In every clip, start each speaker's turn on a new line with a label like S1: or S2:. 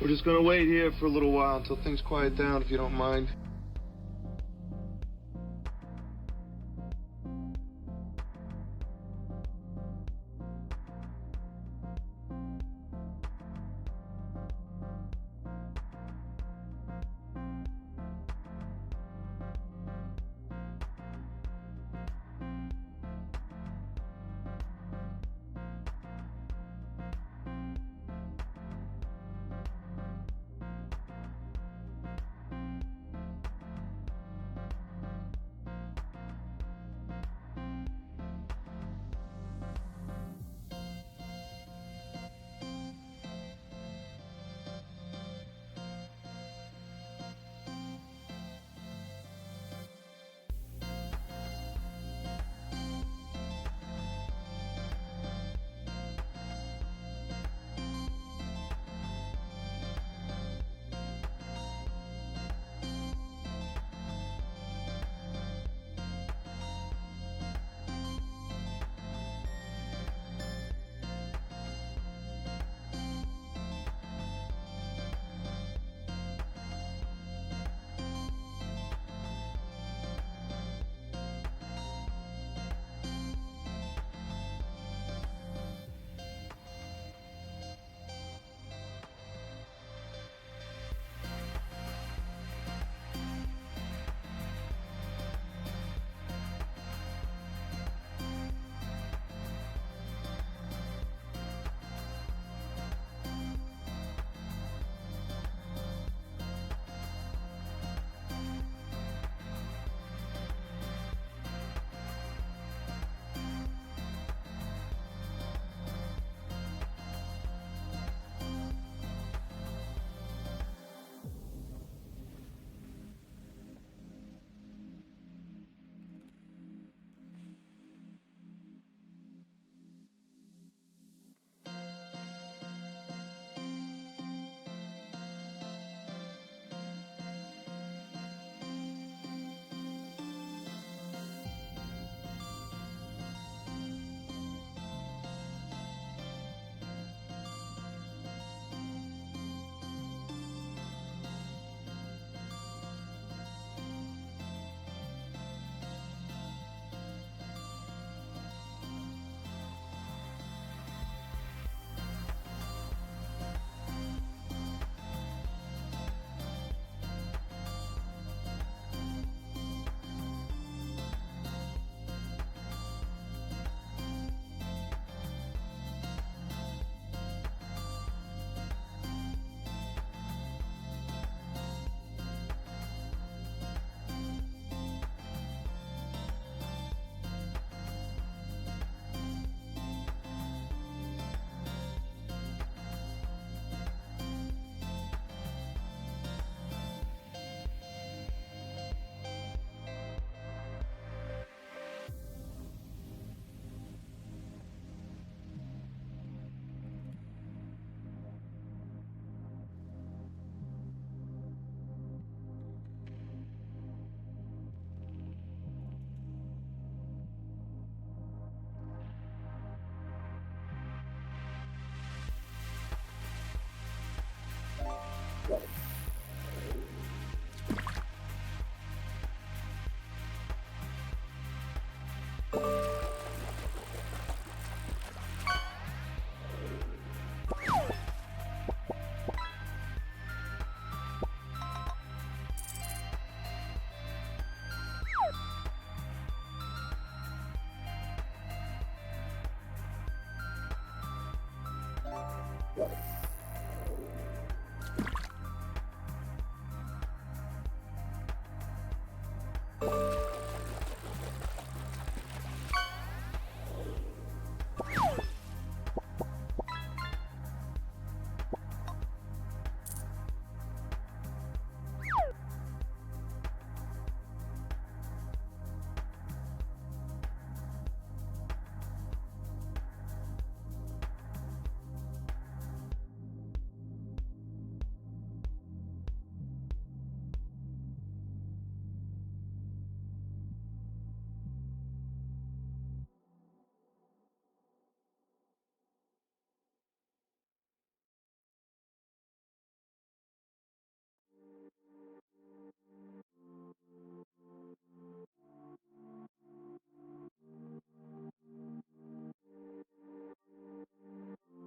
S1: We're just gonna wait here for a little while until things quiet down, if you don't mind.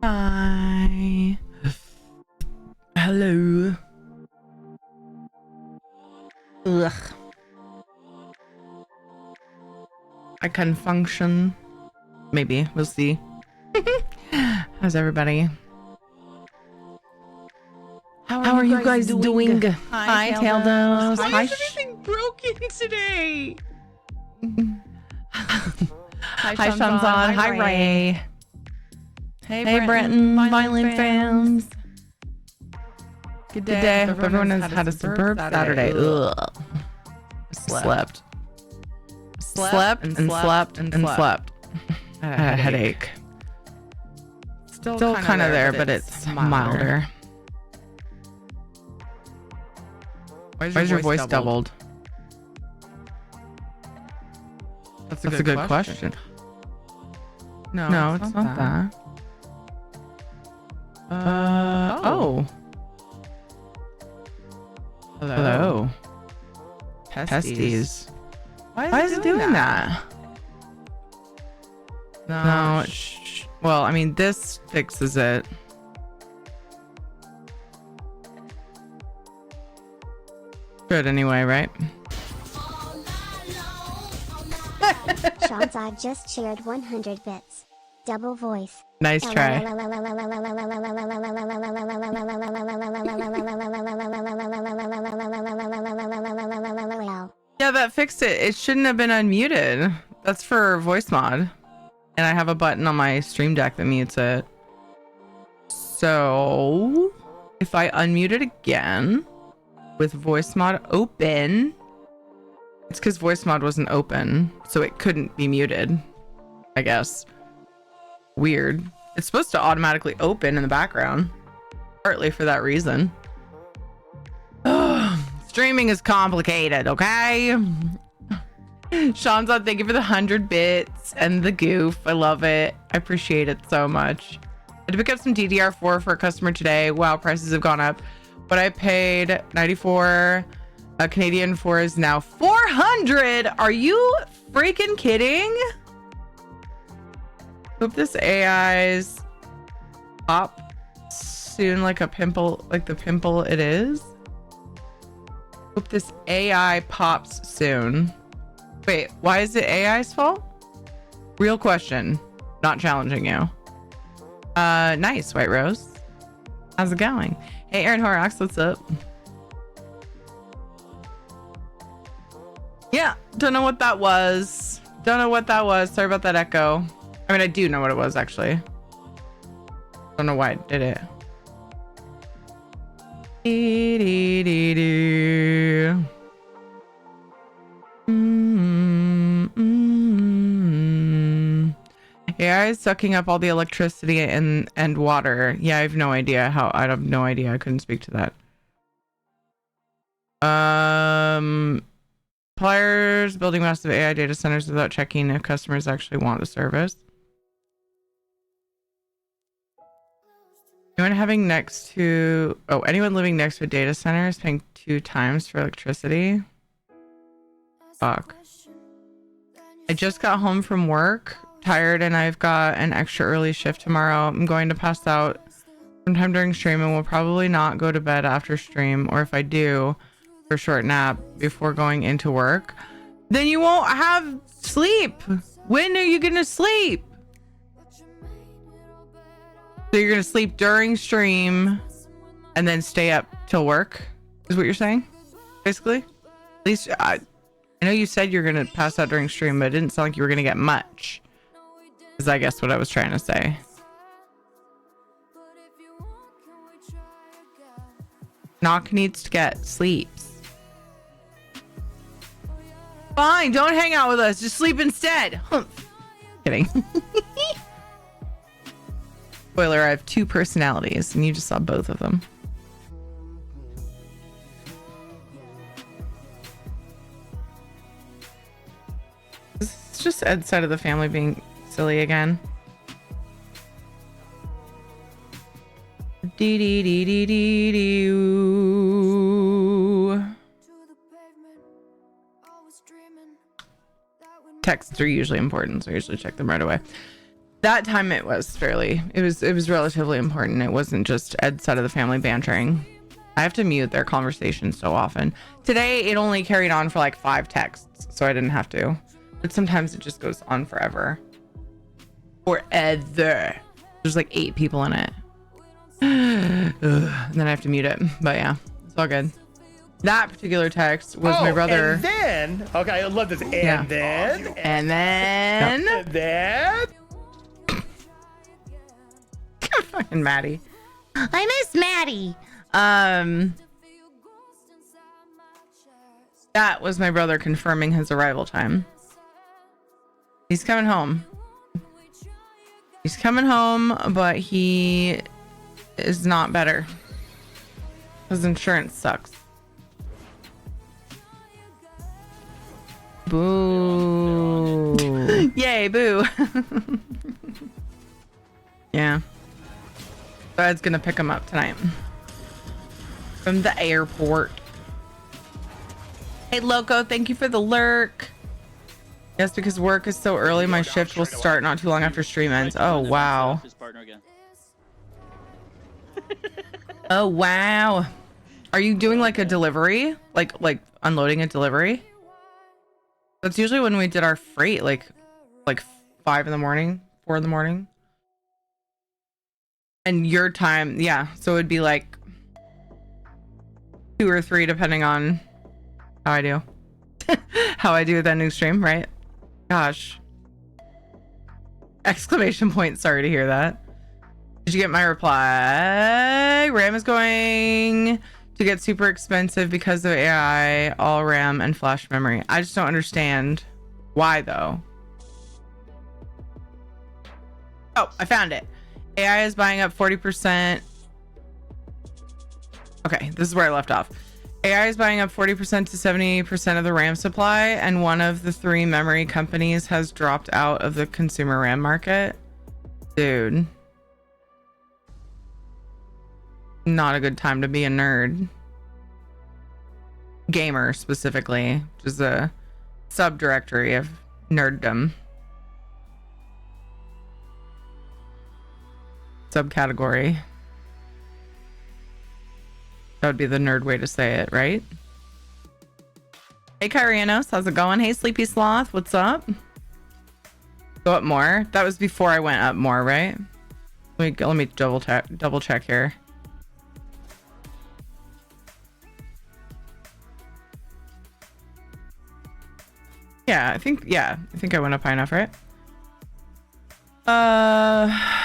S2: Hi. Hello. Ugh. I can function. Maybe. We'll see. How's everybody? How are you guys doing? Hi, Taildos. Why is everything broken today? Hi, Shanzan. Hi, Ray. Hey, Brenton. Violent fans. Good day. Hope everyone has had a superb Saturday. Ugh. Slept and slept. I had a headache. Still kind of there, but it's milder. Why is your voice doubled? That's a good question. No, it's not that. Oh. Hello. Pesties. Why is it doing that? No. Well, I mean, this fixes it. Good anyway, right?
S3: Shanzad just shared 100 bits. Double voice.
S2: Nice try. Yeah, that fixed it. It shouldn't have been unmuted. That's for voice mod. And I have a button on my stream deck that mutes it. So if I unmute it again with voice mod open, it's because voice mod wasn't open, so it couldn't be muted, I guess. Weird. It's supposed to automatically open in the background, partly for that reason. Streaming is complicated, okay? Shanzad, thank you for the 100 bits and the goof. I love it. I appreciate it so much. I had to pick up some DDR4 for a customer today. Wow, prices have gone up. What I paid 94 Canadian for is now 400. Are you freaking kidding? Hope this AI's pop soon like a pimple, like the pimple it is. Hope this AI pops soon. Wait, why is it AI's fault? Real question, not challenging you. Nice, White Rose. How's it going? Hey, Aaron Horrocks, what's up? Yeah, don't know what that was. Sorry about that echo. I mean, I do know what it was, actually. Don't know why it did it. AI is sucking up all the electricity and water. Yeah, I have no idea how. I have no idea. I couldn't speak to that. Suppliers building massive AI data centers without checking if customers actually want the service. Anyone living next to a data center is paying 2 times for electricity? Fuck. I just got home from work, tired, and I've got an extra early shift tomorrow. I'm going to pass out sometime during stream and will probably not go to bed after stream, or if I do, for a short nap before going into work. Then you won't have sleep. When are you gonna sleep? So you're gonna sleep during stream and then stay up till work, is what you're saying? Basically? At least I know you said you're gonna pass out during stream, but it didn't sound like you were gonna get much. Is I guess what I was trying to say. Knock needs to get sleeps. Fine, don't hang out with us. Just sleep instead. Kidding. Spoiler, I have 2 personalities, and you just saw both of them. It's just Ed's side of the family being silly again. Dee dee dee dee dee dee. Texts are usually important, so I usually check them right away. That time it was relatively important. It wasn't just Ed's side of the family bantering. I have to mute their conversations so often. Today it only carried on for like 5 texts, so I didn't have to. But sometimes it just goes on forever. Forever. There's like 8 people in it. And then I have to mute it. But yeah, it's all good. That particular text was my brother.
S4: And then, okay, I love this. And
S2: Yeah.
S4: then,
S2: And then.
S4: and then.
S2: Fucking Maddie.
S3: I miss Maddie.
S2: That was my brother confirming his arrival time. He's coming home. He's coming home, but he is not better. His insurance sucks. Boo. Yay, boo. Yeah. Ed's gonna pick him up tonight from the airport. Hey, Loco, thank you for the lurk. Yes, because work is so early, my shift will start not too long after stream ends. Oh, wow. Oh, wow. Are you doing like a delivery? Like unloading a delivery? That's usually when we did our freight, like 5 in the morning, 4 in the morning. And your time, yeah. So it'd be like 2 or 3, depending on how I do. How I do with that new stream, right? Gosh. Exclamation point. Sorry to hear that. Did you get my reply? RAM is going to get super expensive because of AI, all RAM and flash memory. I just don't understand why though. Oh, I found it. AI is buying up 40%. Okay, this is where I left off. AI is buying up 40% to 70% of the RAM supply, and one of the 3 memory companies has dropped out of the consumer RAM market. Dude. Not a good time to be a nerd. Gamer, specifically, which is a subdirectory of nerddom. Subcategory. That would be the nerd way to say it, right? Hey, Kyrianos, how's it going? Hey, Sleepy Sloth, what's up? Go up more. That was before I went up more, right? Let me double check here. Yeah, I think I went up high enough, right?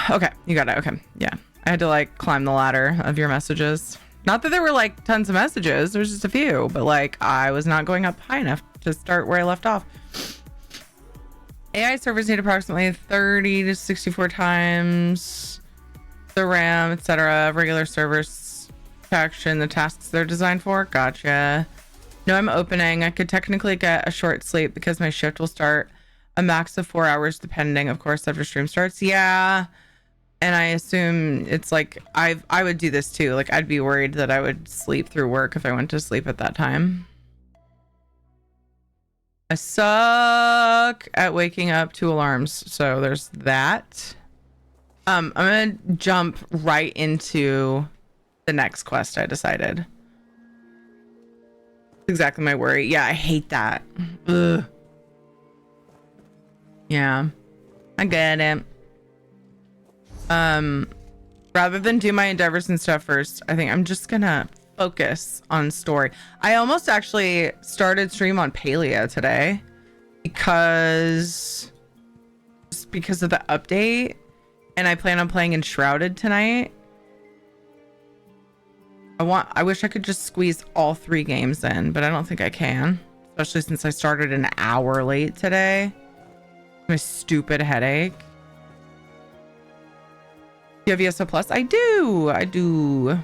S2: Okay, you got it. Okay, yeah. I had to like climb the ladder of your messages. Not that there were like tons of messages, there's just a few, but like I was not going up high enough to start where I left off. AI servers need approximately 30 to 64 times the RAM, etc. Regular servers to action the tasks they're designed for. Gotcha. No, I'm opening. I could technically get a short sleep because my shift will start a max of 4 hours, depending, of course, after stream starts. Yeah. And I assume it's like I would do this too. Like I'd be worried that I would sleep through work if I went to sleep at that time. I suck at waking up to alarms, so there's that. I'm gonna jump right into the next quest I decided. That's exactly my worry. Yeah, I hate that. Ugh. Yeah, I get it. Rather than do my endeavors and stuff first, I think I'm just gonna focus on story. I almost actually started stream on Paleo today because of the update, and I plan on playing Enshrouded tonight. I wish I could just squeeze all 3 games in, but I don't think I can, especially since I started an hour late today. My stupid headache. Do you have ESO Plus? I do.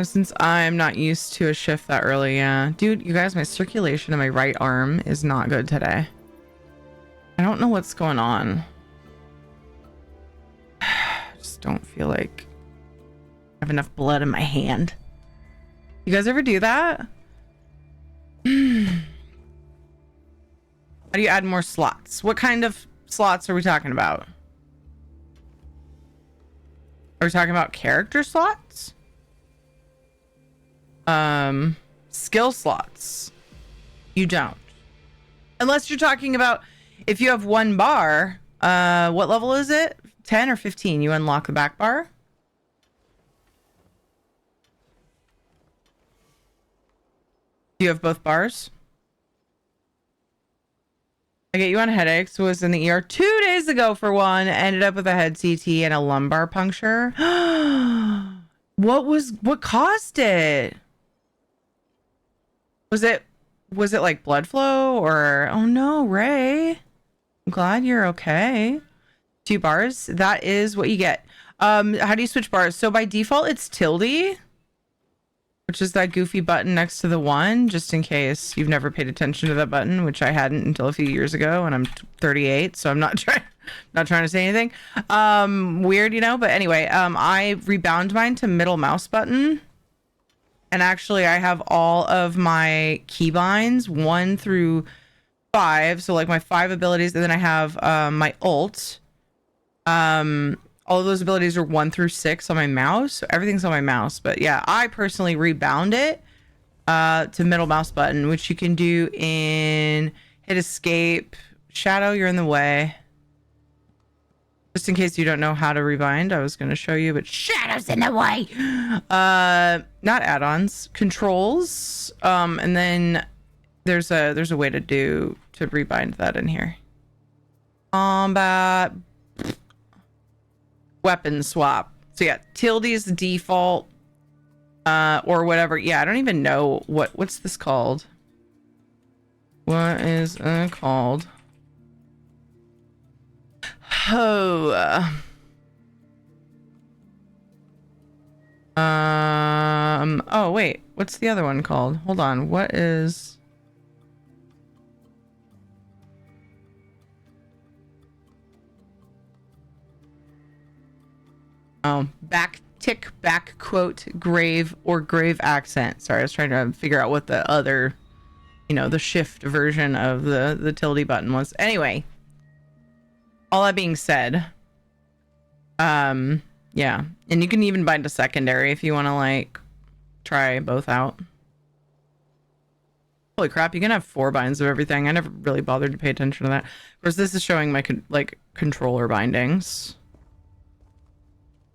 S2: Since I'm not used to a shift that early, yeah. Dude, you guys, my circulation in my right arm is not good today. I don't know what's going on. I just don't feel like I have enough blood in my hand. You guys ever do that? How do you add more slots? What kind of slots are we talking about? Are we talking about character slots? Skill slots. You don't. Unless you're talking about if you have 1 bar, what level is it? 10 or 15? You unlock the back bar? Do you have both bars? I get you on headaches. Was in the ER 2 days ago for one. Ended up with a head CT and a lumbar puncture. What caused it? Was it like blood flow or, oh no, Ray. I'm glad you're okay. 2 bars. That is what you get. How do you switch bars? So by default, it's tilde, which is that goofy button next to the 1, just in case you've never paid attention to that button, which I hadn't until a few years ago, and I'm 38, so I'm not trying to say anything weird, you know. But anyway, I rebound mine to middle mouse button, and actually I have all of my keybinds 1 through 5, so like my 5 abilities, and then I have my ult. All of those abilities are 1 through 6 on my mouse. So everything's on my mouse. But yeah, I personally rebound it to middle mouse button, which you can do in hit escape. Shadow, you're in the way. Just in case you don't know how to rebind, I was going to show you, but Shadow's in the way. Not add-ons, controls. And then there's a way to rebind that in here. Combat. Weapon swap. So yeah, tilde is the default, or whatever. Yeah, I don't even know what's this called. What is it called? Oh. Oh wait, what's the other one called? Hold on. What is? Back quote grave or grave accent. Sorry, I was trying to figure out what the other, the shift version of the tilde button was. Anyway, all that being said, yeah, and you can even bind a secondary if you want to like try both out. Holy crap, you can have 4 binds of everything. I never really bothered to pay attention to that. Of course, this is showing my controller bindings.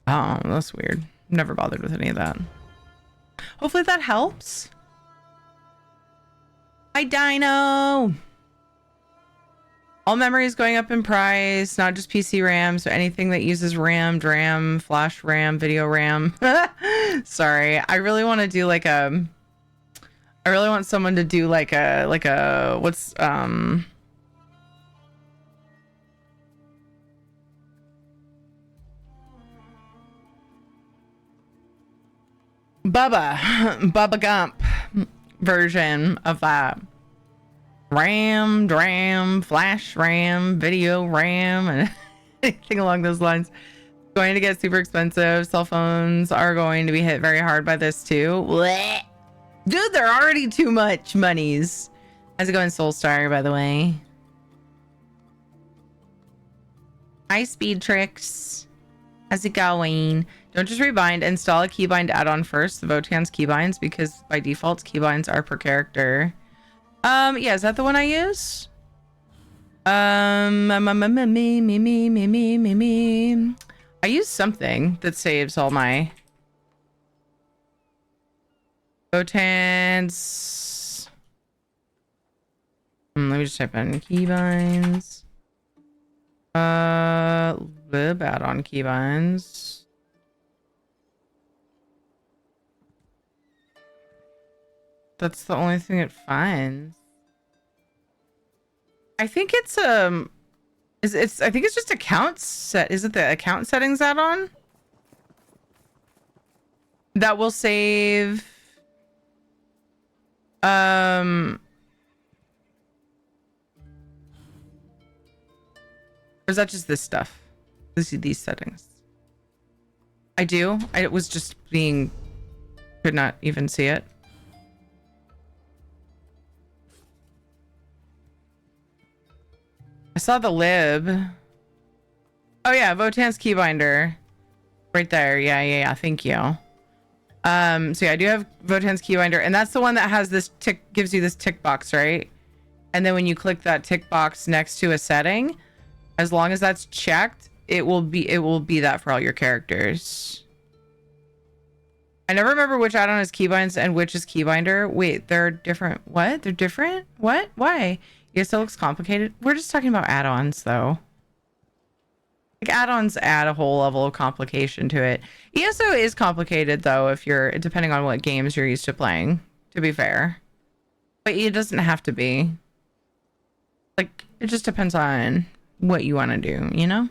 S2: Oh, that's weird. Never bothered with any of that. Hopefully that helps. Hi, Dino. All memories going up in price, not just PC RAM, so anything that uses RAM, DRAM, flash RAM, video RAM. Sorry, I really want to do I really want someone to do what's Bubba Gump version of that. RAM, DRAM, flash RAM, video RAM, and anything along those lines. Going to get super expensive. Cell phones are going to be hit very hard by this too. Blech. Dude, they're already too much monies. How's it going, Soulstar, by the way? Hi, Speed Tricks. How's it going? Don't just rebind. Install a keybind add-on first, the Votan's keybinds, because by default, keybinds are per character. Yeah, is that the one I use? Me. I use something that saves all my Votan's. Let me just type in keybinds. Lib add-on keybinds. That's the only thing it finds. I think it's I think it's just account set. Is it the account settings add-on? That will save or is that just this stuff? These settings. I do. I was just being could not even see it. I saw the lib. Oh yeah, Votan's keybinder. Right there. Yeah. Thank you. So yeah, I do have Votan's keybinder, and that's the one that has this tick, gives you this tick box, right? And then when you click that tick box next to a setting, as long as that's checked, it will be that for all your characters. I never remember which add-on is keybinds and which is keybinder. Wait, they're different. What? They're different? What? Why? ESO looks complicated. We're just talking about add-ons, though. Like, add-ons add a whole level of complication to it. ESO is complicated, though, if you're depending on what games you're used to playing, to be fair. But it doesn't have to be. Like, it just depends on what you want to do, you know?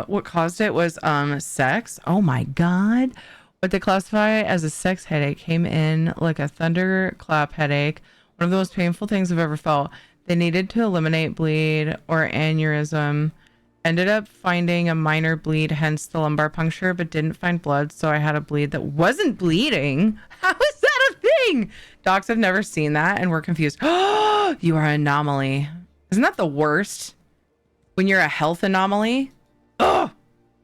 S2: What caused it was sex. Oh my god. What they classify as a sex headache came in like a thunderclap headache. One of the most painful things I've ever felt. They needed to eliminate bleed or aneurysm. Ended up finding a minor bleed, hence the lumbar puncture, but didn't find blood, so I had a bleed that wasn't bleeding. How is that a thing? Docs have never seen that and were confused. Oh, you are an anomaly. Isn't that the worst? When you're a health anomaly? Oh,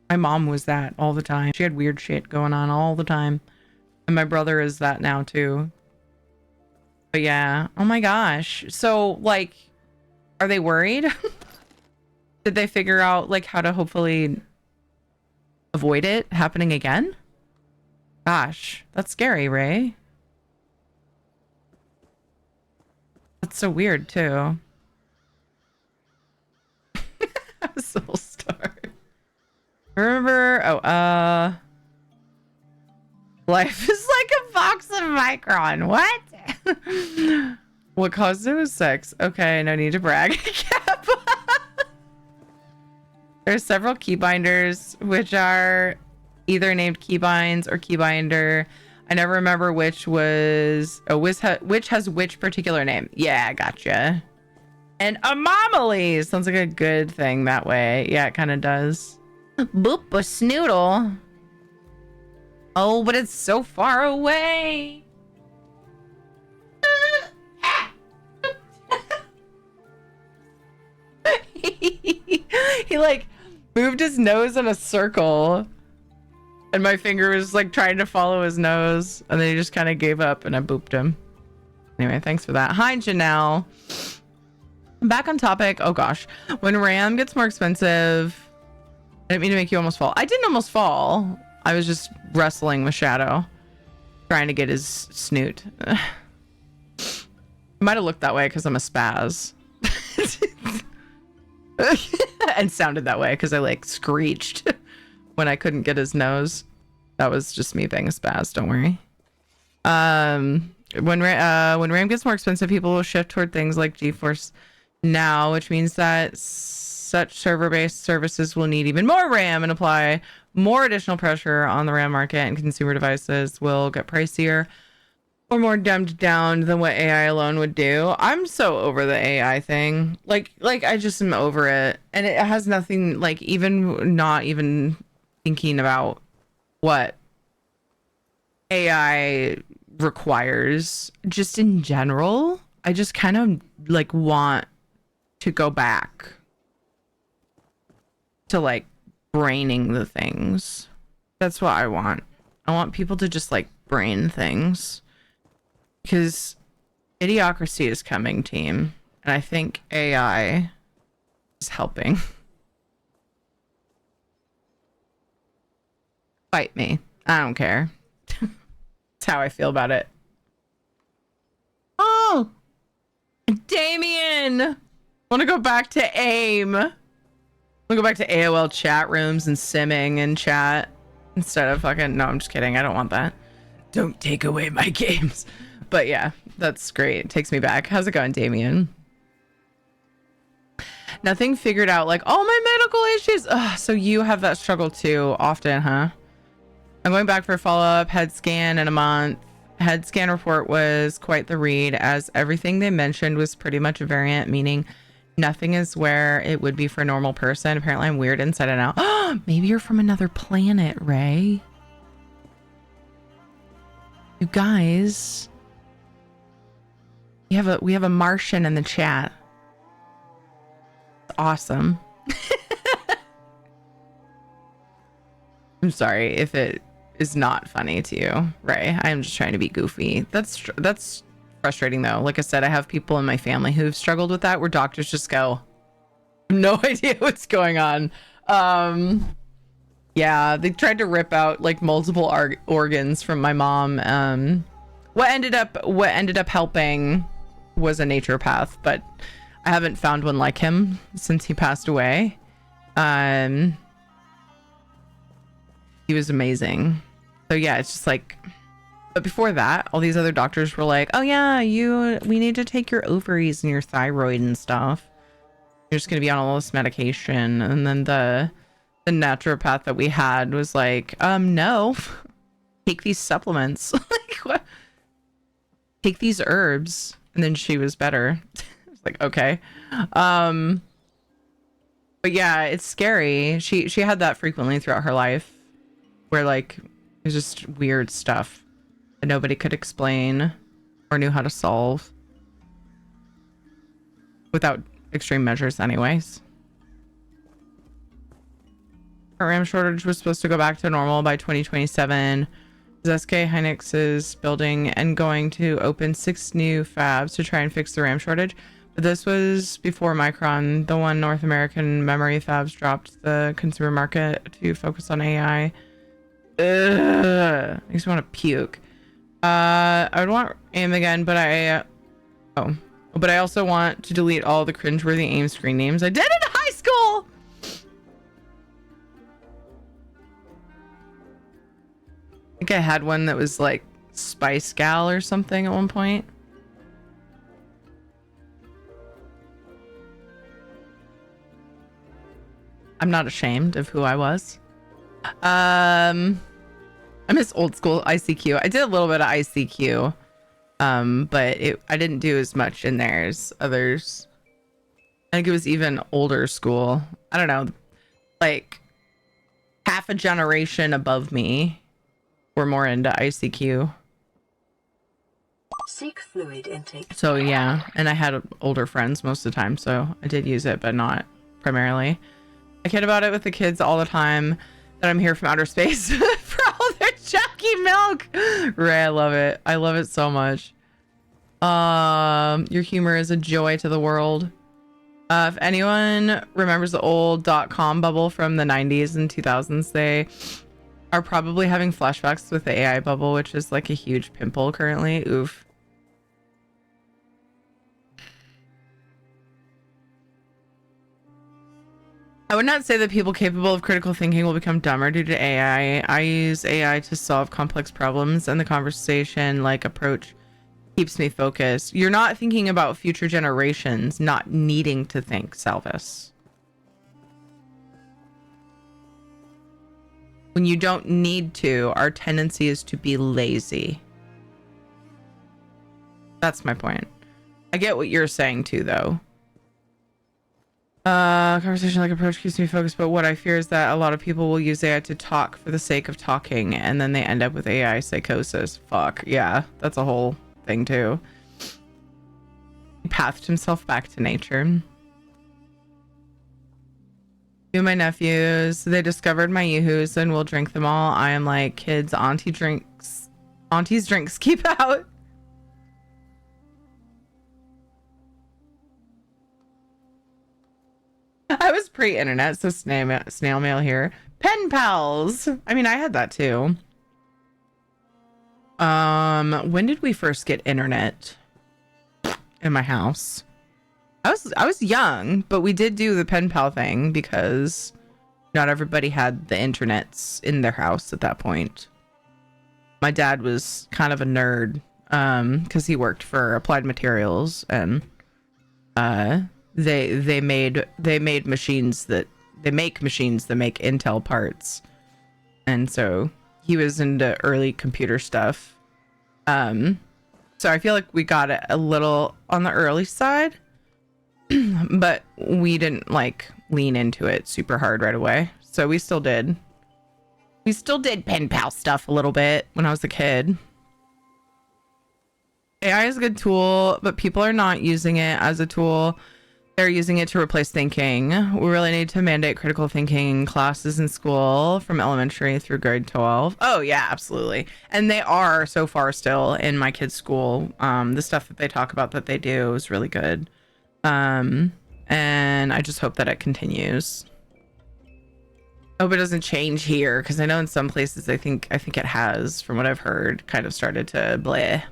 S2: my mom was that all the time. She had weird shit going on all the time. And my brother is that now too. But yeah. Oh my gosh. So like, are they worried? Did they figure out like how to hopefully avoid it happening again? Gosh, that's scary, Ray. That's so weird too. Soul Star. Remember? Life is like a box of Micron. What? What caused it was sex. Okay, no need to brag. There's several keybinders, which are either named keybinds or keybinder. I never remember which was... Oh, which has which particular name. Yeah, gotcha. And anomalies. Sounds like a good thing that way. Yeah, it kind of does. Boop a snoodle. Oh, but it's so far away. He like moved his nose in a circle. And my finger was like trying to follow his nose. And then he just kind of gave up and I booped him. Anyway, thanks for that. Hi, Janelle. Back on topic. Oh gosh. When RAM gets more expensive... I didn't mean to make you almost fall. I didn't almost fall. I was just wrestling with Shadow. Trying to get his snoot. It might have looked that way because I'm a spaz. And sounded that way because I like screeched when I couldn't get his nose. That was just me being a spaz. Don't worry. When RAM gets more expensive, people will shift toward things like GeForce Now, which means that such server-based services will need even more RAM and apply more additional pressure on the RAM market, and consumer devices will get pricier or more dumbed down than what AI alone would do. I'm so over the AI thing. Like I just am over it. And it has nothing, like, even not even thinking about what AI requires just in general. I just kind of like want to go back to like braining the things. That's what I want. I want people to just like brain things, because idiocracy is coming, team, and I think AI is helping. Fight me. I don't care. That's how I feel about it. Oh, Damien, I want to go back to AIM. I want to go back to AOL chat rooms and simming and chat instead of fucking. No, I'm just kidding. I don't want that. Don't take away my games. But yeah, that's great. It takes me back. How's it going, Damien? Nothing figured out, like all my medical issues. Ugh, so you have that struggle too often, huh? I'm going back for a follow-up head scan in a month. Head scan report was quite the read, as everything they mentioned was pretty much a variant, meaning nothing is where it would be for a normal person. Apparently I'm weird inside and out. Maybe you're from another planet, Ray. You guys, we have a Martian in the chat. Awesome. I'm sorry if it is not funny to you, Ray. I'm just trying to be goofy. That's frustrating though. Like I said, I have people in my family who've struggled with that, where doctors just go, no idea what's going on. Yeah, they tried to rip out like multiple organs from my mom. What ended up helping was a naturopath, but I haven't found one like him since he passed away. He was amazing. So yeah, it's just like, but before that, all these other doctors were like, oh yeah, we need to take your ovaries and your thyroid and stuff. You're just gonna be on all this medication. And then the naturopath that we had was like, no, take these supplements. Like, what? Take these herbs. And then she was better. I was like, okay. But yeah, it's scary. She had that frequently throughout her life, where like it was just weird stuff that nobody could explain or knew how to solve without extreme measures anyways. Our RAM shortage was supposed to go back to normal by 2027. SK Hynix is building and going to open 6 new fabs to try and fix the RAM shortage. But this was before Micron, the one North American memory fabs, dropped the consumer market to focus on AI. Ugh, I just want to puke. I would want AIM again, but I also want to delete all the cringeworthy AIM screen names I did in high school. I think I had one that was like Spice Gal or something at one point. I'm not ashamed of who I was. I miss old school ICQ. I did a little bit of ICQ, but I didn't do as much in there as others. I think it was even older school. I don't know, like half a generation above me were more into ICQ.
S5: Seek fluid intake.
S2: So yeah, and I had older friends most of the time, so I did use it, but not primarily. I kid about it with the kids all the time that I'm here from outer space for all their junky milk. Ray, I love it. I love it so much. Your humor is a joy to the world. If anyone remembers the old .com bubble from the 90s and 2000s, they are probably having flashbacks with the AI bubble, which is like a huge pimple currently. Oof. I would not say that people capable of critical thinking will become dumber due to AI. I use AI to solve complex problems, and the conversation like approach keeps me focused. You're not thinking about future generations not needing to think, Salvis. When you don't need to, our tendency is to be lazy. That's my point. I get what you're saying too, though. Conversation like approach keeps me focused, but what I fear is that a lot of people will use AI to talk for the sake of talking, and then they end up with AI psychosis. Fuck, yeah, that's a whole thing too. He pathed himself back to nature. Two of my nephews, they discovered my yoo-hoos and will drink them all. I am like, kids, auntie's drinks keep out. I was pre-internet, so snail mail here. Pen pals. I mean, I had that too. When did we first get internet in my house? I was young, but we did do the pen pal thing because not everybody had the internets in their house at that point. My dad was kind of a nerd, because he worked for Applied Materials, and they make machines that make Intel parts, and so he was into early computer stuff. So I feel like we got it a little on the early side, but we didn't like lean into it super hard right away. So we still did pen pal stuff a little bit when I was a kid. AI is a good tool, but people are not using it as a tool. They're using it to replace thinking. We really need to mandate critical thinking classes in school from elementary through grade 12. Oh yeah, absolutely. And they are so far still in my kids' school. The stuff that they talk about that they do is really good. And I just hope that it continues. I hope it doesn't change here, because I know in some places I think it has, from what I've heard, kind of started to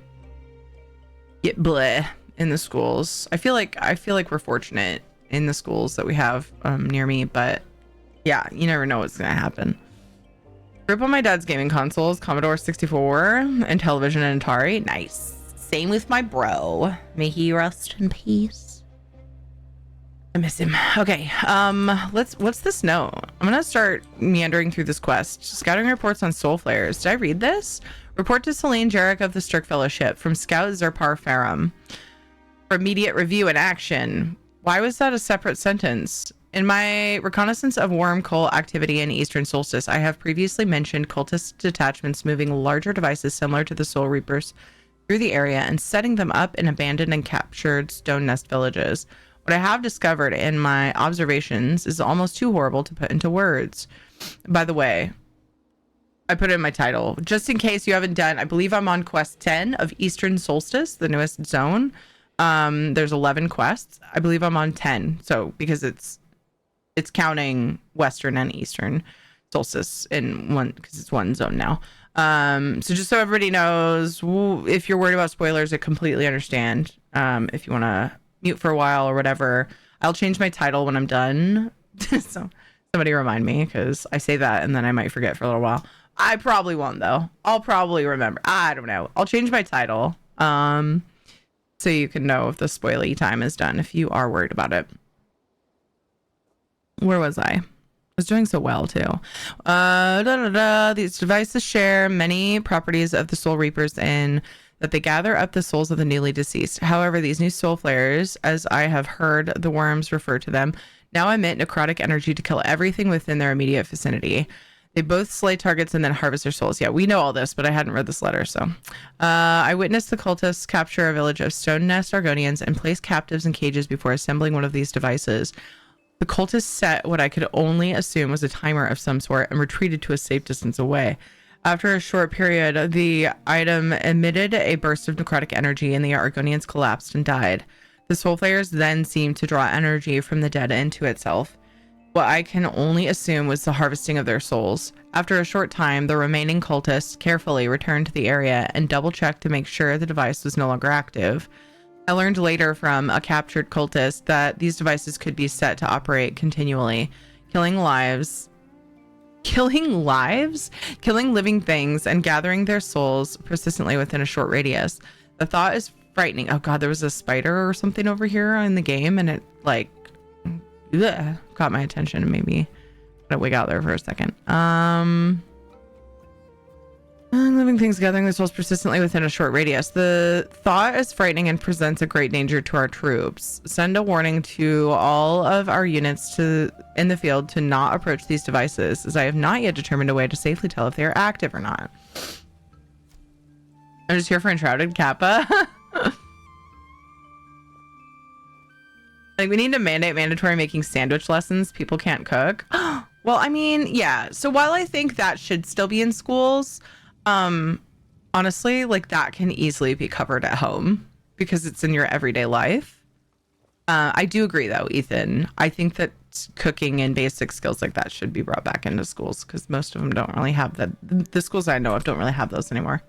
S2: get bleh in the schools. I feel like we're fortunate in the schools that we have near me, but yeah, you never know what's gonna happen. Grew up on my dad's gaming consoles, Commodore 64 and television and Atari. Nice. Same with my bro. May he rest in peace. I miss him. Okay, what's this note? I'm gonna start meandering through this quest. Scouting reports on soul flares. Did I read this? Report to Celine Jarek of the Stirk Fellowship from Scout Zerpar Farum. For immediate review and action. Why was that a separate sentence? In my reconnaissance of worm cult activity in Eastern Solstice, I have previously mentioned cultist detachments moving larger devices similar to the Soul Reapers through the area and setting them up in abandoned and captured stone nest villages. What I have discovered in my observations is almost too horrible to put into words. By the way, I put it in my title. Just in case you haven't done, I believe I'm on quest 10 of Eastern Solstice, the newest zone. There's 11 quests. I believe I'm on 10. So because it's counting Western and Eastern Solstice in one, because it's one zone now. So just so everybody knows, if you're worried about spoilers, I completely understand. If you want to mute for a while or whatever, I'll change my title when I'm done. So somebody remind me, because I say that and then I might forget for a little while. I probably won't though. I'll probably remember. I don't know. I'll change my title. So you can know if the spoily time is done if you are worried about it. Where was I? I was doing so well too. These devices share many properties of the Soul Reapers in that they gather up the souls of the newly deceased. However, these new soul flares, as I have heard the worms refer to them, now emit necrotic energy to kill everything within their immediate vicinity. They both slay targets and then harvest their souls. Yeah, we know all this, but I hadn't read this letter, so. I witnessed the cultists capture a village of stone nest Argonians and place captives in cages before assembling one of these devices. The cultists set what I could only assume was a timer of some sort and retreated to a safe distance away. After a short period, the item emitted a burst of necrotic energy and the Argonians collapsed and died. The soul flares then seemed to draw energy from the dead into itself. What I can only assume was the harvesting of their souls. After a short time, the remaining cultists carefully returned to the area and double-checked to make sure the device was no longer active. I learned later from a captured cultist that these devices could be set to operate continually, killing living things, and gathering their souls persistently within a short radius. The thought is frightening. Oh god, there was a spider or something over here in the game, and it like caught my attention and made me wig out there for a second. Living things gathering their souls persistently within a short radius. The thought is frightening and presents a great danger to our troops. Send a warning to all of our units in the field to not approach these devices, as I have not yet determined a way to safely tell if they are active or not. I'm just here for Enshrouded Kappa. Like, we need to mandate mandatory making sandwich lessons. People can't cook. Well, I mean, yeah. So while I think that should still be in schools, honestly, like that can easily be covered at home because it's in your everyday life. I do agree, though, Ethan. I think that cooking and basic skills like that should be brought back into schools because most of them don't really have that. The schools I know of don't really have those anymore.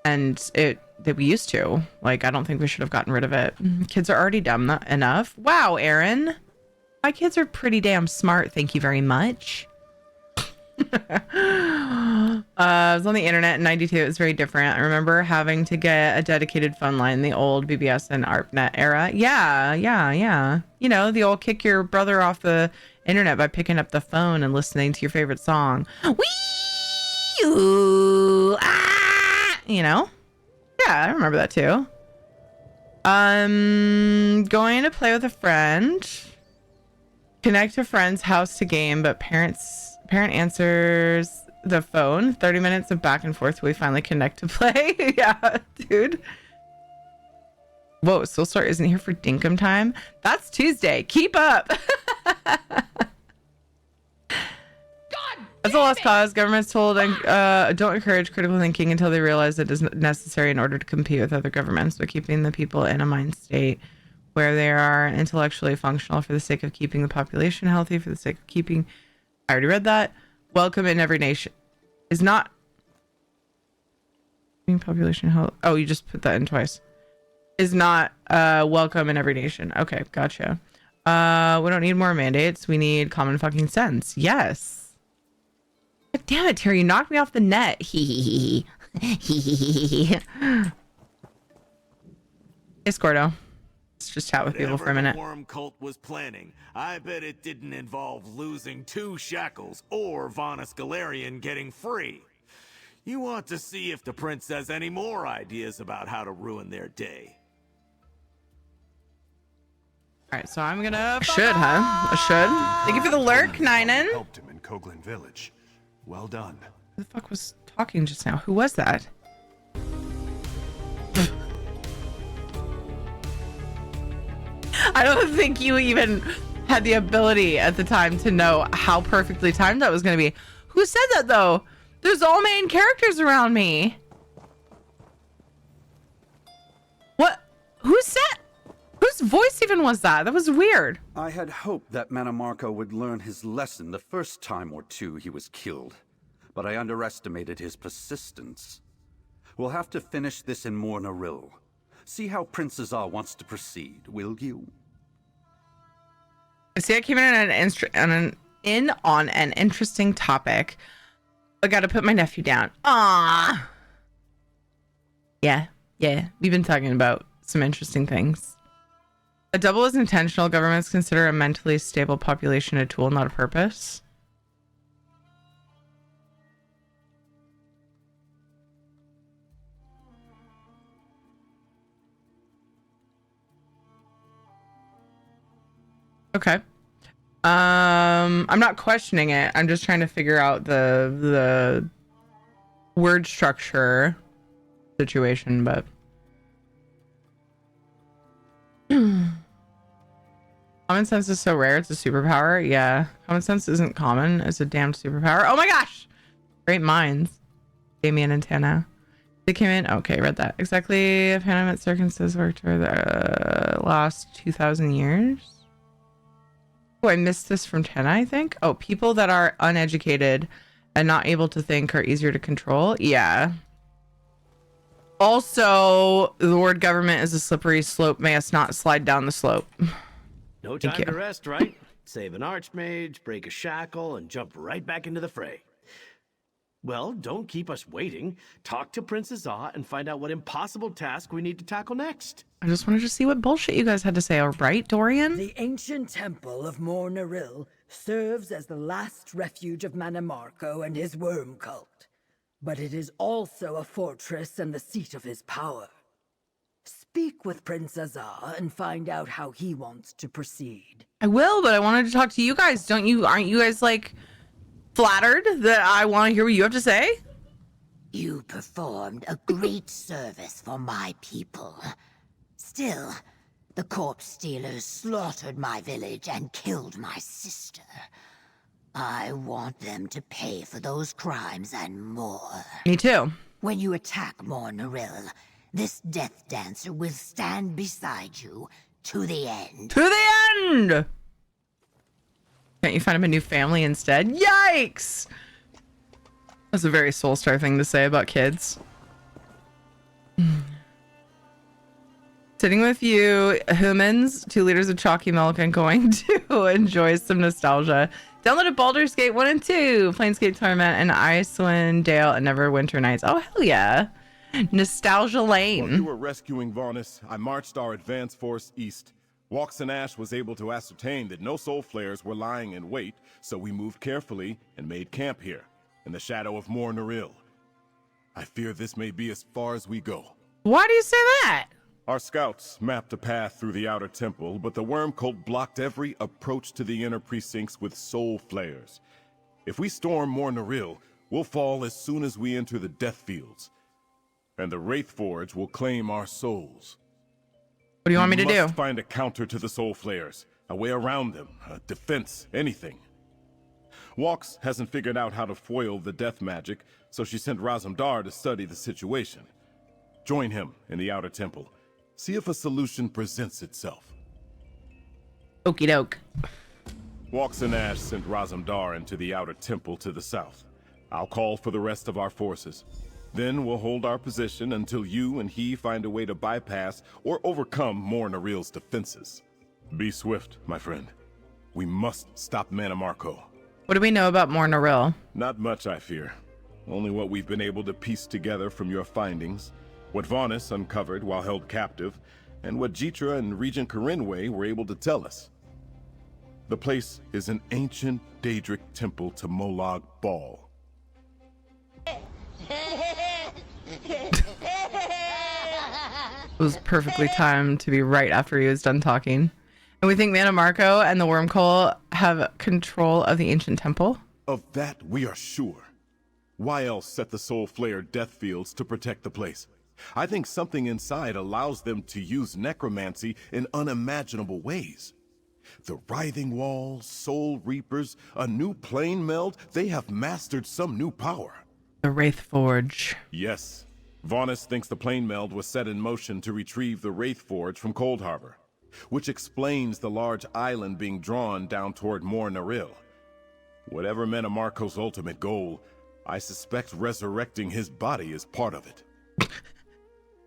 S2: And that we used to. Like, I don't think we should have gotten rid of it. Kids are already dumb enough. Wow, Aaron. My kids are pretty damn smart. Thank you very much. I was on the internet in 92. It was very different. I remember having to get a dedicated phone line in the old BBS and ARPANET era. Yeah. You know, the old kick your brother off the internet by picking up the phone and listening to your favorite song. Wee! Ooh, ah! You know? Yeah, I remember that too. Going to play with a friend. Connect to friend's house to game, but parent answers the phone. 30 minutes of back and forth till we finally connect to play. Yeah, dude. Whoa, Soulstar isn't here for Dinkum time? That's Tuesday. Keep up. That's a lost cause. Governments told don't encourage critical thinking until they realize it is necessary in order to compete with other governments, but keeping the people in a mind state where they are intellectually functional for the sake of keeping the population healthy, for the sake of keeping... I already read that. Welcome in every nation. Is not... population health... Oh, you just put that in twice. Is not welcome in every nation. Okay, gotcha. We don't need more mandates. We need common fucking sense. Yes. God damn it, Terry. You knocked me off the net. Hee. Hey, Scordo. Let's just chat with people for a minute.
S5: Whatever the worm cult was planning, I bet it didn't involve losing 2 shackles or Vanas Galarian getting free. You want to see if the prince has any more ideas about how to ruin their day.
S2: All right, so I'm gonna... I should. Thank you for the lurk, Ninen.
S6: Helped him in Koglin Village. Well done.
S2: Who the fuck was talking just now? Who was that? I don't think you even had the ability at the time to know how perfectly timed that was going to be. Who said that, though? There's all main characters around me. What? Who said? Whose voice even was that? That was weird.
S7: I had hoped that Manamarco would learn his lesson the first time or two he was killed, but I underestimated his persistence. We'll have to finish this in Mornaril. See how Prince Azar wants to proceed, will you?
S2: See, I came in on an interesting topic. I gotta put my nephew down. Ah. Yeah. We've been talking about some interesting things. A double is intentional. Governments consider a mentally stable population a tool, not a purpose. Okay. I'm not questioning it. I'm just trying to figure out the word structure situation, but common sense is so rare. It's a superpower. Yeah. Common sense isn't common. It's a damned superpower. Oh my gosh. Great minds. Damien and Tana. They came in. Okay, read that. Exactly. Panama circumstances worked for the last 2,000 years. Oh, I missed this from Tana, I think. Oh, people that are uneducated and not able to think are easier to control. Yeah. Also, the word government is a slippery slope. May us not slide down the slope.
S8: No time to rest, right? Save an archmage, break a shackle, and jump right back into the fray. Well, don't keep us waiting. Talk to Prince Azar and find out what impossible task we need to tackle next.
S2: I just wanted to see what bullshit you guys had to say, all right, Dorian?
S9: The ancient temple of Mornaril serves as the last refuge of Manamarco and his worm cult. But it is also a fortress and the seat of his power. Speak with Prince Azar and find out how he wants to proceed.
S2: I will, but I wanted to talk to you guys. Aren't you guys, like, flattered that I want to hear what you have to say?
S10: You performed a great service for my people. Still, The corpse stealers slaughtered my village and killed my sister. I want them to pay for those crimes and more.
S2: Me too.
S10: When you attack Mor Naril, this death dancer will stand beside you to the end.
S2: To the end! Can't you find him a new family instead? Yikes! That's a very Soulstar thing to say about kids. Sitting with you, humans, 2 liters of chalky milk, and going to enjoy some nostalgia. Downloaded Baldur's Gate 1 and 2, Planescape Torment, and Icewind Dale, and Neverwinter Nights. Oh, hell yeah. Nostalgia Lane.
S11: While you were rescuing Varnus, I marched our advance force east. Walks and Ash was able to ascertain that no soul flayers were lying in wait, so we moved carefully and made camp here, in the shadow of Mor Naril. I fear this may be as far as we go.
S2: Why do you say that?
S11: Our scouts mapped a path through the outer temple, but the worm cult blocked every approach to the inner precincts with soul flares. If we storm Mor Naril, we'll fall as soon as we enter the death fields. And the Wraith Forge will claim our souls.
S2: What do you want me to do?
S11: We must find a counter to the soul flares, a way around them, a defense, anything. Walks hasn't figured out how to foil the death magic, so she sent Razumdar to study the situation. Join him in the outer temple. See if a solution presents itself.
S2: Okie doke.
S11: Walks and Ash sent Razumdar into the outer temple to the south. I'll call for the rest of our forces. Then we'll hold our position until you and he find a way to bypass or overcome Mor Naril's defenses. Be swift, my friend. We must stop Mannimarco.
S2: What do we know about Mor Naril?
S11: Not much, I fear. Only what we've been able to piece together from your findings, what Varnus uncovered while held captive, and what Jitra and Regent Corinway were able to tell us. The place is an ancient Daedric temple to Molag Bal.
S2: It was perfectly timed to be right after he was done talking. And we think Mannimarco and the Wormcoil have control of the ancient temple?
S11: Of that we are sure. Why else set the Soul Flayer death fields to protect the place? I think something inside allows them to use necromancy in unimaginable ways. The writhing walls, soul reapers, a new plane meld, they have mastered some new power.
S2: The Wraith Forge.
S11: Yes. Varnus thinks the plane meld was set in motion to retrieve the Wraith Forge from Cold Harbor, which explains the large island being drawn down toward Mor Naril. Whatever Mannimarco's ultimate goal, I suspect resurrecting his body is part of it.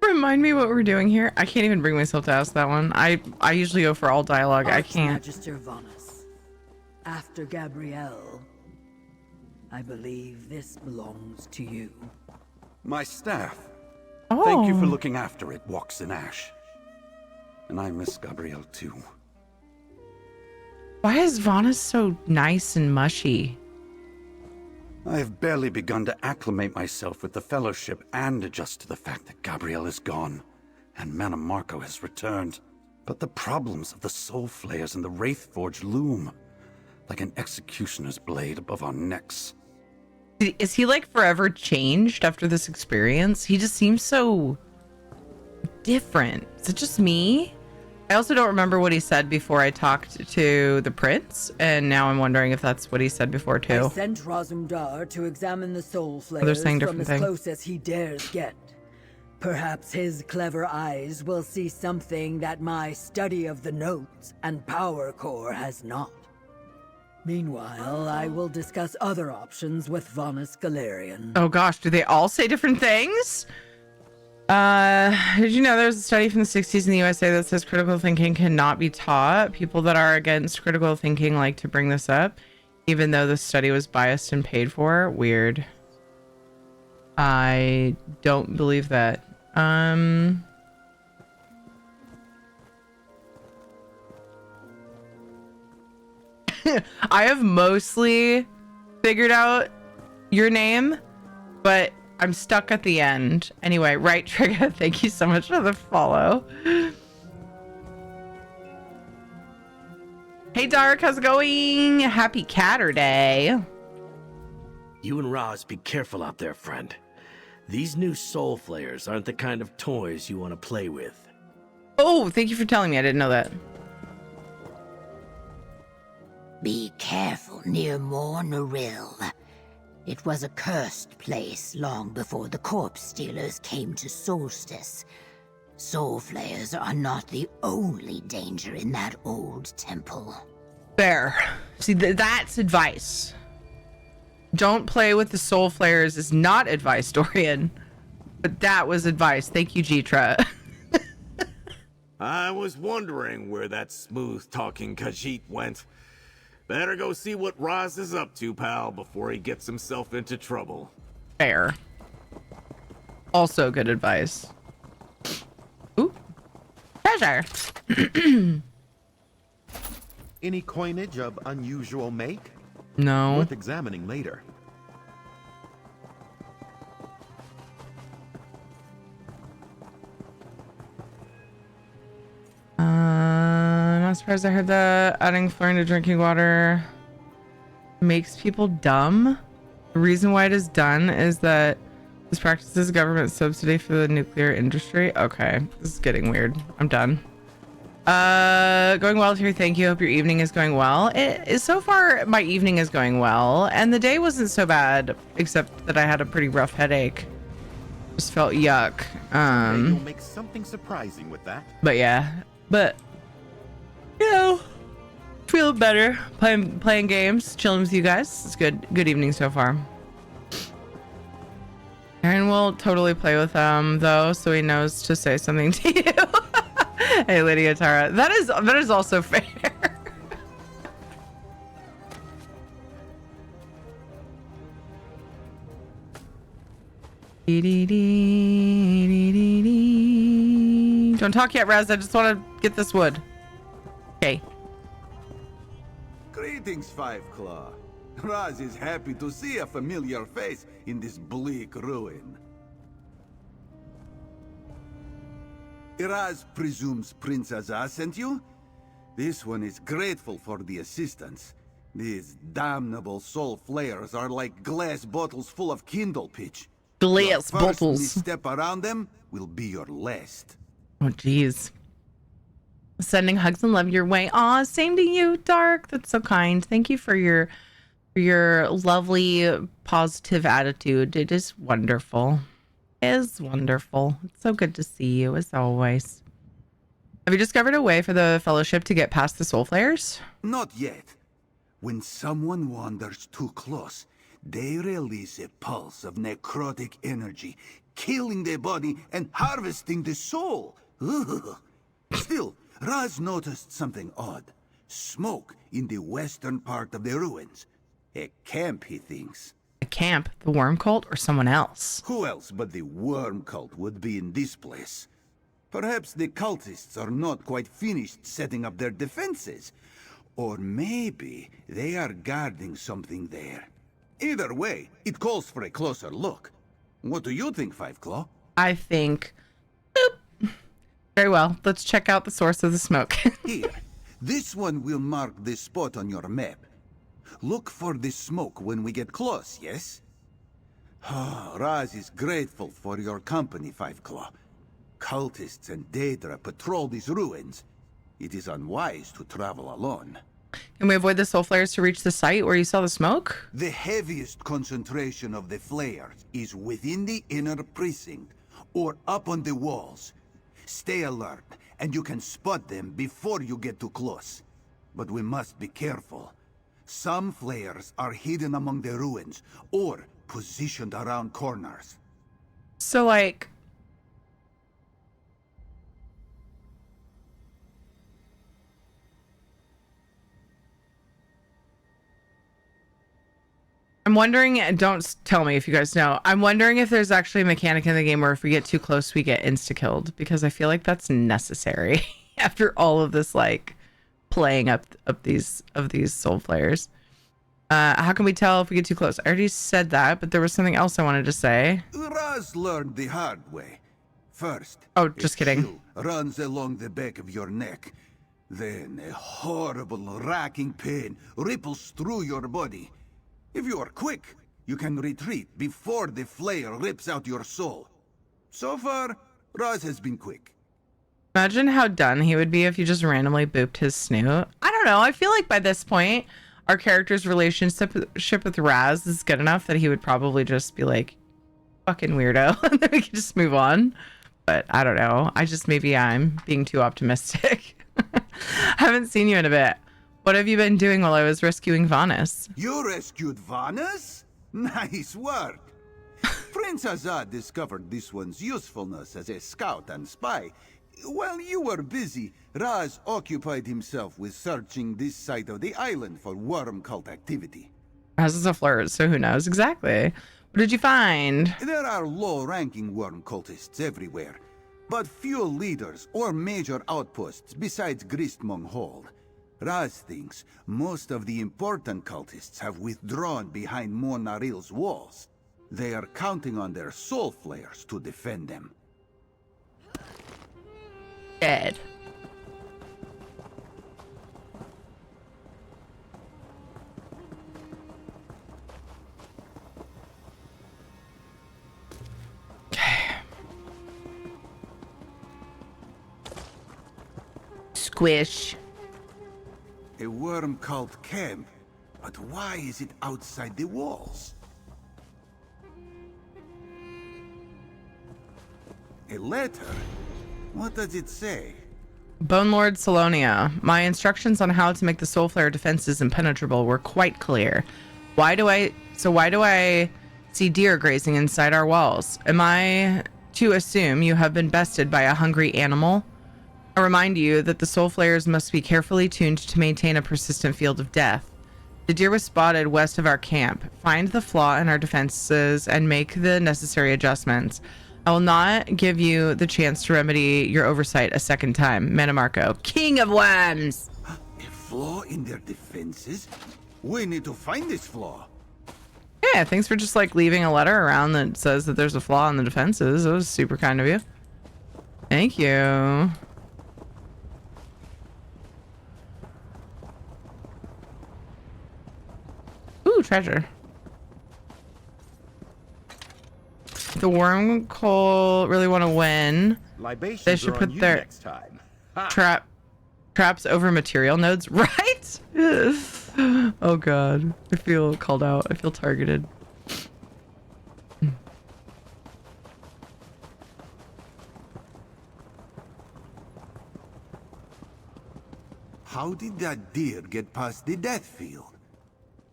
S2: Remind me what we're doing here. I can't even bring myself to ask that one. I usually go for all dialogue. I can't.
S9: Magister Varnus, after Gabrielle, I believe this belongs to you.
S7: My staff.
S2: Oh.
S7: Thank you for looking after it, Walks in Ash. And I miss Gabrielle too.
S2: Why is Varnus so nice and mushy?
S7: I have barely begun to acclimate myself with the Fellowship and adjust to the fact that Gabrielle is gone, and Mannimarco has returned. But the problems of the Soul Flayers and the Wraith Forge loom, like an executioner's blade above our necks.
S2: Is he like forever changed after this experience? He just seems so different. Is it just me? I also don't remember what he said before I talked to the prince, and now I'm wondering if that's what he said before too.
S9: I sent Razumdar to examine the Soul
S2: They're
S9: Flayers
S2: saying
S9: from
S2: different
S9: as
S2: things.
S9: close as he dares get. Perhaps his clever eyes will see something that my study of the notes and power core has not. Meanwhile, I will discuss other options with Varnus Galarian.
S2: Oh gosh, do they all say different things? Did you know there's a study from the 60s in the USA that says critical thinking cannot be taught? People that are against critical thinking like to bring this up, even though the study was biased and paid for. Weird. I don't believe that. I have mostly figured out your name, but I'm stuck at the end. Anyway, right, Trigger, thank you so much for the follow. Hey, Dark, how's it going? Happy Catterday.
S8: You and Roz, be careful out there, friend. These new Soul Flayers aren't the kind of toys you want to play with.
S2: Oh, thank you for telling me. I didn't know that.
S10: Be careful near Mornaril. It was a cursed place long before the corpse stealers came to Solstice. Soul flayers are not the only danger in that old temple.
S2: Fair. See, that's advice. Don't play with the soul flayers is not advice, Dorian. But that was advice. Thank you, Jitra.
S5: I was wondering where that smooth-talking Khajiit went. Better go see what Raz is up to, pal, before he gets himself into trouble.
S2: Fair. Also good advice. Ooh. Treasure.
S12: Any coinage of unusual make?
S2: No.
S12: Worth examining later.
S2: I'm not surprised I heard that adding fluorine to drinking water makes people dumb. The reason why it is done is that this practices government subsidy for the nuclear industry. Okay, this is getting weird. I'm done. Going well here. Thank you. Hope your evening is going well. It is so far. My evening is going well, and the day wasn't so bad, except that I had a pretty rough headache. Just felt yuck.
S12: You'll make something surprising with that.
S2: But yeah, you know, feeling better. Playing games, chilling with you guys. It's good. Good evening so far. Aaron will totally play with though, so he knows to say something to you. Hey, Lydia Tara. That is also fair. Don't talk yet, Raz. I just want to get this wood. Okay.
S13: Greetings, Five Claw. Raz is happy to see a familiar face in this bleak ruin. Raz presumes Prince Azaz sent you? This one is grateful for the assistance. These damnable soul flayers are like glass bottles full of kindle pitch.
S2: Glass
S13: Your first
S2: bottles.
S13: misstep around them will be your last.
S2: Oh, jeez. Sending hugs and love your way. Aw, same to you, Dark. That's so kind. Thank you for your lovely, positive attitude. It is wonderful. It is wonderful. It's so good to see you, as always. Have you discovered a way for the Fellowship to get past the Soul Flayers?
S13: Not yet. When someone wanders too close, they release a pulse of necrotic energy, killing the body and harvesting the soul. Ugh. Still, Raz noticed something odd. Smoke in the western part of the ruins. A camp, he thinks.
S2: A camp? The Worm Cult or someone else?
S13: Who else but the Worm Cult would be in this place? Perhaps the cultists are not quite finished setting up their defenses. Or maybe they are guarding something there. Either way, it calls for a closer look. What do you think, Five Claw?
S2: I think... Boop. Very well. Let's check out the source of the smoke.
S13: Here. This one will mark the spot on your map. Look for the smoke when we get close, yes? Raz is grateful for your company, Five Claw. Cultists and Daedra patrol these ruins. It is unwise to travel alone.
S2: Can we avoid the Soul Flayers to reach the site where you saw the smoke?
S13: The heaviest concentration of the flayers is within the inner precinct or up on the walls. Stay alert, and you can spot them before you get too close. But we must be careful. Some flayers are hidden among the ruins or positioned around corners.
S2: So, like... I'm wondering, don't tell me if you guys know, I'm wondering if there's actually a mechanic in the game where if we get too close, we get insta-killed, because I feel like that's necessary after all of this, like, playing up these soul flayers. How can we tell if we get too close? I already said that, but there was something else I wanted to say.
S13: Raz learned the hard way. First,
S2: oh, just kidding.
S13: Chill runs along the back of your neck. Then a horrible, racking pain ripples through your body. If you are quick, you can retreat before the flayer rips out your soul. So far, Raz has been quick.
S2: Imagine how done he would be if you just randomly booped his snoot. I don't know. I feel like by this point, our character's relationship with Raz is good enough that he would probably just be like, fucking weirdo. And then we can just move on. But I don't know. Maybe I'm being too optimistic. Haven't seen you in a bit. What have you been doing while I was rescuing Vanus?
S13: You rescued Vanus? Nice work. Prince Azad discovered this one's usefulness as a scout and spy. While you were busy, Raz occupied himself with searching this side of the island for worm cult activity.
S2: Raz is a flirt, so who knows exactly. What did you find?
S13: There are low-ranking worm cultists everywhere, but few leaders or major outposts besides Gristmong Hold. Raz thinks most of the important cultists have withdrawn behind Monaril's walls. They are counting on their soul flayers to defend them.
S2: Dead. Squish.
S13: A worm cult camp, but why is it outside the walls? A letter? What does it say?
S2: Bone Lord Salonia, my instructions on how to make the Soul Flare defenses impenetrable were quite clear. Why do I see deer grazing inside our walls? Am I to assume you have been bested by a hungry animal? I remind you that the Soul Flayers must be carefully tuned to maintain a persistent field of death. The deer was spotted west of our camp. Find the flaw in our defenses and make the necessary adjustments. I will not give you the chance to remedy your oversight a second time. Manamarco, King of Worms!
S13: A flaw in their defenses? We need to find this flaw.
S2: Yeah, thanks for just like leaving a letter around that says that there's a flaw in the defenses. That was super kind of you. Thank you. Ooh, treasure. The worm cult really want to win.
S12: Libations
S2: they should
S12: are
S2: put
S12: on you
S2: their
S12: next time.
S2: traps over material nodes, right? Oh god, I feel called out. I feel targeted.
S13: How did that deer get past the death field?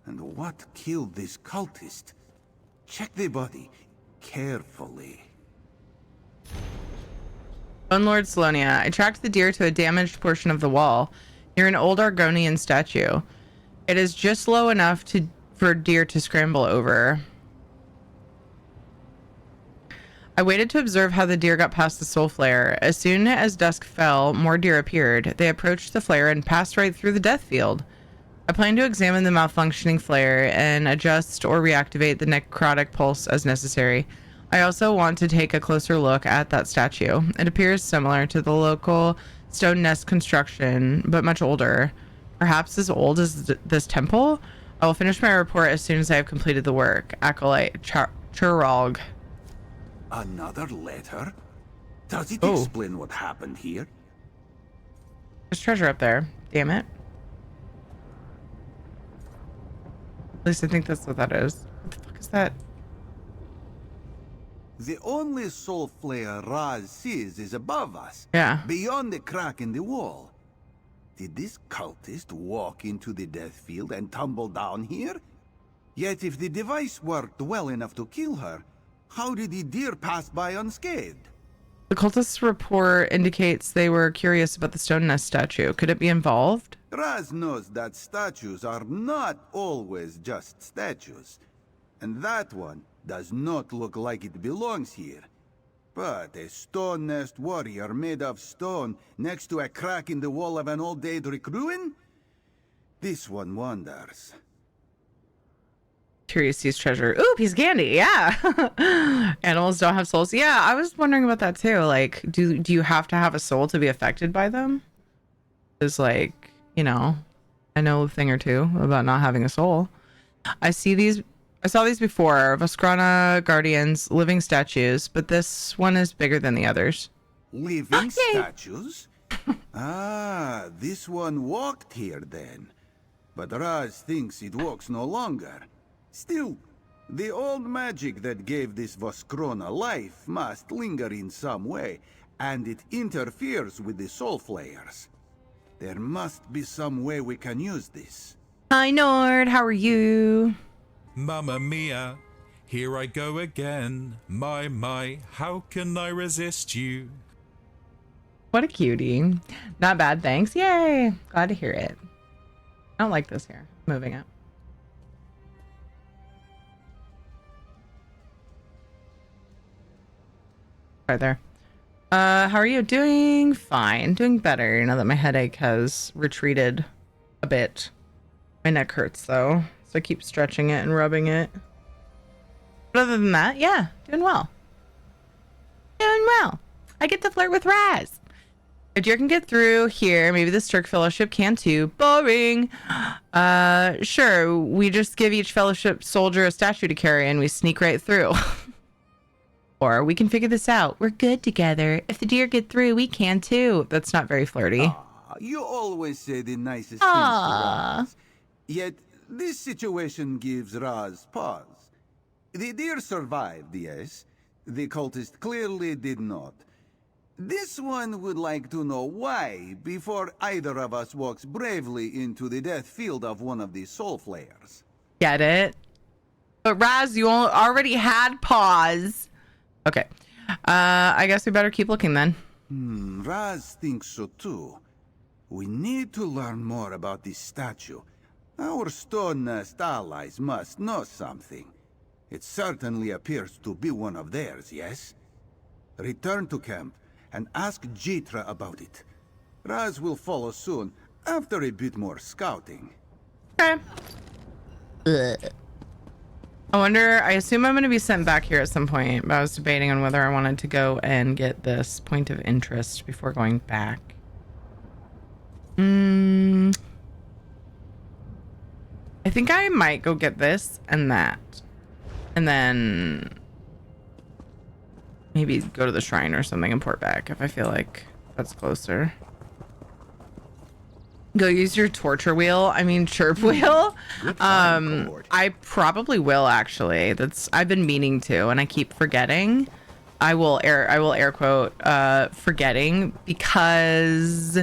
S13: And what killed this cultist? Check the body carefully.
S2: Lord Salonia, I tracked the deer to a damaged portion of the wall near an old Argonian statue. It is just low enough for deer to scramble over. I waited to observe how the deer got past the soul flare. As soon as dusk fell, more deer appeared. They approached the flare and passed right through the death field. I plan to examine the malfunctioning flare and adjust or reactivate the necrotic pulse as necessary. I also want to take a closer look at that statue. It appears similar to the local stone nest construction, but much older. Perhaps as old as this temple? I will finish my report as soon as I have completed the work. Acolyte Churalg.
S13: Another letter? Does it explain what happened here?
S2: There's treasure up there. Damn it. At least I think that's what that is. What the fuck is that?
S13: The only soul flare Raz sees is above us.
S2: Yeah.
S13: Beyond the crack in the wall. Did this cultist walk into the death field and tumble down here? Yet if the device worked well enough to kill her, how did the deer pass by unscathed?
S2: The cultist's report indicates they were curious about the stone nest statue. Could it be involved?
S13: Raz knows that statues are not always just statues. And that one does not look like it belongs here. But a stone nest warrior made of stone next to a crack in the wall of an old Daedric ruin? This one wonders.
S2: Curious sees treasure. Ooh, piece of candy. Yeah. Animals don't have souls. Yeah, I was wondering about that too. Like, do you have to have a soul to be affected by them? It's like, you know, I know a thing or two about not having a soul. I saw these before. Vaskrana guardians, living statues, but this one is bigger than the others.
S13: Living statues? Ah, this one walked here then. But Raz thinks it walks no longer. Still, the old magic that gave this Voskrona life must linger in some way, and it interferes with the soul flayers. There must be some way we can use this.
S2: Hi, Nord. How are you?
S14: Mamma mia, here I go again. My, how can I resist you?
S2: What a cutie. Not bad, thanks. Yay. Glad to hear it. I don't like this here. Moving it. Right there. How are you doing? Fine. Doing better now that my headache has retreated a bit. My neck hurts though, so I keep stretching it and rubbing it. But other than that, yeah, doing well. Doing well. I get to flirt with Raz. If you can get through here, maybe the Sturk Fellowship can too. Boring. Sure, we just give each fellowship soldier a statue to carry and we sneak right through. Or we can figure this out. We're good together. If the deer get through, we can too. That's not very flirty.
S13: You always say the nicest things to Raz. Yet, this situation gives Raz pause. The deer survived, yes. The cultist clearly did not. This one would like to know why before either of us walks bravely into the death field of one of the soul flayers.
S2: Get it? But Raz, you already had pause. Okay. I guess we better keep looking then.
S13: Raz thinks so too. We need to learn more about this statue. Our Stone Nest allies must know something. It certainly appears to be one of theirs, yes? Return to camp and ask Jitra about it. Raz will follow soon, after a bit more scouting.
S2: Okay. I wonder, I assume I'm going to be sent back here at some point, but I was debating on whether I wanted to go and get this point of interest before going back. I think I might go get this and that. And then maybe go to the shrine or something and port back if I feel like that's closer. Go use your torture wheel. I mean, chirp wheel. I probably will actually. I've been meaning to, and I keep forgetting. I will air quote forgetting, because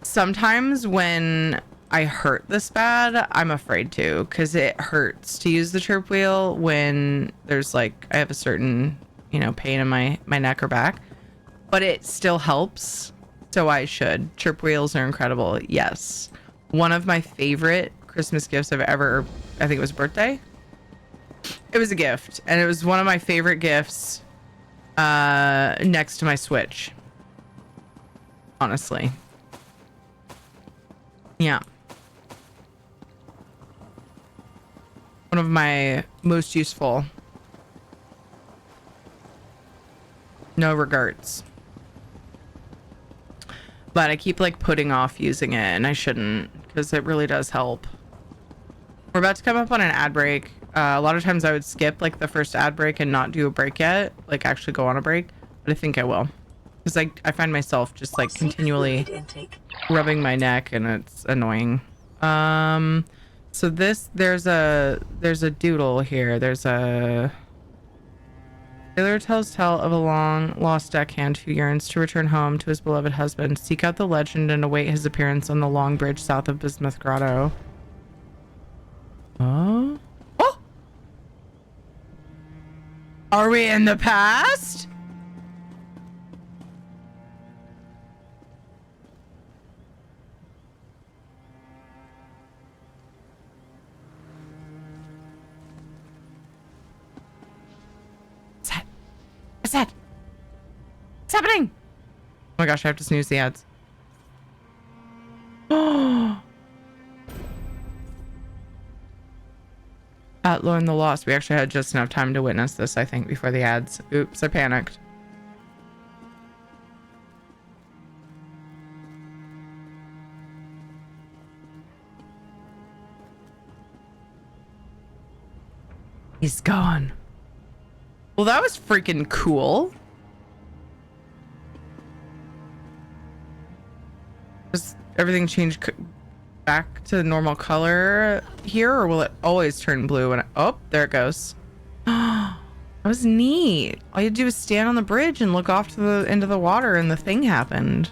S2: sometimes when I hurt this bad, I'm afraid to, because it hurts to use the chirp wheel when there's like I have a certain pain in my neck or back, but it still helps. So I should. Chirp wheels are incredible. Yes. One of my favorite Christmas gifts I've ever, I think it was birthday. It was a gift. And it was one of my favorite gifts next to my Switch. Honestly. Yeah. One of my most useful. No regrets. But I keep like putting off using it, and I shouldn't, because it really does help. We're about to come up on an ad break. A lot of times I would skip like the first ad break and not do a break yet, like actually go on a break, but I think I will, because I find myself just like continually rubbing my neck and it's annoying. So there's a doodle here. There's a sailor tells tale of a long lost deckhand who yearns to return home to his beloved husband. Seek out the legend and await his appearance on the long bridge south of Bismuth Grotto. Oh? Oh! Are we in the past? What's that? What's happening? Oh my gosh, I have to snooze the ads. At Learn the Lost. We actually had just enough time to witness this, I think, before the ads. Oops, I panicked. He's gone. Well, that was freaking cool. everything change back to the normal color here, or will it always turn blue when oh, there it goes. That was neat. All you do is stand on the bridge and look off to the end of the water and the thing happened.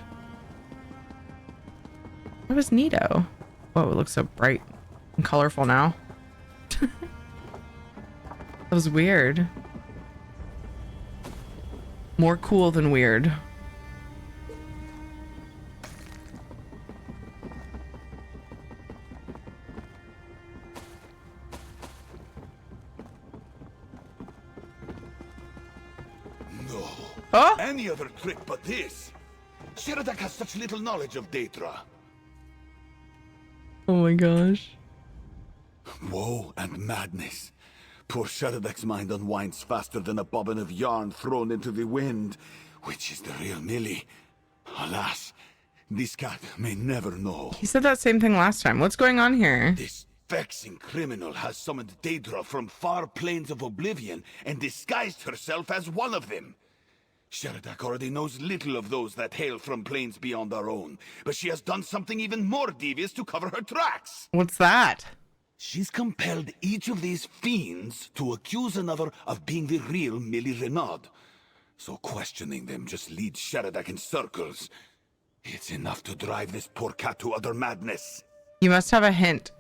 S2: That was neato. Whoa, it looks so bright and colorful now. That was weird. More cool than weird.
S13: No.
S2: Oh?
S13: Any other trick but this. Sheridak has such little knowledge of Daedra.
S2: Oh my gosh.
S13: Woe and madness. Poor Sheridak's mind unwinds faster than a bobbin of yarn thrown into the wind. Which is the real Millie? Alas, this cat may never know.
S2: He said that same thing last time. What's going on here?
S13: This vexing criminal has summoned Daedra from far plains of oblivion and disguised herself as one of them. Sheridak already knows little of those that hail from plains beyond our own, but she has done something even more devious to cover her tracks.
S2: What's that?
S13: She's compelled each of these fiends to accuse another of being the real Millie Renaud. So questioning them just leads Sheridak in circles. It's enough to drive this poor cat to utter madness.
S2: You must have a hint.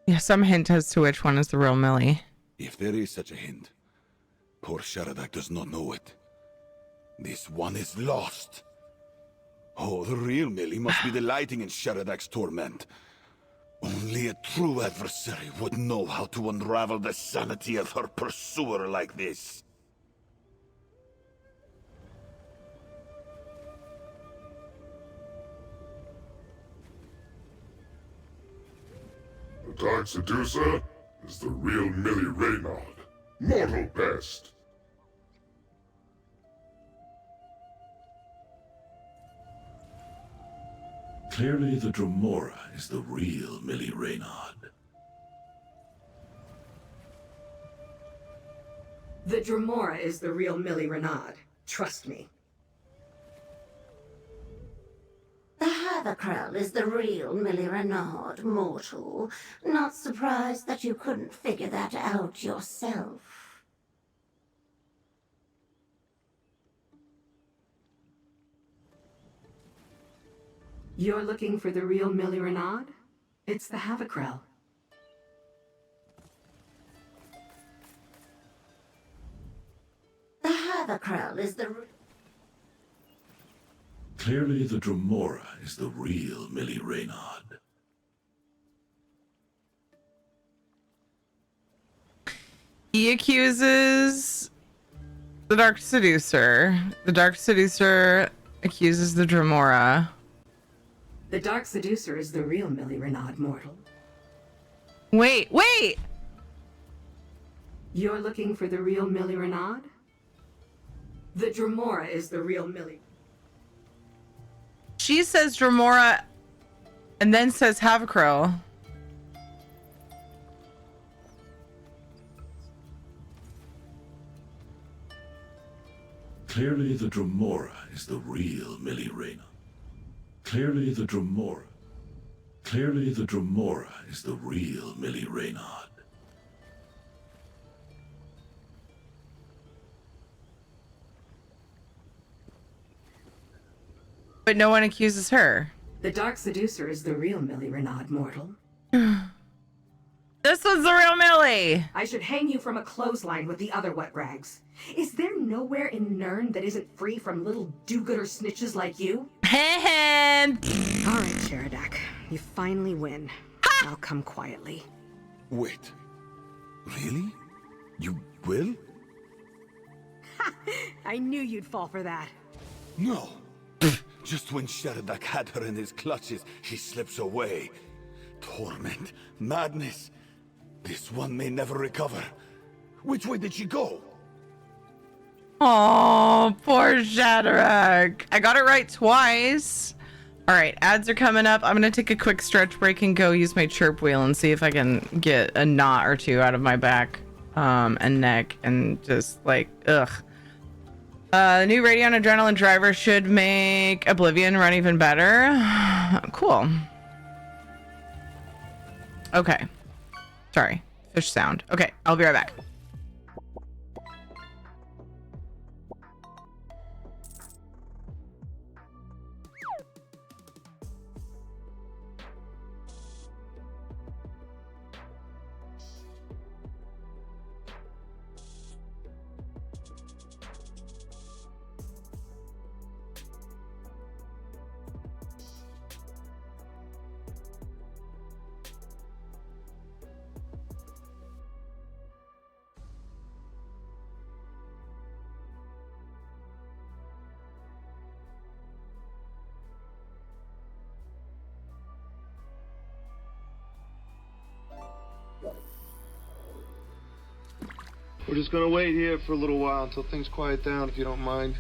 S2: Yeah, some hint as to which one is the real Millie.
S13: If there is such a hint, poor Sheridak does not know it. This one is lost. Oh, the real Millie must be delighting in Sheridak's torment. Only a true adversary would know how to unravel the sanity of her pursuer like this.
S15: The Dark Seducer is the real Millie Renaud. Mortal best.
S16: Clearly the Dremora is the real Millie Renaud.
S17: The Dremora is the real Millie Renaud. Trust me.
S10: The Haverkrell is the real Millie Renaud, mortal. Not surprised that you couldn't figure that out yourself.
S17: You're looking for the real Millie Renaud? It's the Haverkrell.
S10: The Haverkrell is the...
S16: Clearly the Dremora is the real Millie Renaud.
S2: He accuses the Dark Seducer. The Dark Seducer accuses the Dremora.
S17: The Dark Seducer is the real Millie Renaud, mortal.
S2: Wait!
S17: You're looking for the real Millie Renaud? The Dremora is the real Millie.
S2: She says Dremora and then says Haverkrell.
S16: Clearly the Dremora is the real Millie Renaud. Clearly the Dremora is the real Millie Renaud.
S2: But no one accuses her.
S17: The Dark Seducer is the real Millie Renaud, mortal.
S2: This was the real Millie!
S17: I should hang you from a clothesline with the other wet rags. Is there nowhere in Nirn that isn't free from little do-gooder snitches like you?
S2: Alright,
S17: Sheridak. You finally win. I'll come quietly.
S13: Wait. Really? You will?
S17: I knew you'd fall for that.
S13: No. Just when Sheridak had her in his clutches, she slips away. Torment. Madness. This one may never recover. Which way did she go?
S2: Oh, poor Shadrach. I got it right twice. All right, ads are coming up. I'm going to take a quick stretch break and go use my chirp wheel and see if I can get a knot or two out of my back and neck and just like, ugh. The new Radeon Adrenaline driver should make Oblivion run even better. Cool. Okay. Sorry. Fish sound. Okay, I'll be right back.
S1: We're just gonna wait here for a little while until things quiet down, if you don't mind.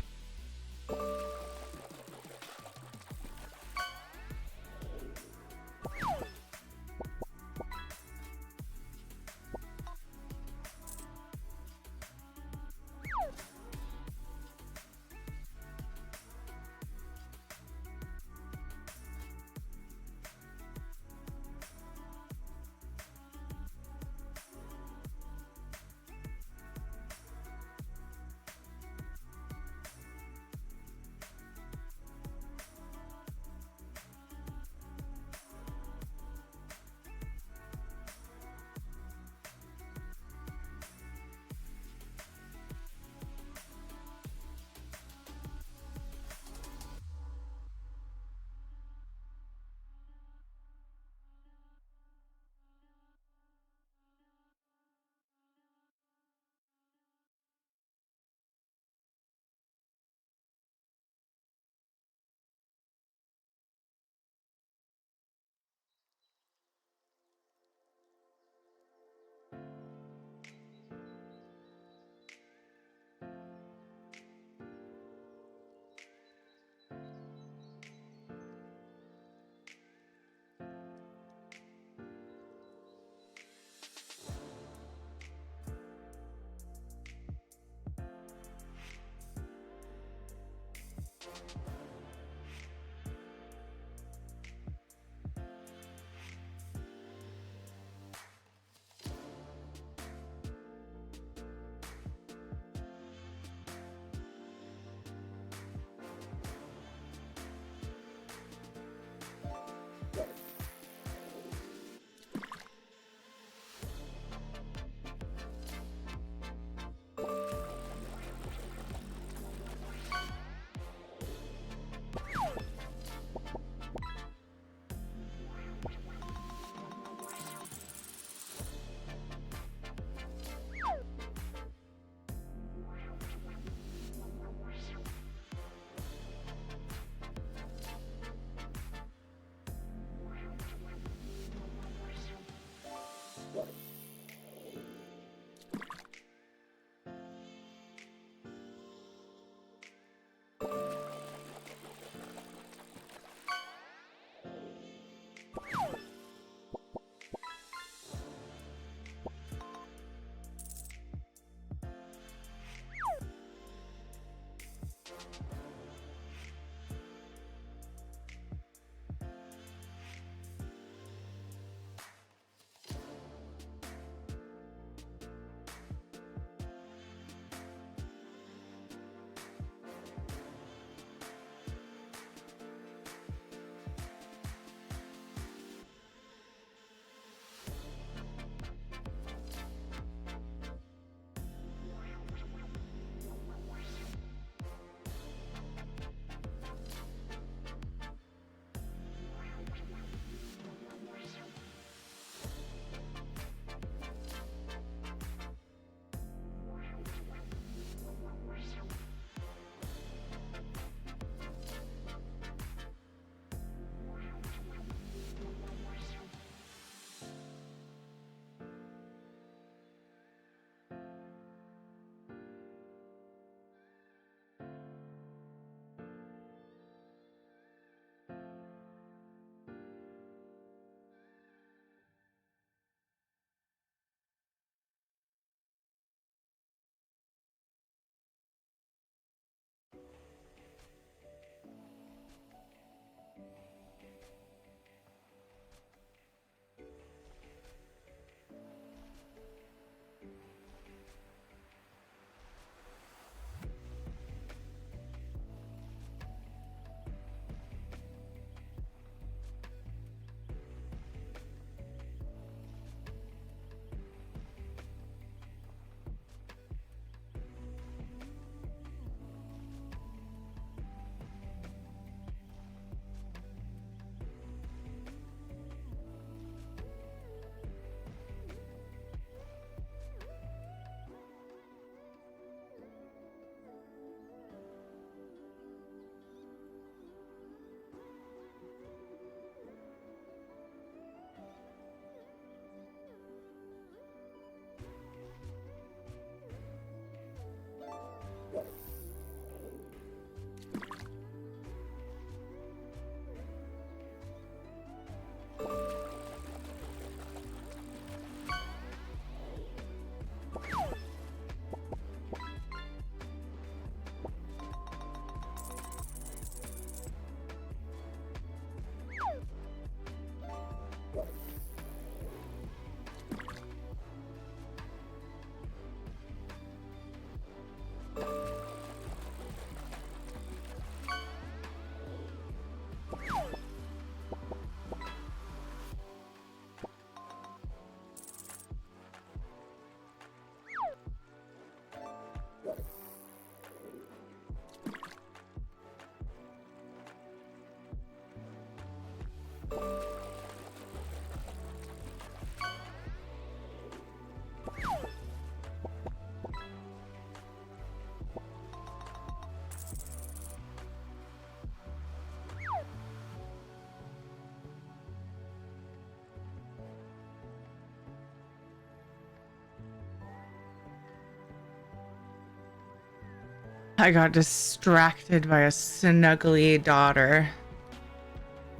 S2: I got distracted by a snuggly daughter.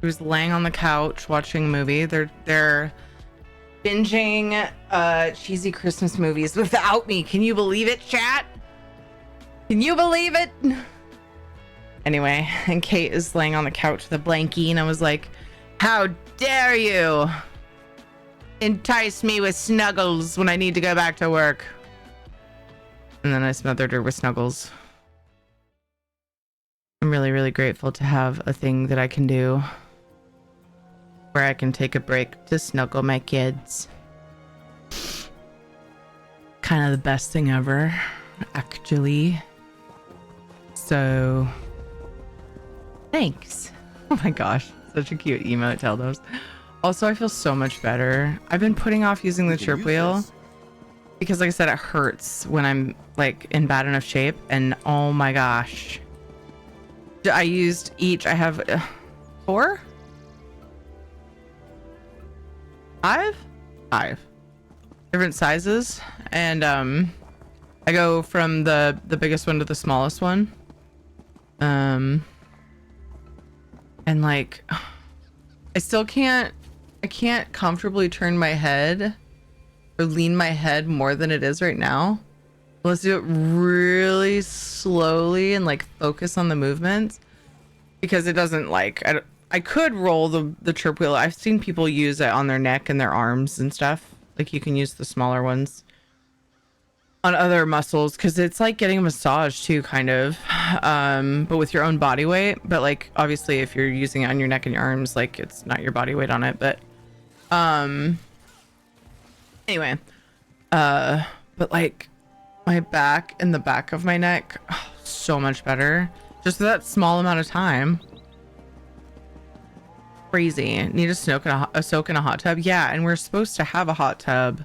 S2: She was laying on the couch watching a movie. They're binging cheesy Christmas movies without me. Can you believe it, chat? Can you believe it? Anyway, and Kate is laying on the couch with a blankie, and I was like, how dare you entice me with snuggles when I need to go back to work? And then I smothered her with snuggles. I'm really, really grateful to have a thing that I can do where I can take a break to snuggle my kids. Kind of the best thing ever, actually. So, thanks. Oh my gosh, such a cute emote, Teldos. Also, I feel so much better. I've been putting off using the chirp wheel because, like I said, it hurts when I'm like in bad enough shape. And oh my gosh, I used each. I have 4? 5 different sizes, and I go from the biggest one to the smallest one, and like I can't comfortably turn my head or lean my head more than it is right now. Let's do it really slowly and like focus on the movements, because it doesn't like I could roll the chirp wheel. I've seen people use it on their neck and their arms and stuff. Like you can use the smaller ones on other muscles, because it's like getting a massage too, kind of, but with your own body weight. But like obviously if you're using it on your neck and your arms, like it's not your body weight on it. But anyway, but like my back and the back of my neck, oh, so much better just for that small amount of time. Crazy. Need a soak in a hot tub. Yeah, and we're supposed to have a hot tub,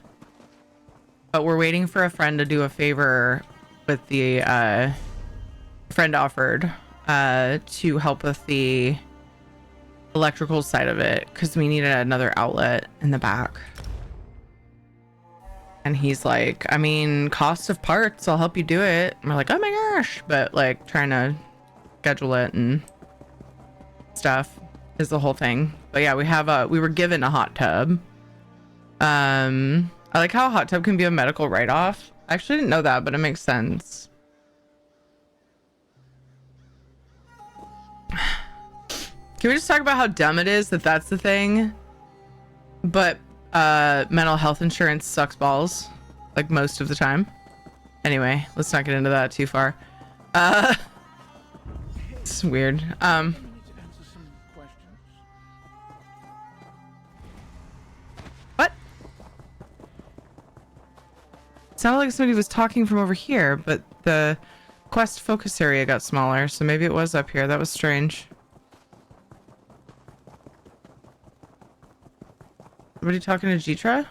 S2: but we're waiting for a friend to do a favor with the friend offered to help with the electrical side of it, because we needed another outlet in the back. And he's like, I mean, cost of parts, I'll help you do it. And we're like, oh my gosh, but like trying to schedule it and stuff is the whole thing. But yeah, we were given a hot tub. I like how a hot tub can be a medical write-off. I actually didn't know that, but it makes sense. Can we just talk about how dumb it is that that's the thing? But mental health insurance sucks balls, like most of the time. Anyway, let's not get into that too far. It's weird. What? It sounded like somebody was talking from over here, but the quest focus area got smaller, so maybe it was up here. That was strange. Somebody talking to Jitra?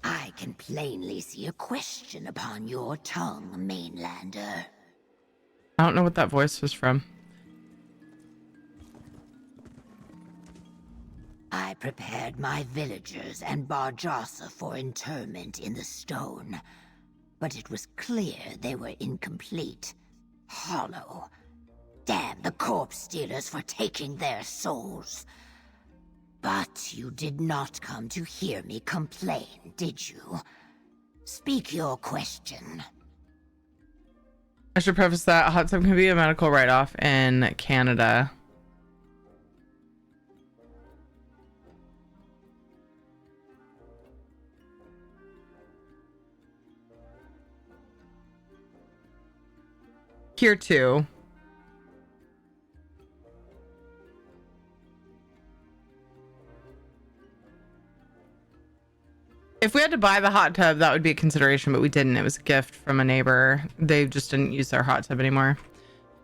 S10: I can plainly see a question upon your tongue, mainlander.
S2: I don't know what that voice was from.
S10: I prepared my villagers and Barjossa for interment in the stone, but it was clear they were incomplete, hollow. Damn the corpse stealers for taking their souls. But you did not come to hear me complain, did you? Speak your question.
S2: I should preface that a hot tub can be a medical write-off in Canada. Here too. If we had to buy the hot tub, that would be a consideration, but we didn't. It was a gift from a neighbor. They just didn't use their hot tub anymore.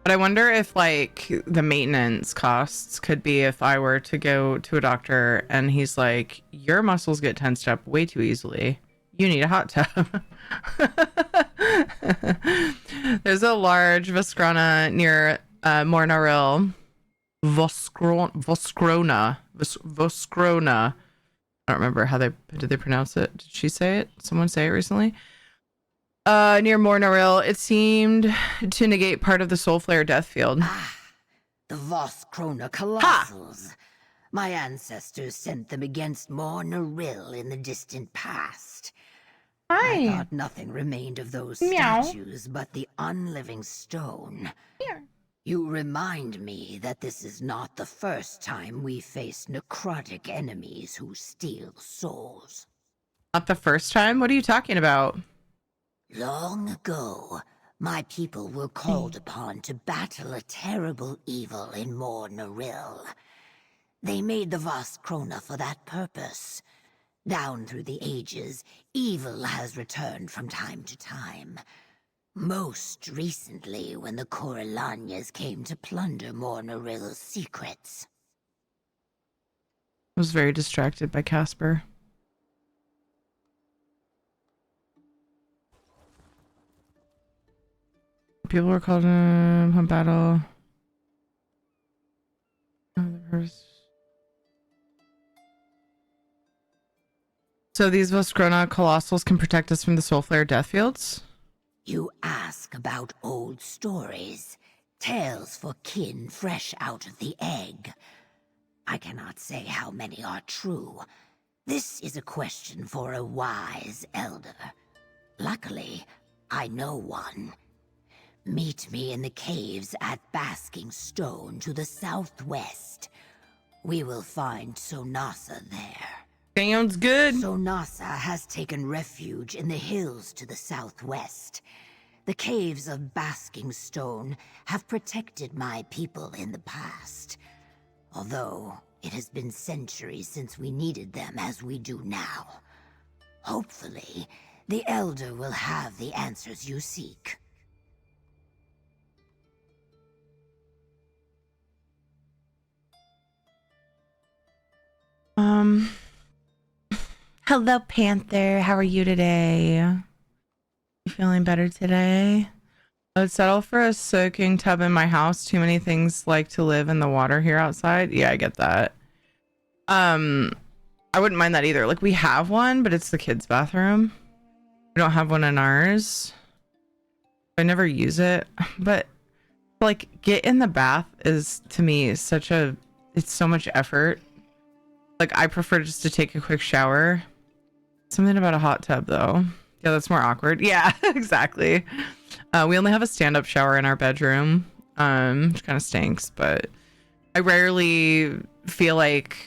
S2: But I wonder if like the maintenance costs could be if I were to go to a doctor and he's like, your muscles get tensed up way too easily. You need a hot tub. There's a large Voskrona near Mornaril. Voskrona. I don't remember how did they pronounce it. Did she say it? Someone say it recently? Near Mornaril, it seemed to negate part of the Soul Flare death field.
S10: The Voskrona Colossals. My ancestors sent them against Mornaril in the distant past. I thought nothing remained of those statues but the unliving stone. You remind me that this is not the first time we face necrotic enemies who steal souls.
S2: Not the first time? What are you talking about?
S10: Long ago, my people were called upon to battle a terrible evil in Mornaril. They made the Voskrona for that purpose. Down through the ages, evil has returned from time to time. Most recently, when the Corellanias came to plunder Mornaril's secrets.
S2: I was very distracted by Casper. People were called in battle. So these Voskrona Colossals can protect us from the Soul Flare death fields?
S10: You ask about old stories, tales for kin fresh out of the egg. I cannot say how many are true. This is a question for a wise elder. Luckily, I know one. Meet me in the caves at Basking Stone to the southwest. We will find Sonasa there.
S2: Sounds good.
S10: Sonasa has taken refuge in the hills to the southwest. The caves of Basking Stone have protected my people in the past. Although it has been centuries since we needed them as we do now. Hopefully, the Elder will have the answers you seek.
S2: Hello, Panther. How are you today? You feeling better today? I would settle for a soaking tub in my house. Too many things like to live in the water here outside. Yeah, I get that. I wouldn't mind that either. Like, we have one, but it's the kids' bathroom. We don't have one in ours. I never use it. But, like, get in the bath is, to me, it's so much effort. Like, I prefer just to take a quick shower. Something about a hot tub, though. Yeah, that's more awkward. Yeah, exactly. We only have a stand-up shower in our bedroom, which kind of stinks, but I rarely feel like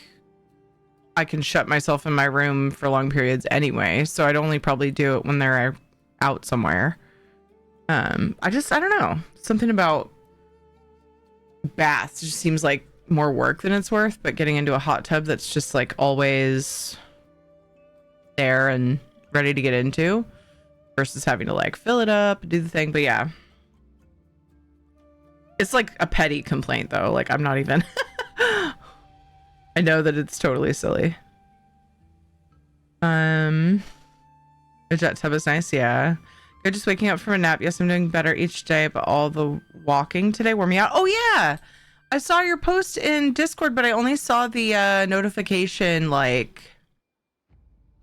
S2: I can shut myself in my room for long periods anyway, so I'd only probably do it when they're out somewhere. I don't know. Something about baths just seems like more work than it's worth, but getting into a hot tub that's just like always there and ready to get into versus having to like fill it up, do the thing. But yeah, it's like a petty complaint though. Like, I'm not even I know that it's totally silly. The jet tub is nice. Yeah, good. Just waking up from a nap. Yes, I'm doing better each day, but all the walking today wore me out. Oh yeah, I saw your post in Discord, but I only saw the notification like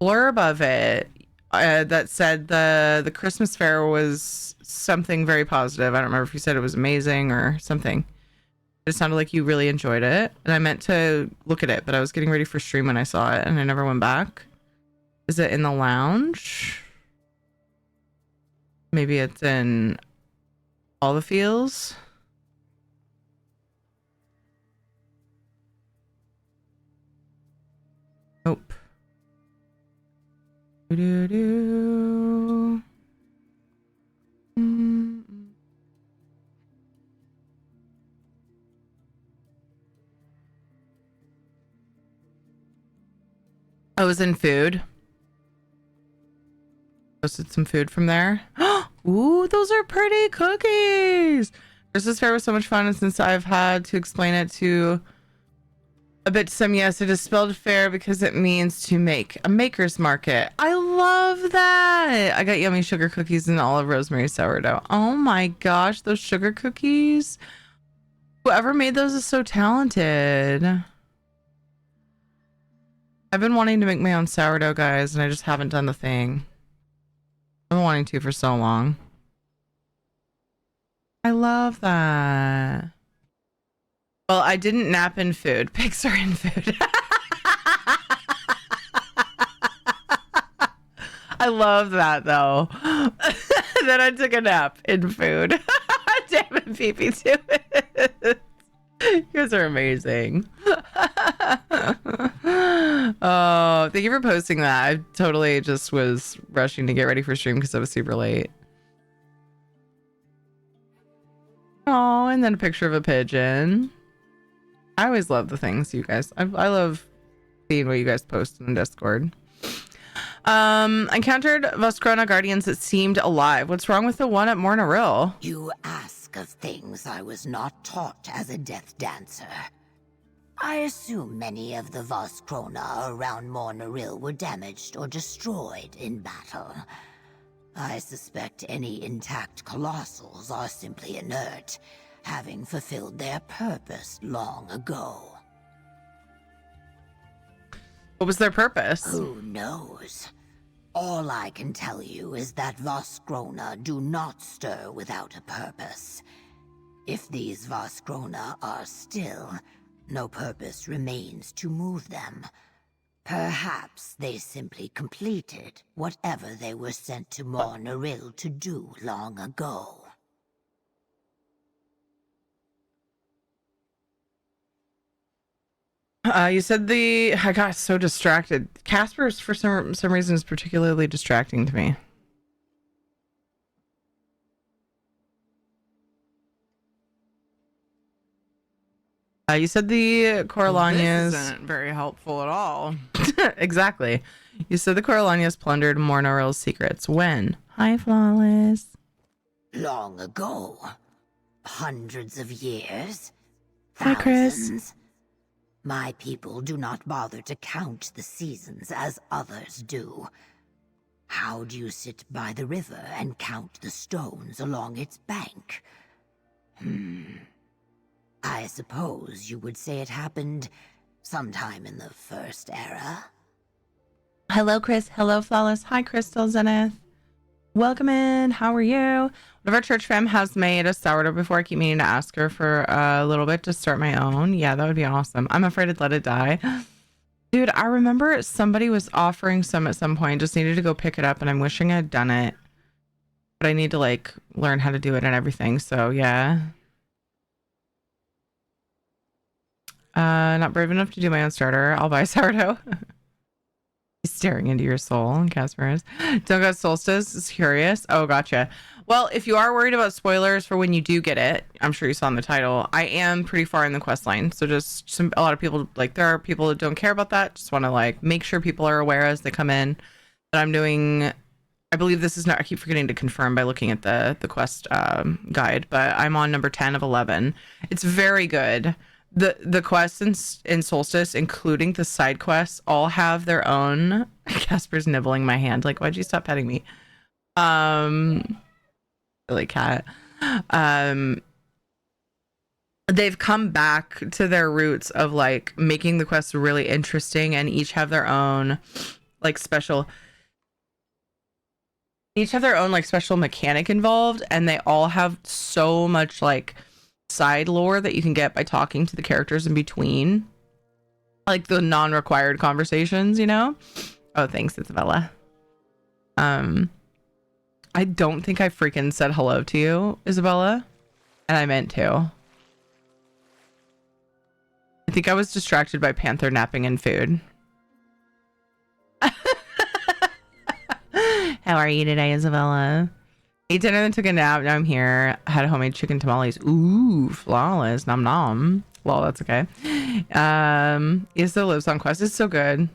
S2: blurb of it that said the Christmas fair was something very positive. I don't remember if you said it was amazing or something. It sounded like you really enjoyed it, and I meant to look at it, but I was getting ready for stream when I saw it, and I never went back. Is it in the lounge? Maybe it's in all the fields. Nope. Do-do-do. I was in food. Posted some food from there. Ooh, those are pretty cookies. Christmas fair was so much fun, and since I've had to explain it to a bit to some, yes, it is spelled fair because it means to make a maker's market. I love that. I got yummy sugar cookies and olive rosemary sourdough. Oh my gosh, those sugar cookies. Whoever made those is so talented. I've been wanting to make my own sourdough, guys, and I just haven't done the thing. I've been wanting to for so long. I love that. Well, I didn't nap in food. Pigs are in food. I love that though. Then I took a nap in food. Damn it, PP2. You guys are amazing. Oh, thank you for posting that. I totally just was rushing to get ready for stream because I was super late. Oh, and then a picture of a pigeon. I always love the things you guys. I love seeing what you guys post in the Discord. Encountered Voskrona guardians that seemed alive. What's wrong with the one at Mornaril?
S10: You ask of things I was not taught as a death dancer. I assume many of the Voskrona around Mornaril were damaged or destroyed in battle. I suspect any intact colossals are simply inert, having fulfilled their purpose long ago.
S2: What was their purpose?
S10: Who knows? All I can tell you is that Voskrona do not stir without a purpose. If these Voskrona are still, no purpose remains to move them. Perhaps they simply completed whatever they were sent to Mornaril to do long ago.
S2: You said I got so distracted. Casper's for some reason is particularly distracting to me. You said the Coralanias isn't very helpful at all. Exactly. You said the Coralanias plundered Mornaril's secrets. When? Hi, Flawless.
S10: Long ago. Hundreds of years.
S2: Hi, Chris.
S10: Thousands. My people do not bother to count the seasons as others do. How do you sit by the river and count the stones along its bank? I suppose you would say it happened sometime in the First Era.
S2: Hello, Chris. Hello, Flawless. Hi, Crystal Zenith. Welcome in. How are you? One of our church fam has made a sourdough before. I keep meaning to ask her for a little bit to start my own. Yeah, that would be awesome. I'm afraid to let it die. Dude, I remember somebody was offering some at some point. Just needed to go pick it up, and I'm wishing I'd done it. But I need to, like, learn how to do it and everything, so yeah. Not brave enough to do my own starter. I'll buy sourdough. He's staring into your soul, Casper is. Don't go Solstice is curious. Oh, gotcha. Well, if you are worried about spoilers for when you do get it, I'm sure you saw in the title, I am pretty far in the quest line. So just a lot of people, like, there are people that don't care about that. Just want to, like, make sure people are aware as they come in that I'm doing. I believe this is not, I keep forgetting to confirm by looking at the quest guide, but I'm on number 10 of 11. It's very good. The quests in Solstice, including the side quests, all have their own. Casper's nibbling my hand. Like, why'd you stop petting me? Silly cat. They've come back to their roots of, like, making the quests really interesting, and each have their own, like, special. Each have their own, like, special mechanic involved, and they all have so much, like, side lore that you can get by talking to the characters in between, like the non-required conversations, you know. Oh, thanks, Isabella. I don't think I freaking said hello to you, Isabella, and I meant to. I think I was distracted by Panther napping and food. How are you today, Isabella? Ate dinner, then took a nap. Now I'm here. Had homemade chicken tamales. Ooh, Flawless. Nom nom. Well, that's okay. Isa lives on quest. It's so good.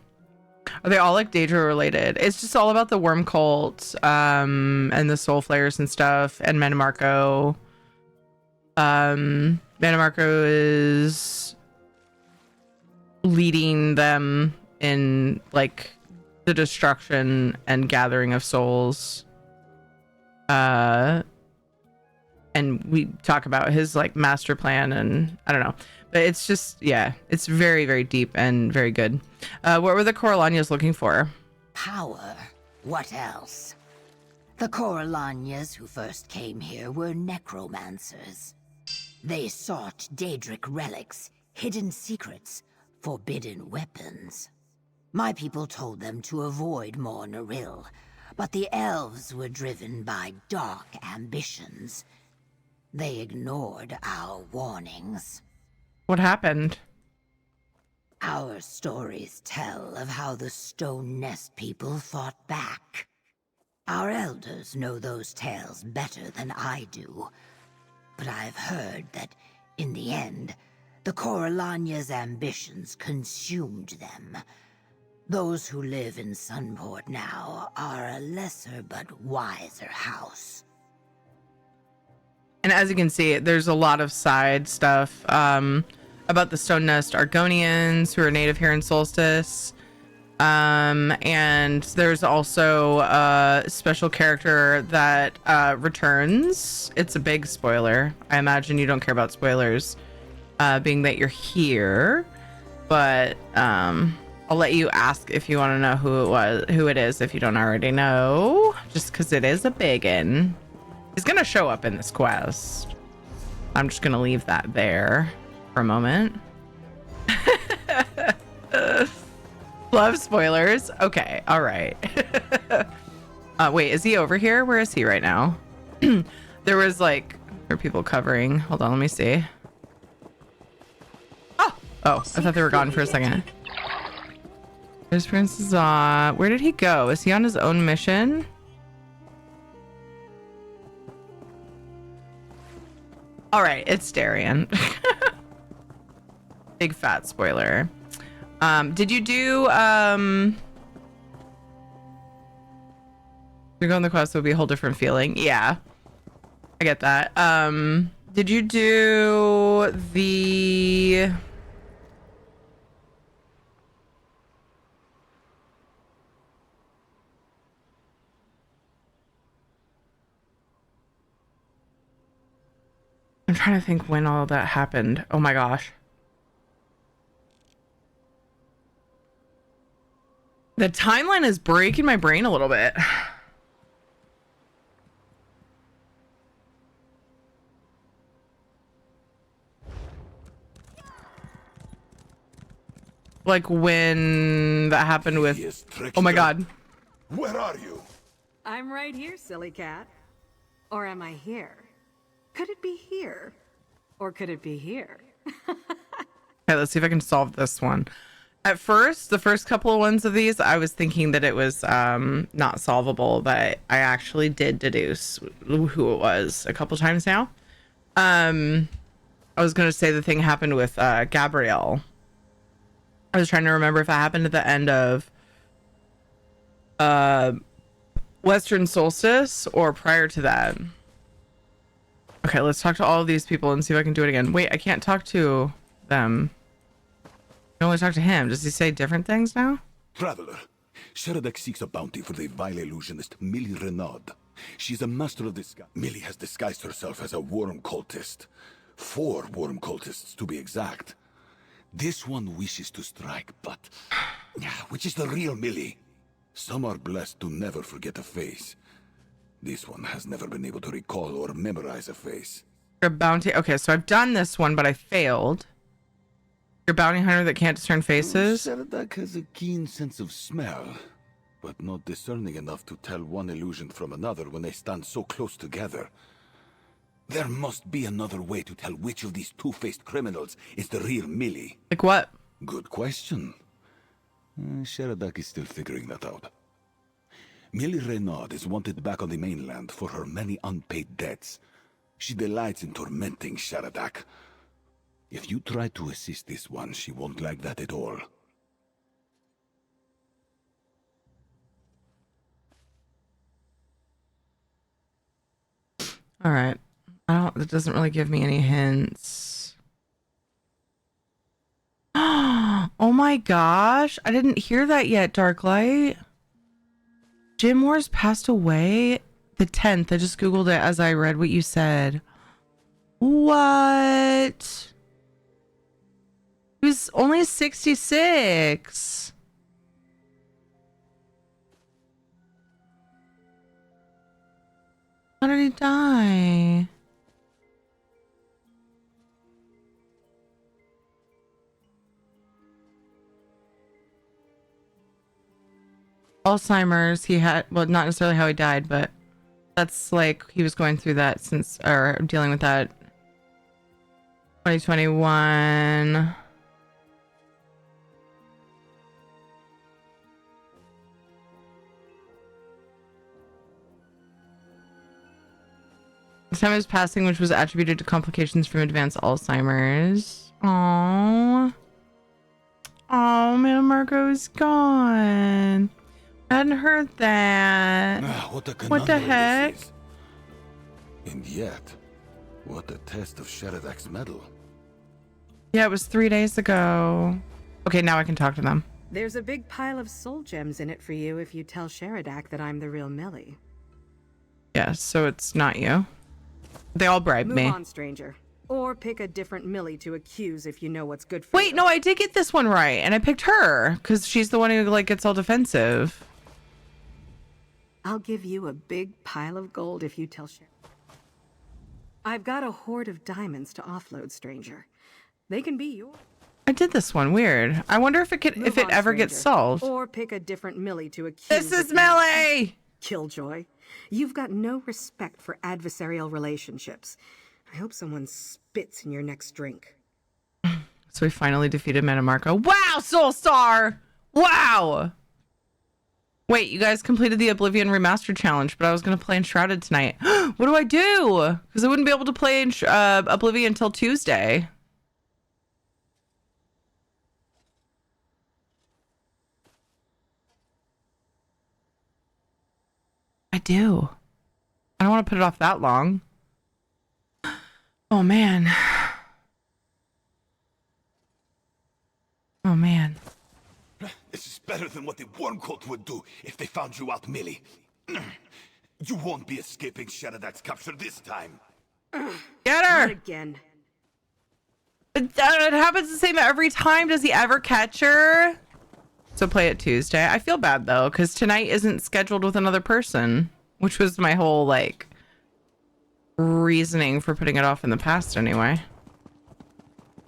S2: Are they all, like, Daedra related? It's just all about the worm cult, and the soul flayers and stuff, and Manamarco. Manamarco is leading them in, like, the destruction and gathering of souls. And we talk about his, like, master plan, and I don't know, but it's just, yeah, it's very, very deep and very good. What were the Coralanias looking for?
S10: Power. What else? The Coralanias who first came here were necromancers. They sought Daedric relics, hidden secrets, forbidden weapons. My people told them to avoid Mornaril, but the elves were driven by dark ambitions. They ignored our warnings.
S2: What happened?
S10: Our stories tell of how the Stone Nest people fought back. Our elders know those tales better than I do. But I've heard that, in the end, the Coralania's ambitions consumed them. Those who live in Sunport now are a lesser but wiser house.
S2: And as you can see, there's a lot of side stuff about the Stone Nest Argonians who are native here in Solstice. And there's also a special character that returns. It's a big spoiler. I imagine you don't care about spoilers, being that you're here. But I'll let you ask if you want to know who it is if you don't already know. Just because it is a biggin. He's gonna show up in this quest. I'm just gonna leave that there for a moment. Love spoilers. Okay, all right. Wait, is he over here? Where is he right now? There was there are people covering. Hold on, let me see. Oh, I thought they were gone for a second. There's Princess Zaw. Where did he go? Is he on his own mission? All right, it's Darian. Big fat spoiler. Did you do you go on the quest would be a whole different feeling. Yeah, I get that. Did you do the I'm trying to think when all that happened. Oh my gosh. The timeline is breaking my brain a little bit. Like when that happened with... Oh my god.
S15: Where are you?
S17: I'm right here, silly cat. Or am I here? Could it be here? Or could it be here?
S2: Okay, let's see if I can solve this one. At first, the first couple of ones of these, I was thinking that it was not solvable, but I actually did deduce who it was a couple times now. I was going to say the thing happened with Gabrielle. I was trying to remember if it happened at the end of Western Solstice or prior to that. Okay, let's talk to all of these people and see if I can do it again. Wait, I can't talk to them. I can only talk to him. Does he say different things now?
S18: Traveler, Sharadak seeks a bounty for the vile illusionist Millie Renaud. She's a master of disguise. Millie has disguised herself as a worm cultist. 4 worm cultists, to be exact. This one wishes to strike, but... which is the real Millie? Some are blessed to never forget a face. This one has never been able to recall or memorize a face.
S2: You're a bounty... Okay, so I've done this one, but I failed. You're a bounty hunter that can't discern faces?
S18: Sharadak has a keen sense of smell, but not discerning enough to tell one illusion from another when they stand so close together. There must be another way to tell which of these two-faced criminals is the real Millie.
S2: Like what?
S18: Good question. Sharadak is still figuring that out. Millie Renaud is wanted back on the mainland for her many unpaid debts. She delights in tormenting Sharadak. If you try to assist this one, she won't like that at all.
S2: All right. It doesn't really give me any hints. Oh my gosh. I didn't hear that yet, Darklight. Jim Moore's passed away the 10th. I just Googled it as I read what you said. What? He was only 66. How did he die? Alzheimer's. He had, well, not necessarily how he died, but that's like he was going through that since, or dealing with that. 2021. The time of his passing, which was attributed to complications from advanced Alzheimer's. Aww. Oh, man, Marco's gone. I hadn't heard that. What the heck?
S18: And yet, what a test of Sheradak's metal.
S2: Yeah, it was 3 days ago. Okay, now I can talk to them.
S17: There's a big pile of soul gems in it for you if you tell Sheridak that I'm the real Millie.
S2: Yeah, so it's not you. They all bribed me.
S17: Move on, stranger. Or pick a different Millie to accuse if you know what's good for you.
S2: Wait, no, I did get this one right, and I picked her because she's the one who like gets all defensive.
S17: I'll give you a big pile of gold if you tell Sheridak. I've got a hoard of diamonds to offload, stranger. They can be yours.
S2: I did this one. Weird. I wonder if it could, if it ever gets solved.
S17: Or pick a different Millie to accuse.
S2: This is Millie!
S17: Killjoy. You've got no respect for adversarial relationships. I hope someone spits in your next drink.
S2: So we finally defeated Metamarco. Wow, Soul Star! Wow! Wait, you guys completed the Oblivion Remastered Challenge, but I was going to play Enshrouded tonight. What do I do? Because I wouldn't be able to play Oblivion until Tuesday. I do. I don't want to put it off that long. Oh, man. Oh, man.
S18: This is better than what the Worm Cult would do if they found you out, Millie. You won't be escaping Sheradak's capture this time.
S2: Get her!
S17: Not again.
S2: It happens the same every time. Does he ever catch her? So play it Tuesday. I feel bad, though, because tonight isn't scheduled with another person, which was my whole, like, reasoning for putting it off in the past anyway.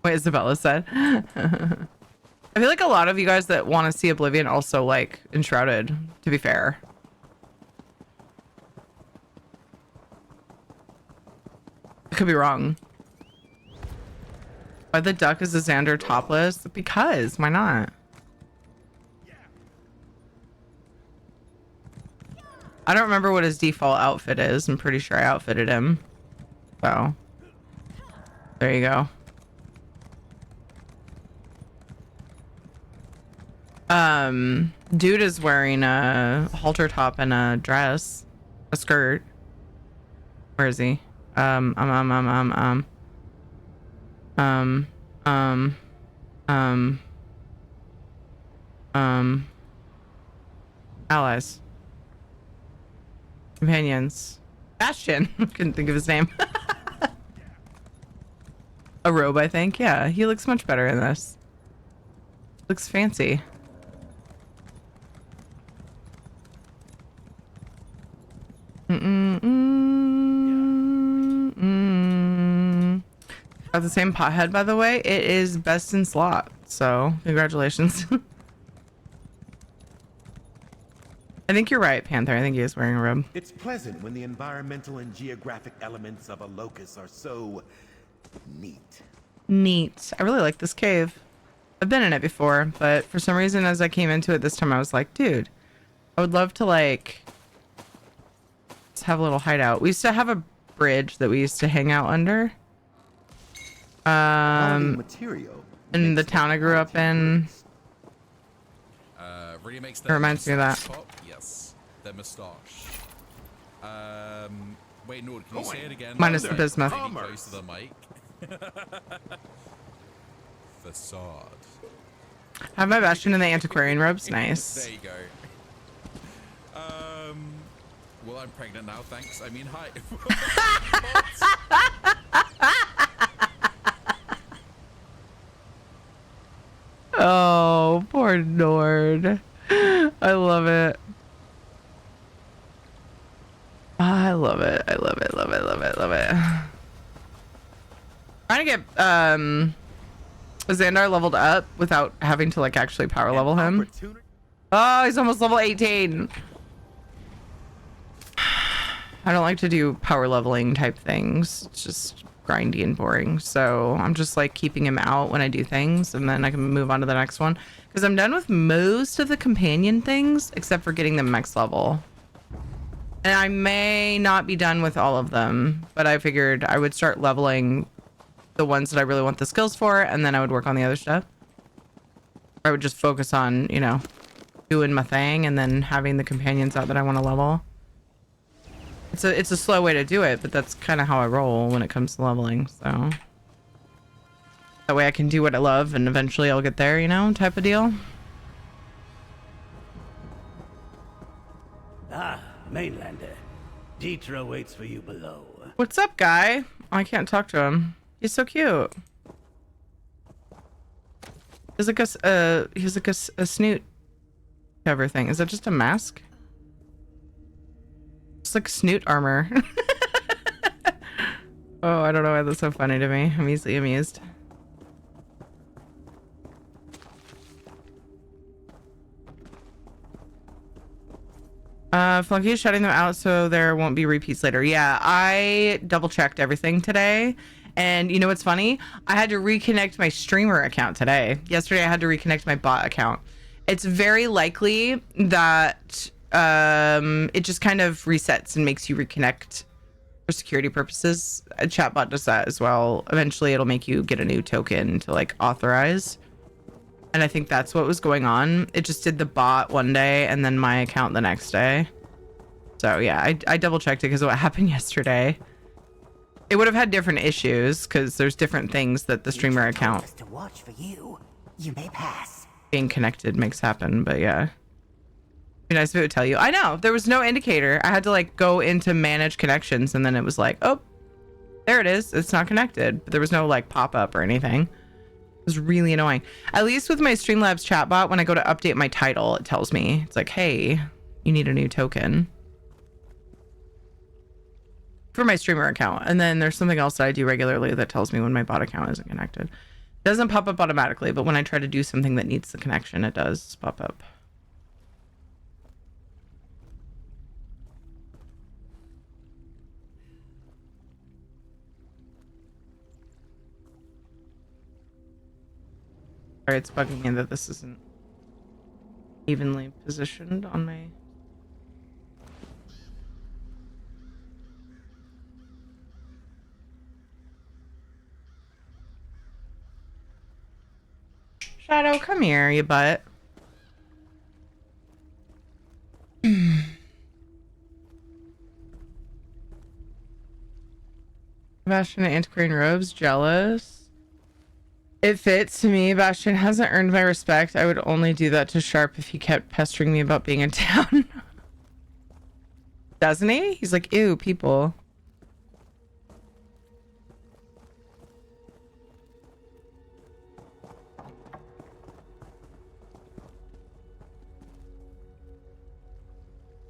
S2: What Isabella said. I feel like a lot of you guys that want to see Oblivion also like Enshrouded, to be fair. I could be wrong. Why the duck is a Xander topless? Because, why not? I don't remember what his default outfit is. I'm pretty sure I outfitted him. So, there you go. Dude is wearing a halter top and a dress, a skirt. Where is he? Allies. Companions. Bastion. Couldn't think of his name. A robe, I think. Yeah, he looks much better in this. Looks fancy. Got the same pothead, by the way. It is best in slot, so congratulations. I think you're right, Panther. I think he is wearing a robe.
S12: It's pleasant when the environmental and geographic elements of a locus are so neat.
S2: Neat. I really like this cave. I've been in it before, but for some reason as I came into it this time I was like, dude, I would love to like just have a little hideout. We used to have a bridge that we used to hang out under.
S12: Material
S2: in the town I grew up in.
S14: Really makes
S2: It reminds me of that.
S14: Top? Yes, their moustache. Wait, no, can you say it again?
S2: Minus the bismuth.
S14: Maybe close to the mic. Facade.
S2: Have my Bastion in the antiquarian robes. Nice.
S14: There you go. Well, I'm pregnant now, thanks. I mean, hi.
S2: Oh, poor Nord. I love it. I love it. I love it. Love it. Love it. Love it. Trying to get Xandar leveled up without having to like actually power level him. Oh, he's almost level 18. I don't like to do power leveling type things. It's just grindy and boring. So I'm just like keeping him out when I do things, and then I can move on to the next one. Because I'm done with most of the companion things except for getting them max level. And I may not be done with all of them, but I figured I would start leveling the ones that I really want the skills for, and then I would work on the other stuff. I would just focus on, you know, doing my thing and then having the companions out that I want to level. It's a slow way to do it, but that's kind of how I roll when it comes to leveling, so that way I can do what I love and eventually I'll get there, you know, type of deal.
S8: Ah, Mainlander. Dietra waits for you below.
S2: What's up, guy? I can't talk to him. He's so cute. He's like a snoot cover thing. Is that just a mask? It's like snoot armor. Oh, I don't know why that's so funny to me. I'm easily amused. Flunky is shutting them out so there won't be repeats later. Yeah, I double checked everything today. And you know what's funny? I had to reconnect my streamer account today. Yesterday I had to reconnect my bot account. It's very likely that it just kind of resets and makes you reconnect for security purposes. A chatbot does that as well. Eventually it'll make you get a new token to like authorize. And I think that's what was going on. It just did the bot one day and then my account the next day. So yeah, I double checked it because of what happened yesterday. It would have had different issues because there's different things that the streamer account
S10: To watch for you, you may pass.
S2: being connected makes happen, but yeah. Be nice if it would tell you. I know, there was no indicator. I had to like go into manage connections and then it was like, oh, there it is. It's not connected. But there was no like pop-up or anything. It was really annoying. At least with my Streamlabs chatbot, when I go to update my title, it tells me, it's like, hey, you need a new token. For my streamer account. And then there's something else that I do regularly that tells me when my bot account isn't connected. It doesn't pop up automatically, but when I try to do something that needs the connection, it does pop up. Sorry, it's bugging me that this isn't evenly positioned on my... Shadow, come here, you butt. Bastion in antiquarian robes, jealous. It fits to me. Bastion hasn't earned my respect. I would only do that to Sharp if he kept pestering me about being in town. Doesn't he? He's like, ew, people.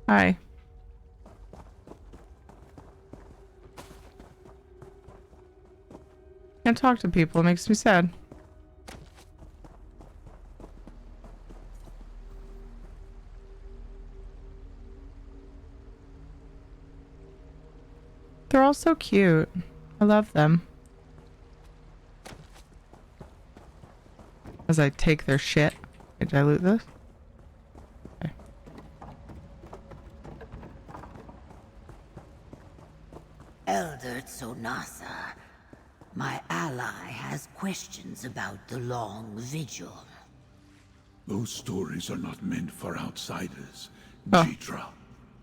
S2: Hi. Can't talk to people. It makes me sad. They're all so cute. I love them. As I take their shit. I dilute this. Okay.
S10: Elder Tsonasa, my ally has questions about the long vigil.
S16: Those stories are not meant for outsiders, Jitra.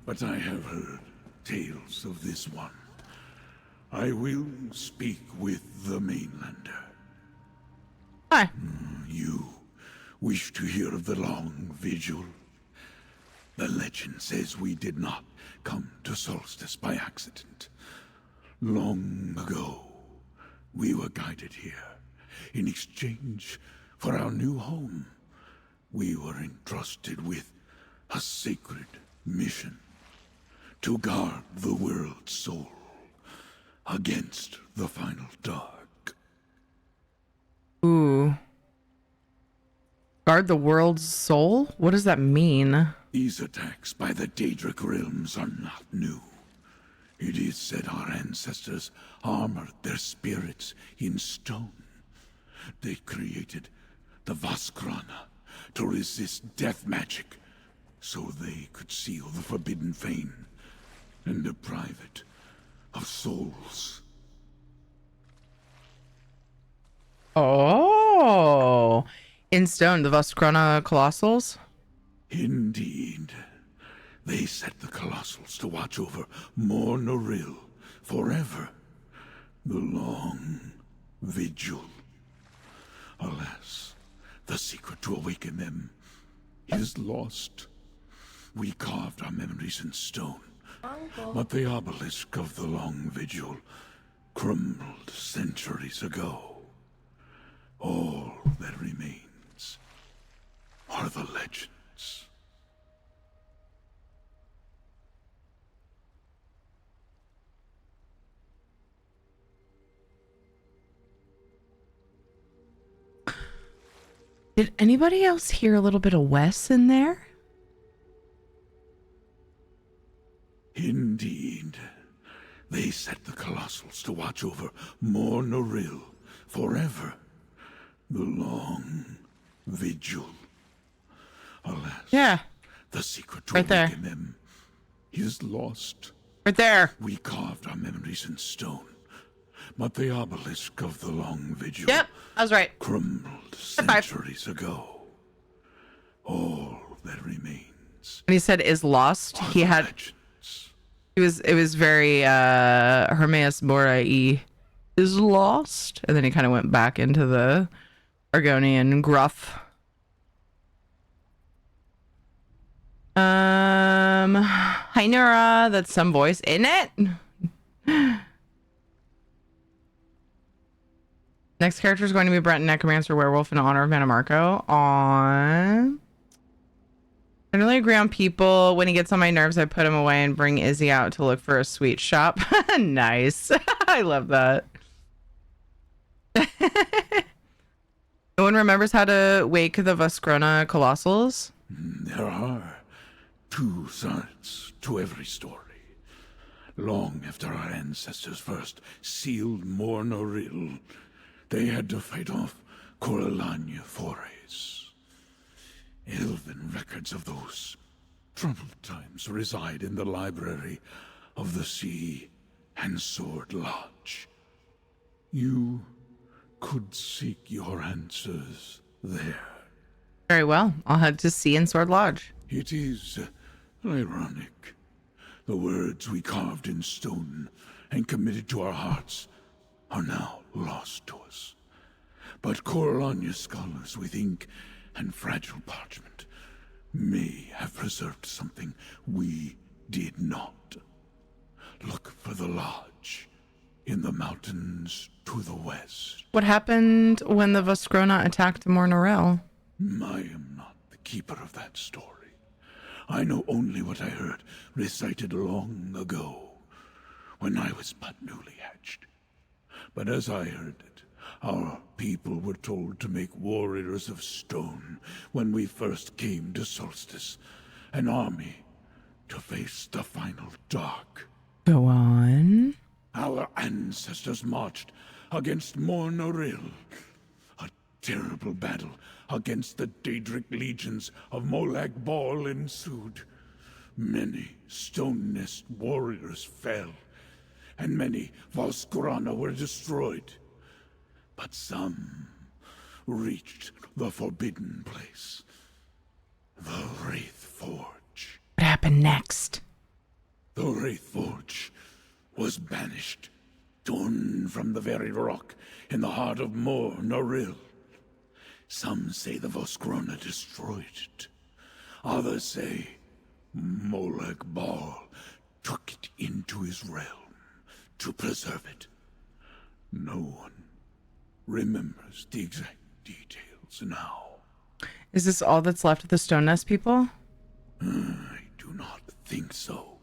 S16: But I have heard tales of this one. I will speak with the Mainlander.
S2: Hi.
S16: You wish to hear of the long vigil? The legend says we did not come to Solstice by accident. Long ago, we were guided here. In exchange for our new home, we were entrusted with a sacred mission. to guard the world's soul against the final dark.
S2: Ooh. Guard the world's soul? What does that mean?
S16: These attacks by the Daedric realms are not new. It is said our ancestors armored their spirits in stone. They created the Vaskrana to resist death magic, so they could seal the forbidden fane and deprive it of souls.
S2: Oh, in stone, the Vaskrana Colossals?
S16: Indeed. They set the Colossals to watch over Mornoril forever. The long vigil. Alas, the secret to awaken them is lost. We carved our memories in stone, but the obelisk of the long vigil crumbled centuries ago. All that remains are the legends.
S2: Did anybody else hear a little bit of Wes in there?
S16: Indeed. They set the Colossals to watch over Mornoril forever. The long vigil. Alas,
S2: yeah,
S16: the secret to
S2: right
S16: awaken
S2: there.
S16: them is lost.
S2: Right there.
S16: We carved our memories in stone, but the obelisk of the long vigil,
S2: yep, I was right,
S16: crumbled centuries ago. All that remains.
S2: When he said is lost, he had it was very Hermaeus Morai is lost, and then he kind of went back into the Argonian gruff. Hi Nura, that's some voice, isn't it? Next character is going to be Brent, Necromancer Werewolf in honor of Manamarco. On generally agree on people. When he gets on my nerves, I put him away and bring Izzy out to look for a sweet shop. Nice. I love that. No one remembers how to wake the Vaskrana Colossals?
S16: There are two sides to every story. Long after our ancestors first sealed Mornoril, they had to fight off Corellania forays. Elven records of those troubled times reside in the library of the Sea and Sword Lodge. You could seek your answers there.
S2: Very well. I'll head to Sea and Sword Lodge.
S16: It is ironic. The words we carved in stone and committed to our hearts are now lost to us. But Corellania scholars with ink and fragile parchment may have preserved something we did not. Look for the lodge in the mountains to the west.
S2: What happened when the Vaskrona attacked Mornoril?
S16: I am not the keeper of that story. I know only what I heard recited long ago, when I was but newly hatched. But as I heard it, our people were told to make warriors of stone when we first came to Solstice, an army to face the final dark.
S2: Go on.
S16: Our ancestors marched against Mornoril, a terrible battle against the Daedric legions of Molag Bal ensued. Many stone-nest warriors fell, and many Vaskrana were destroyed. But some reached the forbidden place, the Wraith Forge.
S2: What happened next?
S16: The Wraith Forge was banished, torn from the very rock in the heart of Mornoril. Some say the Vaskrana destroyed it. Others say Molag Bal took it into his realm to preserve it. No one remembers the exact details now.
S2: Is this all that's left of the Stone Nest people?
S16: I do not think so.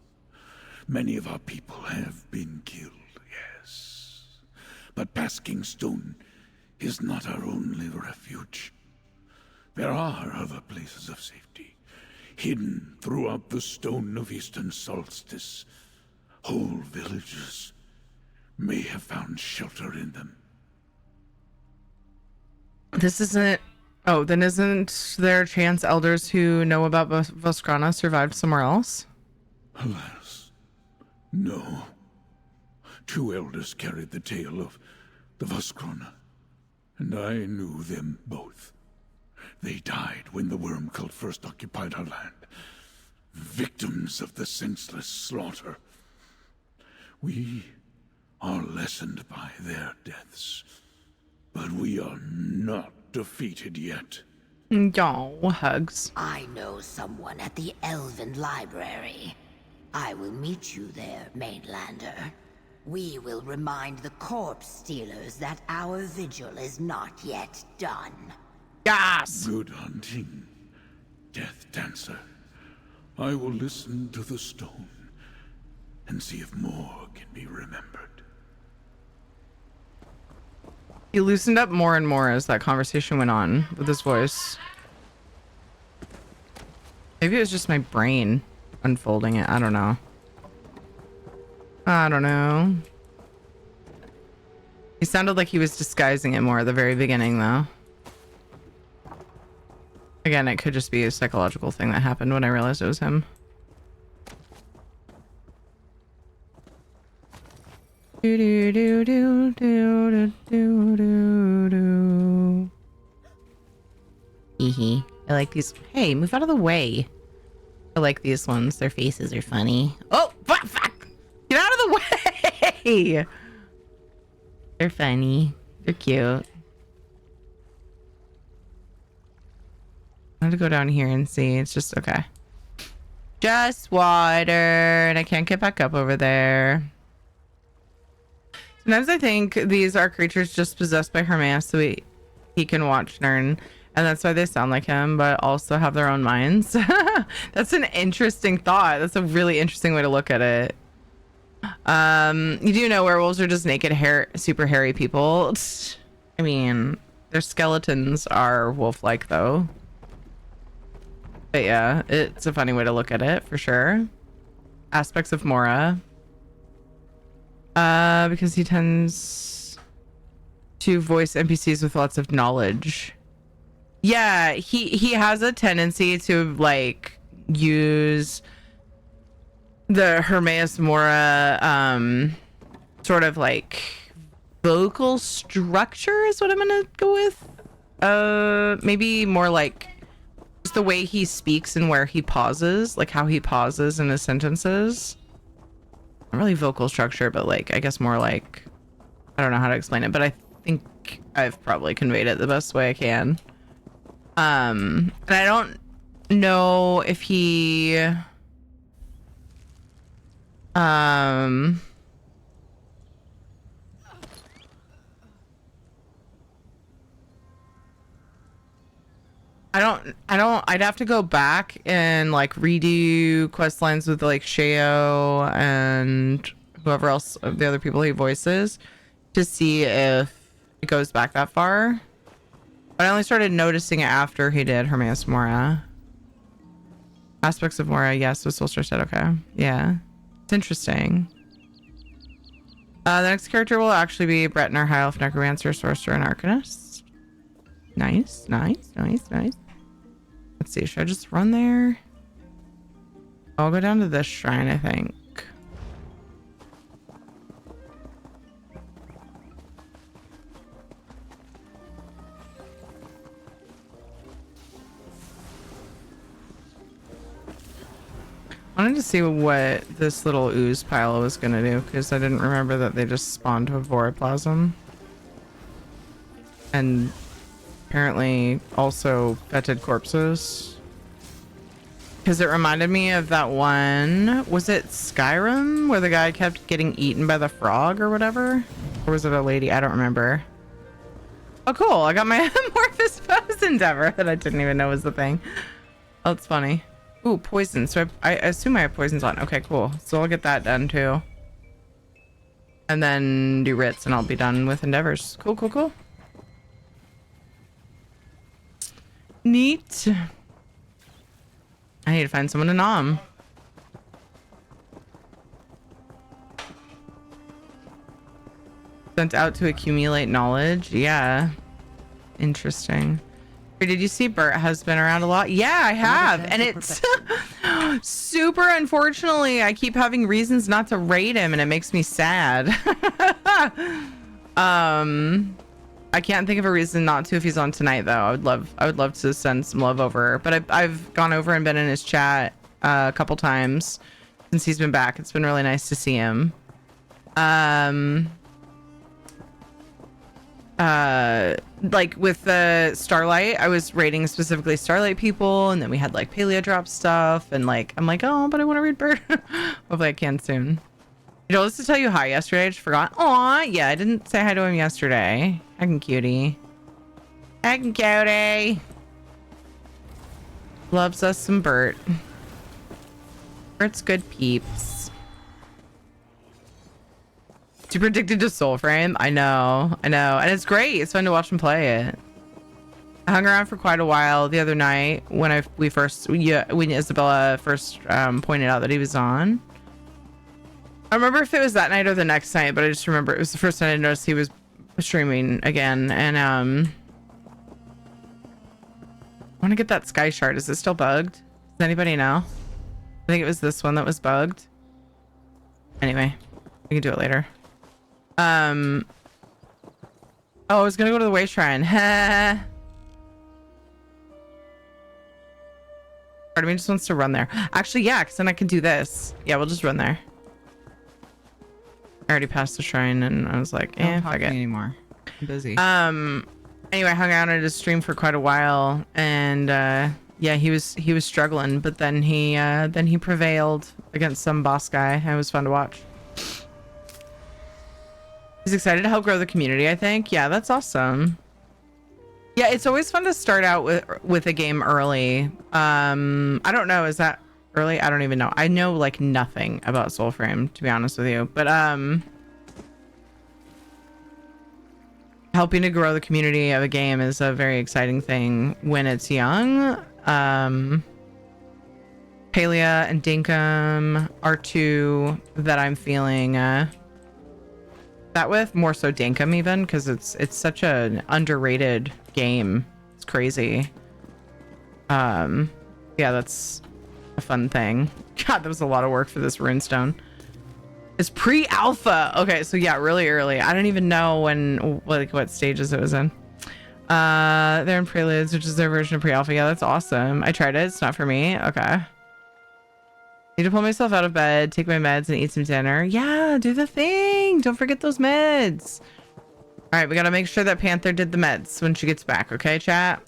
S16: Many of our people have been killed, yes. But Basking Stone is not our only refuge. There are other places of safety, hidden throughout the stone of Eastern Solstice. Whole villages may have found shelter in them.
S2: This isn't... Oh, then isn't there chance elders who know about Voskrana survived somewhere else?
S16: Alas, no. 2 elders carried the tale of the Voskrana, and I knew them both. They died when the worm cult first occupied our land, victims of the senseless slaughter. We are lessened by their deaths, but we are not defeated yet.
S2: Y'all, hugs.
S10: I know someone at the Elven Library. I will meet you there, Mainlander. We will remind the corpse stealers that our vigil is not yet done.
S2: Yes!
S16: Good hunting, Death Dancer. I will listen to the stone and see if more can be remembered.
S2: He loosened up more and more as that conversation went on with his voice. Maybe it was just my brain unfolding it. I don't know. I don't know. He sounded like he was disguising it more at the very beginning, though. Again, it could just be a psychological thing that happened when I realized it was him. Do do do do do do do do. Hee hee. I like these. Hey, move out of the way. I like these ones. Their faces are funny. Oh, fuck! Get out of the way! They're funny. They're cute. I have to go down here and see. It's just okay. Just water, and I can't get back up over there. Sometimes I think these are creatures just possessed by Hermaeus so he can watch Nern, and that's why they sound like him, but also have their own minds. That's an interesting thought. That's a really interesting way to look at it. You do know werewolves are just naked, super hairy people. I mean, their skeletons are wolf-like, though. But yeah, it's a funny way to look at it, for sure. Aspects of Mora. Because he tends to voice NPCs with lots of knowledge. Yeah, he has a tendency to, like, use the Hermaeus Mora, sort of, like, vocal structure is what I'm gonna go with. Maybe more like just the way he speaks and where he pauses, like how he pauses in his sentences. Not really vocal structure, but like I guess more like, I don't know how to explain it, but I think I've probably conveyed it the best way I can. And I don't know if he I'd have to go back and like redo quest lines with like Sheo and whoever else of the other people he voices to see if it goes back that far. But I only started noticing it after he did Hermaeus Mora. Aspects of Mora, yes, was Solstice said, okay. Yeah. It's interesting. The next character will actually be Bretner, High Elf, Necromancer, Sorcerer, and Arcanist. Nice, nice, nice, nice. Let's see, should I just run there? I'll go down to this shrine, I think. I wanted to see what this little ooze pile was going to do, because I didn't remember that they just spawned to a voroplasm. And apparently also fetid corpses. Because it reminded me of that one, was it Skyrim, where the guy kept getting eaten by the frog or whatever? Or was it a lady? I don't remember. Oh cool, I got my Amorphous Pose Endeavor that I didn't even know was the thing. Oh, that's funny. Ooh, poison. So I assume I have poisons on. Okay, cool. So I'll get that done too. And then do writs and I'll be done with endeavors. Cool, cool, cool. Neat. I need to find someone to nom. Sent out to accumulate knowledge. Yeah. Interesting. Did you see Bert has been around a lot? Yeah, I have. And it's super unfortunately, I keep having reasons not to raid him and it makes me sad. I can't think of a reason not to if he's on tonight though. I would love to send some love over. But I've gone over and been in his chat a couple times since he's been back. It's been really nice to see him. Like with the Starlight, I was raiding specifically Starlight people, and then we had like Paleo drop stuff, and like I'm like, oh, but I want to read Bird. Hopefully I can soon. You know, just to tell you hi yesterday, I just forgot. Aw, yeah, I didn't say hi to him yesterday. Heckin' cutie. Heckin' cutie. Loves us some Bert. Bert's good peeps. Super addicted to Soulframe. I know. And it's great. It's fun to watch him play it. I hung around for quite a while the other night when when Isabella first pointed out that he was on. I remember if it was that night or the next night, but I just remember it was the first time I noticed he was streaming again. And I want to get that sky shard. Is it still bugged? Does anybody know? I think it was this one that was bugged. Anyway, we can do it later. Oh, I was gonna go to the Way Shrine. Part of me just wants to run there. Actually, yeah, because then I can do this. Yeah, we'll just run there. I already passed the shrine, and I was like, Don't talk fuck to it. me anymore. I'm busy. Anyway, I hung out on his stream for quite a while, and yeah, he was struggling, but then he prevailed against some boss guy. It was fun to watch. He's excited to help grow the community, I think. Yeah, that's awesome. Yeah, it's always fun to start out with a game early. I don't know, is that early? I don't even know. I know like nothing about Soulframe, to be honest with you. But helping to grow the community of a game is a very exciting thing when it's young. Palia and Dinkum are two that I'm feeling that with, more so Dinkum even, because it's such an underrated game. It's crazy. Yeah, that's a fun thing. God, that was a lot of work for this runestone. It's pre-alpha. Okay, so yeah, really early. I don't even know what stages it was in. They're in Preludes, which is their version of pre-alpha. Yeah, that's awesome. I tried it. It's not for me. Okay. Need to pull myself out of bed, take my meds, and eat some dinner. Yeah, do the thing. Don't forget those meds. All right, we got to make sure that Panther did the meds when she gets back. Okay, chat?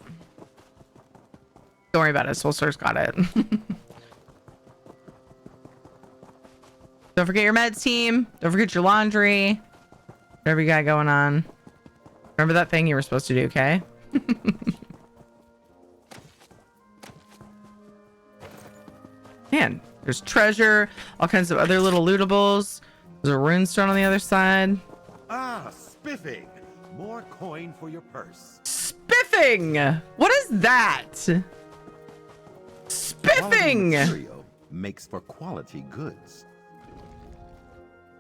S2: Don't worry about it. Soulstar's got it. Don't forget your meds, team. Don't forget your laundry. Whatever you got going on. Remember that thing you were supposed to do, okay? Man, there's treasure, all kinds of other little lootables. There's a runestone on the other side.
S12: Ah, spiffing. More coin for your purse.
S2: Spiffing! What is that? Spiffing!
S12: Material makes for quality goods.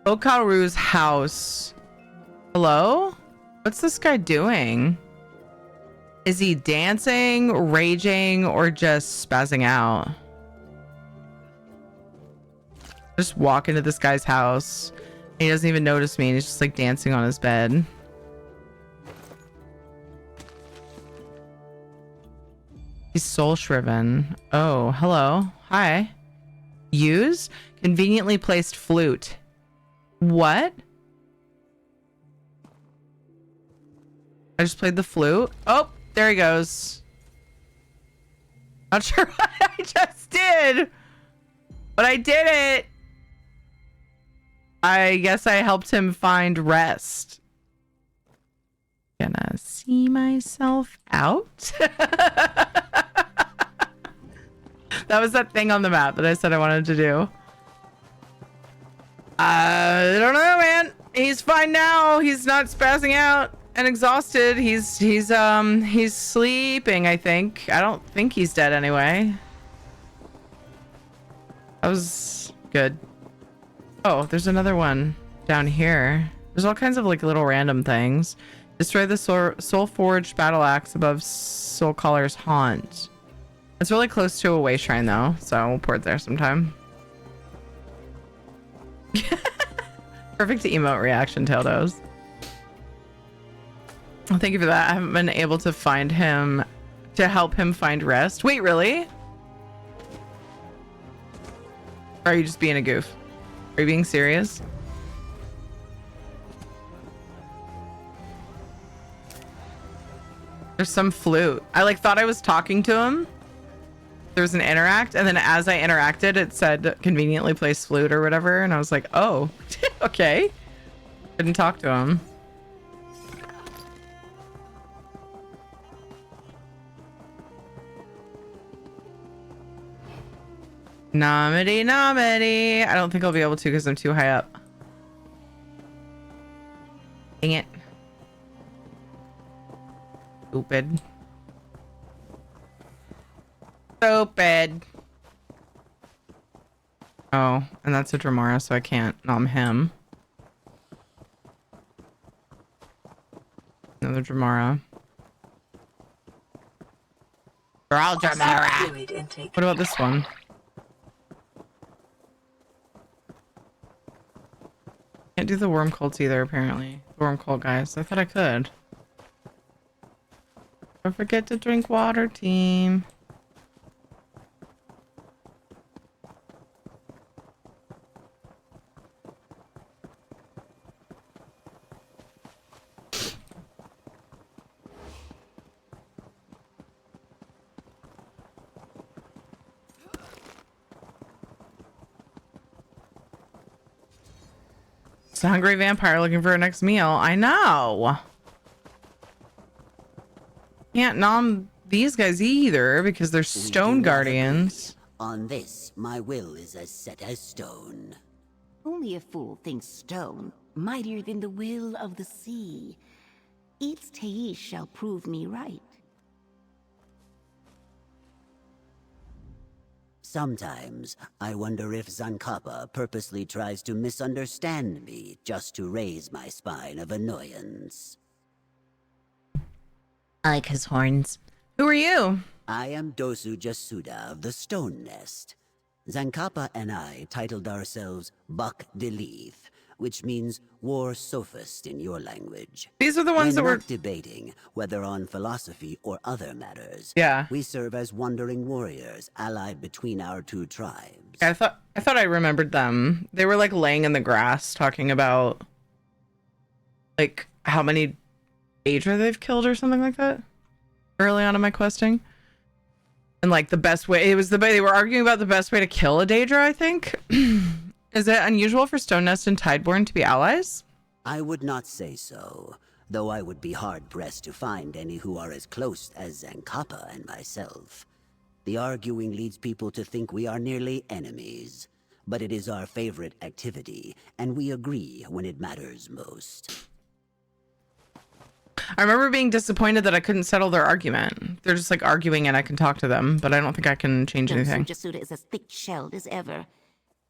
S2: Okaru's house. Hello? What's this guy doing? Is he dancing, raging, or just spazzing out? Just walk into this guy's house. He doesn't even notice me, and he's just like dancing on his bed. He's soul shriven. Oh, hello. Hi. Use? Conveniently placed flute. What? I just played the flute. Oh, there he goes. Not sure what I just did, but I did it. I guess I helped him find rest. Gonna see myself out. That was that thing on the map that I said I wanted to do. I don't know, man. He's fine now. He's not spazzing out and exhausted. He's sleeping, I think. I don't think he's dead anyway. That was good. Oh, there's another one down here. There's all kinds of like little random things. Destroy the soul forged battle axe above Soul Caller's haunt. It's really close to a way shrine though, so we'll port there sometime. Perfect emote reaction, Taildos. Well, thank you for that. I haven't been able to find him to help him find rest. Wait, really? Or are you just being a goof? Are you being serious? There's some flute. I like thought I was talking to him. There was an interact, and then as I interacted, it said conveniently placed flute or whatever, and I was like, oh, okay. Couldn't talk to him. Nomedy, nomedy. I don't think I'll be able to because I'm too high up. Dang it. Stupid. Stupid. Oh, and that's a Dremora, so I can't nom him. Another Dremora. They're all Dremora. What about this one? Can't do the worm cults either, apparently. The worm cult guys. I thought I could. Don't forget to drink water, team. It's a hungry vampire looking for her next meal. I know. Can't nom these guys either because they're stone guardians.
S19: On this, my will is as set as stone. Only a fool thinks stone mightier than the will of the sea. Each Teish shall prove me right. Sometimes, I wonder if Zankappa purposely tries to misunderstand me just to raise my spine of annoyance.
S10: I like his horns.
S2: Who are you?
S19: I am Dosu Jasuda of the Stone Nest. Zankappa and I titled ourselves Buck Delith, which means war sophist in your language.
S2: These are the ones that
S19: we're
S2: were
S19: not debating, whether on philosophy or other matters.
S2: Yeah.
S19: We serve as wandering warriors, allied between our two tribes.
S2: I thought I remembered them. They were like laying in the grass talking about like how many Daedra they've killed or something like that early on in my questing. And like the best way, it was they were arguing about the best way to kill a Daedra, I think. Is it unusual for Stone Nest and Tideborn to be allies?
S19: I would not say so, though I would be hard-pressed to find any who are as close as Zankappa and myself. The arguing leads people to think we are nearly enemies, but it is our favorite activity, and we agree when it matters most.
S2: I remember being disappointed that I couldn't settle their argument. They're just like arguing and I can talk to them, but I don't think I can change anything.
S19: Jasuda is as thick-shelled as ever.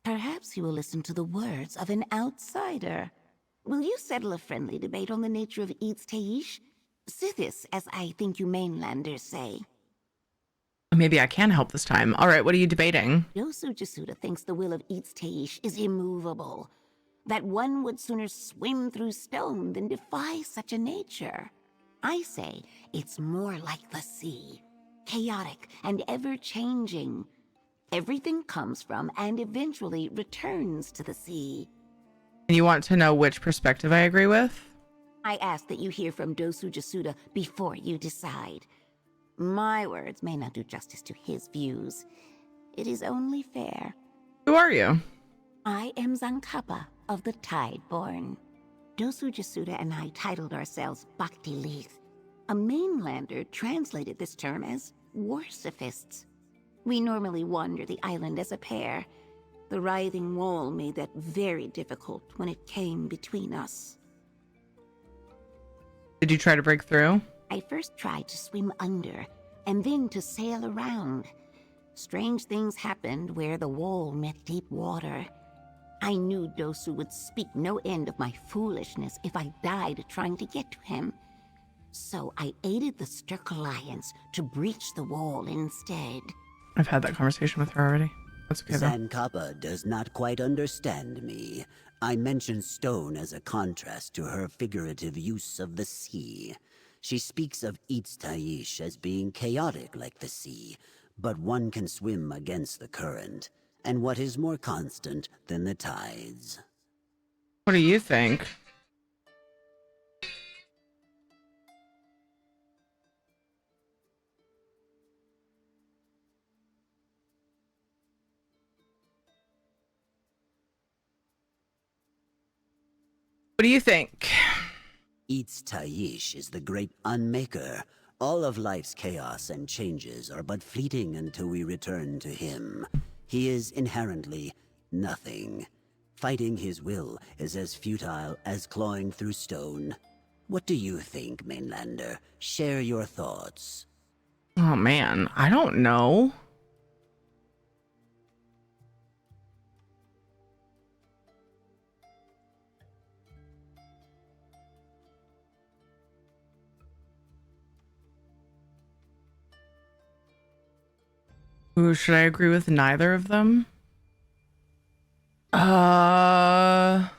S19: Perhaps you will listen to the words of an outsider. Will you settle a friendly debate on the nature of Eats Teish? Sithis, as I think you mainlanders say.
S2: Maybe I can help this time. All right, what are you debating?
S19: Dosu Jasuda thinks the will of Eats Teish is immovable. That one would sooner swim through stone than defy such a nature. I say it's more like the sea. Chaotic and ever-changing. Everything comes from and eventually returns to the sea.
S2: And you want to know which perspective I agree with?
S19: I ask that you hear from Dosu Jasuda before you decide. My words may not do justice to his views. It is only fair.
S2: Who are you?
S19: I am Zankappa of the Tideborn. Dosu Jasuda and I titled ourselves Bhakti Leith. A mainlander translated this term as war sophists. We normally wander the island as a pair. The writhing wall made that very difficult when it came between us.
S2: Did you try to break through?
S19: I first tried to swim under, and then to sail around. Strange things happened where the wall met deep water. I knew Dosu would speak no end of my foolishness if I died trying to get to him. So I aided the Stirk Alliance to breach the wall instead.
S2: I've had that conversation with her already. That's okay though.
S20: Zankappa does not quite understand me. I mentioned stone as a contrast to her figurative use of the sea. She speaks of Itztaish as being chaotic like the sea, but one can swim against the current. And what is more constant than the tides?
S2: What do you think? What do you think?
S20: Itztaish is the great unmaker. All of life's chaos and changes are but fleeting until we return to him. He is inherently nothing. Fighting his will is as futile as clawing through stone. What do you think, Mainlander? Share your thoughts.
S2: Oh man, I don't know. Ooh, should I agree with neither of them? I'm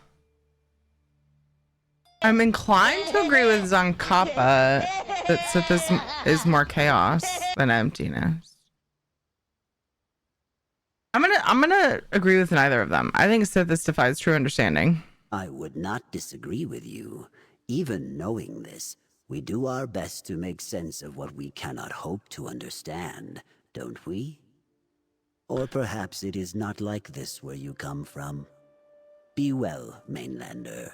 S2: inclined to agree with Zankappa that this is more chaos than emptiness. I'm gonna agree with neither of them. I think Sithis defies true understanding.
S20: I would not disagree with you. Even knowing this, we do our best to make sense of what we cannot hope to understand, don't we? Or perhaps it is not like this where you come from. Be well, Mainlander.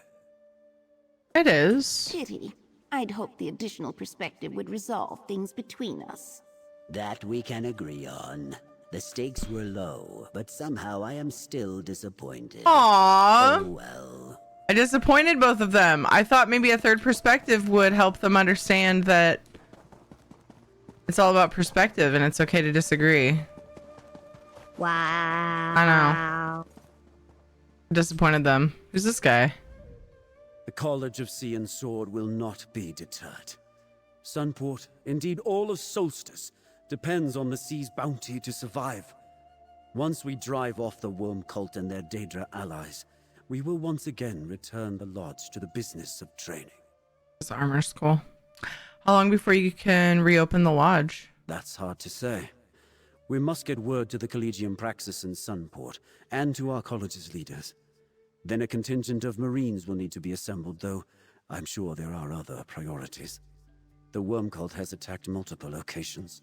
S2: It is.
S19: Pity. I'd hoped the additional perspective would resolve things between us.
S20: That we can agree on. The stakes were low, but somehow I am still disappointed.
S2: Aww.
S20: Oh well.
S2: I disappointed both of them. I thought maybe a third perspective would help them understand that it's all about perspective and it's okay to disagree.
S3: Wow.
S2: I know. Disappointed them. Who's this guy?
S21: The College of Sea and Sword will not be deterred. Sunport, indeed all of Solstice, depends on the sea's bounty to survive. Once we drive off the Worm Cult and their Daedra allies, we will once again return the Lodge to the business of training.
S2: This armor school. How long before you can reopen the Lodge?
S21: That's hard to say. We must get word to the Collegium Praxis in Sunport, and to our college's leaders. Then a contingent of Marines will need to be assembled, though I'm sure there are other priorities. The Worm Cult has attacked multiple locations.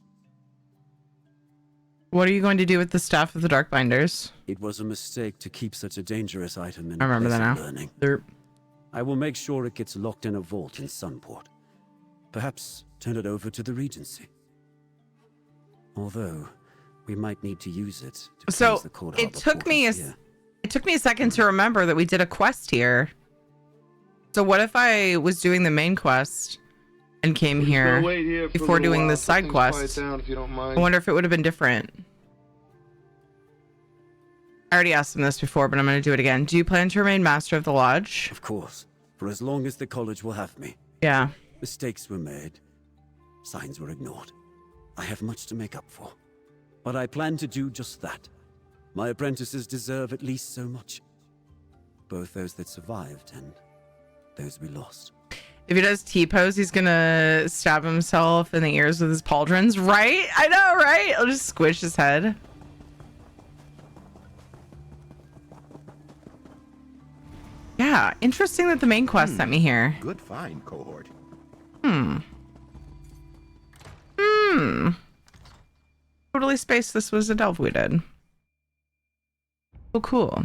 S2: What are you going to do with the staff of the Darkbinders?
S21: It was a mistake to keep such a dangerous item in
S2: I remember that now.
S21: learning.
S2: Derp.
S21: I will make sure it gets locked in a vault in Sunport. Perhaps turn it over to the Regency. Although, we might need to use it to close the Cold Harbor portals.
S2: It took me a second to remember that we did a quest here. So what if I was doing the main quest and came here before doing the side quest?
S1: If you don't mind.
S2: I wonder if it would have been different. I already asked him this before, but I'm going to do it again. Do you plan to remain master of the lodge?
S21: Of course, for as long as the college will have me.
S2: Yeah.
S21: Mistakes were made. Signs were ignored. I have much to make up for. But I plan to do just that. My apprentices deserve at least so much. Both those that survived and those we lost.
S2: If he does T-pose, he's gonna stab himself in the ears with his pauldrons, right? I know, right? I'll just squish his head. Yeah, interesting that the main quest sent me here.
S12: Good find, cohort.
S2: Totally spaced this was a delve we did. Oh, cool.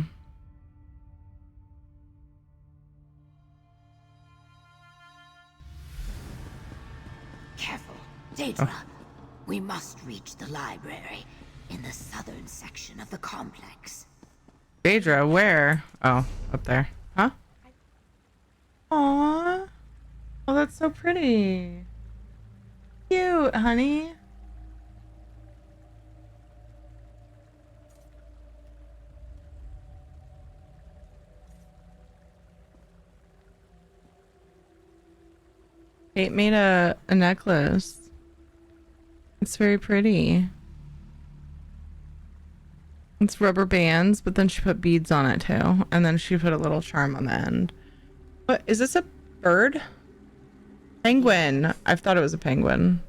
S10: Careful, Daedra. We must reach the library. in the southern section of the complex.
S2: Phaedra, where? Oh, up there. Huh? Aww. Oh, that's so pretty. Cute, honey. Kate made a necklace. It's very pretty. It's rubber bands, but then she put beads on it too. And then she put a little charm on the end. What, is this a bird? Penguin. I thought it was a penguin.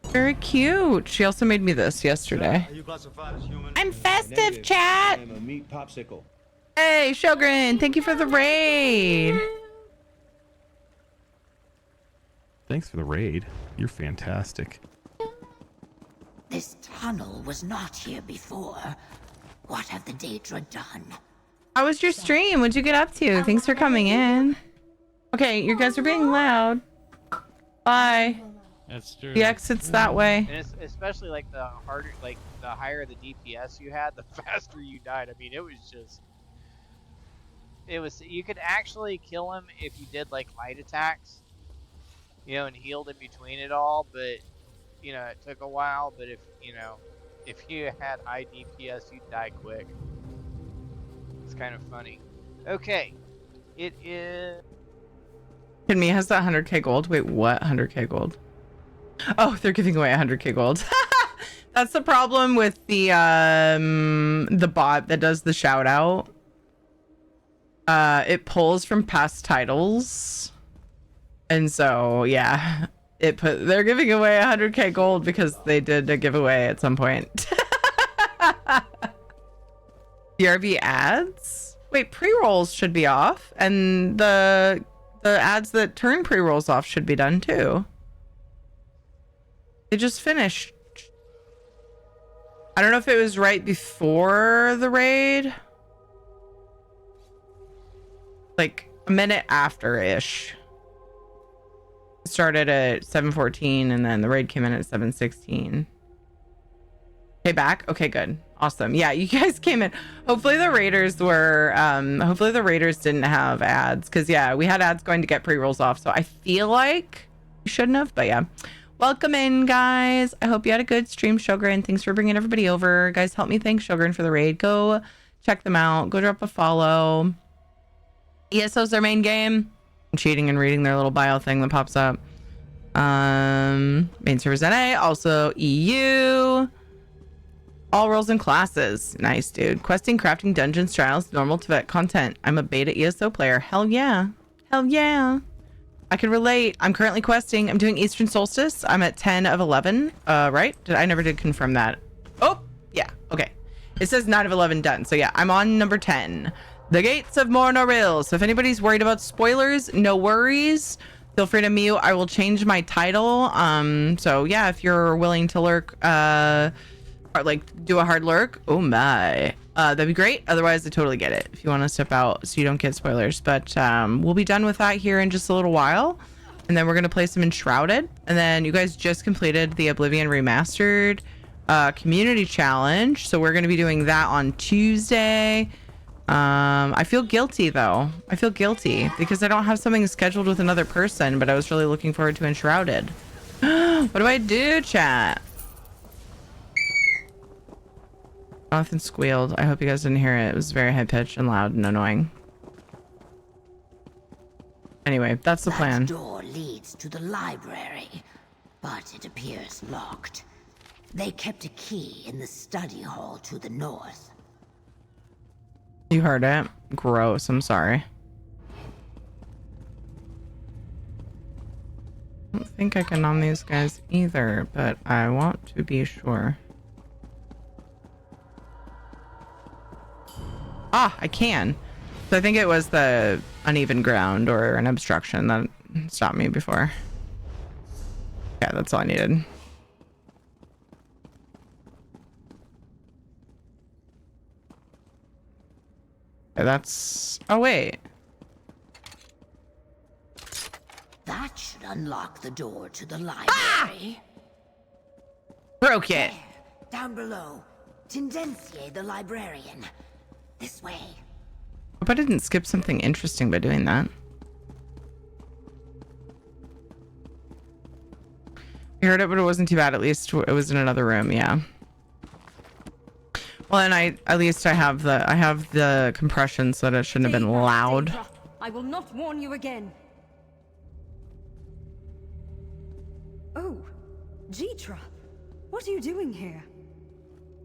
S2: Very cute. She also made me this yesterday.
S4: Are you classified as human?
S2: I'm festive, chat.
S4: I'm a meat popsicle.
S2: Hey, Sjogren, thank you for the raid.
S22: Thanks for the raid. You're fantastic.
S10: This tunnel was not here before. What have the Daedra done?
S2: How was your stream? What'd you get up to? Thanks for coming in. Okay, you guys are being loud. Bye.
S23: That's true.
S2: The exit's that way.
S23: And it's especially like the harder, like the higher the DPS you had, the faster you died. I mean, it was just, you could actually kill him if you did like light attacks, you know, and healed in between it all, but you know, it took a while. But if you had high DPS, you'd die quick. It's kind of funny. Okay, it is.
S2: Kid Me has that 100k gold. Wait, what? 100k gold? Oh, they're giving away 100k gold. That's the problem with the bot that does the shout out. It pulls from past titles. And so, yeah, they're giving away 100k gold because they did a giveaway at some point. BRB ads? Wait, pre-rolls should be off, and the ads that turn pre-rolls off should be done too. They just finished. I don't know if it was right before the raid. Like a minute after-ish. It started at 7:14 and then the raid came in at 7:16. Okay, back? Okay, good. Awesome. Yeah, you guys came in. Hopefully the raiders didn't have ads, because yeah, we had ads going to get pre-rolls off, so I feel like we shouldn't have, but yeah. Welcome in, guys. I hope you had a good stream, Sjogren. Thanks for bringing everybody over. Guys, help me thank Sjogren for the raid. Go check them out. Go drop a follow. ESO's their main game. I'm cheating and reading their little bio thing that pops up. Main servers NA, also EU. All roles and classes. Nice, dude. Questing, crafting, dungeons, trials, normal to vet content. I'm a beta ESO player. Hell yeah. Hell yeah. I can relate. I'm currently questing. I'm doing Eastern Solstice. I'm at 10 of 11. Right? I never did confirm that. Oh, yeah. Okay. It says 9 of 11 done. So yeah, I'm on number 10. The Gates of Mornoril. So if anybody's worried about spoilers, no worries. Feel free to mute. I will change my title. So yeah, if you're willing to lurk, like do a hard lurk, oh my, that'd be great. Otherwise, I totally get it if you want to step out so you don't get spoilers. But we'll be done with that here in just a little while, and then we're gonna play some Enshrouded. And then you guys just completed the Oblivion Remastered community challenge, so we're gonna be doing that on Tuesday. I feel guilty though. I feel guilty because I don't have something scheduled with another person, but I was really looking forward to Enshrouded. What do I do, chat? Jonathan squealed. I hope you guys didn't hear it. It was very high pitched and loud and annoying. Anyway, that's the plan.
S10: That door leads to the library, but it appears locked. They kept a key in the study hall to the north.
S2: You heard it. Gross. I'm sorry. I don't think I can on these guys either, but I want to be sure. Ah, I can. So I think it was the uneven ground or an obstruction that stopped me before. Yeah, that's all I needed. Okay, that's... Oh, wait.
S10: That should unlock the door to the library.
S2: Broke it.
S10: down below. Tendencie the librarian. This way.
S2: Hope I didn't skip something interesting by doing that. I heard it, but it wasn't too bad. At least it was in another room. Yeah. Well, and I have the compression so that it shouldn't have been loud.
S17: I will not warn you again. Oh, Jeetra, what are you doing here?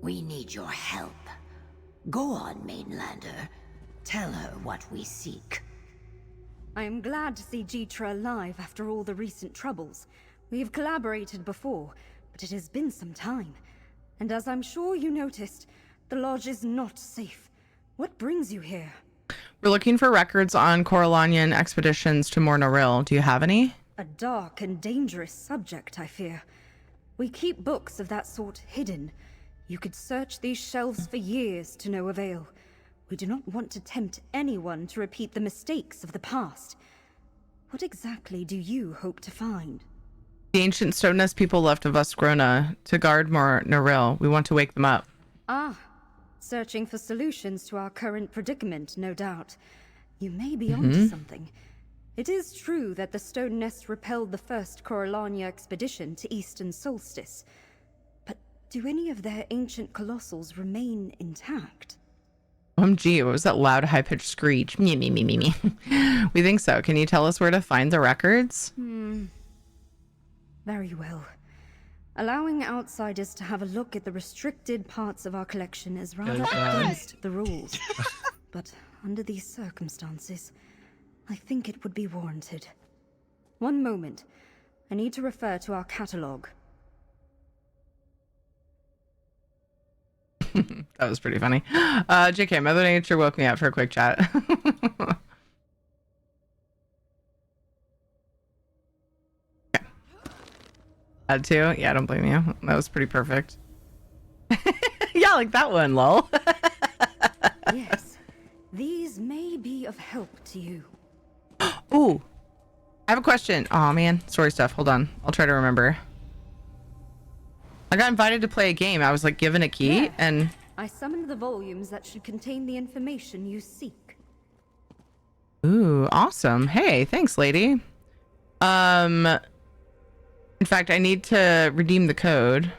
S10: We need your help. Go on, Mainlander. Tell her what we seek.
S17: I am glad to see Jeetra alive after all the recent troubles. We have collaborated before, but it has been some time. And as I'm sure you noticed, the lodge is not safe. What brings you here?
S2: We're looking for records on Corellanian expeditions to Mornaril. Do you have any?
S17: A dark and dangerous subject, I fear. We keep books of that sort hidden. You could search these shelves for years to no avail. We do not want to tempt anyone to repeat the mistakes of the past. What exactly do you hope to find?
S2: The ancient Stoneness people left of Uskrona to guard Mornaril. We want to wake them up.
S17: Ah, searching for solutions to our current predicament, no doubt. You may be onto something. It is true that the Stoneness repelled the first Corellania expedition to Eastern Solstice. But do any of their ancient colossals remain intact?
S2: OMG, what was that loud, high-pitched screech? Me. We think so. Can you tell us where to find the records?
S17: Very well. Allowing outsiders to have a look at the restricted parts of our collection is rather against the rules. But under these circumstances, I think it would be warranted. One moment. I need to refer to our catalogue.
S2: That was pretty funny. JK, Mother Nature woke me up for a quick chat. Okay. Had to? Yeah, I don't blame you. That was pretty perfect. Yeah, like that one, lol.
S17: Yes, these may be of help to you.
S2: Ooh, I have a question. Oh man, story stuff. Hold on. I'll try to remember. I got invited to play a game. I was like given a key and
S17: I summoned the volumes that should contain the information you seek.
S2: ooh, awesome. Hey, thanks, lady. In fact, I need to redeem the code.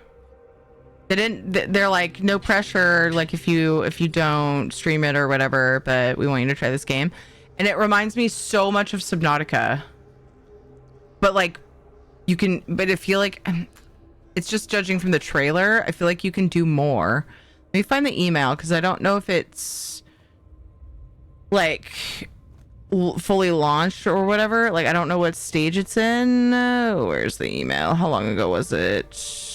S2: They're like no pressure, like if you don't stream it or whatever, but we want you to try this game. And it reminds me so much of Subnautica. But like but I feel like it's just judging from the trailer. I feel like you can do more. Let me find the email because I don't know if it's like fully launched or whatever. Like I don't know what stage it's in. Where's the email? How long ago was it?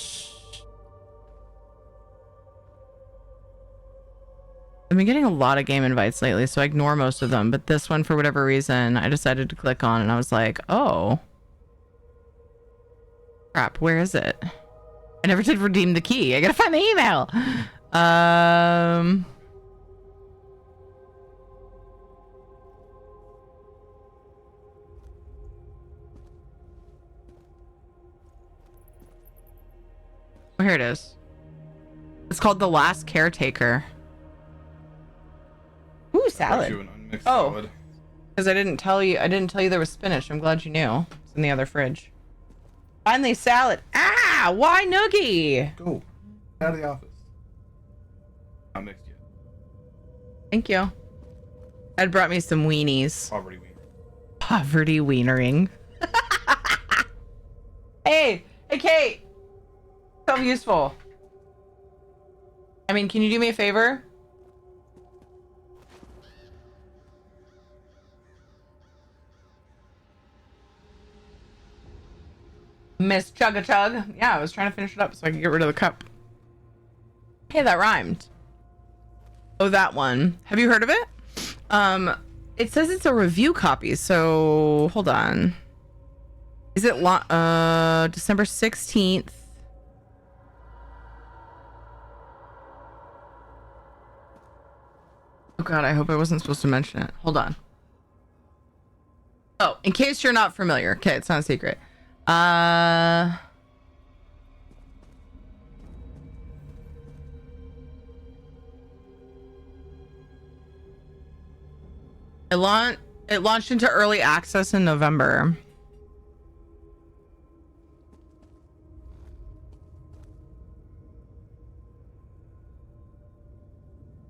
S2: I've been getting a lot of game invites lately, so I ignore most of them. But this one, for whatever reason, I decided to click on and I was like, oh. Crap, where is it? I never did redeem the key. I gotta find the email. Oh, here it is. It's called The Last Caretaker. Ooh, salad. Oh, because I didn't tell you there was spinach. I'm glad you knew. It's in the other fridge. Finally, salad. Ah, why noogie?
S22: Go out of the office. Not mixed yet.
S2: Thank you. Ed brought me some weenies.
S22: Poverty wiener.
S2: Poverty wienering. Hey, Kate. So useful. I mean, can you do me a favor? Miss Chug a Chug. Yeah, I was trying to finish it up so I could get rid of the cup. Hey, that rhymed. Oh, that one. Have you heard of it? It says it's a review copy, so hold on. Is it December 16th? Oh god, I hope I wasn't supposed to mention it. Hold on. Oh, in case you're not familiar. Okay, it's not a secret. It launched into early access in November.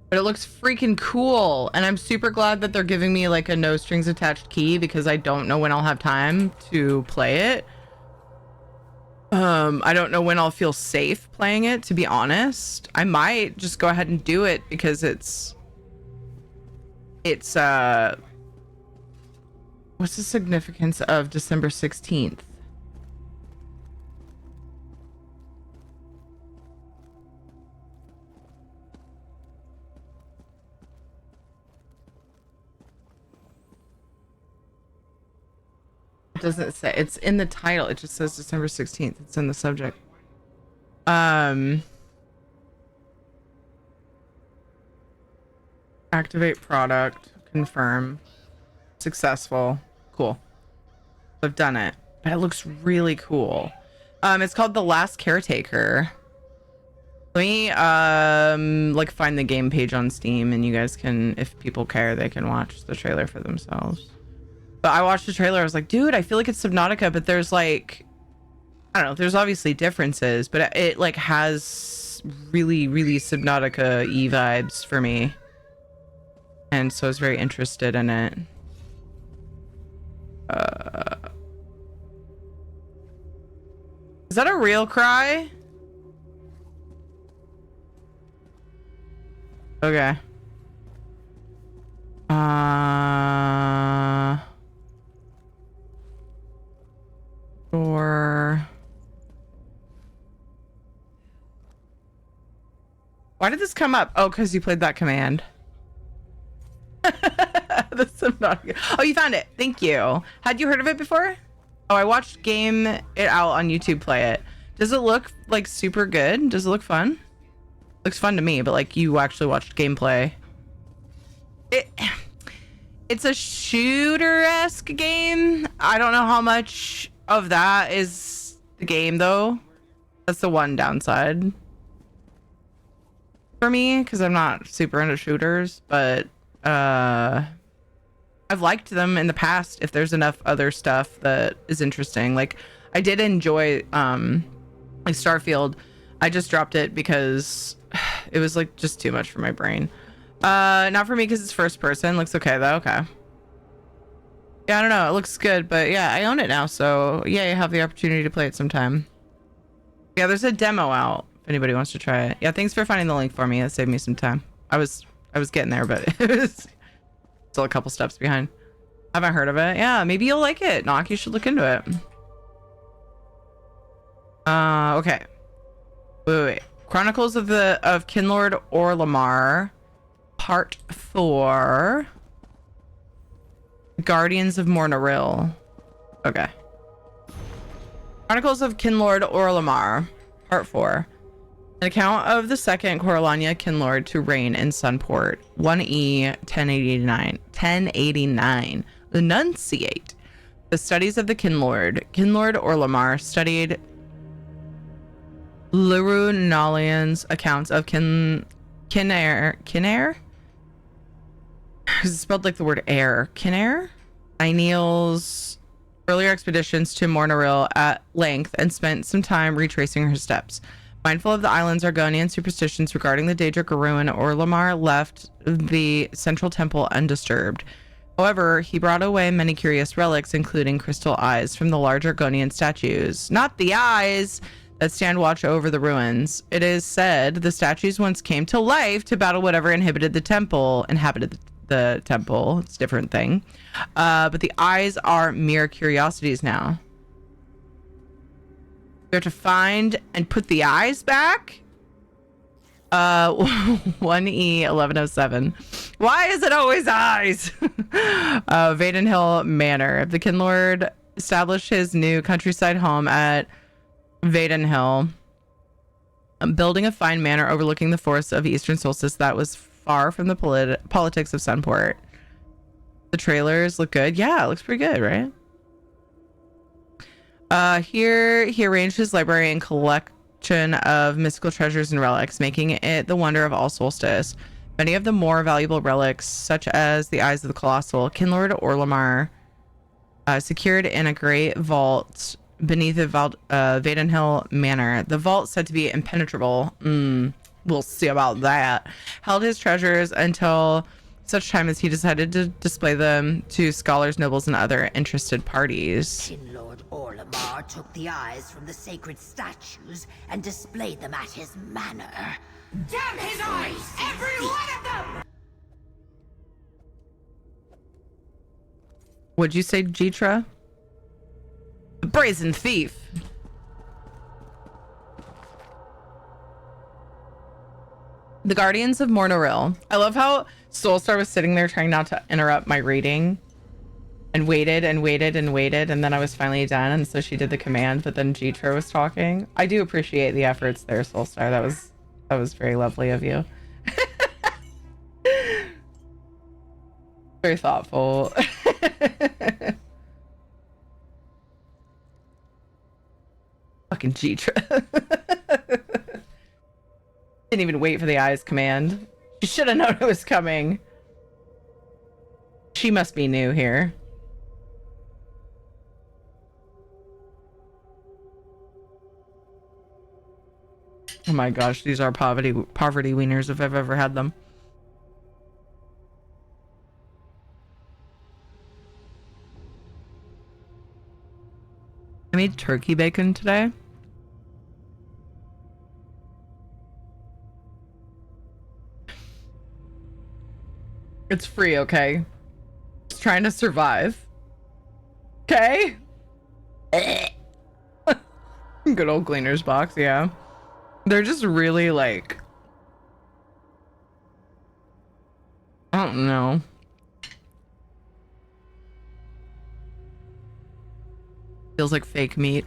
S2: But it looks freaking cool, and I'm super glad that they're giving me like a no strings attached key because I don't know when I'll have time to play it. I don't know when I'll feel safe playing it, to be honest. I might just go ahead and do it because it's what's the significance of December 16th? It doesn't say. It's in the title. It just says December 16th. It's in the subject. Activate product. Confirm. Successful. Cool. I've done it. But it looks really cool. It's called The Last Caretaker. Let me like find the game page on Steam, and you guys can, if people care, they can watch the trailer for themselves. But I watched the trailer, I was like, dude, I feel like it's Subnautica, but there's like, I don't know, there's obviously differences, but it like has really, really Subnautica-y vibes for me. And so I was very interested in it. Is that a real cry? Okay. Or why did this come up? Oh, because you played that command. Oh, you found it. Thank you. Had you heard of it before? Oh, I watched Game It Out on YouTube play it. Does it look like super good? Does it look fun? Looks fun to me, but like you actually watched gameplay. It's a shooter-esque game. I don't know how much of that is the game though. That's the one downside for me, because I'm not super into shooters, but I've liked them in the past if there's enough other stuff that is interesting. Like I did enjoy like Starfield. I just dropped it because it was like just too much for my brain. Not for me because it's first person. Looks okay though. Okay. Yeah, I don't know. It looks good, but yeah, I own it now, so yeah, you have the opportunity to play it sometime. Yeah, there's a demo out if anybody wants to try it. Yeah, thanks for finding the link for me. That saved me some time. I was getting there, but it was still a couple steps behind. Haven't heard of it. Yeah, maybe you'll like it. Knock, you should look into it. Okay. Wait. Chronicles of Kinlord Orlamar, Part 4. Guardians of Mornaril. Okay. Chronicles of Kinlord Orlamar, Part 4. An account of the second Coralania Kinlord to reign in Sunport. 1E 1089. Enunciate. The studies of the Kinlord. Kinlord Orlamar studied Lurunalian's accounts of Kinnair? Because it's spelled like the word air. Kinnair? Ineil's earlier expeditions to Mornaril at length and spent some time retracing her steps. Mindful of the island's Argonian superstitions regarding the Daedric ruin, Orlamar left the central temple undisturbed. However, he brought away many curious relics, including crystal eyes from the large Argonian statues. Not the eyes that stand watch over the ruins. It is said the statues once came to life to battle whatever inhabited the temple. It's a different thing. But the eyes are mere curiosities now. We have to find and put the eyes back. 1E 1107. Why is it always eyes? Vaidenhill Manor. The Kinlord established his new countryside home at Vaidenhill, building a fine manor overlooking the forests of Eastern Solstice that was far from the politics of Sunport. The trailers look good. Yeah, it looks pretty good, right? Here he arranged his library and collection of mystical treasures and relics, making it the wonder of all Solstice. Many of the more valuable relics, such as the Eyes of the Colossal, Kinlord Orlamar, secured in a great vault beneath the Vadenhill Manor. The vault, said to be impenetrable, we'll see about that, held his treasures until such time as he decided to display them to scholars, nobles, and other interested parties.
S10: Lord Orlamar took the eyes from the sacred statues and displayed them at his manor. Damn his eyes! Every one of them!
S2: Would you say Jitra? The brazen thief. The Guardians of Mornoril. I love how Soulstar was sitting there trying not to interrupt my reading and waited and waited and waited, and then I was finally done, and so she did the command, but then Jitra was talking. I do appreciate the efforts there, Soulstar. That was very lovely of you. Very thoughtful. Fucking Jitra. Didn't even wait for the eyes command. She should have known it was coming. She must be new here. Oh my gosh, these are poverty wieners if I've ever had them. I made turkey bacon today. It's free, okay? Just trying to survive. Okay? Good old Gleaner's box, yeah. They're just really like, I don't know. Feels like fake meat.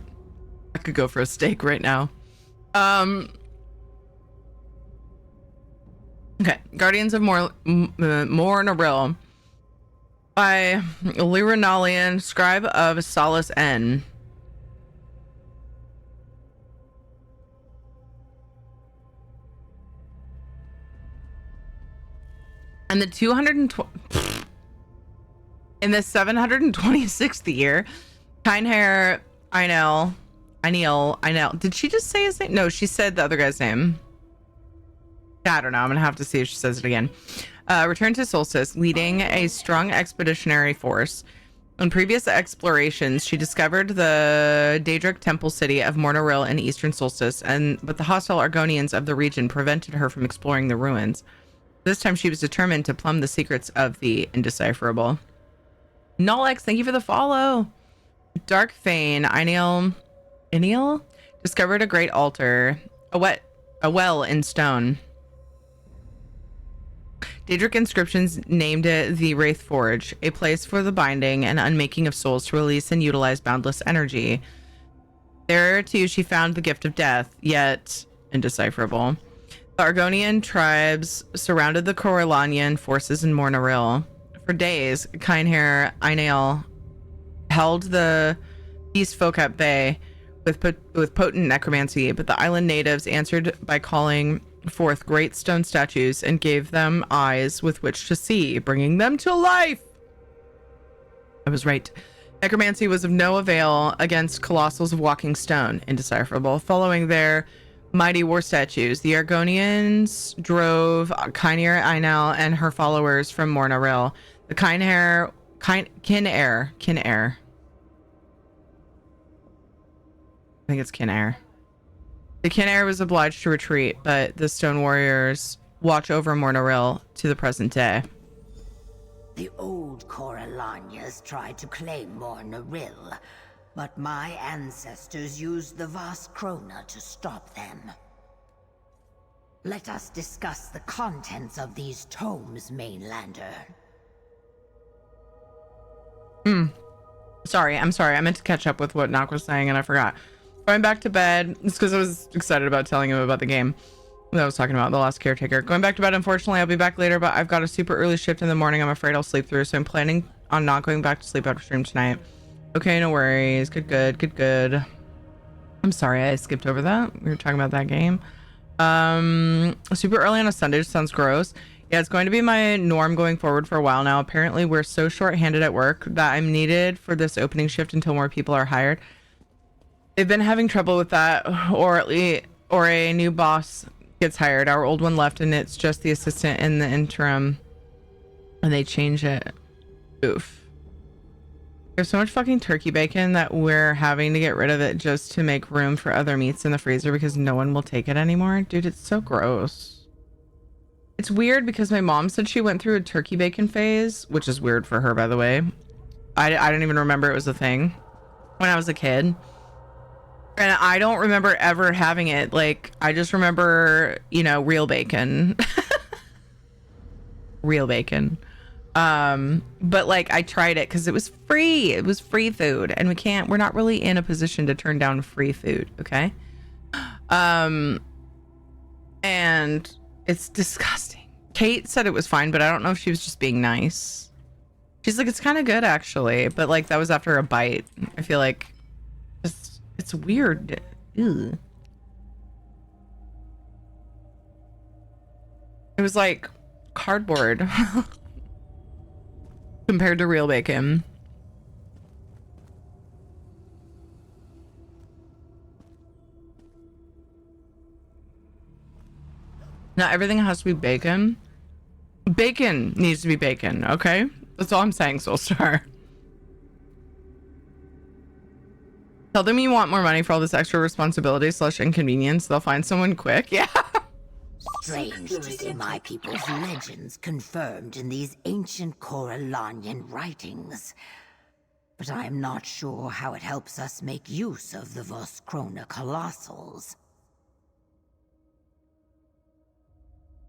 S2: I could go for a steak right now. Okay, Guardians of Mornoril by Lyrinalian, scribe of Solace N. And the 726th year, Kindhair Einel. Did she just say his name? No, she said the other guy's name. I don't know. I'm gonna have to see if she says it again. Returned to Solstice, leading a strong expeditionary force. On previous explorations, she discovered the Daedric temple city of Mornoril in Eastern Solstice, but the hostile Argonians of the region prevented her from exploring the ruins. This time she was determined to plumb the secrets of the indecipherable. Nolex, thank you for the follow. Dark Fane, Ineal discovered a great altar, a well in stone. Daedric inscriptions named it the Wraith Forge, a place for the binding and unmaking of souls to release and utilize boundless energy. There too she found the gift of death, yet indecipherable. The Argonian tribes surrounded the Corellanian forces in Mornoril. For days, Kindhair Einel held the peace folk at bay with potent necromancy, but the island natives answered by calling forth great stone statues and gave them eyes with which to see, bringing them to life. I was right. Necromancy was of no avail against colossals of walking stone, indecipherable. Following their mighty war statues, the Argonians drove Kindhair Einel and her followers from Mornoril. The Kindhair I think it's Kinnair. The Kinnair was obliged to retreat, but the stone warriors watch over Mornoril to the present day.
S10: The old Corellanians tried to claim Mornoril, but my ancestors used the Vast Krona to stop them. Let us discuss the contents of these tomes, Mainlander.
S2: Sorry. I meant to catch up with what Nock was saying and I forgot. Going back to bed. It's because I was excited about telling him about the game that I was talking about, The Last Caretaker. Going back to bed, unfortunately, I'll be back later, but I've got a super early shift in the morning. I'm afraid I'll sleep through, so I'm planning on not going back to sleep after stream tonight. Okay, no worries. Good. I'm sorry I skipped over that. We were talking about that game. Super early on a Sunday sounds gross. Yeah, it's going to be my norm going forward for a while now. Apparently, we're so short-handed at work that I'm needed for this opening shift until more people are hired. They've been having trouble with that, or a new boss gets hired. Our old one left, and it's just the assistant in the interim, and they change it. Oof. There's so much fucking turkey bacon that we're having to get rid of it just to make room for other meats in the freezer because no one will take it anymore. Dude, it's so gross. It's weird because my mom said she went through a turkey bacon phase, which is weird for her, by the way. I didn't even remember it was a thing when I was a kid. And I don't remember ever having it. Like, I just remember, you know, real bacon. Real bacon. But like I tried it because it was free. It was free food, and we're not really in a position to turn down free food, okay? And it's disgusting. Kate said it was fine, but I don't know if she was just being nice. She's like, it's kind of good actually, but like that was after a bite. I feel like it's weird. Ew. It was like cardboard. Compared to real bacon. Not everything has to be bacon. Bacon needs to be bacon, okay? That's all I'm saying, Soulstar. Tell them you want more money for all this extra responsibility / inconvenience. They'll find someone quick. Yeah.
S10: Strange to see my people's legends confirmed in these ancient Corellanian writings. But I am not sure how it helps us make use of the Voskrona Colossals.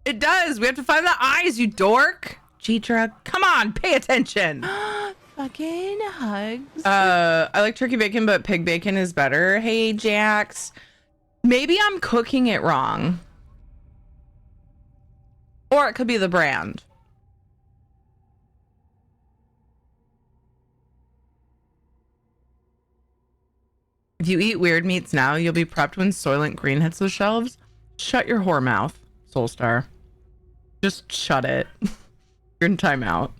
S2: It does. We have to find the eyes, you dork. Jeetra, come on, pay attention. Fucking hugs. I like turkey bacon, but pig bacon is better. Hey, Jax. Maybe I'm cooking it wrong. Or it could be the brand. If you eat weird meats now, you'll be prepped when Soylent Green hits the shelves. Shut your whore mouth, Soulstar. Just shut it. You're in timeout.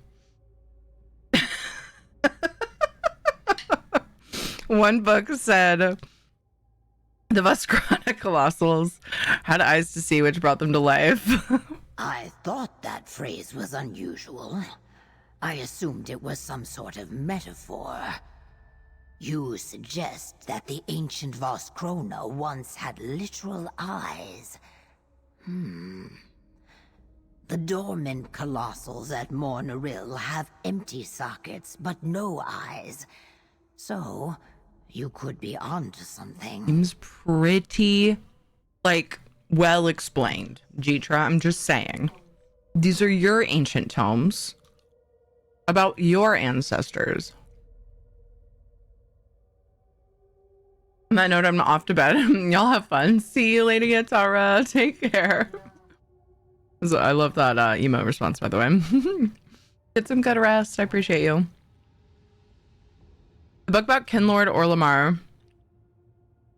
S2: One book said the Voskrona Colossals had eyes to see, which brought them to life.
S10: I thought that phrase was unusual. I assumed it was some sort of metaphor. You suggest that the ancient Voskrona once had literal eyes. The dormant colossals at Mornaril have empty sockets, but no eyes. So, you could be onto something.
S2: Seems pretty, like, well explained, Jeetra. I'm just saying. These are your ancient tomes about your ancestors. On that note, I'm off to bed. Y'all have fun. See you later, Yatara. Take care. So I love that emo response, by the way. Get some good rest. I appreciate you. The book about Kinlord Orlamar,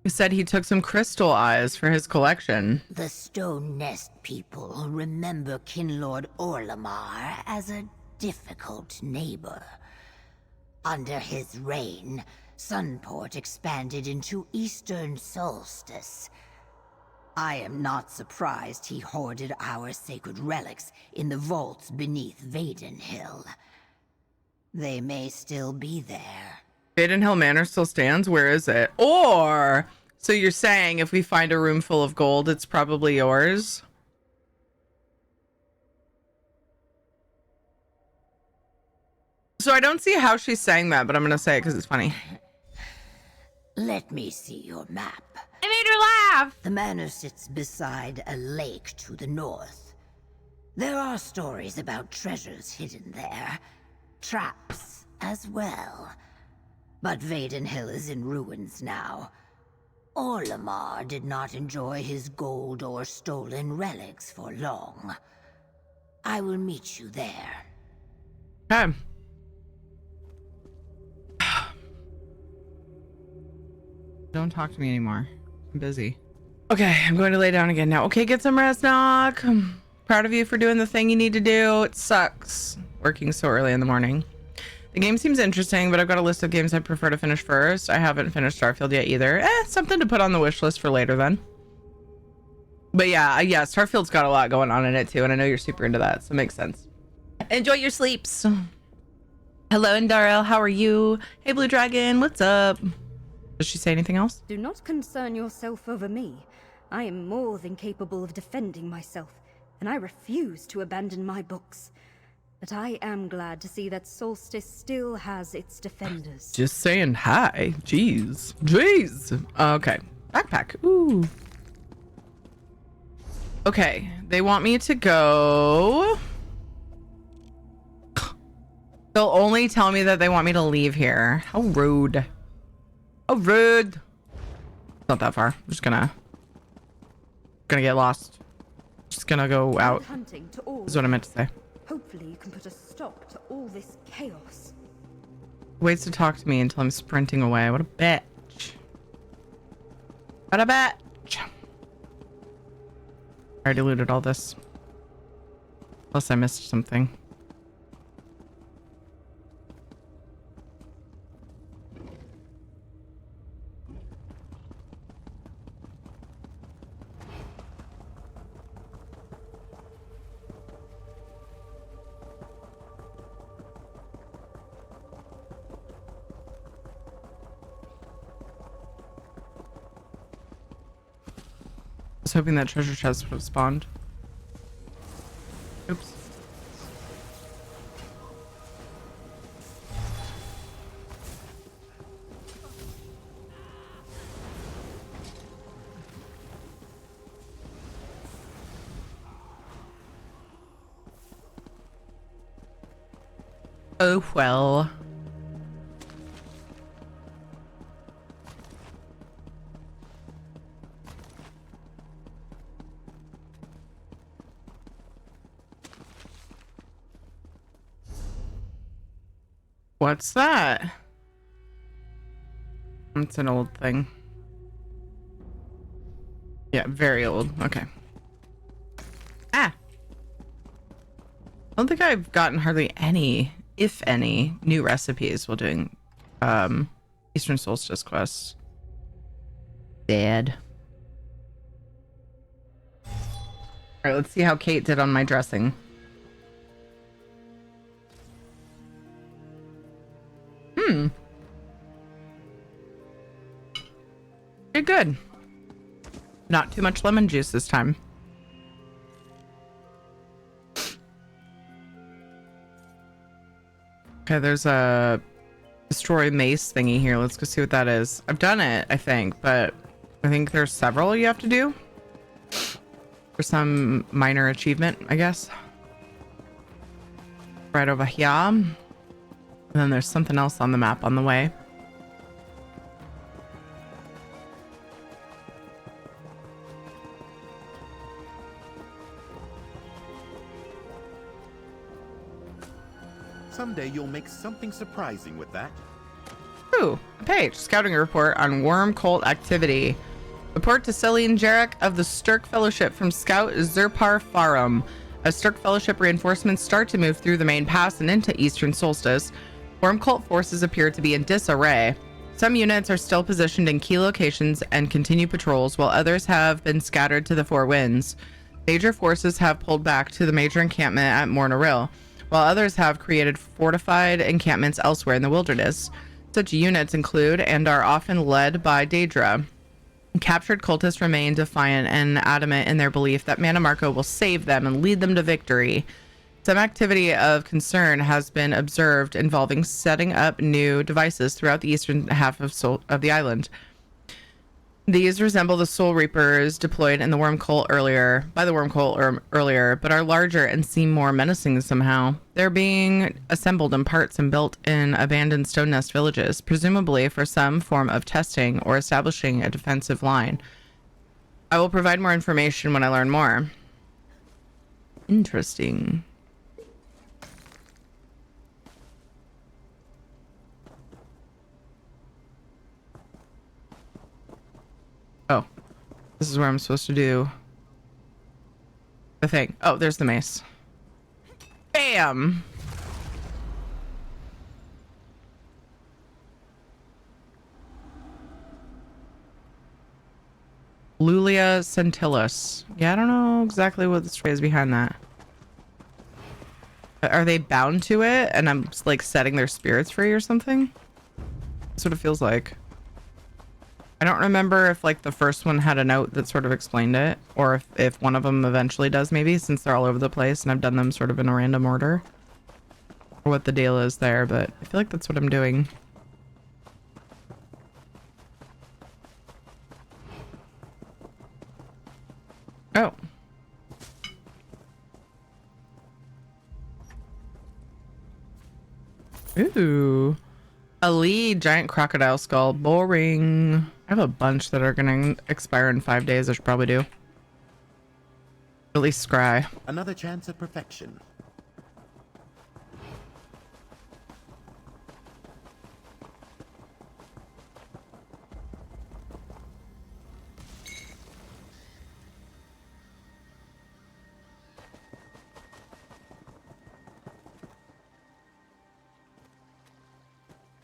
S2: who said he took some crystal eyes for his collection.
S10: The Stone Nest people remember Kinlord Orlamar as a difficult neighbor. Under his reign, Sunport expanded into Eastern Solstice. I am not surprised he hoarded our sacred relics in the vaults beneath Vaidenhill. They may still be there.
S2: Vaidenhill Manor still stands? Where is it? Or, so you're saying if we find a room full of gold, it's probably yours? So I don't see how she's saying that, but I'm going to say it because it's funny.
S10: Let me see your map.
S2: I made her laugh!
S10: The manor sits beside a lake to the north. There are stories about treasures hidden there. Traps as well. But Vaidenhill is in ruins now. Orlamar did not enjoy his gold or stolen relics for long. I will meet you there.
S2: Okay. Don't talk to me anymore. I'm busy. Okay, I'm going to lay down again now. Okay, get some rest, Knock. Proud of you for doing the thing you need to do. It sucks working so early in the morning. The game seems interesting, but I've got a list of games I prefer to finish first. I haven't finished Starfield yet either. Something to put on the wish list for later then. But yeah, Starfield's got a lot going on in it too, and I know you're super into that, so it makes sense. Enjoy your sleeps. Hello, Indarel. How are you? Hey, Blue Dragon. What's up? Does she say anything else?
S17: Do not concern yourself over me. I am more than capable of defending myself, and I refuse to abandon my books. But I am glad to see that Solstice still has its defenders.
S2: Just saying hi. Jeez. Okay. Backpack. Ooh. Okay. They want me to go. They'll only tell me that they want me to leave here. How rude. How rude. Not that far. I'm just gonna get lost. Just gonna go out. Is what I meant to say.
S17: Hopefully you can put a stop to all this chaos.
S2: Waits to talk to me until I'm sprinting away. What a bitch. What a bitch. I already looted all this. Unless I missed something. I was hoping that treasure chest would have spawned. Oops. Oh well. What's that? It's an old thing. Yeah, very old. Okay. I don't think I've gotten hardly any, if any, new recipes while doing Eastern Solstice Quests. Dead. Alright, let's see how Kate did on my dressing. Pretty good. Not too much lemon juice this time. Okay, there's a destroy mace thingy here. Let's go see what that is. I've done it, I think, but I think there's several you have to do for some minor achievement, I guess. Right over here. And then there's something else on the map on the way.
S12: Someday you'll make something surprising with that.
S2: Ooh, a page. Scouting report on worm cult activity. Report to Celine Jarek of the Sturk Fellowship from Scout Zerpar Farum. As Sturk Fellowship reinforcements start to move through the main pass and into Eastern Solstice, worm cult forces appear to be in disarray. Some units are still positioned in key locations and continue patrols, while others have been scattered to the four winds. Major forces have pulled back to the major encampment at Mornaril, while others have created fortified encampments elsewhere in the wilderness. Such units include and are often led by Daedra. Captured cultists remain defiant and adamant in their belief that Mannimarco will save them and lead them to victory. Some activity of concern has been observed involving setting up new devices throughout the eastern half of the island. These resemble the Soul Reapers deployed in the Worm Cult earlier, but are larger and seem more menacing somehow. They're being assembled in parts and built in abandoned stone nest villages, presumably for some form of testing or establishing a defensive line. I will provide more information when I learn more. Interesting. Oh, this is where I'm supposed to do The thing. Oh, there's the mace. Bam! Lulia Centillus. Yeah, I don't know exactly what the story is behind that. Are they bound to it and I'm like setting their spirits free or something? That's what it feels like. I don't remember if like the first one had a note that sort of explained it, or if one of them eventually does, maybe, since they're all over the place and I've done them sort of in a random order. Or what the deal is there, but I feel like that's what I'm doing. Oh. Ooh. A lead giant crocodile skull. Boring. I have a bunch that are gonna expire in 5 days. I should probably do. At least scry.
S12: Another chance at perfection.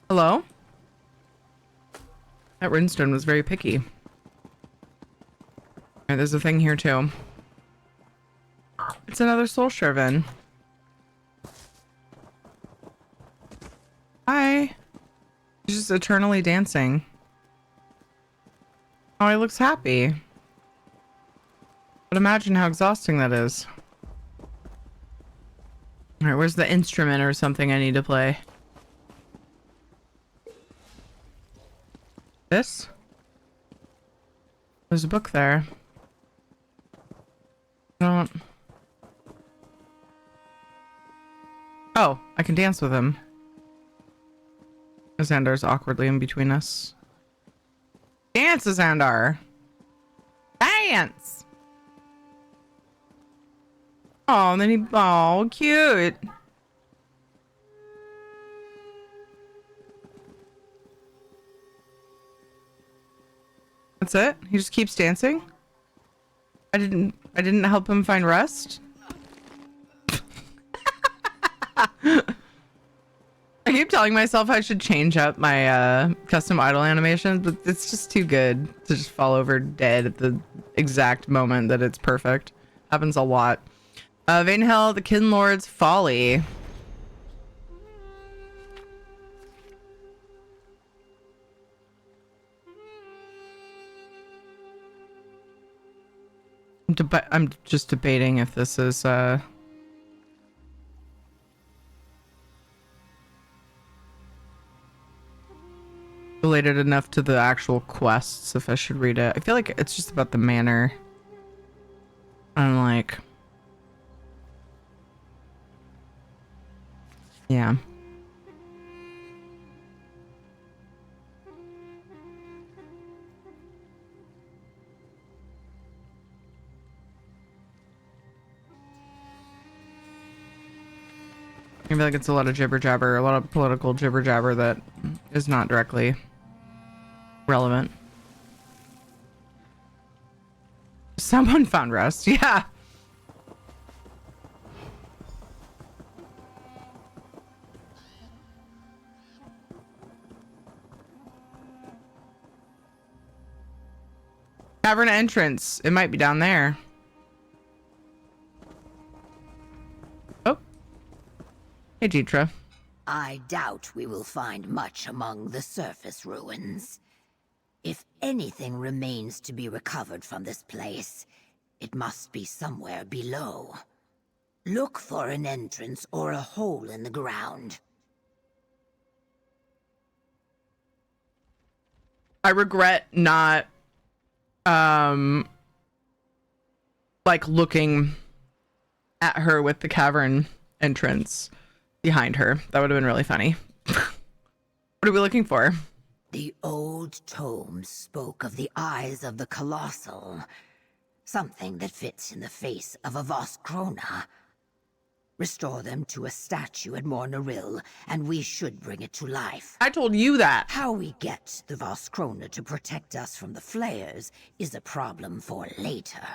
S2: Hello? That runestone was very picky. Alright, there's a thing here too. It's another soul Shervin. Hi. He's just eternally dancing. Oh, he looks happy. But imagine how exhausting that is. Alright, where's the instrument or something I need to play? This? There's a book there. Don't. Oh, I can dance with him. Xandar's awkwardly in between us. Dance, Xandar! Dance! Oh, and then he. Oh, cute! That's it? He just keeps dancing? I didn't help him find rest? I keep telling myself I should change up my custom idle animations, but it's just too good to just fall over dead at the exact moment that it's perfect. Happens a lot. Vainhell, the Kinlord's Folly. I'm just debating if this is related enough to the actual quests if I should read it. I feel like it's just about the manor. I'm like, yeah. I feel like it's a lot of jibber jabber, a lot of political jibber jabber that is not directly relevant. Someone found rest, yeah. Cavern entrance. It might be down there. Oh. Hey, Jeetra.
S10: I doubt we will find much among the surface ruins. If anything remains to be recovered from this place, it must be somewhere below. Look for an entrance or a hole in the ground.
S2: I regret not, like looking at her with the cavern entrance behind her. That would have been really funny. What are we looking for?
S10: The old tomes spoke of the eyes of the colossal, something that fits in the face of a Voskrona. Restore them to a statue at Mornaril, and we should bring it to life.
S2: I told you that.
S10: How we get the Voskrona to protect us from the flares is a problem for later.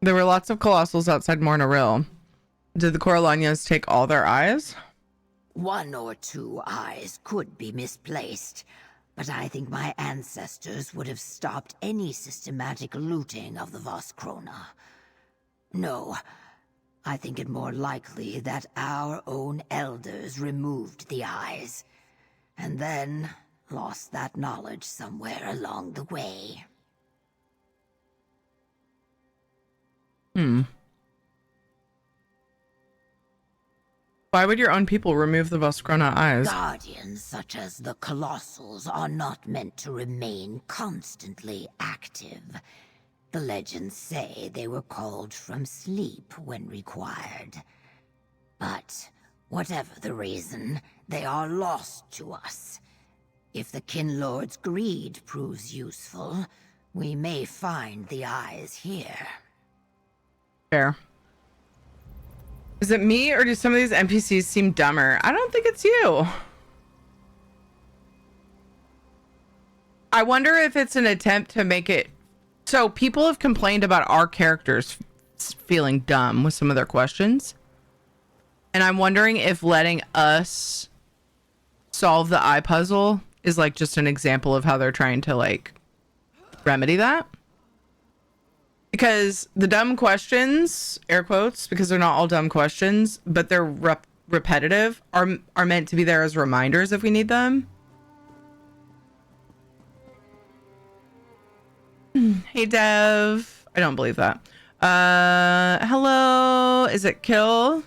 S2: There were lots of colossals outside Morna-Rill. Did the Coralanias take all their eyes?
S10: One or two eyes could be misplaced, but I think my ancestors would have stopped any systematic looting of the Voskrona. No, I think it more likely that our own elders removed the eyes, and then lost that knowledge somewhere along the way.
S2: Why would your own people remove the Voskrona eyes?
S10: Guardians such as the Colossals are not meant to remain constantly active. The legends say they were called from sleep when required. But whatever the reason, they are lost to us. If the Kinlord's greed proves useful, we may find the eyes here.
S2: Fair. Is it me, or do some of these NPCs seem dumber? I don't think it's you. I wonder if it's an attempt to make it... So people have complained about our characters feeling dumb with some of their questions. And I'm wondering if letting us solve the eye puzzle is like just an example of how they're trying to like remedy that. Because the dumb questions, air quotes, because they're not all dumb questions, but they're repetitive, are meant to be there as reminders if we need them. Hey, Dev. I don't believe that. Hello. Is it Kill?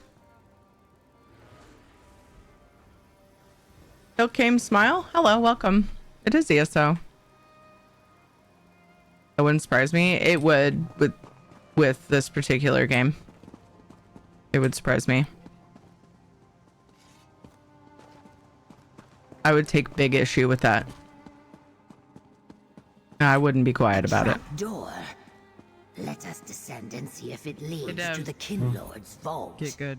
S2: Kill came smile? Hello, welcome. It is ESO. It wouldn't surprise me. It would with this particular game. It would surprise me. I would take big issue with that. I wouldn't be quiet about it.
S10: Door. Let us descend and see if it leads to the Kinlord's vault.
S2: Get good.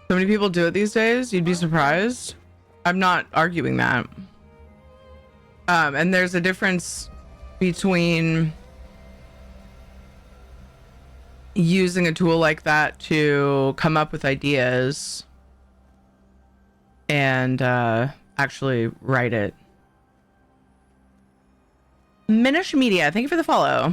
S2: So many people do it these days. You'd be surprised. I'm not arguing that. And there's a difference between using a tool like that to come up with ideas and actually write it. Minish Media, thank you for the follow.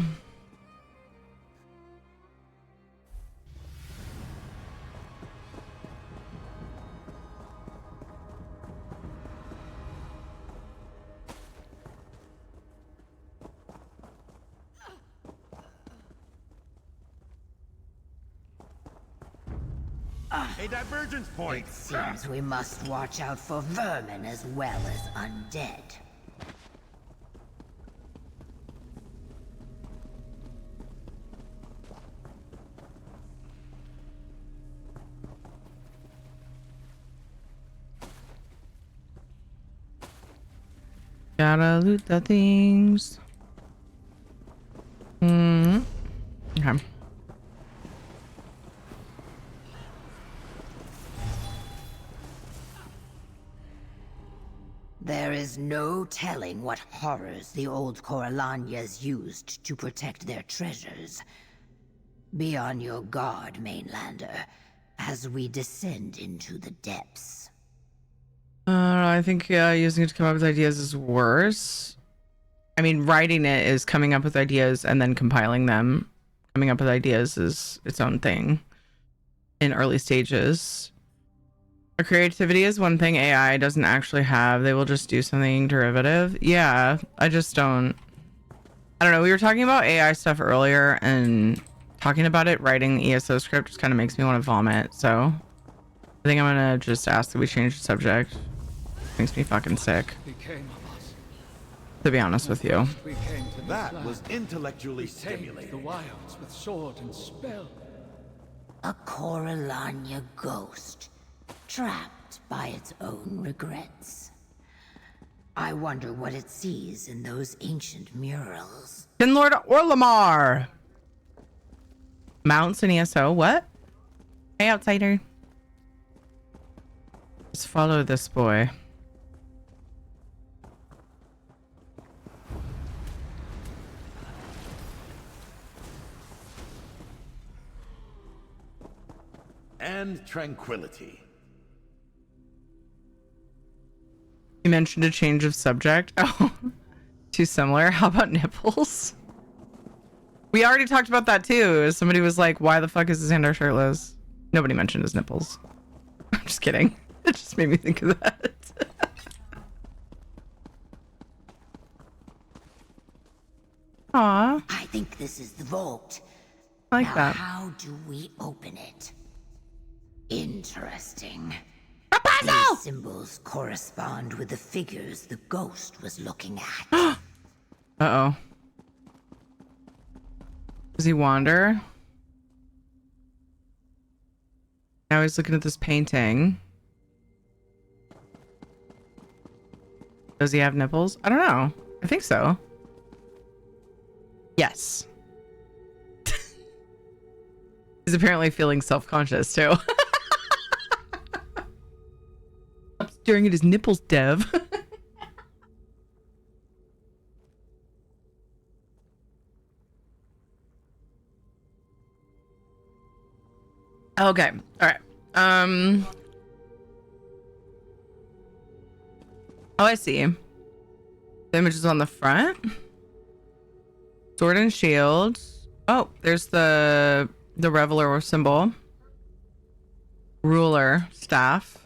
S12: A divergence point.
S10: It seems we must watch out for vermin as well as undead.
S2: Gotta loot the things. Okay.
S10: There is no telling what horrors the old Coralanias used to protect their treasures. Be on your guard, Mainlander, as we descend into the depths.
S2: I think using it to come up with ideas is worse. I mean, writing it is coming up with ideas and then compiling them. Coming up with ideas is its own thing in early stages. Our creativity is one thing AI doesn't actually have. They will just do something derivative. Yeah, I just don't. I don't know. We were talking about AI stuff earlier, and talking about it, writing the ESO script just kind of makes me want to vomit. So I think I'm going to just ask that we change the subject. Makes me fucking sick, to be honest with you.
S12: That was intellectually stimulating.
S9: The wilds with sword and spell.
S10: A Coralania ghost, trapped by its own regrets. I wonder what it sees in those ancient murals.
S2: Lord Orlamar. Mounts and ESO. What? Hey, outsider. Just follow this boy.
S12: And tranquility.
S2: You mentioned a change of subject. Oh, too similar. How about nipples? We already talked about that too. Somebody was like, why the fuck is Xander shirtless? Nobody mentioned his nipples. I'm just kidding. It just made me think of that. Aw.
S10: I think this is the vault.
S2: I like
S10: now,
S2: that.
S10: How do we open it? Interesting.
S2: Rapunzel!
S10: These symbols correspond with the figures the ghost was looking at.
S2: Uh-oh. Does he wander? Now he's looking at this painting. Does he have nipples? I don't know. I think so. Yes. He's apparently feeling self-conscious too. I'm staring at his nipples, Dev. Okay. All right. Oh, I see. The image is on the front. Sword and shield. Oh, there's the Reveler symbol. Ruler, staff,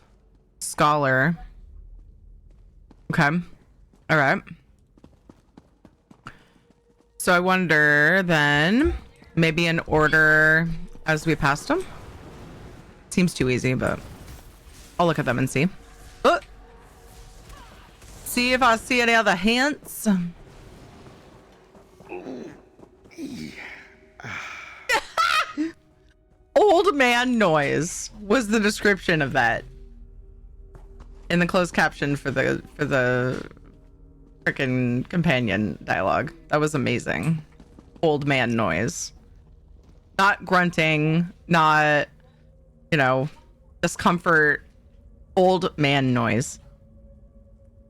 S2: scholar. Okay. All right. So I wonder then, maybe in order as we passed them. Seems too easy, but I'll look at them and see. Oh! See if I see any other hints. Old man noise was the description of that in the closed caption for the freaking companion dialogue. That was amazing. Old man noise. Not grunting, not, you know, discomfort. Old man noise.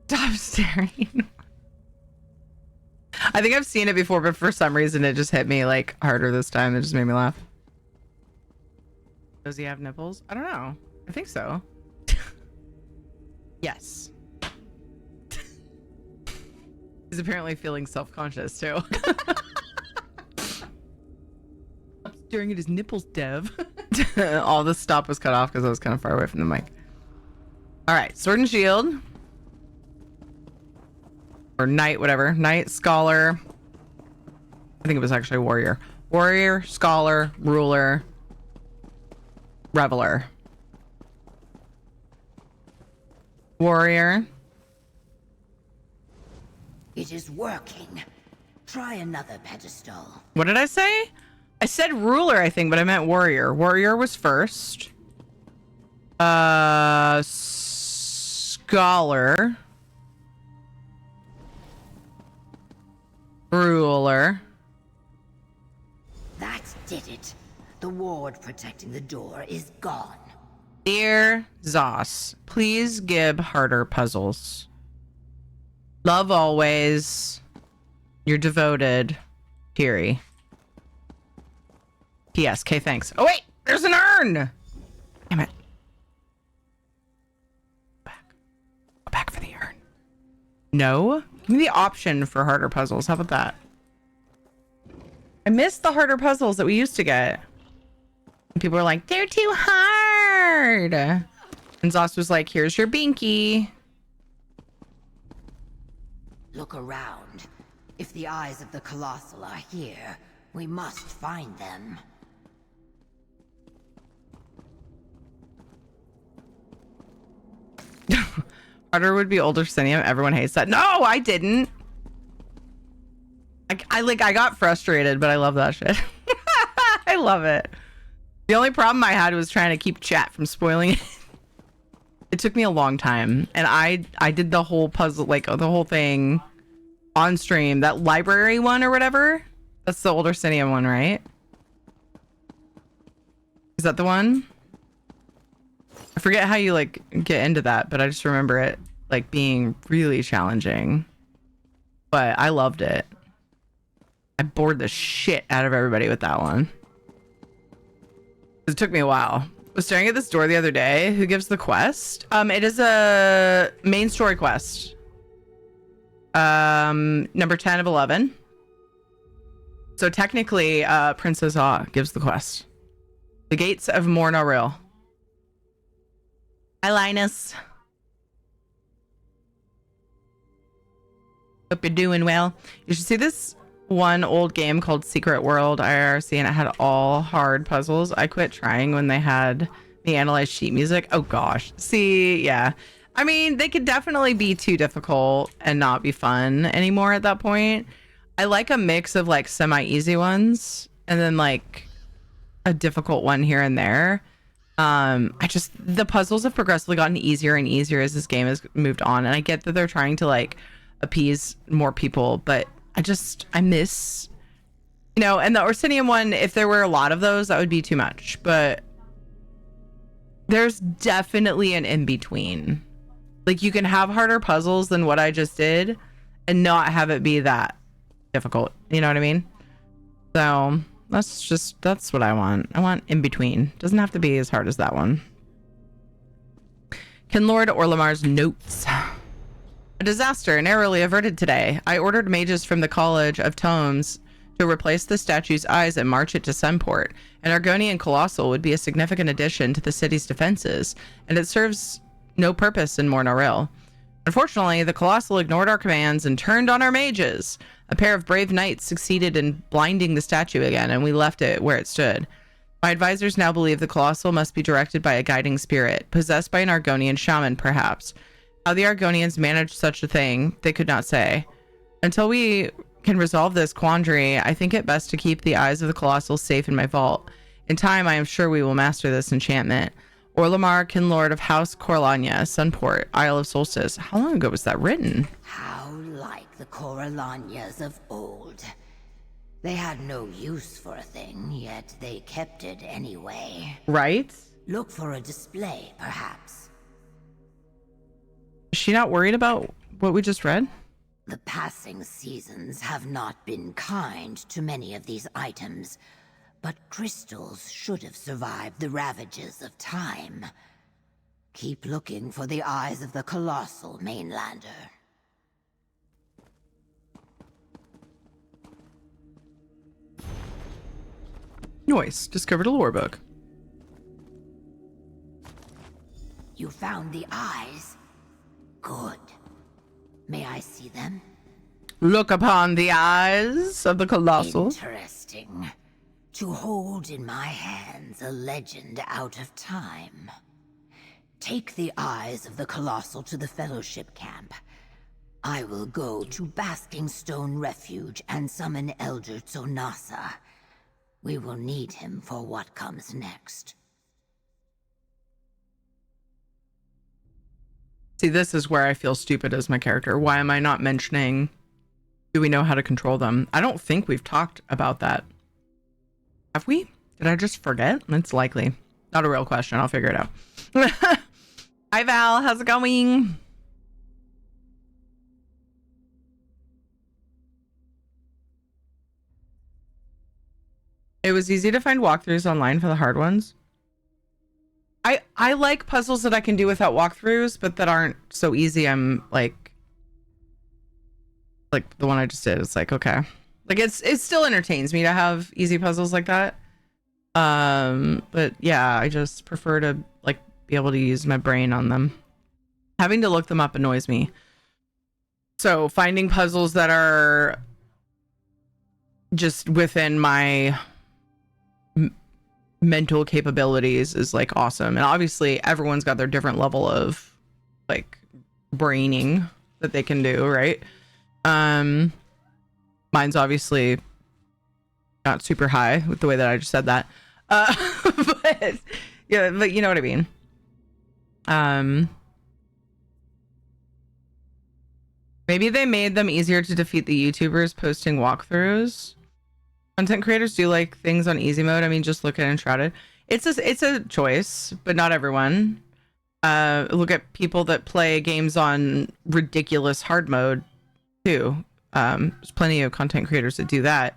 S2: Stop staring. I think I've seen it before, but for some reason it just hit me like harder this time. It just made me laugh. Does he have nipples? I don't know. I think so. Yes. He's apparently feeling self-conscious too. I'm staring at his nipples, Dev. All the stop was cut off because I was kind of far away from the mic. All right, sword and shield. Or knight, whatever. Knight, scholar. I think it was actually warrior. Warrior, scholar, ruler, reveler. Warrior.
S10: It is working. Try another pedestal.
S2: What did I say? I said ruler, I think, but I meant warrior. Warrior was first. Scholar. Ruler.
S10: That did it. The ward protecting the door is gone.
S2: Dear Zos, please give harder puzzles. Love always. Your devoted, Kiri. P.S. Okay, thanks. Oh wait, there's an urn. Damn it. Go back for the urn. No? Give me the option for harder puzzles. How about that? I missed the harder puzzles that we used to get. And people were like, they're too hard. And Zos was like, here's your binky.
S10: Look around. If the eyes of the Colossal are here, we must find them.
S2: Harder would be older Sinium. Everyone hates that. No, I didn't. I got frustrated, but I love that shit. I love it. The only problem I had was trying to keep chat from spoiling it. It took me a long time, and I did the whole puzzle, like the whole thing on stream. That library one or whatever. That's the older Cineum one, right? Is that the one? I forget how you like get into that, but I just remember it like being really challenging. But I loved it. I bored the shit out of everybody with that one. It took me a while. I was staring at this door the other day. Who gives the quest? It is a main story quest. Number 10 of 11. So technically, Princess Ah gives the quest. The Gates of Mornoril. Hi, Linus. Hope you're doing well. You should see this one old game called Secret World IRC, and it had all hard puzzles. I quit trying when they had the analyzed sheet music. Oh gosh. See, yeah. I mean, they could definitely be too difficult and not be fun anymore at that point. I like a mix of like semi-easy ones and then like a difficult one here and there. The puzzles have progressively gotten easier and easier as this game has moved on, and I get that they're trying to like appease more people, but I miss, you know, and the Orsinium one, if there were a lot of those, that would be too much, but there's definitely an in-between. Like, you can have harder puzzles than what I just did and not have it be that difficult. You know what I mean? So that's what I want. I want in between. Doesn't have to be as hard as that one. Ken Lord Orlamar's notes. A disaster narrowly averted today. I ordered mages from the College of Tomes to replace the statue's eyes and march it to Sunport. An Argonian Colossal would be a significant addition to the city's defenses, and it serves no purpose in Mornoril. Unfortunately, the Colossal ignored our commands and turned on our mages. A pair of brave knights succeeded in blinding the statue again, and we left it where it stood. My advisors now believe the Colossal must be directed by a guiding spirit, possessed by an Argonian shaman, perhaps. How the Argonians managed such a thing, they could not say. Until we can resolve this quandary, I think it best to keep the eyes of the Colossal safe in my vault. In time, I am sure we will master this enchantment. Orlamar, Kinlord of House Corlania, Sunport, Isle of Solstice. How long ago was that written?
S10: How like the Coralanias of old. They had no use for a thing, yet they kept it anyway.
S2: Right?
S10: Look for a display, perhaps.
S2: Is she not worried about what we just read?
S10: The passing seasons have not been kind to many of these items, but crystals should have survived the ravages of time. Keep looking for the eyes of the Colossal Mainlander.
S2: Noise. Discovered a lore book.
S10: You found the eyes? Good. May I see them?
S2: Look upon the eyes of the Colossal.
S10: Interesting. To hold in my hands a legend out of time. Take the eyes of the Colossal to the Fellowship camp. I will go to Basking Stone Refuge and summon Elder Tsonasa. We will need him for what comes next.
S2: See, this is where I feel stupid as my character. Why am I not mentioning, do we know how to control them? I don't think we've talked about that. Have we? Did I just forget? It's likely. Not a real question. I'll figure it out. Hi, Val. How's it going? It was easy to find walkthroughs online for the hard ones. I like puzzles that I can do without walkthroughs, but that aren't so easy. I'm like the one I just did. It's like, okay. Like it still entertains me to have easy puzzles like that. But yeah, I just prefer to like be able to use my brain on them. Having to look them up annoys me. So finding puzzles that are just within my mental capabilities is like awesome. And obviously everyone's got their different level of like braining that they can do, right? Mine's obviously not super high with the way that I just said that. But yeah, but you know what I mean. Maybe they made them easier to defeat the YouTubers posting walkthroughs. Content creators do like things on easy mode. I mean, just look at Enshrouded. It's a choice, but not everyone. Look at people that play games on ridiculous hard mode too. There's plenty of content creators that do that.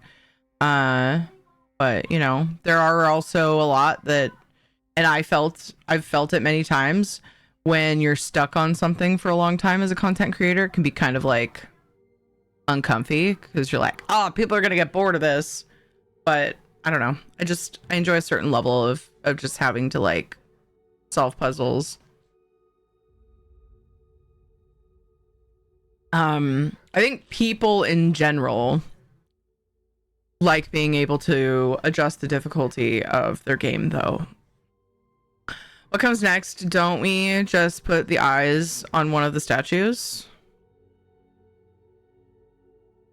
S2: But you know, there are also a lot that, and I've felt it many times, when you're stuck on something for a long time as a content creator, it can be kind of like uncomfy because you're like, oh, people are gonna get bored of this. But I don't know. I enjoy a certain level of just having to like solve puzzles. I think people in general like being able to adjust the difficulty of their game, though. What comes next? Don't we just put the eyes on one of the statues?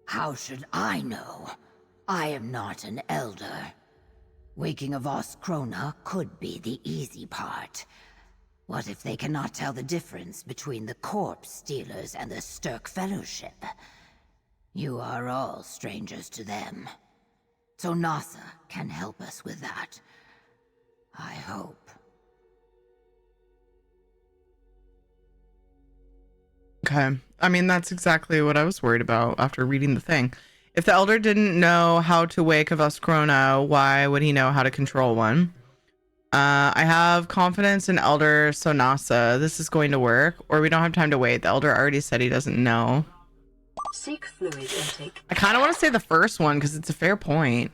S10: How should I know? I am not an elder. Waking a Vos Krona could be the easy part. What if they cannot tell the difference between the Corpse Stealers and the Stirk Fellowship? You are all strangers to them. So Nasa can help us with that. I hope.
S2: Okay. I mean, that's exactly what I was worried about after reading the thing. If the Elder didn't know how to wake a Vos Krona, why would he know how to control one? I have confidence in Elder Sonasa. This is going to work, or we don't have time to wait. The Elder already said he doesn't know.
S6: Seek fluid intake.
S2: I kind of want to say the first one because it's a fair point.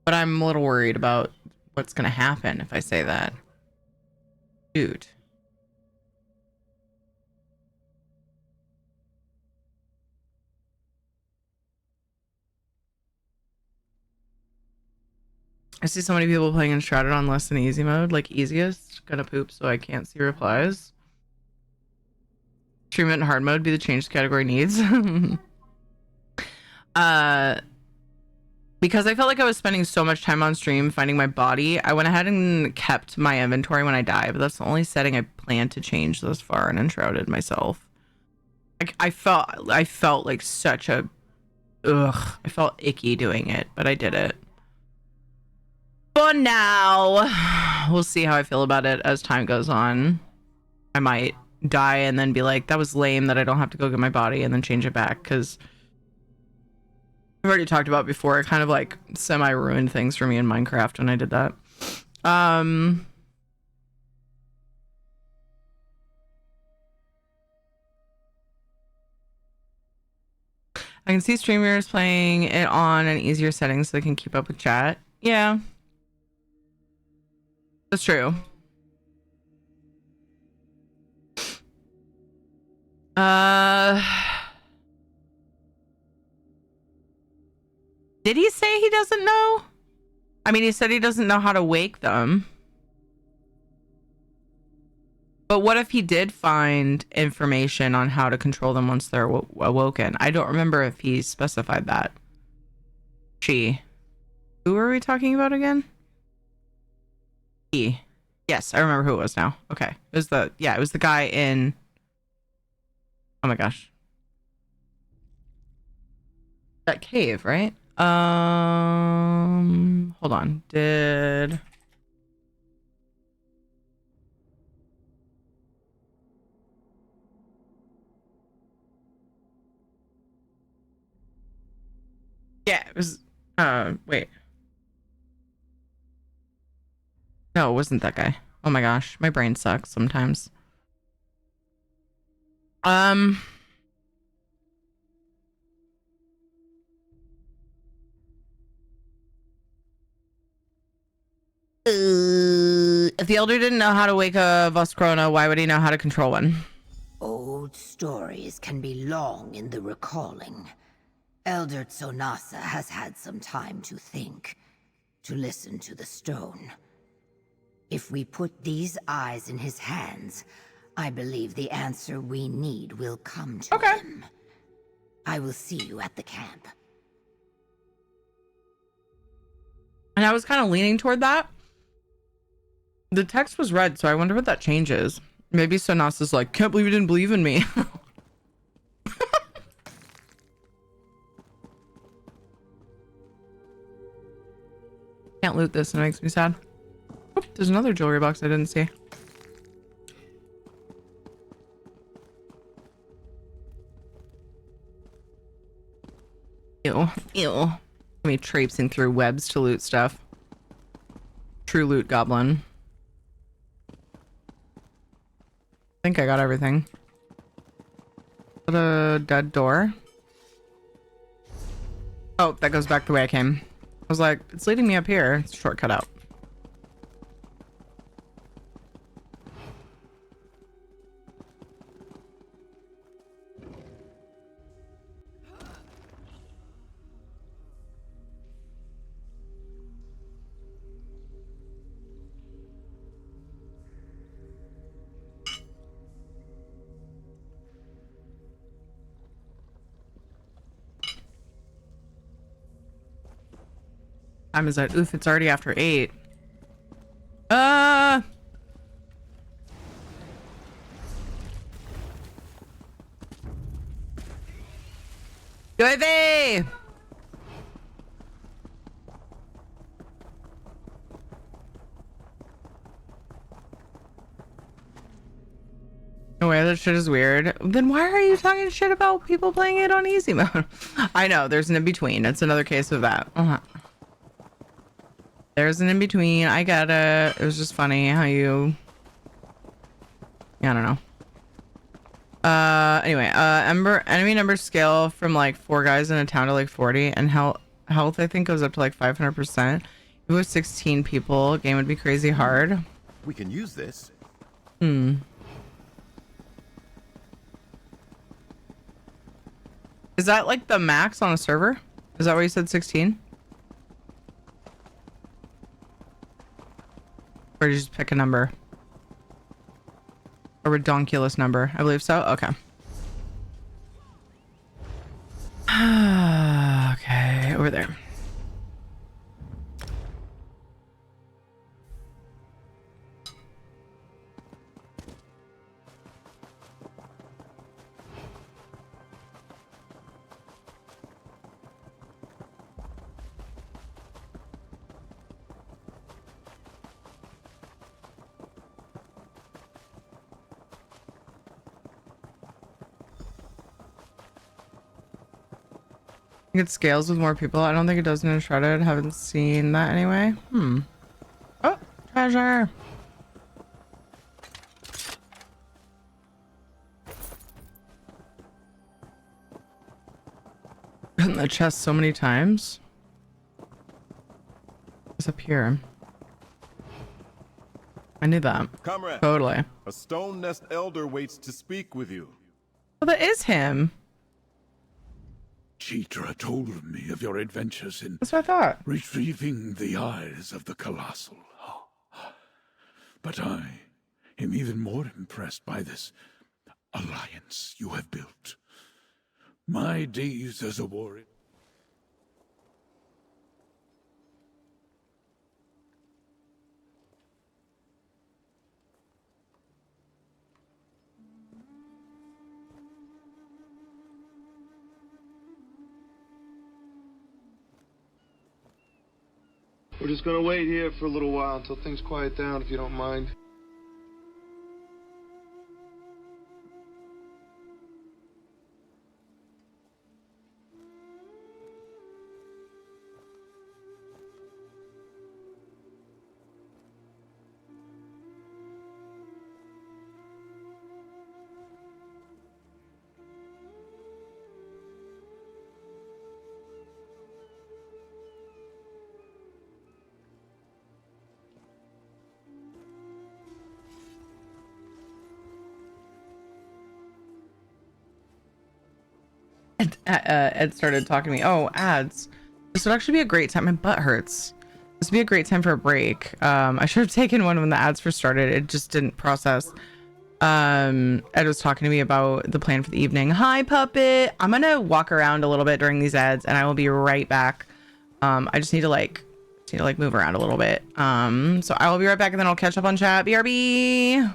S2: But I'm a little worried about what's going to happen if I say that. Dude. I see so many people playing Enshrouded on less than easy mode, like easiest. Gonna poop so I can't see replies. Stream it in hard mode, be the change the category needs. Because I felt like I was spending so much time on stream finding my body, I went ahead and kept my inventory when I die, but that's the only setting I plan to change thus far in Enshrouded myself. Like I felt like such a I felt icky doing it, but I did it. But now we'll see how I feel about it as time goes on. I might die and then be like, that was lame that I don't have to go get my body and then change it back, because I've already talked about before, it kind of like semi-ruined things for me in Minecraft when I did that. I can see streamers playing it on an easier setting so they can keep up with chat. Yeah. That's true. Did he say he doesn't know? I mean, he said he doesn't know how to wake them. But what if he did find information on how to control them once they're awoken? I don't remember if he specified that. She. Who are we talking about again? He. Yes, I remember who it was now. Okay. It was the guy in... Oh my gosh. That cave, right? Hold on. Yeah, it was, wait. No, it wasn't that guy. Oh my gosh, my brain sucks sometimes. If the Elder didn't know how to wake a Vos Krona, why would he know how to control one?
S10: Old stories can be long in the recalling. Elder Tsonasa has had some time to think, to listen to the stone. If we put these eyes in his hands, I believe the answer we need will come to him. I will see you at the camp.
S2: And I was kind of leaning toward that. The text was red, so I wonder what that changes. Maybe Sonas is like, can't believe you didn't believe in me. Can't loot this and it makes me sad. Oh, there's another jewelry box I didn't see. Ew. Ew. Me traipsing through webs to loot stuff. True loot goblin. I think I got everything. Is that a dead door? Oh, that goes back the way I came. I was like, it's leading me up here. It's a shortcut out. Time is that? Oof, it's already after 8. Llueve! No way, that shit is weird. Then why are you talking shit about people playing it on easy mode? I know, there's an in-between. It's another case of that. There's an in-between. I get it. It was just funny how you... I don't know. Anyway, enemy number scale from like 4 guys in a town to like 40, and health I think goes up to like 500%. If it was 16 people, game would be crazy hard.
S12: We can use this.
S2: Is that like the max on a server? Is that what you said, 16? Or did you just pick a number? A redonkulous number. I believe so. Okay. Okay, over there. It scales with more people. I don't think it does in Shredded. Haven't seen that anyway. Oh, treasure. Gotten the chest so many times. What's up here? I knew that.
S12: Comrade,
S2: totally.
S12: A stone nest elder waits to speak with you.
S2: Well, that is him.
S16: Chitra told me of your adventures in
S2: That's what I thought.
S16: retrieving the eyes of the Colossal. But I am even more impressed by this alliance you have built. My days as a warrior...
S1: We're just gonna wait here for a little while until things quiet down, if you don't mind.
S2: Ed started talking to me. Oh, ads. This would actually be a great time. My butt hurts. This would be a great time for a break. I should have taken one when the ads first started. It just didn't process. Ed was talking to me about the plan for the evening. Hi, puppet. I'm gonna walk around a little bit during these ads, and I will be right back. I just need to like need to like move around a little bit. So I will be right back and then I'll catch up on chat. BRB.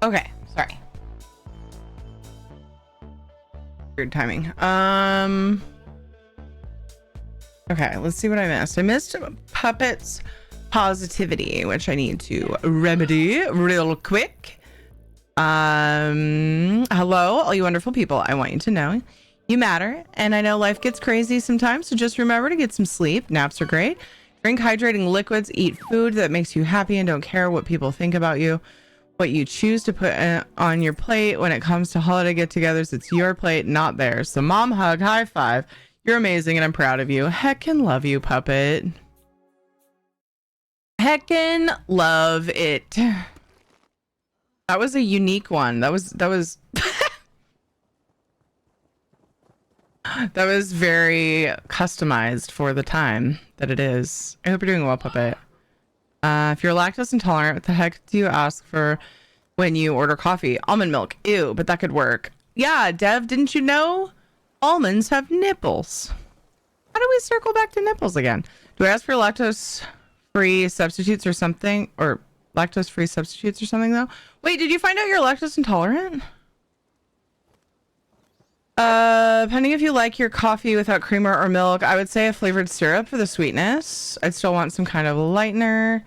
S2: Okay, sorry. Weird timing. Okay, let's see what I missed. I missed Puppet's positivity, which I need to remedy real quick. Hello, all you wonderful people. I want you to know you matter, and I know life gets crazy sometimes, so just remember to get some sleep. Naps are great. Drink hydrating liquids, eat food that makes you happy, and don't care what people think about you. What you choose to put on your plate when it comes to holiday get-togethers, it's your plate, not theirs. So mom hug, high five. You're amazing, and I'm proud of you. Heckin' love you, Puppet. Heckin' love it. That was a unique one. That was that was very customized for the time that it is. I hope you're doing well, Puppet. If you're lactose intolerant, what the heck do you ask for when you order coffee? Almond milk. Ew, but that could work. Yeah, Dev, didn't you know? Almonds have nipples. How do we circle back to nipples again? Do I ask for lactose-free substitutes or something? Or lactose-free substitutes or something, though? Wait, did you find out you're lactose intolerant? Depending if you like your coffee without creamer or milk, I would say a flavored syrup for the sweetness. I'd still want some kind of lightener.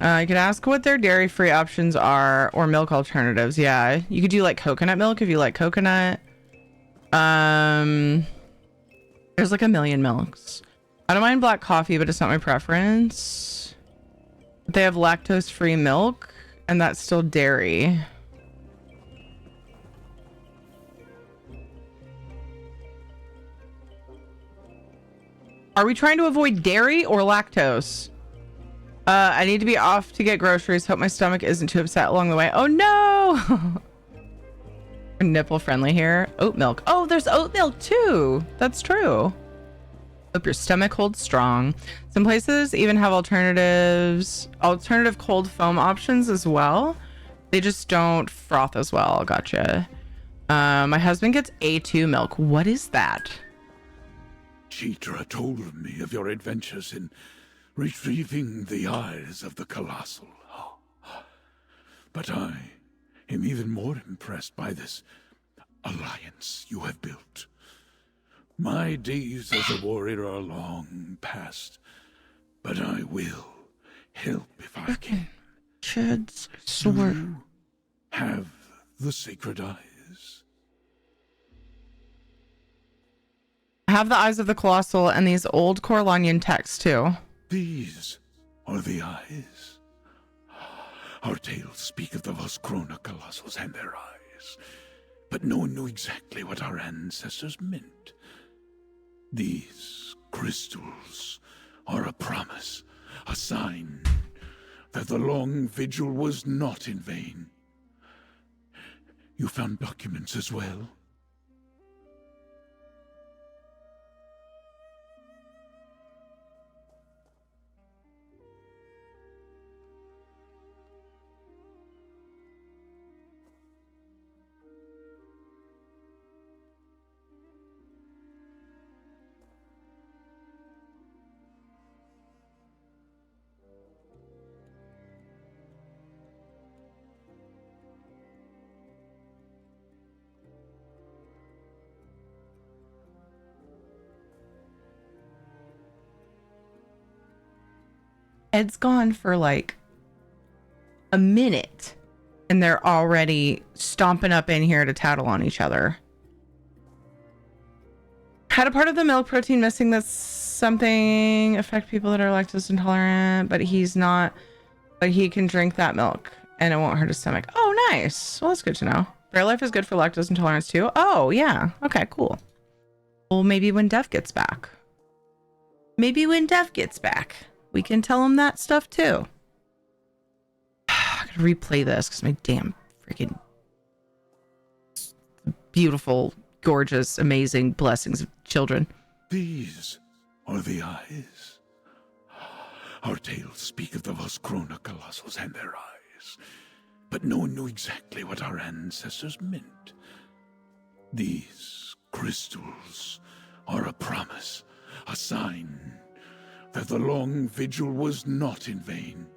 S2: You could ask what their dairy-free options are or milk alternatives. Yeah, you could do like coconut milk if you like coconut. There's like a million milks. I don't mind black coffee, but it's not my preference. They have lactose-free milk, and that's still dairy. Are we trying to avoid dairy or lactose? I need to be off to get groceries. Hope my stomach isn't too upset along the way. Oh no! Nipple friendly here. Oat milk. Oh, there's oat milk too. That's true. Hope your stomach holds strong. Some places even have alternative cold foam options as well. They just don't froth as well. Gotcha. My husband gets A2 milk. What is that?
S16: Chitra told me of your adventures in retrieving the eyes of the Colossal. But I am even more impressed by this alliance you have built. My days as a warrior are long past, but I will help if I can.
S2: Chad's sword.
S16: You have the sacred eyes.
S2: I have the eyes of the Colossal and these old Corlonian texts too.
S16: These are the eyes. Our tales speak of the Voskrona Colossals and their eyes, but no one knew exactly what our ancestors meant. These crystals are a promise, a sign that the long vigil was not in vain. You found documents as well?
S2: Ed's gone for like a minute and they're already stomping up in here to tattle on each other. Had a part of the milk protein missing that's something affect people that are lactose intolerant, but he's not, but he can drink that milk and it won't hurt his stomach. Oh, nice. Well, that's good to know. Fairlife is good for lactose intolerance too. Oh, yeah. Okay, cool. Well, maybe when Dev gets back. Maybe when Dev gets back, we can tell him that stuff too. I gotta replay this because my damn freaking beautiful, gorgeous, amazing blessings of children.
S16: These are the eyes. Our tales speak of the Voskrona Colossals and their eyes, but no one knew exactly what our ancestors meant. These crystals are a promise, a sign that the long vigil was not in vain.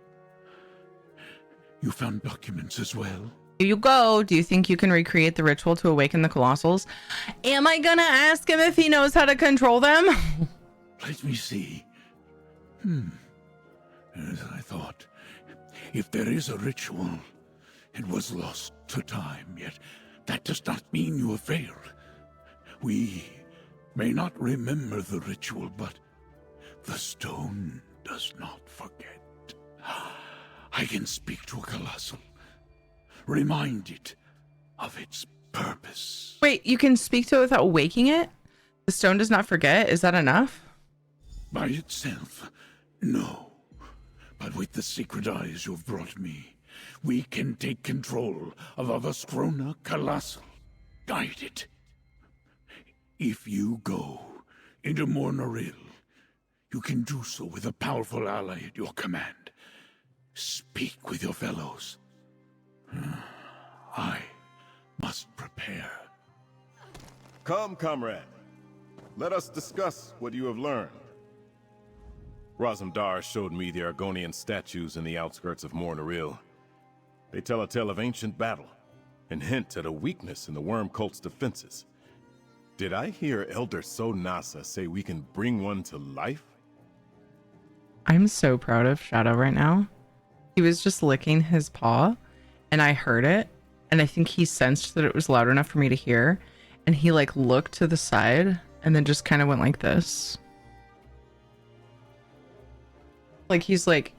S16: You found documents as well?
S2: Here you go. Do you think you can recreate the ritual to awaken the Colossals? Am I gonna ask him if he knows how to control them?
S16: Let me see. As I thought, if there is a ritual, it was lost to time, yet that does not mean you have failed. We may not remember the ritual, but the stone does not forget. I can speak to a Colossal, remind it of its purpose.
S2: Wait, you can speak to it without waking it? The stone does not forget? Is that enough?
S16: By itself, no. But with the sacred eyes you've brought me, we can take control of our Vaskrona Colossal. Guide it. If you go into Mornaril, you can do so with a powerful ally at your command. Speak with your fellows. I must prepare.
S5: Come, comrade. Let us discuss what you have learned. Razumdar showed me the Argonian statues in the outskirts of Mornaril. They tell a tale of ancient battle, and hint at a weakness in the worm cult's defenses. Did I hear Elder Sonasa say we can bring one to life?
S2: I'm so proud of Shadow right now. He was just licking his paw, and I heard it, and I think he sensed that it was loud enough for me to hear, and he like looked to the side, and then just kind of went like this. Like he's like,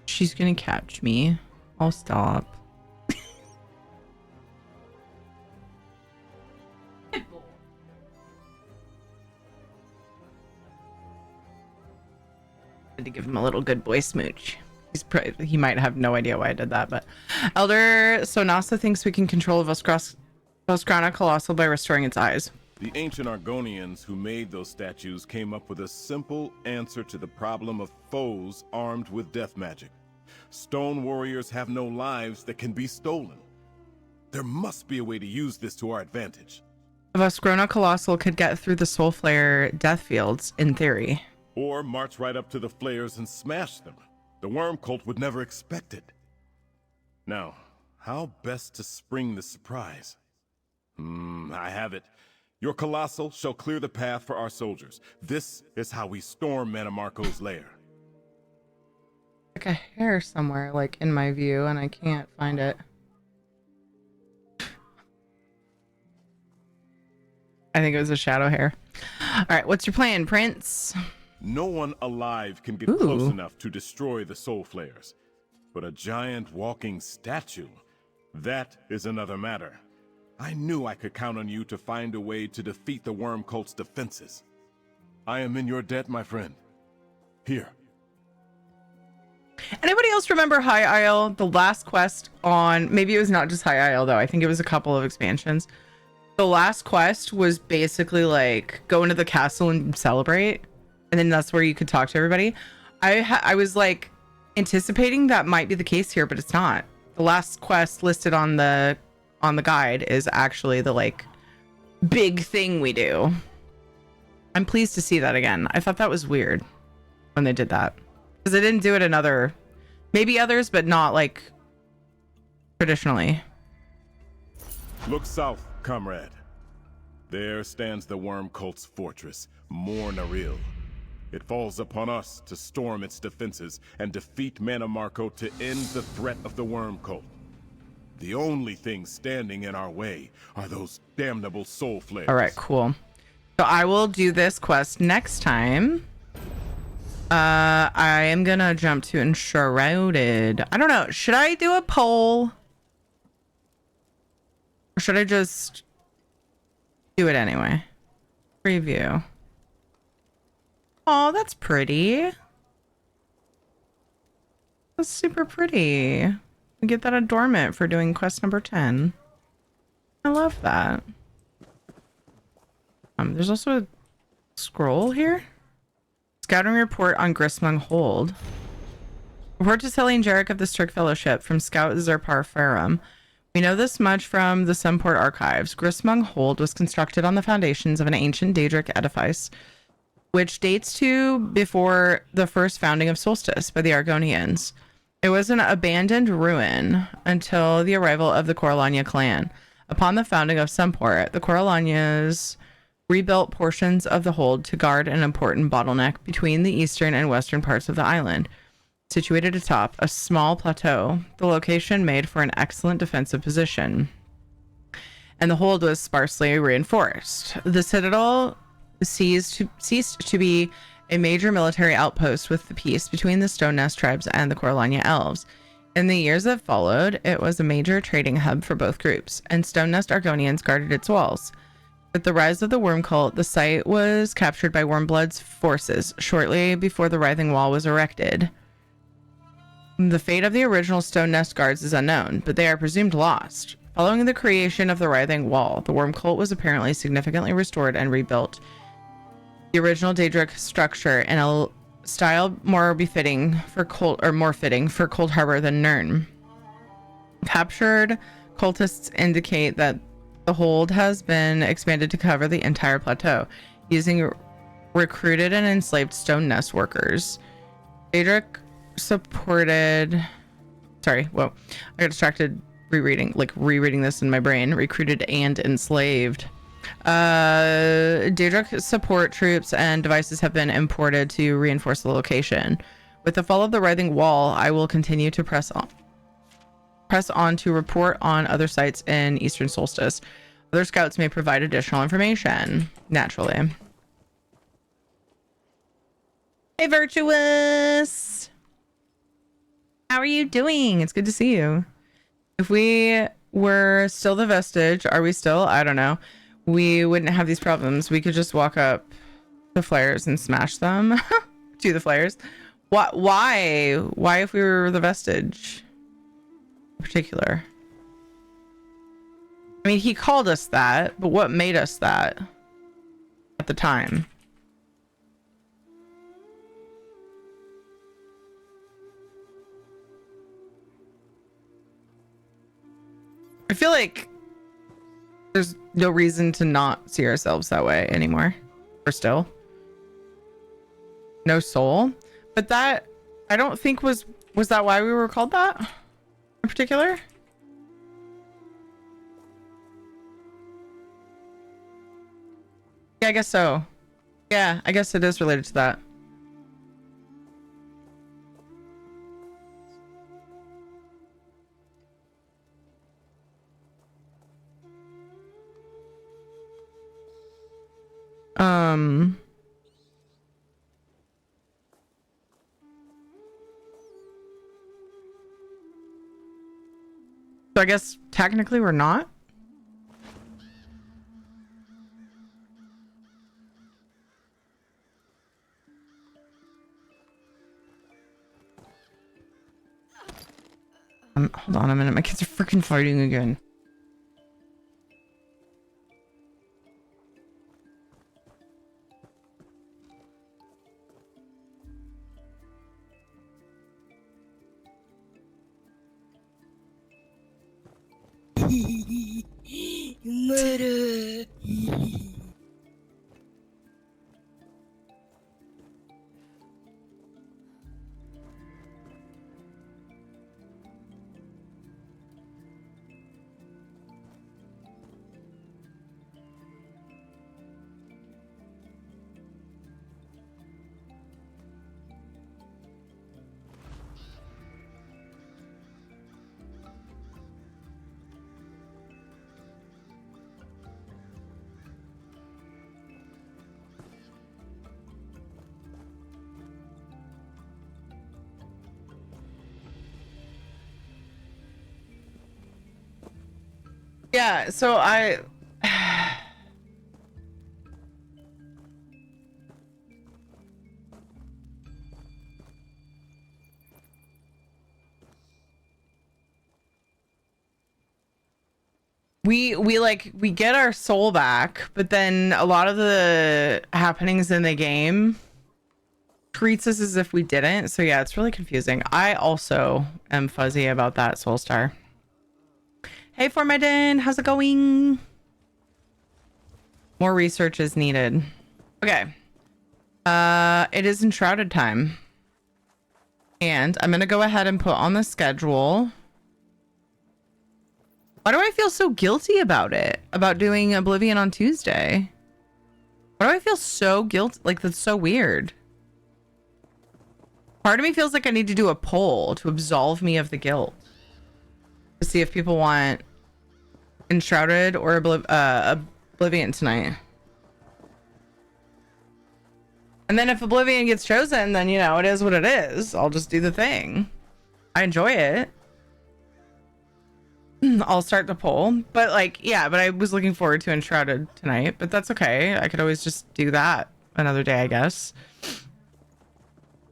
S2: she's gonna catch me. I'll stop. To give him a little good boy smooch. He might have no idea why I did that, but Elder Sonasa thinks we can control Vaskrana Colossal by restoring its eyes.
S5: The ancient Argonians who made those statues came up with a simple answer to the problem of foes armed with death magic. Stone warriors have no lives that can be stolen. There must be a way to use this to our advantage.
S2: Vaskrona Colossal could get through the Soul Flare death fields, in theory.
S5: Or march right up to the flayers and smash them. The worm cult would never expect it. Now, how best to spring the surprise? I have it. Your Colossal shall clear the path for our soldiers. This is how we storm Manamarco's lair.
S2: Like a hair somewhere, like in my view, and I can't find it. I think it was a shadow hair. All right, what's your plan, Prince?
S5: No one alive can get close enough to destroy the soul flayers. But a giant walking statue, that is another matter. I knew I could count on you to find a way to defeat the worm cult's defenses. I am in your debt, my friend. Here.
S2: Anybody else remember High Isle? The last quest on... Maybe it was not just High Isle, though. I think it was a couple of expansions. The last quest was basically like go into the castle and celebrate. And then that's where you could talk to everybody. I was like anticipating that might be the case here, but it's not. The last quest listed on the guide is actually the like big thing we do. I'm pleased to see that again. I thought that was weird when they did that, because they didn't do it in other, maybe others, but not like traditionally.
S5: Look south, comrade. There stands the worm cult's fortress, Mornaril. It falls upon us to storm its defenses and defeat Manamarco to end the threat of the worm cult. The only thing standing in our way are those damnable soul flares.
S2: All right, cool. So I will do this quest next time. I am gonna jump to Enshrouded. I don't know. Should I do a poll? Or should I just do it anyway? Preview. Oh, that's pretty. That's super pretty. We get that adornment for doing quest number 10. I love that. There's also a scroll here. Scouting report on Grismung Hold. Report to Selene Jarek of the Strict Fellowship from Scout Zerpar Farum. We know this much from the Sunport archives. Grismung Hold was constructed on the foundations of an ancient Daedric edifice, which dates to before the first founding of Solstice by the Argonians. It was an abandoned ruin until the arrival of the Coralania clan. Upon the founding of Sunport, the Coralanias rebuilt portions of the hold to guard an important bottleneck between the eastern and western parts of the island. Situated atop a small plateau, the location made for an excellent defensive position, and the hold was sparsely reinforced. The citadel ceased to be a major military outpost with the peace between the Stone Nest tribes and the Coralania elves. In the years that followed, it was a major trading hub for both groups, and Stone Nest Argonians guarded its walls. With the rise of the Worm Cult, the site was captured by Wormblood's forces shortly before the Writhing Wall was erected. The fate of the original Stone Nest guards is unknown, but they are presumed lost. Following the creation of the Writhing Wall, the Worm Cult was apparently significantly restored and rebuilt. The original Daedric structure in a style more fitting for Cold Harbor than Nirn. Captured cultists indicate that the hold has been expanded to cover the entire plateau, using recruited and enslaved Stone Nest workers. Daedric supported... Sorry, whoa. I got distracted rereading this in my brain. Recruited and enslaved. Daedric support troops and devices have been imported to reinforce the location. With the fall of the Writhing Wall, I will continue to press on to report on other sites in Eastern Solstice. Other scouts may provide additional information. Naturally. Hey, Virtuous! How are you doing? It's good to see you. If we were still the Vestige, are we still? I don't know. We wouldn't have these problems. We could just walk up the flares and smash them to the flares. Why? Why if we were the Vestige in particular? I mean, he called us that, but what made us that at the time? I feel like there's no reason to not see ourselves that way anymore. Or still. No soul. But that, I don't think was that why we were called that in particular? Yeah, I guess so. Yeah, I guess it is related to that. So I guess technically we're not. Hold on a minute. My kids are freaking fighting again.
S7: Murder.
S2: Yeah, so we get our soul back, but then a lot of the happenings in the game treats us as if we didn't. So yeah, it's really confusing. I also am fuzzy about that soul star. Hey Formidin, how's it going? More research is needed. Okay. It is enshrouded time. And I'm going to go ahead and put on the schedule. Why do I feel so guilty about it? About doing Oblivion on Tuesday? Why do I feel so guilty? Like, that's so weird. Part of me feels like I need to do a poll to absolve me of the guilt. To see if people want Enshrouded or Oblivion tonight. And then if Oblivion gets chosen, then, you know, it is what it is. I'll just do the thing. I enjoy it. I'll start the poll. But, like, yeah, but I was looking forward to Enshrouded tonight. But that's okay. I could always just do that another day, I guess.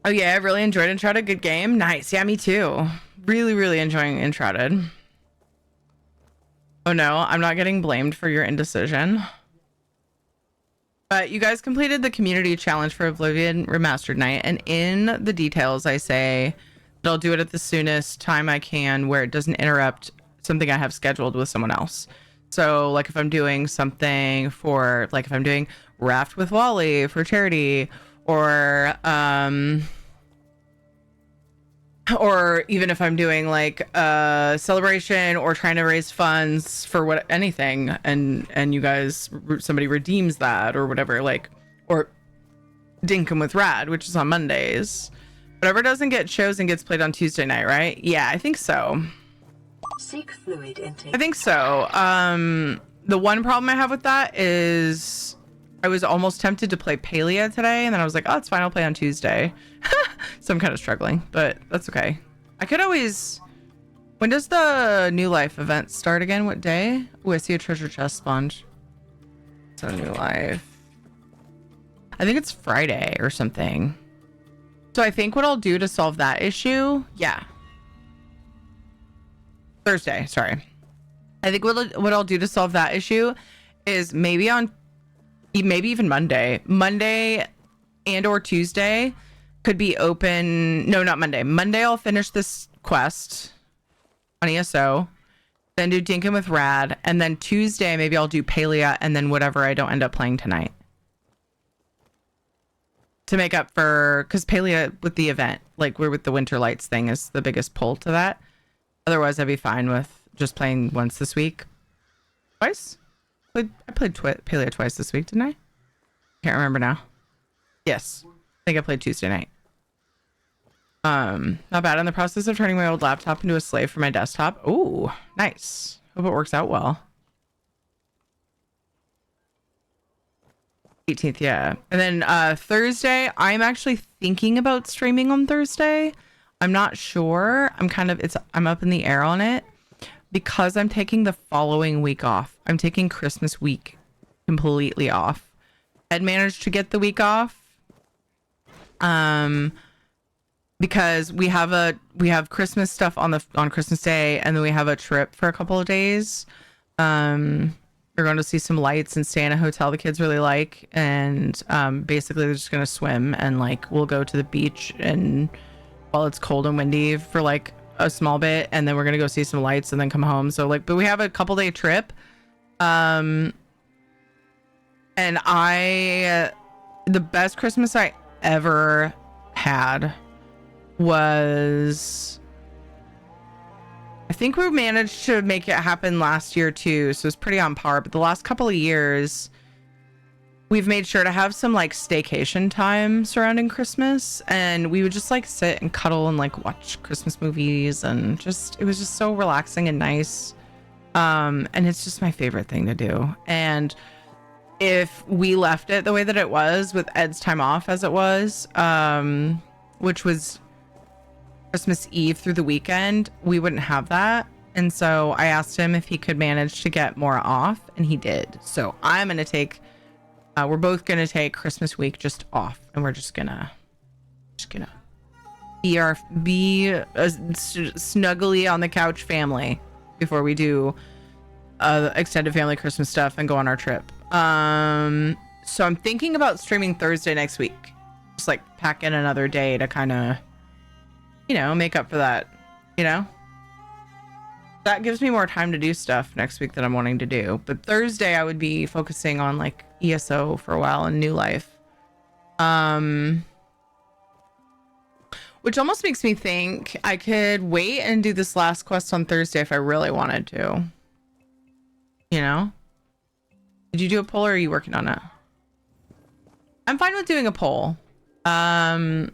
S2: Oh, yeah, I really enjoyed Enshrouded. Good game. Nice. Yeah, me too. Really, really enjoying Enshrouded. Oh, no, I'm not getting blamed for your indecision. But you guys completed the community challenge for Oblivion Remastered Night. And in the details, I say that I'll do it at the soonest time I can where it doesn't interrupt something I have scheduled with someone else. So, like, if I'm doing something for, like, if I'm doing Raft with Wally for charity, or even if I'm doing, like, a celebration or trying to raise funds for anything, and you guys, somebody redeems that or whatever, like, or Dinkum with Rad, which is on Mondays. Whatever doesn't get chosen gets played on Tuesday night, right? Yeah, I think so.
S6: Seek fluid intake.
S2: I think so. The one problem I have with that is I was almost tempted to play Palia today, and then I was like, oh, it's fine, I'll play on Tuesday. So I'm kind of struggling, but that's okay. I could always... When does the New Life event start again? What day? Oh, I see a treasure chest sponge. So New Life. I think it's Friday or something. So I think what I'll do to solve that issue... Yeah. Thursday, sorry. I think what I'll do to solve that issue is maybe even Monday. Monday and or Tuesday could be open. No, not Monday. Monday I'll finish this quest on ESO, then do Dinkum with Rad, and then Tuesday maybe I'll do Palia and then whatever I don't end up playing tonight. To make up for, because Palia with the event, like we're with the Winter Lights thing, is the biggest pull to that. Otherwise, I'd be fine with just playing once this week. Twice? I played Palia twice this week, didn't I? Can't remember now. Yes. I think I played Tuesday night. Not bad. In the process of turning my old laptop into a slave for my desktop. Ooh, nice. Hope it works out well. 18th, yeah. And then Thursday, I'm actually thinking about streaming on Thursday. I'm not sure. I'm up in the air on it because I'm taking the following week off. I'm taking Christmas week completely off. I'd managed to get the week off. Because we have Christmas stuff on Christmas Day, and then we have a trip for a couple of days. We're going to see some lights and stay in a hotel the kids really like, and basically they're just going to swim, and like we'll go to the beach and while it's cold and windy for like a small bit, and then we're going to go see some lights and then come home. So like, but we have a couple day trip. And the best Christmas I ever had was, I think we managed to make it happen last year too, so it's pretty on par. But the last couple of years, we've made sure to have some like staycation time surrounding Christmas, and we would just like sit and cuddle and like watch Christmas movies, and it was just so relaxing and nice. And it's just my favorite thing to do. And if we left it the way that it was with Ed's time off as it was, which was Christmas Eve through the weekend, we wouldn't have that. And so I asked him if he could manage to get more off, and he did. So I'm going to take, we're both going to take Christmas week just off, and we're just gonna be a snuggly on the couch family before we do extended family Christmas stuff and go on our trip. So I'm thinking about streaming Thursday next week. Just like pack in another day to kind of, make up for that, That gives me more time to do stuff next week that I'm wanting to do. But Thursday I would be focusing on like Which almost makes me think I could wait and do this last quest on Thursday if I really wanted to. You know? Did you do a poll or are you working on it? I'm fine with doing a poll. To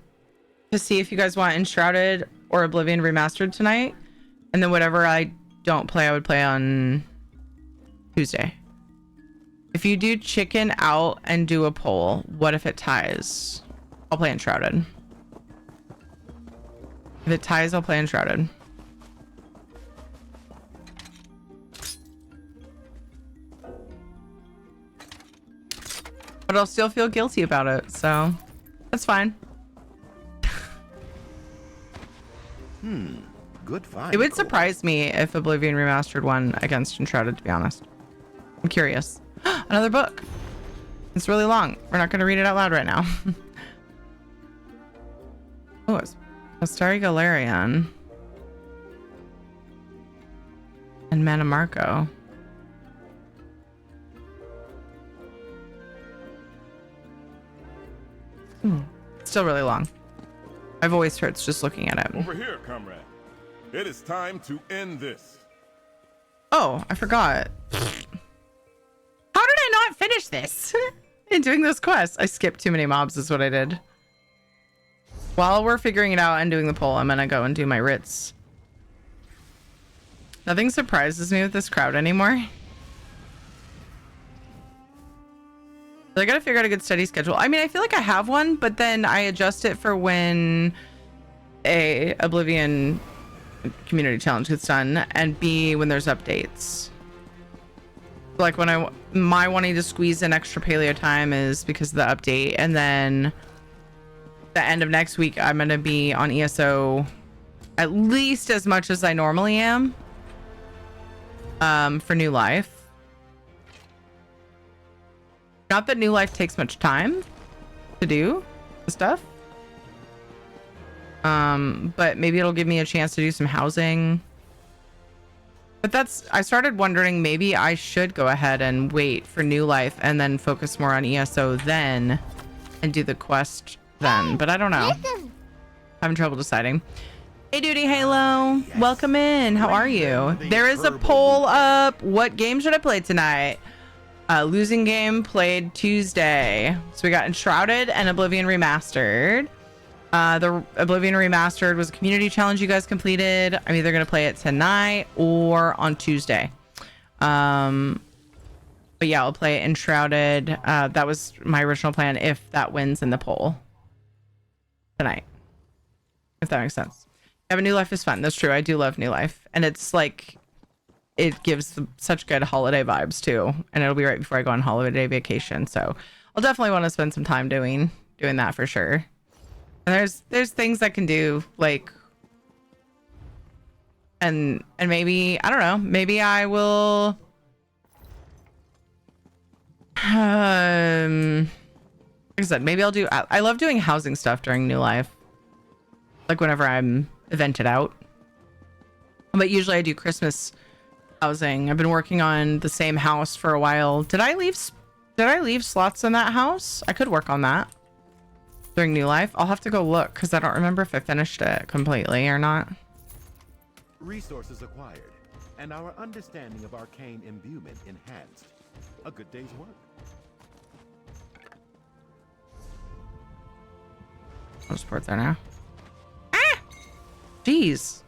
S2: see if you guys want Enshrouded or Oblivion Remastered tonight. And then whatever I don't play, I would play on Tuesday. If you do chicken out and do a poll, what if it ties? I'll play Enshrouded. If it ties, I'll play Enshrouded. But I'll still feel guilty about it, so that's fine.
S12: Good find.
S2: It would surprise me if Oblivion Remastered won against Enshrouded, to be honest. I'm curious. Another book. It's really long. We're not going to read it out loud right now. Oh, it's Astari Galarian. And Manamarco. Still really long. My voice hurts just looking at it.
S5: Over here, comrade. It is time to end this.
S2: Oh, I forgot. How did I not finish this? In doing this quest, I skipped too many mobs is what I did. While we're figuring it out and doing the poll, I'm gonna go and do my writs. Nothing surprises me with this crowd anymore. So I gotta figure out a good study schedule. I mean, I feel like I have one, but then I adjust it for when A, Oblivion community challenge gets done, and B, when there's updates. Like when my wanting to squeeze in extra paleo time is because of the update, and then the end of next week I'm gonna be on ESO at least as much as I normally am for New Life. Not that New Life takes much time to do the stuff. But maybe it'll give me a chance to do some housing. But I started wondering maybe I should go ahead and wait for New Life and then focus more on ESO then and do the quest then. But I don't know. Having trouble deciding. Hey Duty Halo, welcome in. How are you? There is a poll up. What game should I play tonight? Losing game played Tuesday. So we got Enshrouded and Oblivion Remastered. The Oblivion Remastered was a community challenge you guys completed. I'm either going to play it tonight or on Tuesday. But yeah, I'll play Enshrouded. That was my original plan if that wins in the poll tonight. If that makes sense. Yeah, but New Life is fun. That's true. I do love New Life. And it's like, it gives such good holiday vibes too. And it'll be right before I go on holiday vacation. So I'll definitely want to spend some time doing that for sure. And there's things I can do, like, and maybe, I don't know, maybe I will, like I said, maybe I'll do, I love doing housing stuff during New Life, like whenever I'm evented out, but usually I do Christmas housing. I've been working on the same house for a while. Did I leave slots in that house? I could work on that during New Life. I'll have to go look because I don't remember if I finished it completely or not.
S12: Resources acquired, and our understanding of arcane imbuement enhanced. A good day's work.
S2: I'll just port there now. Ah! Jeez.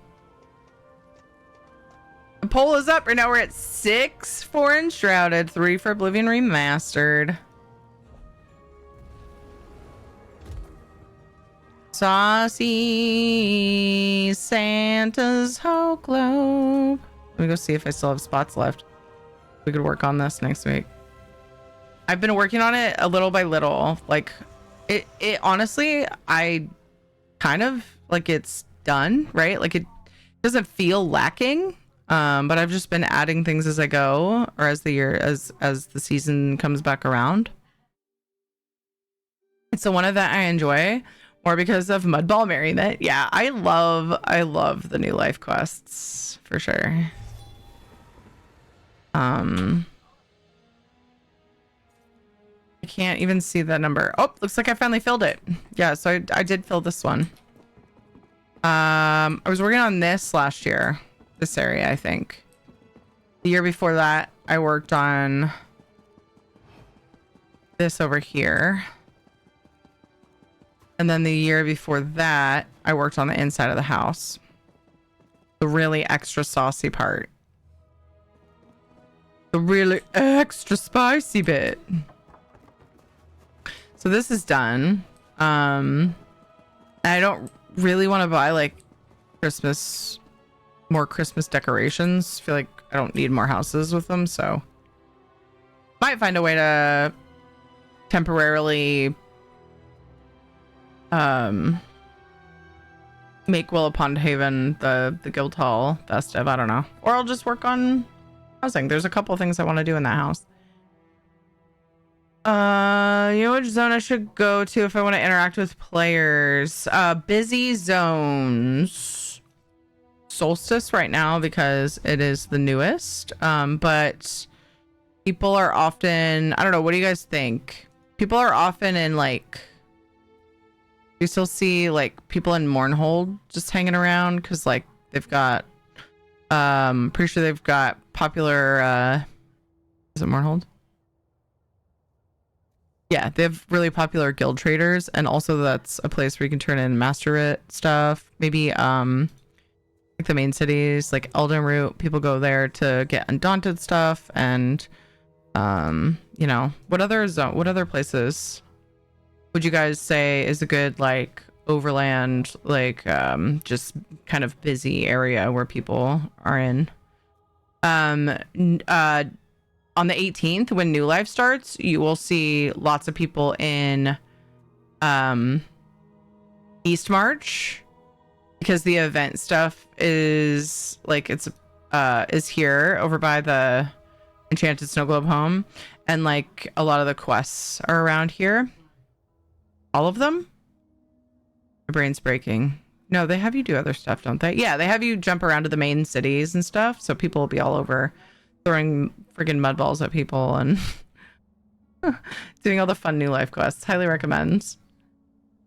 S2: The poll is up. Right now we're at 6 for Enshrouded, 3 for Oblivion Remastered. Saucy Santa's whole globe. Let me go see if I still have spots left. We could work on this next week. I've been working on it a little by little. Like it honestly, I kind of like it's done, right? Like it doesn't feel lacking. But I've just been adding things as I go, or as the season comes back around. It's the one of that I enjoy. Or because of Mudball Merriment. Yeah, I love the New Life quests for sure. I can't even see the number. Oh, looks like I finally filled it. Yeah, so I did fill this one. I was working on this last year. This area, I think. The year before that, I worked on this over here. And then the year before that, I worked on the inside of the house. The really extra saucy part. The really extra spicy bit. So this is done. I don't really want to buy like more Christmas decorations. I feel like I don't need more houses with them, so might find a way to temporarily make Willow Pond Haven the Guildhall festive. I don't know, or I'll just work on housing. There's a couple of things I want to do in that house. You know which zone I should go to if I want to interact with players? Busy zones. Solstice right now because it is the newest. But people are often, I don't know, what do you guys think? People are often in like, you still see like people in Mournhold just hanging around because like they've got, pretty sure they've got popular, is it Mournhold? Yeah, they have really popular guild traders, and also that's a place where you can turn in master stuff. Maybe like the main cities, like Eldenroot, people go there to get Undaunted stuff, and you know, what other places would you guys say is a good like overland, like just kind of busy area where people are in? On the 18th, when New Life starts, you will see lots of people in East March, because the event stuff is like is here over by the Enchanted Snow Globe home, and like a lot of the quests are around here. All of them? My brain's breaking. No, they have you do other stuff, don't they? Yeah, they have you jump around to the main cities and stuff, so people will be all over throwing friggin' mud balls at people and doing all the fun New Life quests. Highly recommend.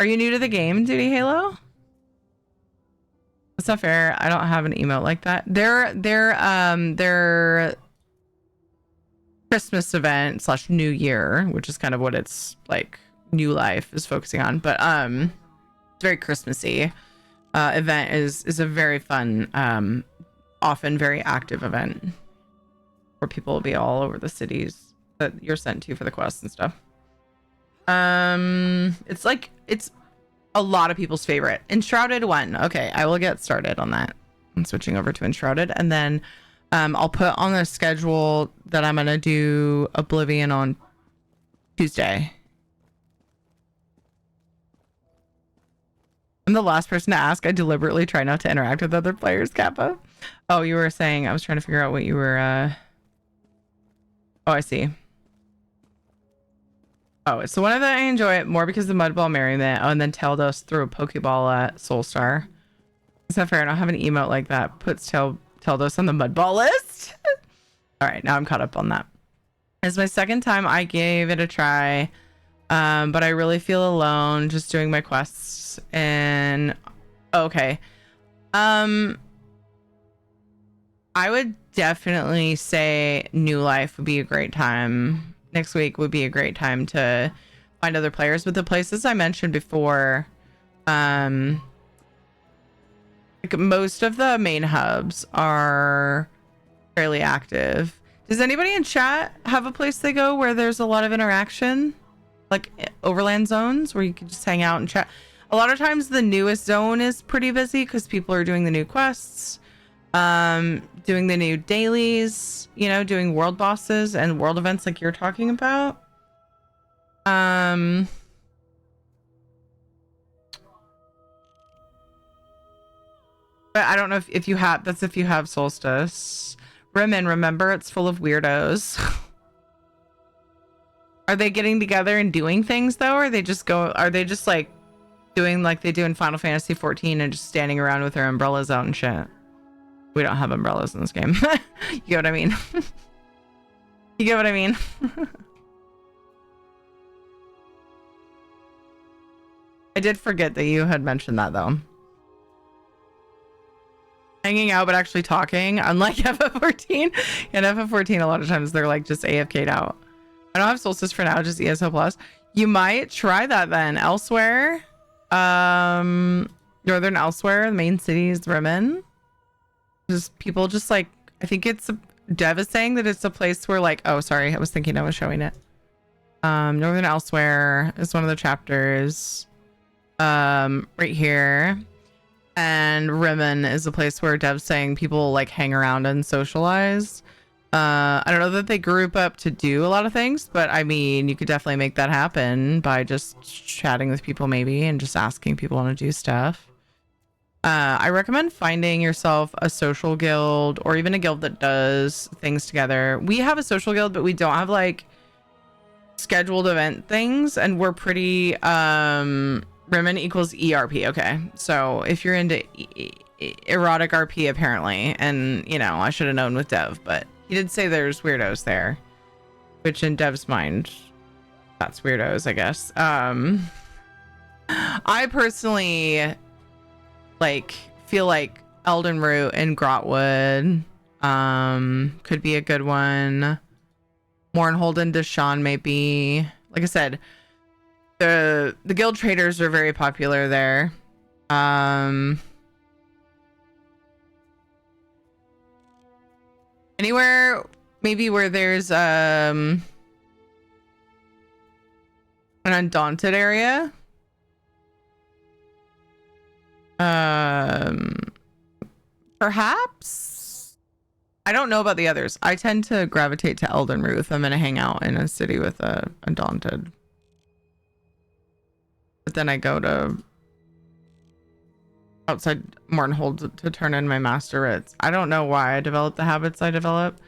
S2: Are you new to the game, Duty Halo? That's not fair. I don't have an emote like that. Their Christmas event / New Year, which is kind of what it's like New Life is focusing on, but it's very Christmassy. Event is a very fun, often very active event where people will be all over the cities that you're sent to for the quests and stuff. It's a lot of people's favorite. Enshrouded 1. Okay, I will get started on that. I'm switching over to Enshrouded, and then I'll put on the schedule that I'm gonna do Oblivion on Tuesday. I'm the last person to ask. I deliberately try not to interact with other players, Kappa. Oh, you were saying, I was trying to figure out what you were Oh, I see. Oh, it's the one that I enjoy it more because of the Mud Ball merriment. Oh, and then Teldos threw a Pokeball at Soulstar. It's not fair. I don't have an emote like that. Puts Teldos on the Mud Ball list. All right, now I'm caught up on that. It's my second time I gave it a try, but I really feel alone just doing my quests. And okay, I would definitely say New Life would be a great time. Next week would be a great time to find other players. But the places I mentioned before, like most of the main hubs are fairly active. Does anybody in chat have a place they go where there's a lot of interaction? Like overland zones where you can just hang out and chat? A lot of times the newest zone is pretty busy because people are doing the new quests, doing the new dailies, you know, doing world bosses and world events like you're talking about. But I don't know if you have, that's if you have Solstice. Rimmon, remember, it's full of weirdos. Are they getting together and doing things though? Or are they just like doing like they do in Final Fantasy 14 and just standing around with their umbrellas out and shit? We don't have umbrellas in this game. You get what I mean? You get what I mean? I did forget that you had mentioned that though. hanging out but actually talking, unlike FF14. And FF14, a lot of times they're like just AFK'd out. I don't have Solstice for now, just ESO Plus. You might try that then. Elsewhere, Northern Elsewhere, the main city is Rimmon. Just people just like, I think it's, Dev is saying that it's a place where like, oh, sorry, I was thinking I was showing it. Northern Elsewhere is one of the chapters. Right here. And Rimmon is a place where Dev's saying people like hang around and socialize. I don't know that they group up to do a lot of things, but I mean, you could definitely make that happen by just chatting with people maybe and just asking people want to do stuff. I recommend finding yourself a social guild or even a guild that does things together. We have a social guild, but we don't have like scheduled event things, and we're pretty Rimmon equals ERP. Okay, so if you're into erotic RP apparently, and you know, I should have known with Dev, but he did say there's weirdos there, which in Dev's mind, that's weirdos, I guess. I personally like feel like Elden Root and Grotwood could be a good one. Mournhold and Deshawn may be. Like I said, the guild traders are very popular there. Anywhere maybe where there's an Undaunted area. Perhaps. I don't know about the others. I tend to gravitate to Elden Root if I'm gonna hang out in a city with a Undaunted. But then I go to outside Mournhold to turn in my master writs. I don't know why I developed the habits I developed.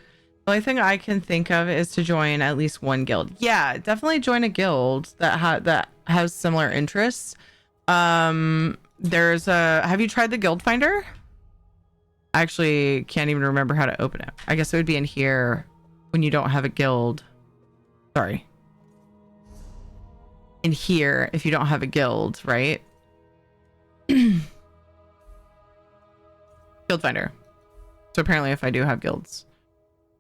S2: The only thing I can think of is to join at least one guild. Yeah, definitely join a guild that has similar interests. There's a, have you tried the guild finder? I actually can't even remember how to open it. I guess it would be in here when you don't have a guild. Sorry. In here if you don't have a guild, right? Guild finder. So apparently if I do have guilds.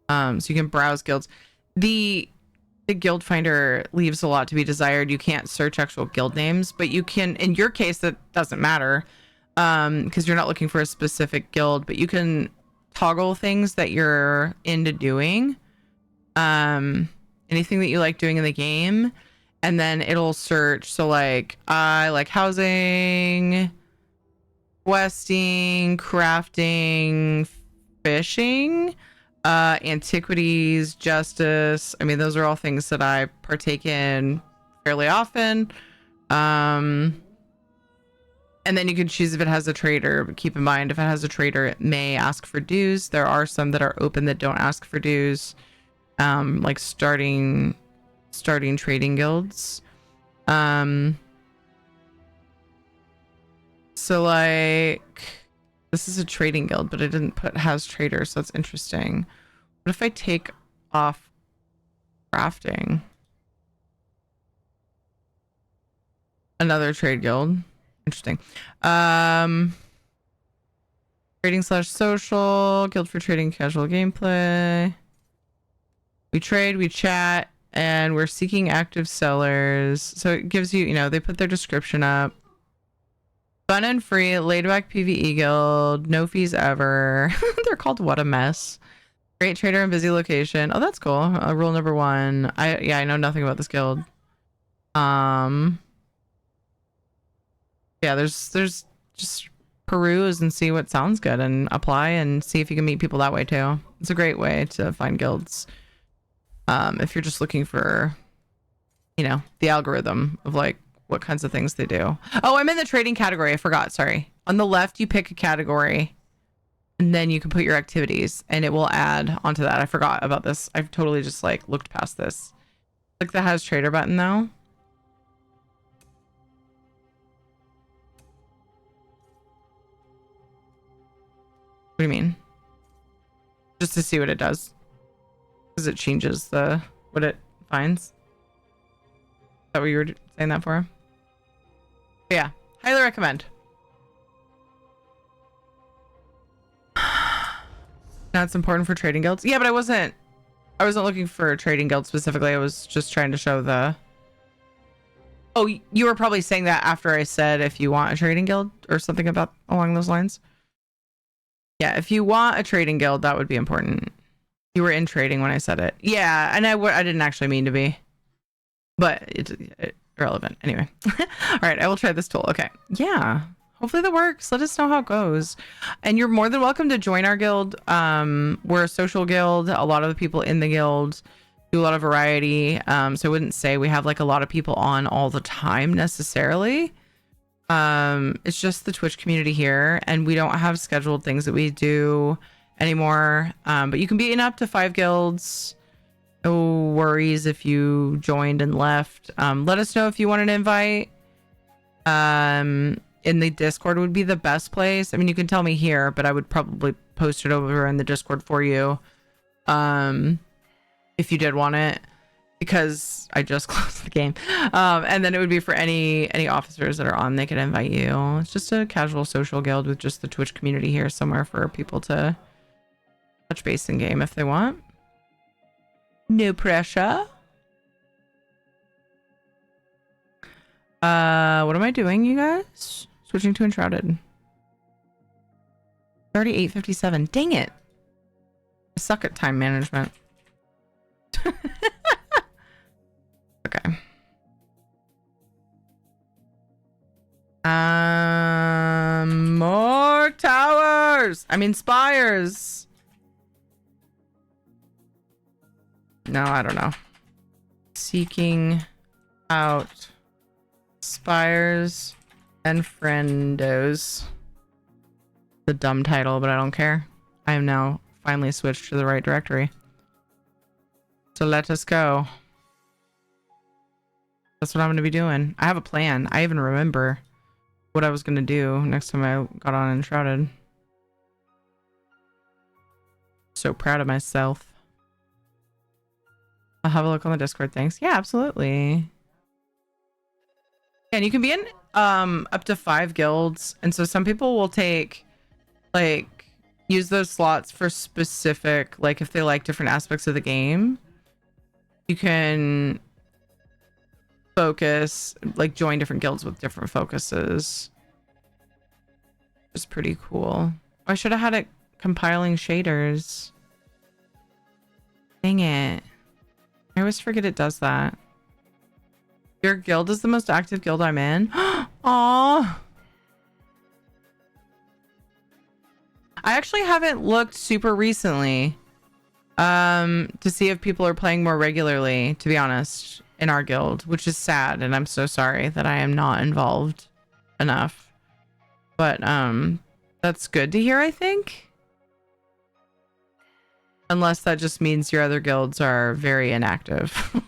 S2: So you can browse guilds. The guild finder leaves a lot to be desired. You can't search actual guild names, but you can, in your case, that doesn't matter. Because you're not looking for a specific guild, but you can toggle things that you're into doing. Anything that you like doing in the game, and then it'll search. So like, I like housing, questing, crafting, fishing, antiquities, justice. I mean, those are all things that I partake in fairly often. And then you can choose if it has a trader, but keep in mind if it has a trader, it may ask for dues. There are some that are open that don't ask for dues, like starting trading guilds. So like, this is a trading guild, but it didn't put has trader, so that's interesting. What if I take off crafting? Another trade guild. Interesting. Trading / social, guild for trading, casual gameplay. We trade, we chat, and we're seeking active sellers. So it gives you, you know, they put their description up. Fun and free, laid back PvE guild, no fees ever. They're called What a Mess. Great trader and busy location. Oh, that's cool. Rule number 1. I know nothing about this guild. Yeah, there's just peruse and see what sounds good and apply and see if you can meet people that way too. It's a great way to find guilds. If you're just looking for, you know, the algorithm of like what kinds of things they do. Oh, I'm in the trading category. I forgot. Sorry. On the left, you pick a category and then you can put your activities and it will add onto that. I forgot about this. I've totally just like looked past this. Click the has trader button though. What do you mean? Just to see what it does. Because it changes what it finds. Is that what you were saying that for? But yeah, highly recommend. That's important for trading guilds. Yeah, but I wasn't looking for a trading guild specifically. I was just trying to show the... Oh, you were probably saying that after I said if you want a trading guild or something about along those lines. Yeah, if you want a trading guild, that would be important. You were in trading when I said it. Yeah, and I didn't actually mean to be. But it's irrelevant. Anyway. All right, I will try this tool. Okay. Yeah. Hopefully that works. Let us know how it goes. And you're more than welcome to join our guild. We're a social guild. A lot of the people in the guild do a lot of variety. So I wouldn't say we have like a lot of people on all the time necessarily. It's just the Twitch community here, and we don't have scheduled things that we do anymore. But you can be in up to 5 guilds. No worries if you joined and left. Let us know if you want an invite. In the Discord would be the best place. I mean, you can tell me here, but I would probably post it over in the Discord for you. If you did want it, because I just closed the game. And then it would be for any officers that are on, they could invite you. It's just a casual social guild with just the Twitch community here somewhere for people to touch base in game if they want. No pressure. What am I doing, you guys? Switching to Enshrouded. 38:57. Dang it. I suck at time management. Okay. More towers. I mean spires. No, I don't know. Seeking out spires and friendos. The dumb title, but I don't care. I am now finally switched to the right directory. So let us go. That's what I'm going to be doing. I have a plan. I even remember what I was going to do next time I got on Enshrouded. So proud of myself. I'll have a look on the Discord. Thanks. Yeah, absolutely. And you can be in up to 5 guilds. And so some people will take, like, use those slots for specific, like, if they like different aspects of the game. You can focus, like, join different guilds with different focuses. It's pretty cool. I should have had it compiling shaders. Dang it. I always forget it does that. Your guild is the most active guild I'm in. Aww. I actually haven't looked super recently to see if people are playing more regularly, to be honest, in our guild, which is sad, and I'm so sorry that I am not involved enough. But that's good to hear, I think. Unless that just means your other guilds are very inactive.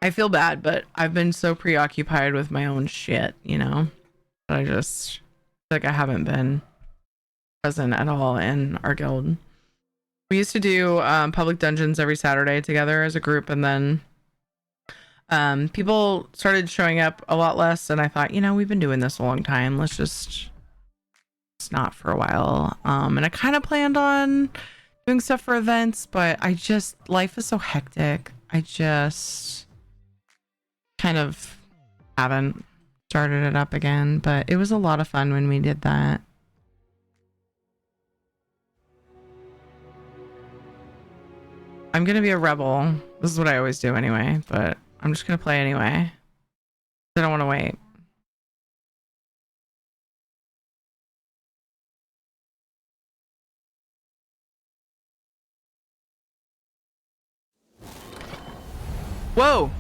S2: I feel bad, but I've been so preoccupied with my own shit, you know, that I just like I haven't been present at all in our guild. We used to do public dungeons every Saturday together as a group, and then people started showing up a lot less, and I thought, you know, we've been doing this a long time. Let's just not for a while. And I kind of planned on doing stuff for events, but life is so hectic. I just kind of haven't started it up again, but it was a lot of fun when we did that. I'm gonna be a rebel. This is what I always do anyway, but I'm just gonna play anyway. I don't want to wait. Whoa!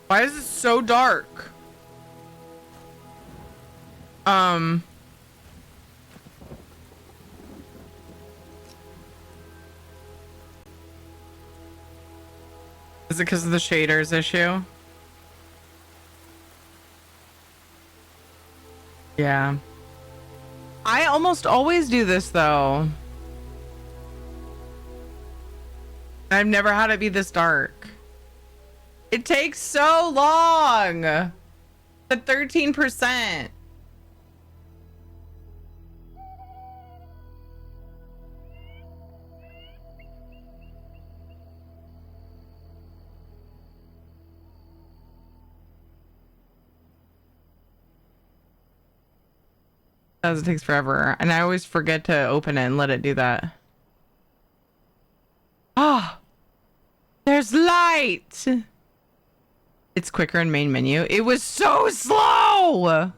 S2: Why is it so dark? Is it because of the shaders issue? Yeah. I almost always do this though. I've never had it be this dark. It takes so long. The 13%. It takes forever, and I always forget to open it and let it do that. Ah, there's light. It's quicker in main menu. It was so slow.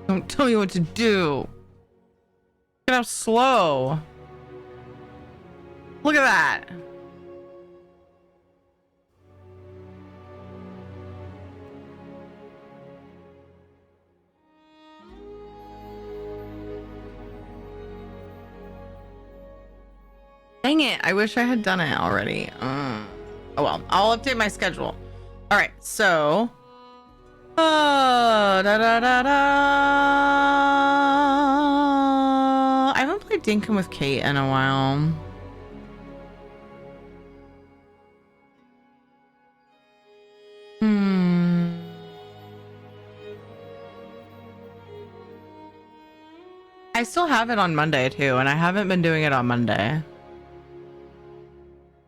S2: Don't tell me what to do. Look at how slow. Look at that. Dang it, I wish I had done it already. Oh well, I'll update my schedule. All right, so I haven't played Dinkum with Kate in a while. I still have it on Monday too, and I haven't been doing it on Monday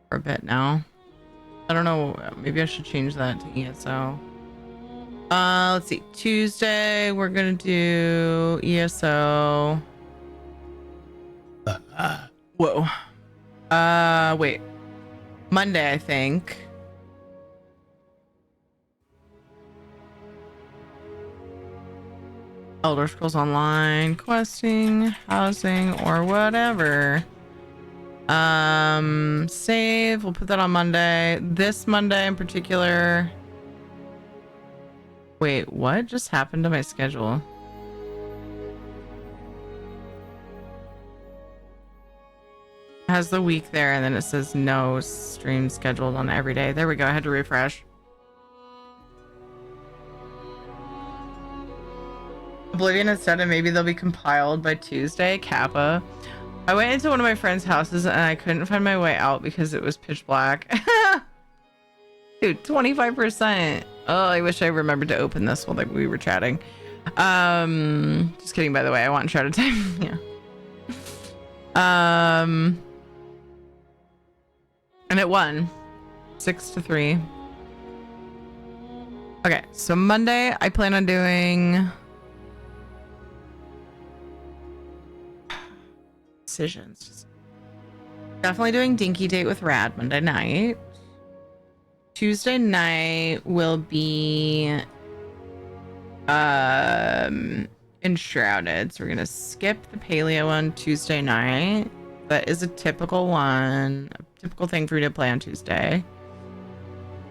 S2: for a bit now. I don't know, maybe I should change that to ESO. Let's see, Tuesday we're gonna do ESO. Whoa. Wait, Monday I think. Elder Scrolls Online, questing, housing, or whatever. Save, we'll put that on Monday. This Monday in particular. Wait, what just happened to my schedule? It has the week there, and then it says no stream scheduled on every day. There we go, I had to refresh. Oblivion has said, and maybe they'll be compiled by Tuesday. Kappa. I went into one of my friend's houses and I couldn't find my way out because it was pitch black. Dude, 25%. Oh, I wish I remembered to open this while we were chatting. Just kidding, by the way. I want chat time. Yeah. And it won 6-3. Okay, so Monday I plan on doing decisions. Definitely doing Dinky Date with Rad Monday night. Tuesday night will be Enshrouded. So we're gonna skip the paleo on Tuesday night. That is a typical one, a typical thing for me to play on Tuesday.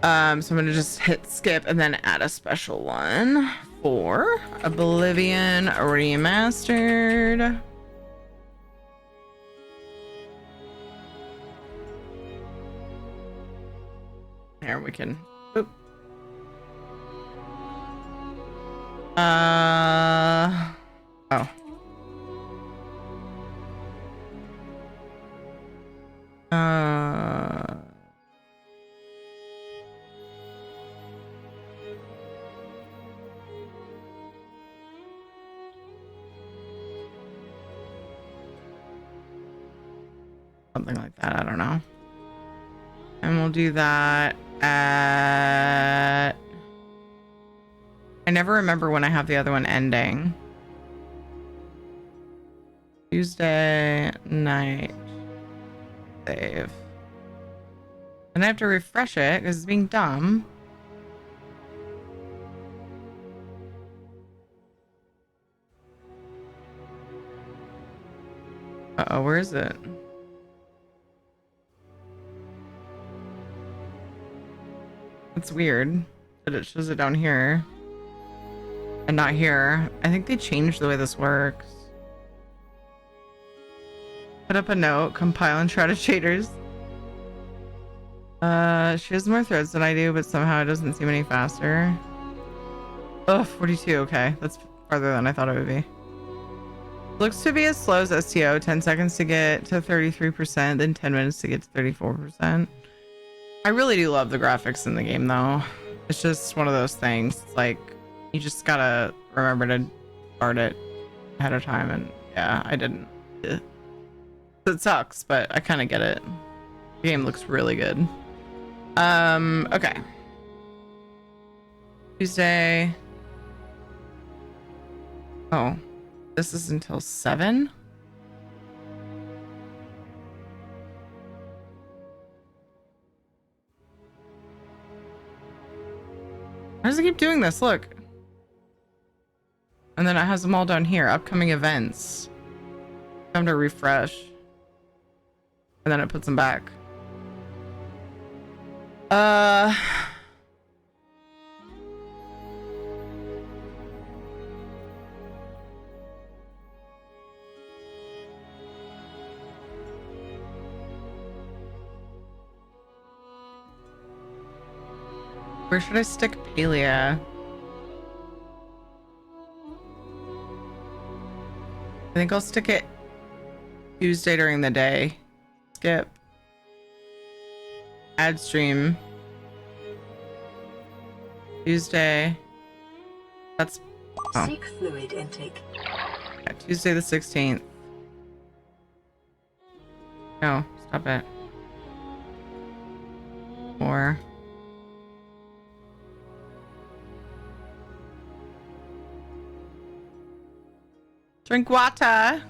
S2: So I'm gonna just hit skip and then add a special one for Oblivion Remastered. There we can. Oop. Oh. Something like that, I don't know. And we'll do that at... I never remember when I have the other one ending. Tuesday night. Save. And I have to refresh it because it's being dumb. Uh-oh, where is it? It's weird that it shows it down here and not here. I think they changed the way this works. Put up a note, compile and try to shaders. She has more threads than I do, but somehow it doesn't seem any faster. Oh, 42, okay. farther than I thought it would be. Looks to be as slow as STO, 10 seconds to get to 33%, then 10 minutes to get to 34%. I really do love the graphics in the game though. It's just one of those things. It's like, you just gotta remember to start it ahead of time, and yeah, I didn't. It sucks, but I kind of get it. The game looks really good. Okay. Tuesday. Oh, this is until 7? Why does it keep doing this? Look. And then it has them all down here. Upcoming events. Time to refresh. And then it puts them back. Where should I stick Palia? I think I'll stick it Tuesday during the day. Skip. Add stream. Tuesday. That's
S6: Seek fluid intake.
S2: Yeah, Tuesday the 16th. No, stop it. Or drink water.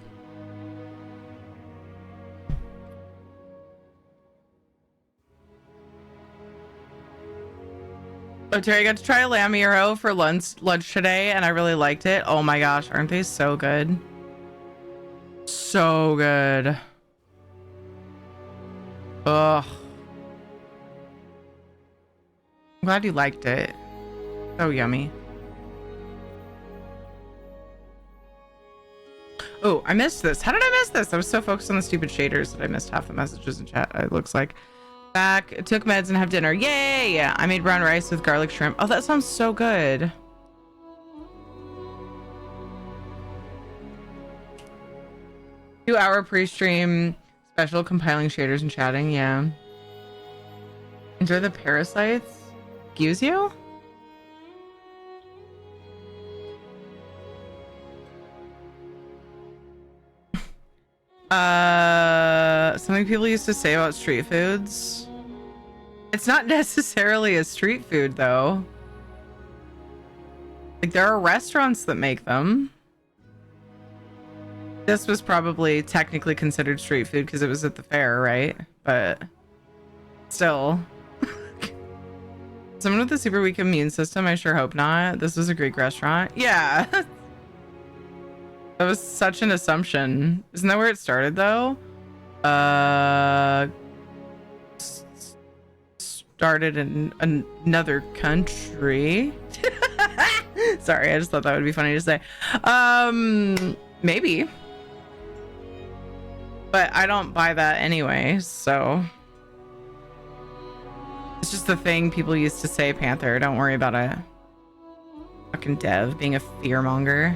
S2: Oh, Terry, got to try a lamb for lunch today, and I really liked it. Oh my gosh, aren't they so good? So good. Ugh. I'm glad you liked it. So yummy. Oh, I missed this. How did I miss this? I was so focused on the stupid shaders that I missed half the messages in chat, it looks like. Back, took meds and have dinner. Yay! I made brown rice with garlic shrimp. Oh, that sounds so good. Two-hour pre-stream special, compiling shaders and chatting. Yeah. Enjoy the parasites. Excuse you? Something people used to say about street foods. It's not necessarily a street food though. Like, there are restaurants that make them. This was probably technically considered street food because it was at the fair, right? But still. Someone with a super weak immune system? I sure hope not. This was a Greek restaurant. Yeah. That was such an assumption. Isn't that where it started though? Started in another country. Sorry, I just thought that would be funny to say. Maybe. But I don't buy that anyway, so. It's just the thing people used to say, Panther. Don't worry about it. Fucking Dev being a fearmonger.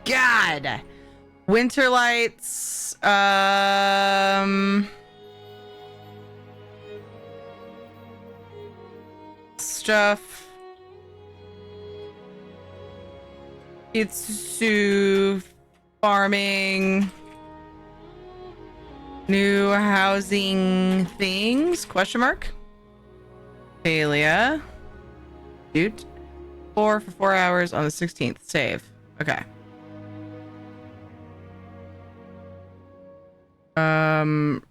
S2: God! Winter lights. Stuff. Itsu farming. New housing things? Question mark. Failure. Shoot. 4 for 4 hours on the 16th. Save. Okay.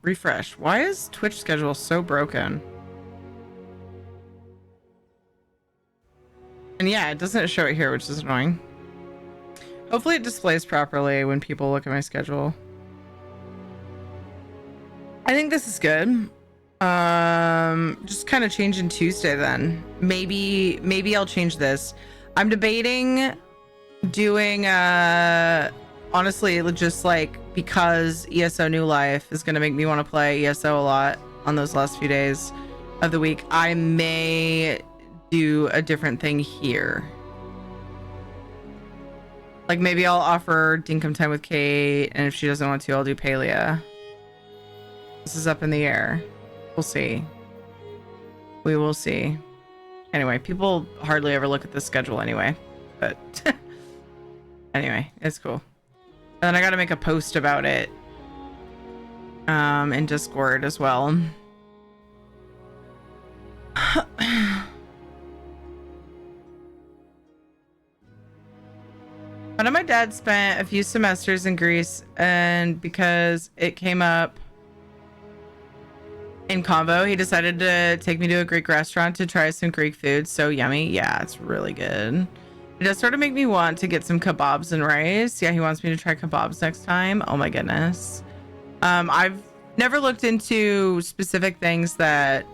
S2: Refresh. Why is Twitch schedule so broken? And yeah, it doesn't show it here, which is annoying. Hopefully it displays properly when people look at my schedule. I think this is good. Just kind of changing Tuesday then. Maybe I'll change this. I'm debating doing honestly, just like, because ESO New Life is gonna make me want to play ESO a lot on those last few days of the week, I may do a different thing here. Like maybe I'll offer dinkum time with Kate, and if she doesn't want to, I'll do Palia. This is up in the air. We'll see. We will see. Anyway, people hardly ever look at the schedule anyway, but anyway, it's cool. And then I got to make a post about it in Discord as well. One of my dad spent a few semesters in Greece, and because it came up in convo, he decided to take me to a Greek restaurant to try some Greek food. So yummy. Yeah, it's really good. It does sort of make me want to get some kebabs and rice. Yeah, he wants me to try kebabs next time. Oh my goodness. I've never looked into specific things that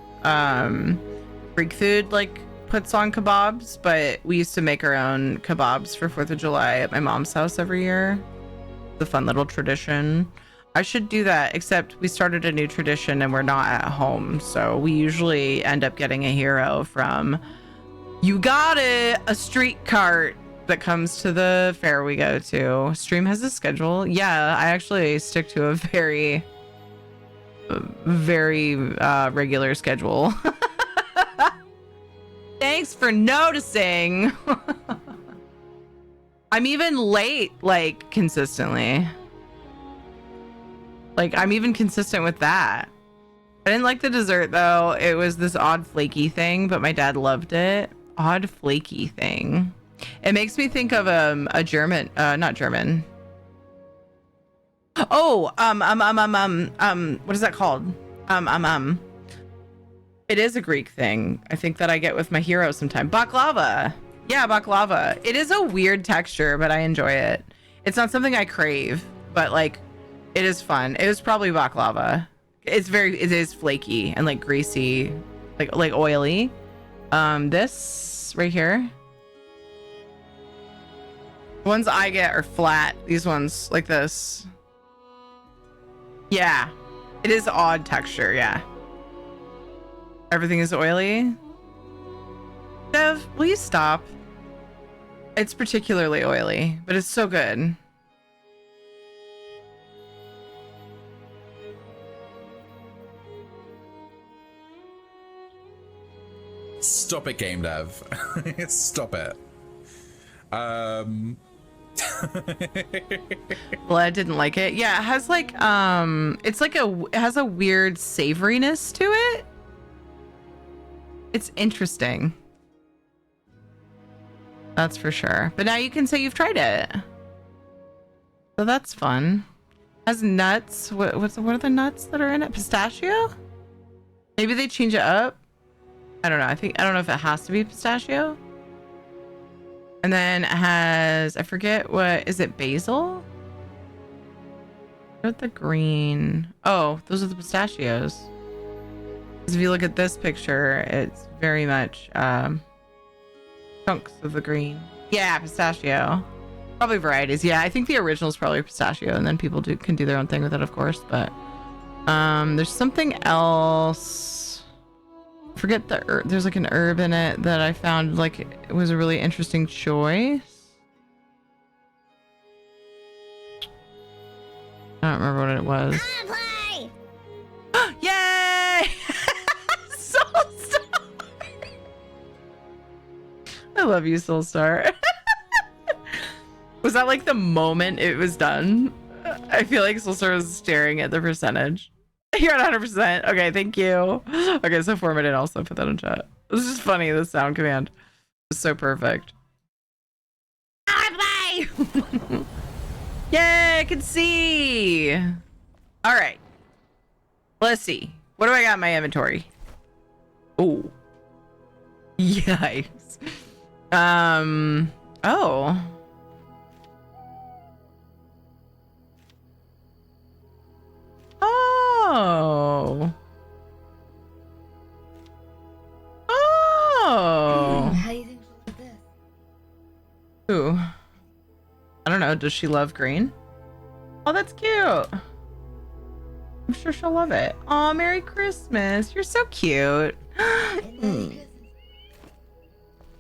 S2: Greek food like puts on kebabs, but we used to make our own kebabs for 4th of July at my mom's house every year. It's a fun little tradition. I should do that, except we started a new tradition and we're not at home, so we usually end up getting a hero from, you got it, a street cart that comes to the fair we go to. Stream has a schedule. Yeah, I actually stick to a very regular schedule. Thanks for noticing. I'm even late, like, consistently. Like, I'm even consistent with that. I didn't like the dessert, though. It was this odd flaky thing, but my dad loved it. Odd flaky thing. It makes me think of a German, not German. Oh, what is that called? It is a Greek thing. I think that I get with my hero sometime. Baklava. Yeah, baklava. It is a weird texture, but I enjoy it. It's not something I crave, but like, it is fun. It is probably baklava. It is flaky and like greasy, like oily. This right here. The ones I get are flat. These ones like this. Yeah, it is odd texture. Yeah. Everything is oily. Dev, will you stop? It's particularly oily, but it's so good.
S14: Stop it, game dev. Stop it.
S2: Blood didn't like it. Yeah, it has like it's like it has a weird savoriness to it. It's interesting. That's for sure. But now you can say you've tried it. So that's fun. Has nuts. What are the nuts that are in it? Pistachio? Maybe they change it up. I don't know. I don't know if it has to be pistachio. And then it has, I forget what, is it basil? What the green? Oh, those are the pistachios. Because if you look at this picture, it's very much chunks of the green. Yeah, pistachio. Probably varieties. Yeah, I think the original is probably pistachio, and then people can do their own thing with it, of course. But there's something else. I forget the herb. There's like an herb in it that I found like it was a really interesting choice. I don't remember what it was. Yay! Soulstar! I love you, Soulstar. Was that like the moment it was done? I feel like Soulstar was staring at the percentage. You're at 100%. Okay, thank you. Okay, so Format also put that in chat. This is just funny, the sound command. It's so perfect. Yay, I can see. All right. Let's see. What do I got in my inventory? Oh. Yikes. Oh. Oh. Oh.
S7: How do you think she'll like this?
S2: Ooh. I don't know. Does she love green? Oh, that's cute. I'm sure she'll love it. Oh, Merry Christmas. You're so cute.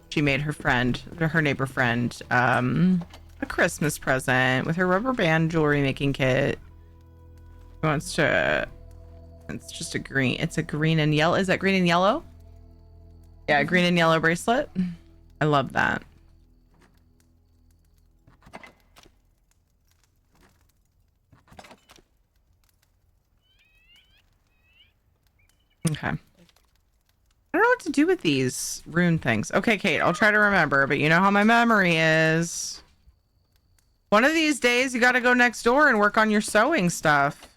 S2: She made her neighbor friend, a a Christmas present with her rubber band jewelry making kit. She wants to... It's just a green. It's a green and yellow. Is that green and yellow? Yeah, green and yellow bracelet. I love that. Okay. I don't know what to do with these rune things. Okay, Kate, I'll try to remember, but you know how my memory is. One of these days, you got to go next door and work on your sewing stuff.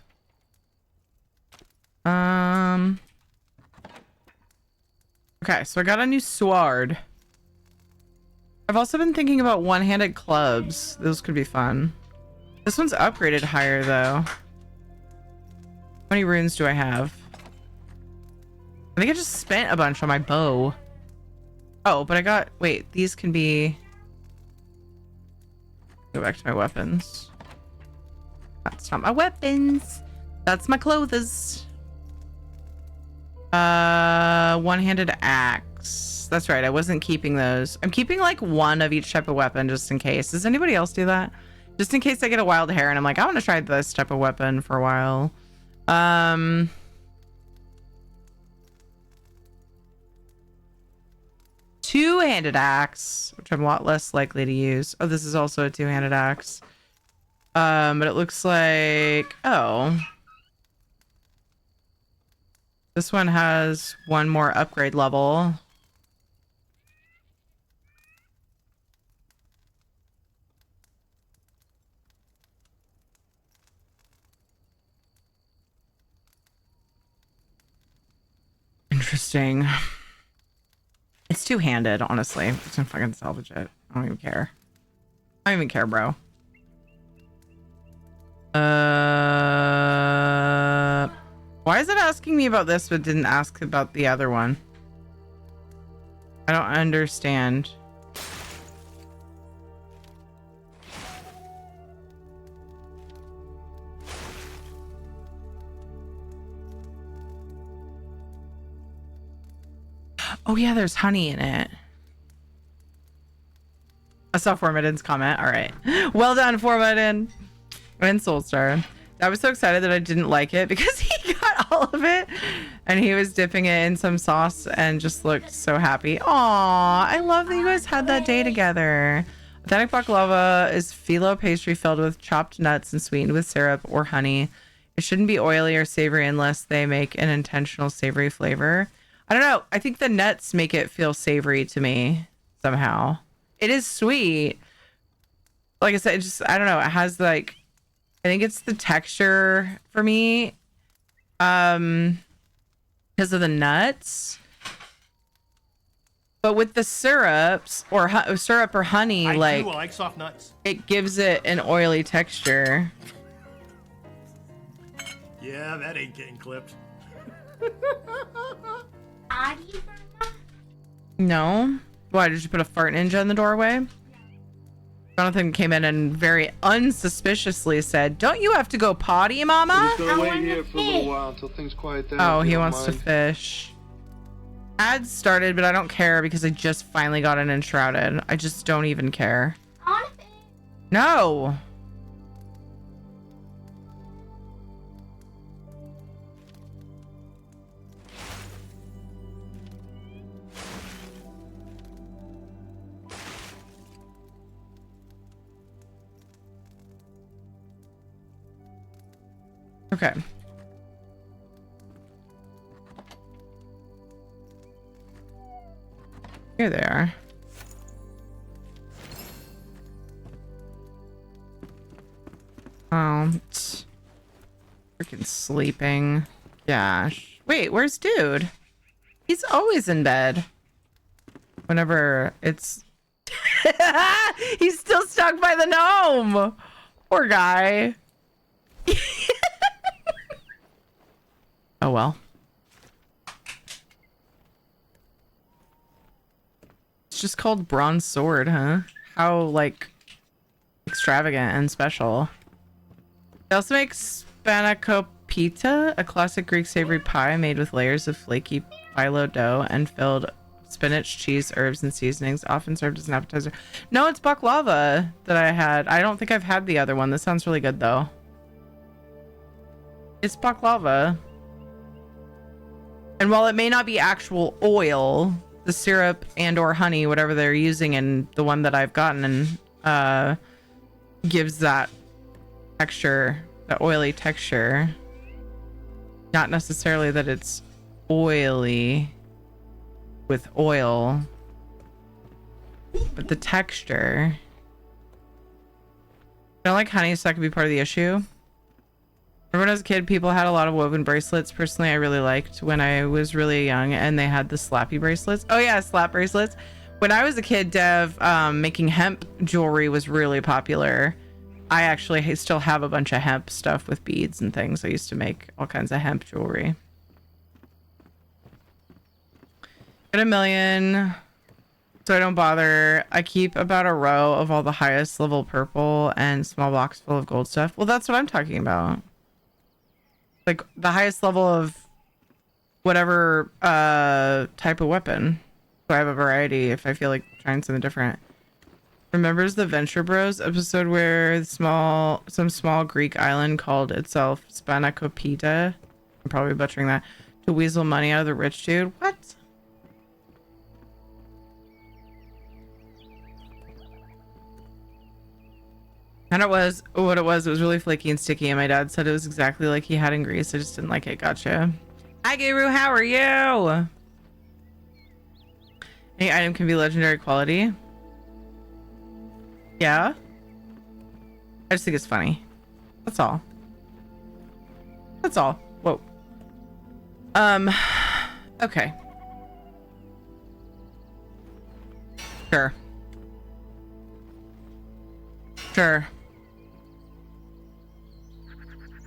S2: Okay, so I got a new sword. I've also been thinking about one-handed clubs. Those could be fun. This one's upgraded higher, though. How many runes do I have? I think I just spent a bunch on my bow. Oh, but I got... Wait, these can be... Go back to my weapons. That's not my weapons. That's my clothes. One-handed axe. That's right, I wasn't keeping those. I'm keeping like one of each type of weapon just in case. Does anybody else do that? Just in case I get a wild hair and I'm like, I want to try this type of weapon for a while. Two-handed axe, which I'm a lot less likely to use. Oh, this is also a two-handed axe. But it looks like... Oh. This one has one more upgrade level. Interesting. It's two-handed, honestly. I'm just gonna fucking salvage it. I don't even care. I don't even care, bro. Why is it asking me about this but didn't ask about the other one? I don't understand. Oh yeah, there's honey in it. I saw Formidin's comment. All right. Well done, Formidin and Soulstar. I was so excited that I didn't like it because he got all of it and he was dipping it in some sauce and just looked so happy. Aw, I love that you guys had that day together. Authentic baklava is phyllo pastry filled with chopped nuts and sweetened with syrup or honey. It shouldn't be oily or savory unless they make an intentional savory flavor. I don't know. I think the nuts make it feel savory to me somehow. It is sweet. Like I said, it just, I don't know. It has like, I think it's the texture for me. Because of the nuts. But with the syrups or syrup or honey,
S4: I
S23: like,
S4: do like soft nuts.
S23: It gives it an oily texture.
S4: Yeah, that ain't getting clipped.
S23: No. Why, did you put a fart ninja in the doorway? Jonathan came in and very unsuspiciously said, "Don't you have to go potty, mama?"
S1: We're just gonna wait here for a little while until things quiet down.
S23: Oh,
S1: if you
S23: he
S1: don't
S23: wants to
S1: mind.
S23: fish. Ads started, but I don't care because I just finally got an enshrouded. I just don't even care. No. Okay. Here they are. Oh, freaking sleeping. Gosh. Wait, where's dude? He's always in bed. Whenever it's... He's still stuck by the gnome! Poor guy. Oh well. It's just called bronze sword, huh? How, like, extravagant and special. They also make spanakopita, a classic Greek savory pie made with layers of flaky phyllo dough and filled
S2: spinach, cheese, herbs, and seasonings, often served as an appetizer. No, it's baklava that I had. I don't think I've had the other one. This sounds really good though. It's baklava. And while it may not be actual oil, the syrup and or honey, whatever they're using in the one that I've gotten, gives that texture, the oily texture. Not necessarily that it's oily with oil, but the texture. I don't like honey, so that could be part of the issue. Remember when I was a kid, people had a lot of woven bracelets. Personally, I really liked when I was really young and they had the slappy bracelets. Oh yeah, slap bracelets. When I was a kid, Dev, making hemp jewelry was really popular. I actually still have a bunch of hemp stuff with beads and things. I used to make all kinds of hemp jewelry. Get 1,000,000 so I don't bother. I keep about a row of all the highest level purple and small box full of gold stuff. Well, that's what I'm talking about. Like the highest level of whatever type of weapon. So I have a variety if I feel like trying something different. Remembers the Venture Bros episode where some small Greek island called itself Spanakopita? I'm probably butchering that. To weasel money out of the rich dude. What? And it was what it was really flaky and sticky, and my dad said it was exactly like he had in Greece. I just didn't like it. Gotcha. Hi Guru, how are you? Any item can be legendary quality. Yeah. I just think it's funny. That's all. That's all. Whoa. Okay. Sure. Sure.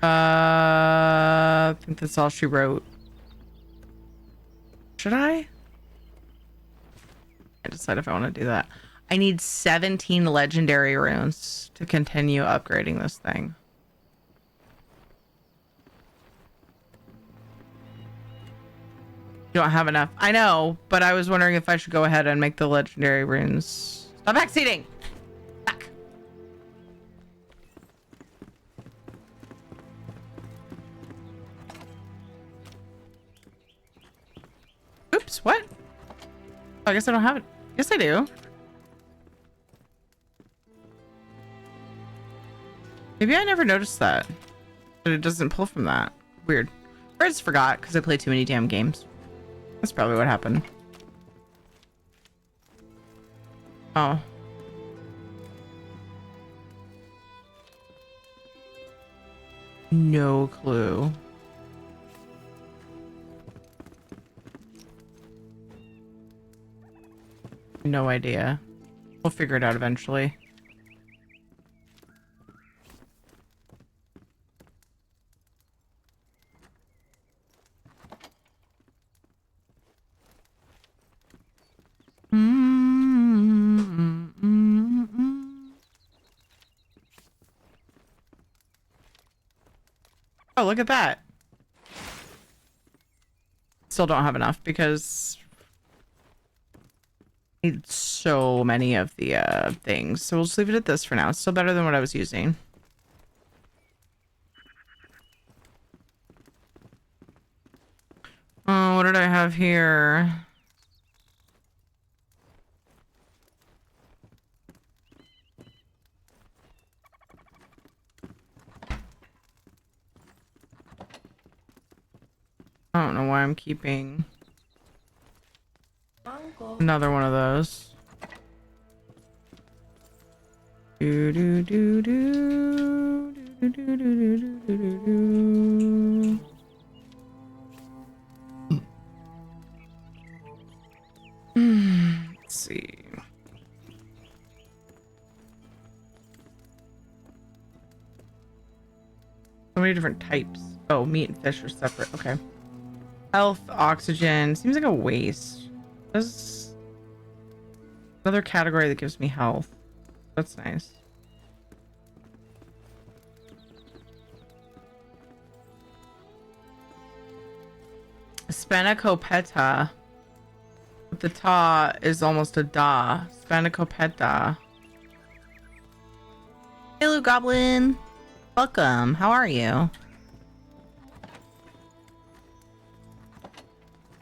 S2: I think that's all she wrote. Should I decide if I want to do that? I need 17 legendary runes to continue upgrading this thing. You don't have enough. I know, but I was wondering if I should go ahead and make the legendary runes. Stop backseating! Back. Oops, what? Oh, I guess I don't have it. Yes, I do. Maybe I never noticed that. But it doesn't pull from that. Weird. Or I just forgot because I play too many damn games. That's probably what happened. Oh. No clue. No idea. We'll figure it out eventually. Oh, look at that. Still don't have enough because I need so many of the things. So we'll just leave it at this for now. It's still better than what I was using. Oh, what did I have here? I don't know why I'm keeping another one of those. Do do do do do do do do do do. Let's see. So many different types. Oh, meat and fish are separate. Okay. Health, oxygen. Seems like a waste. There's another category that gives me health. That's nice. Spanakopita. with the ta is almost a da. Spanakopeta. Hello, Goblin. Welcome. How are you?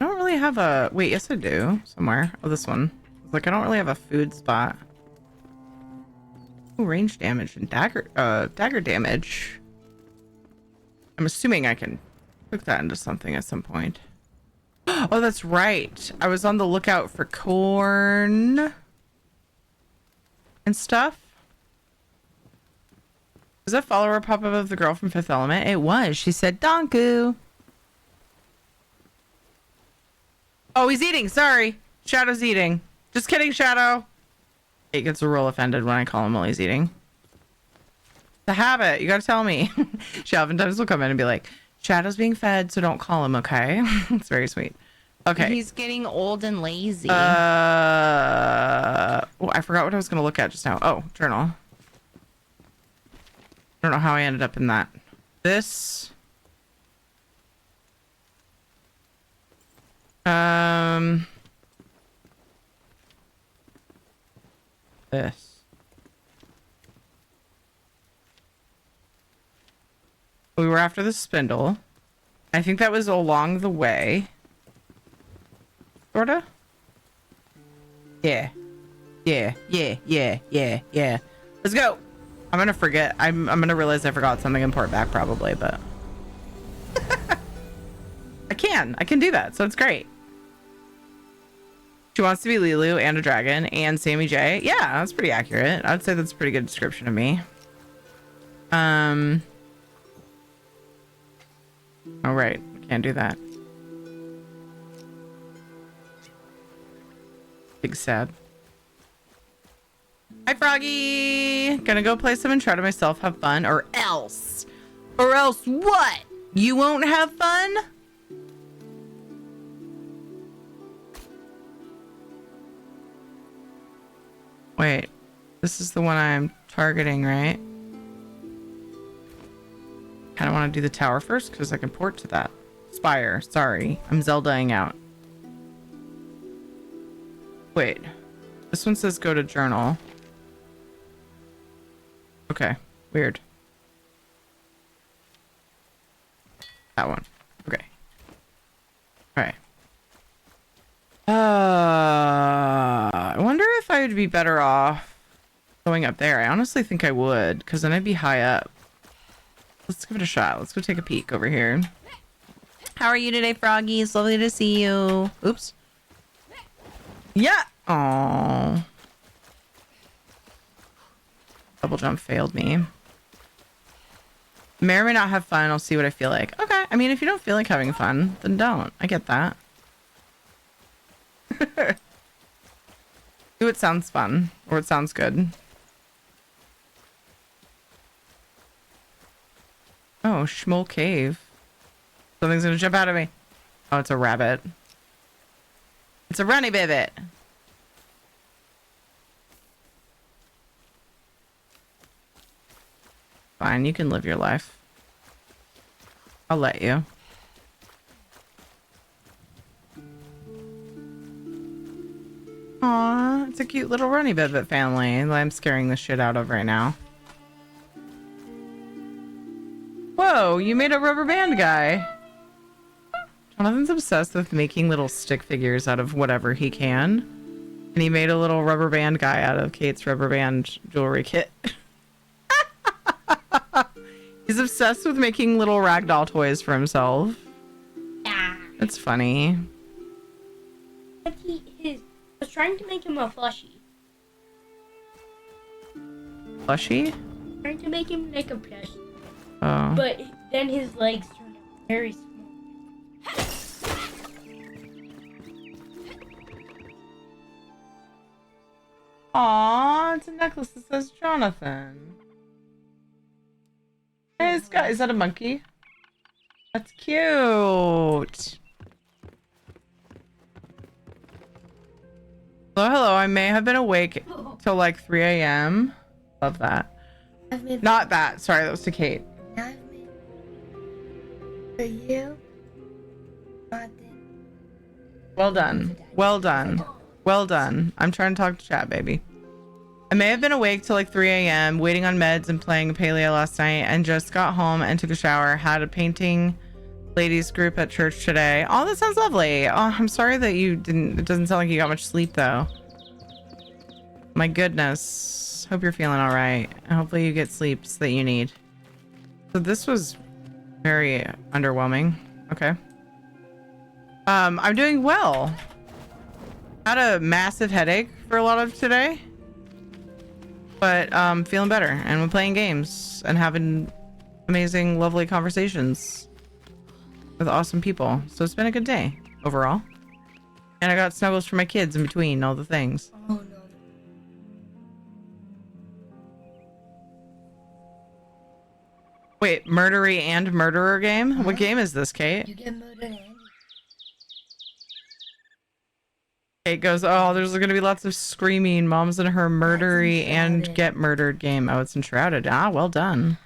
S2: I don't really have a... Wait, yes I do. Somewhere. Oh, this one. Like, I don't really have a food spot. Ooh, range damage and dagger damage. I'm assuming I can cook that into something at some point. Oh, that's right. I was on the lookout for corn and stuff. Was that follower pop up of the girl from Fifth Element? It was. She said, Donku. Oh, he's eating. Sorry. Shadow's eating. Just kidding, Shadow. It gets real offended when I call him while he's eating. The habit. You gotta tell me. She oftentimes will come in and be like, Shadow's being fed, so don't call him, okay? It's very sweet. Okay.
S11: He's getting old and lazy.
S2: Oh, I forgot what I was gonna look at just now. Oh, journal. I don't know how I ended up in that. This. This. We were after the spindle. I think that was along the way. Sorta? Yeah. Yeah. Let's go. I'm gonna forget. I'm gonna realize I forgot something important back probably, but I can do that, so it's great. She wants to be Lilu and a dragon and Sammy J. Yeah, that's pretty accurate. I'd say that's a pretty good description of me. Oh right, can't do that. Big sad. Hi Froggy! Gonna go play some and try to myself have fun, or else what? You won't have fun? Wait, this is the one I'm targeting, right? Kind of want to do the tower first because I can port to that. Spire, sorry. I'm Zeldaing out. Wait. This one says go to journal. Okay, weird. That one. Okay. Alright. I wonder if I would be better off going up there. I honestly think I would, because then I'd be high up. Let's give it a shot. Let's go take a peek over here. How are you today, Froggy? It's lovely to see you. Oops. Yeah. Aww. Double jump failed me. May or may not have fun. I'll see what I feel like. Okay. I mean, if you don't feel like having fun, then don't. I get that. Do it sounds fun, or it sounds good. Oh, Schmoll Cave. Something's gonna jump out at me. Oh, it's a rabbit. It's a runny bibbit. Fine, you can live your life. I'll let you. Aw, it's a cute little runny bibbit family that I'm scaring the shit out of right now. Whoa, you made a rubber band guy. Jonathan's obsessed with making little stick figures out of whatever he can. And he made a little rubber band guy out of Kate's rubber band jewelry kit. He's obsessed with making little ragdoll toys for himself.
S7: Yeah.
S2: It's funny.
S7: But I was trying to make him a plushie.
S2: Plushie?
S7: Trying to make him like a plushie.
S2: Oh.
S7: But then his legs turned out very small.
S2: Aww, it's a necklace that says Jonathan. Hey, this guy, is that a monkey? That's cute. Hello, I may have been awake till like 3 a.m. Love that. Not that. Sorry, that was to Kate.
S7: For you?
S2: Well done. Well done. Well done. I'm trying to talk to chat, baby. I may have been awake till like 3 a.m. waiting on meds and playing Paleo last night and just got home and took a shower. Had a painting ladies group at church today. Oh, that sounds lovely. Oh, I'm sorry that you didn't. It doesn't sound like you got much sleep though. My goodness. Hope you're feeling all right. Hopefully you get sleeps that you need. So this was very underwhelming. Okay. I'm doing well. Had a massive headache for a lot of today, but feeling better, and we're playing games and having amazing, lovely conversations with awesome people. So it's been a good day overall, and I got snuggles for my kids in between all the things.
S7: Oh no.
S2: Wait, murdery and murderer game? What game is this, Kate?
S7: You get murdered and
S2: Kate goes, oh, there's gonna be lots of screaming. Mom's in her murdery and get murdered game. Oh, it's Enshrouded. Ah, well done.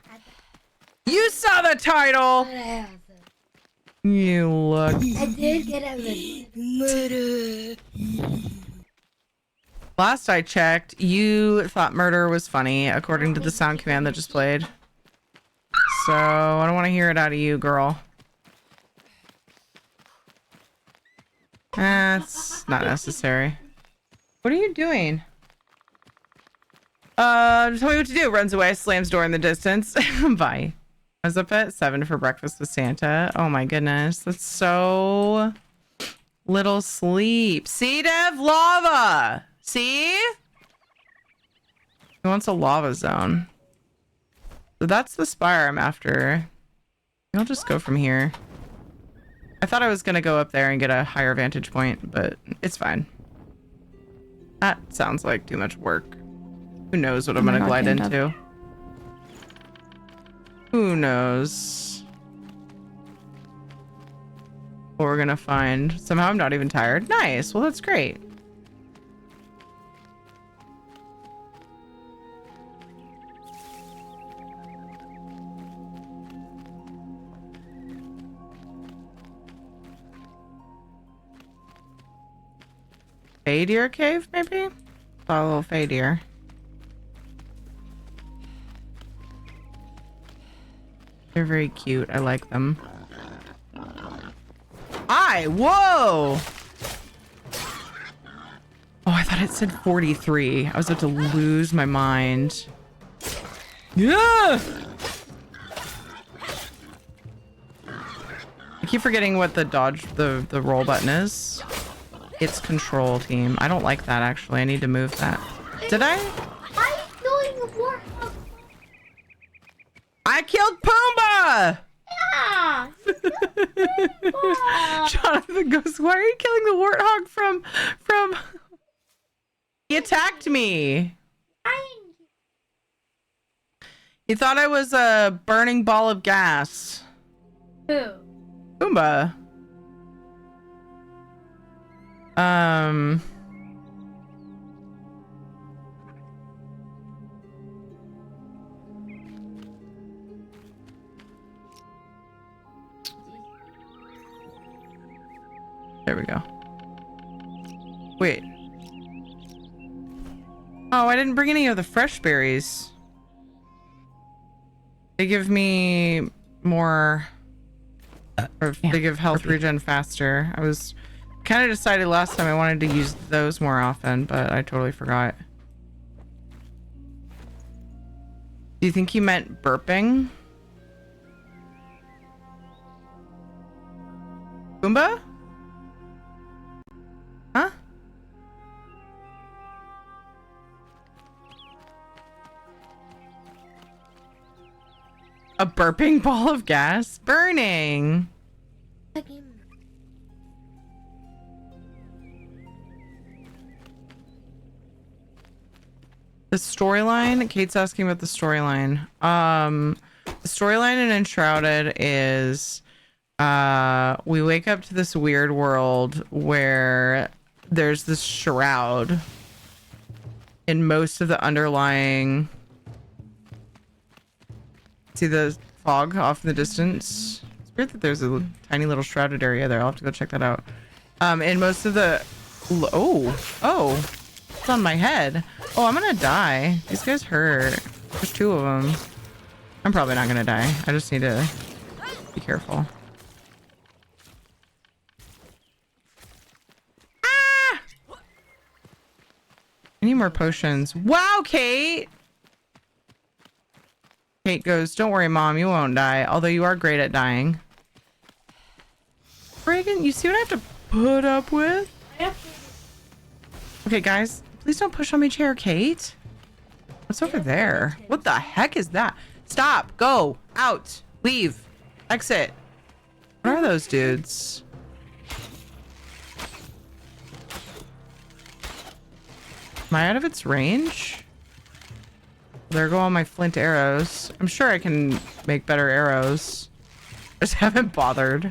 S2: You saw the title! You look.
S7: I did get a murder.
S2: Last I checked, you thought murder was funny, according to the sound command that just played. So, I don't want to hear it out of you, girl. That's not necessary. What are you doing? Tell me what to do. Runs away, slams door in the distance. Bye. I was up at 7 for breakfast with Santa. Oh my goodness. That's so little sleep. See, Dev? Lava! See? He wants a lava zone. So that's the spire I'm after. I'll just go from here. I thought I was going to go up there and get a higher vantage point, but it's fine. That sounds like too much work. Who knows what I'm going to glide into? Who knows what we're going to find. Somehow I'm not even tired. Nice. Well, that's great. Fadir cave, maybe? Saw a little Fadir. They're very cute. I like them. Whoa! Oh, I thought it said 43. I was about to lose my mind. Yeah! I keep forgetting what the dodge, the roll button is. It's control, team. I don't like that, actually. I need to move that. Did I?
S7: I'm killing the warthog.
S2: I killed Pumbaa!
S7: Yeah!
S2: Jonathan goes, why are you killing the warthog from... He attacked me. He thought I was a burning ball of gas.
S7: Who?
S2: Pumbaa. There we go. Wait. Oh, I didn't bring any of the fresh berries. They give me more... Or they give health regen faster. I was kind of decided last time I wanted to use those more often, but I totally forgot. Do you think he meant burping? Pumbaa? Huh? A burping ball of gas? Burning! The storyline? Kate's asking about the storyline. The storyline in Enshrouded is we wake up to this weird world where there's this shroud in most of the underlying... See the fog off in the distance? It's weird that there's a tiny little shrouded area there. I'll have to go check that out. In most of the... Oh, it's on my head. Oh, I'm gonna die. These guys hurt. There's 2 of them. I'm probably not gonna die. I just need to be careful. Ah! I need more potions. Wow, Kate! Kate goes, don't worry, Mom, you won't die. Although you are great at dying. Reagan, you see what I have to put up with? Okay, guys, please don't push on my chair, Kate. What's over there? What the heck is that? Stop. Go. Out. Leave. Exit. What are those dudes? Am I out of its range? There go all my flint arrows. I'm sure I can make better arrows. I just haven't bothered.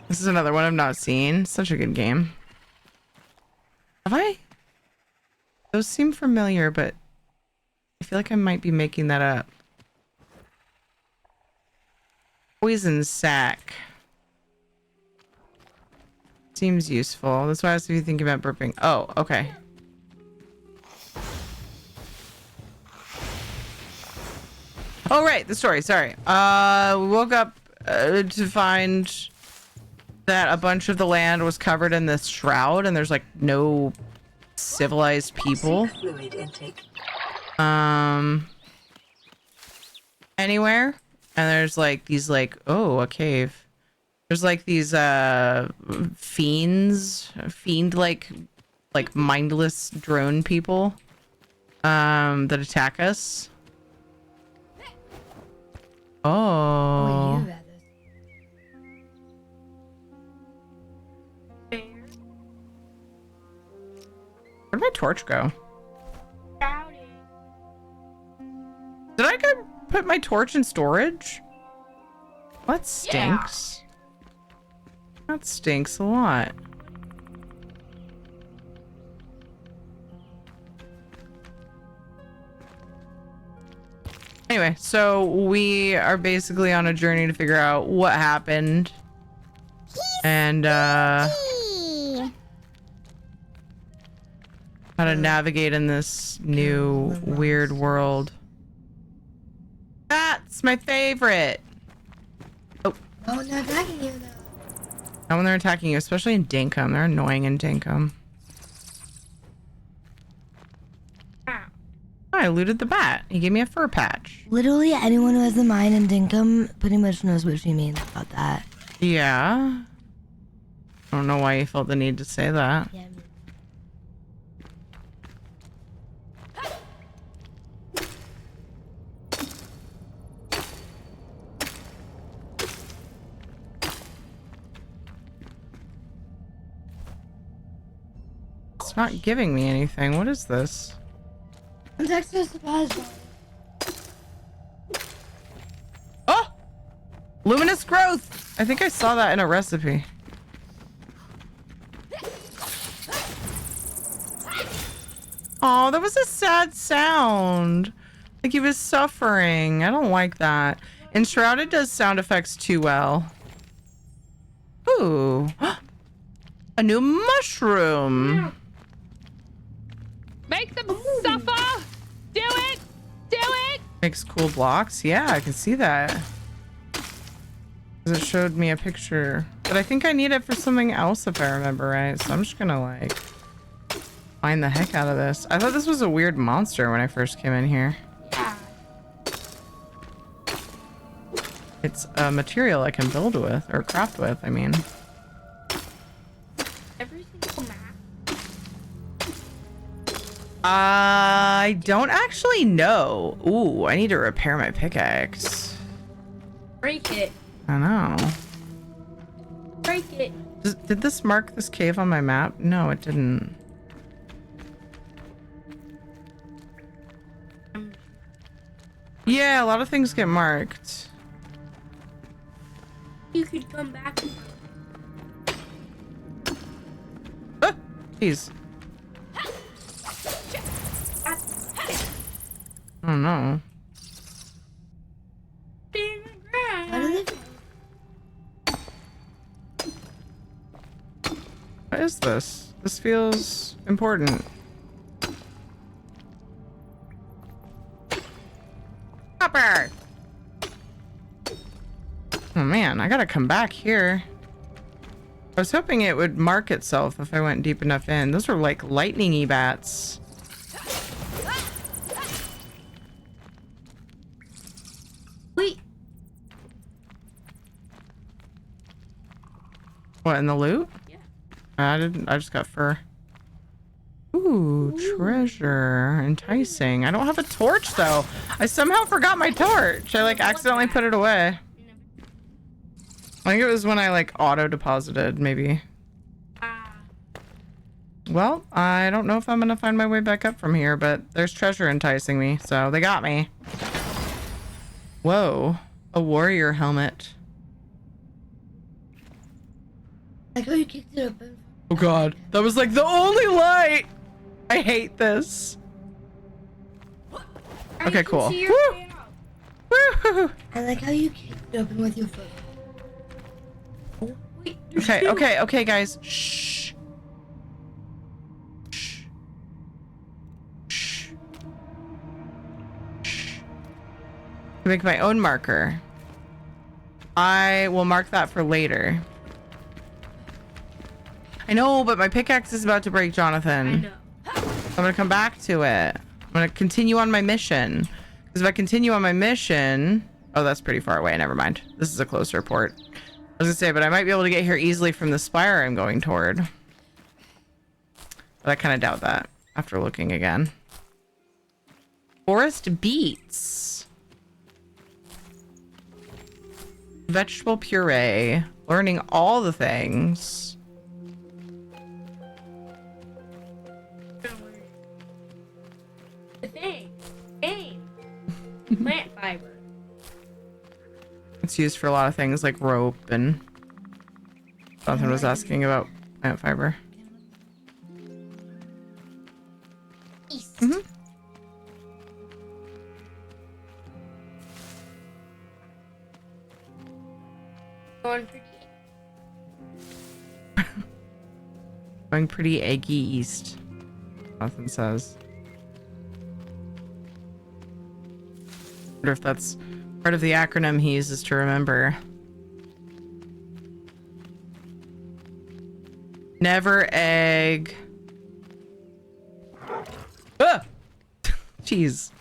S2: This is another one I've not seen. Such a good game. Have I? Those seem familiar, but I feel like I might be making that up. Poison sack. Seems useful. That's why I was thinking about burping. Oh, okay. Oh, right. The story. Sorry. We woke up to find that a bunch of the land was covered in this shroud and there's like no civilized people. Anywhere. And there's like these like, oh, a cave. There's like these fiend like mindless drone people that attack us. Oh. Where'd my torch go? Did I go put my torch in storage? That stinks. Yeah. That stinks a lot. Anyway, so we are basically on a journey to figure out what happened. And how to navigate in this new weird world. That's my favorite. Oh.
S7: Oh, they're attacking you though.
S2: Not when they're attacking you, especially in Dinkum. They're annoying in Dinkum. I looted the bat. He gave me a fur patch.
S13: Literally anyone who has a mine in Dinkum pretty much knows what she means about that.
S2: Yeah. I don't know why you felt the need to say that.
S13: Yeah.
S2: It's not giving me anything. What is this? Oh! Luminous growth! I think I saw that in a recipe. Oh, that was a sad sound. Like he was suffering. I don't like that. Enshrouded does sound effects too well. Ooh. A new mushroom.
S15: Make them suffer! Do it! Do it!
S2: Makes cool blocks. Yeah, I can see that. 'Cause it showed me a picture. But I think I need it for something else if I remember right. So I'm just gonna like find the heck out of this. I thought this was a weird monster when I first came in here.
S7: Yeah.
S2: It's a material I can build with or craft with, I mean.
S7: Every single map.
S2: I don't actually know. Ooh, I need to repair my pickaxe.
S7: Break it.
S2: I know.
S7: Break it.
S2: Did this mark this cave on my map? No, it didn't. Yeah, a lot of things get marked.
S7: You could come back.
S2: Ah, jeez. Oh no. is this? This feels important. Copper! Oh man, I gotta come back here. I was hoping it would mark itself if I went deep enough in. Those are like lightning-y bats.
S7: Wait.
S2: What, in the loot?
S7: Yeah.
S2: I just got fur. Ooh, treasure. Enticing. I don't have a torch though. I somehow forgot my torch. I like accidentally put it away. I think it was when I like auto deposited, maybe. Well, I don't know if I'm gonna find my way back up from here, but there's treasure enticing me, so they got me. Whoa, a warrior helmet.
S13: Like how you kicked it open.
S2: Oh god, that was like the only light! I hate this. Okay, cool. Woo! Woo!
S13: I like how you kicked it open with your foot.
S2: Okay, guys. Shh. Shh. Shh. Shh. Make my own marker. I will mark that for later. I know, but my pickaxe is about to break, Jonathan.
S7: I know.
S2: I'm gonna come back to it. I'm gonna continue on my mission. Because if I continue on my mission... Oh, that's pretty far away. Never mind. This is a closer port. I was gonna say, but I might be able to get here easily from the spire I'm going toward. But I kind of doubt that after looking again. Forest beets. Vegetable puree. Learning all the things.
S7: The thing. Plant fiber.
S2: It's used for a lot of things like rope, and Jonathan was asking about plant fiber. Mm-hmm.
S7: Going pretty.
S2: Going pretty eggy east, Jonathan says. Wonder if that's part of the acronym he uses to remember. Never egg. Ah! Jeez.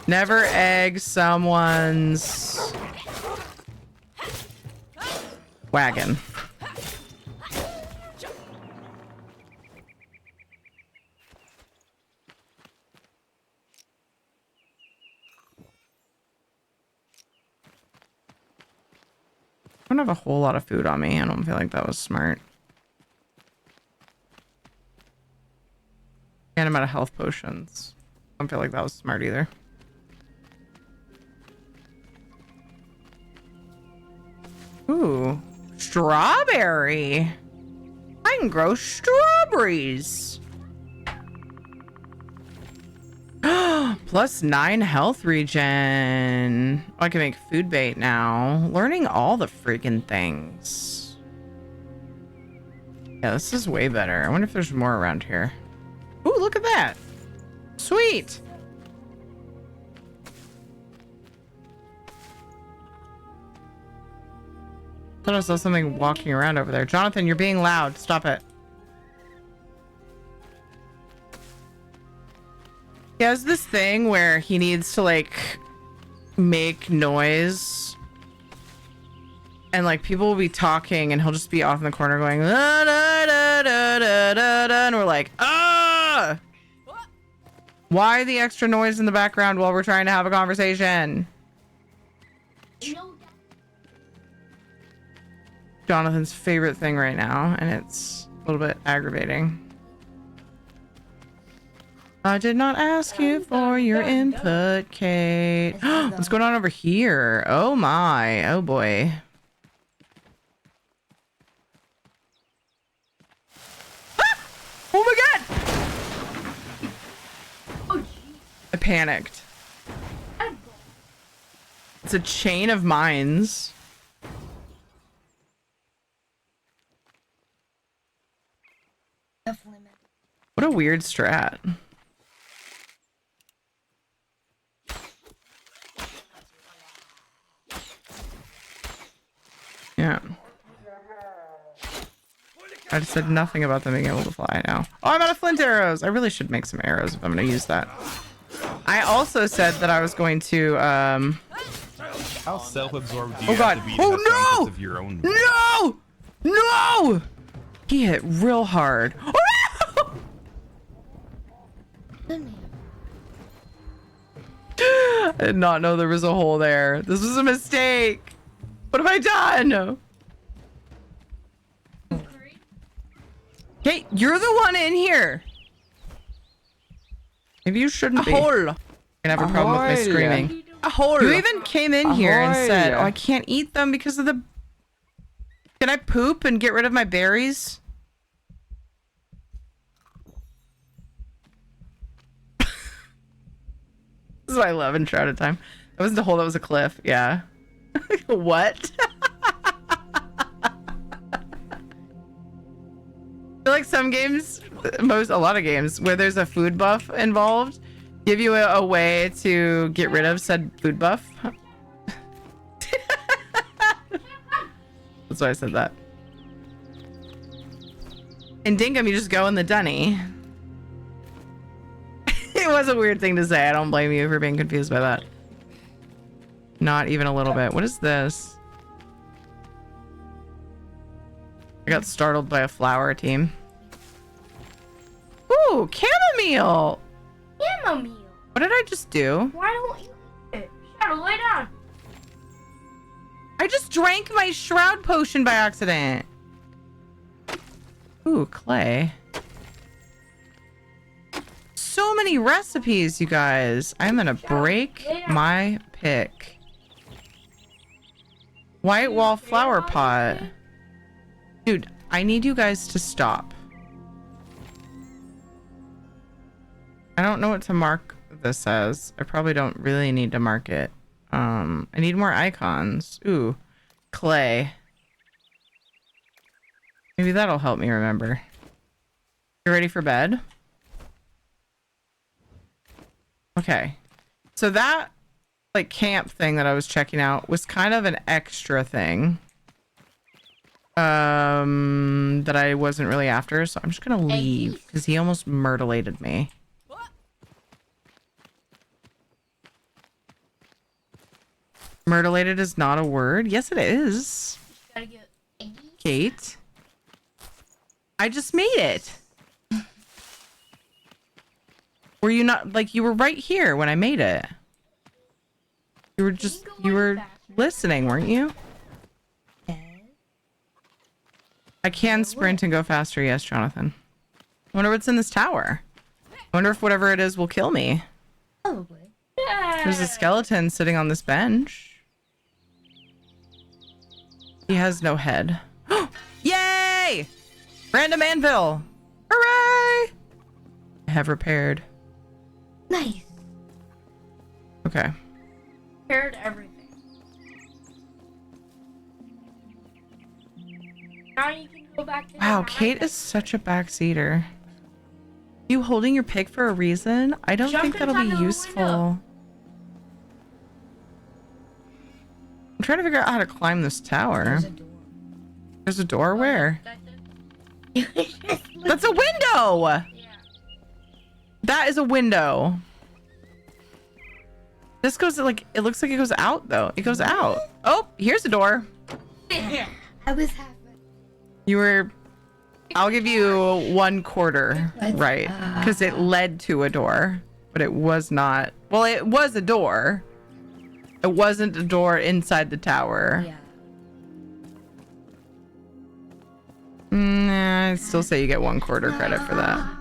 S2: Never egg someone's wagon. I don't have a whole lot of food on me. I don't feel like that was smart. And I'm out of health potions. I don't feel like that was smart either. Ooh, strawberry. I can grow strawberries. Plus 9 health regen. Oh, I can make food bait now. Learning all the freaking things. Yeah, this is way better. I wonder if there's more around here. Ooh, look at that. Sweet. I thought I saw something walking around over there. Jonathan, you're being loud. Stop it. He has this thing where he needs to like make noise, and like people will be talking and he'll just be off in the corner going da, da, da, da, da, da, da, and we're like, ah, why the extra noise in the background while we're trying to have a conversation? Jonathan's favorite thing right now, and it's a little bit aggravating. I did not ask you for your input, Kate. What's going on over here? Oh my. Oh boy. Ah! Oh my god! I panicked. It's a chain of mines. weird strat. Yeah. I just said nothing about them being able to fly now. Oh, I'm out of flint arrows. I really should make some arrows if I'm going to use that. I also said that I was going to,
S22: How self-absorbed do you
S2: oh
S22: have
S2: god.
S22: to be
S2: Oh
S22: to have
S2: no!
S22: sense of your own?
S2: No! No! He hit real hard. I did not know there was a hole there. This was a mistake. What have I done? Hey, you're the one in here. Maybe you shouldn't be.
S8: hole.
S2: I have a problem with my screaming.
S8: A hole.
S2: You even came in here and said,
S8: Ahoy.
S2: "Oh, I can't eat them because of the." Can I poop and get rid of my berries? This is what I love in Shrouded Time. That wasn't a hole, that was a cliff. Yeah. What? I feel like some games, a lot of games, where there's a food buff involved, give you a way to get rid of said food buff. That's why I said that. In Dinkum, you just go in the dunny. It was a weird thing to say. I don't blame you for being confused by that. Not even a little bit. What is this? I got startled by a flower team. Ooh, chamomile!
S7: Chamomile.
S2: What did I just do?
S7: Why don't you eat it? Shadow, lay down.
S2: I just drank my shroud potion by accident. Ooh, clay. So many recipes, you guys. I'm gonna break my pick. White wall flower pot. Dude, I need you guys to stop. I don't know what to mark this as. I probably don't really need to mark it. I need more icons. Ooh, clay. Maybe that'll help me remember. You ready for bed? Okay. So that like camp thing that I was checking out was kind of an extra thing. That I wasn't really after, so I'm just gonna leave because he almost murderlated me. Murderlated is not a word. Yes, it is. Kate. I just made it. Were you not, like, you were right here when I made it. You were listening, weren't you? I can sprint and go faster, yes, Jonathan. I wonder what's in this tower. I wonder if whatever it is will kill me.
S7: Probably.
S2: There's a skeleton sitting on this bench. He has no head. Yay! Random anvil! Hooray! I have repaired.
S7: Nice.
S2: Okay.
S7: Repaired everything. Now you can go back to
S2: Wow, Kate is such a backseater. You holding your pick for a reason? I don't think that'll be useful. I'm trying to figure out how to climb this tower. There's a door where? That's a window! Yeah. That is a window. This goes like, it looks like it goes out though. It goes out. Oh, here's a door.
S7: I was happy.
S2: You were, I'll give you 1/4 right, because it led to a door, but it was not, well, it was a door. It wasn't a door inside the tower. Yeah. Nah, I'd still say you get 1/4 credit for that.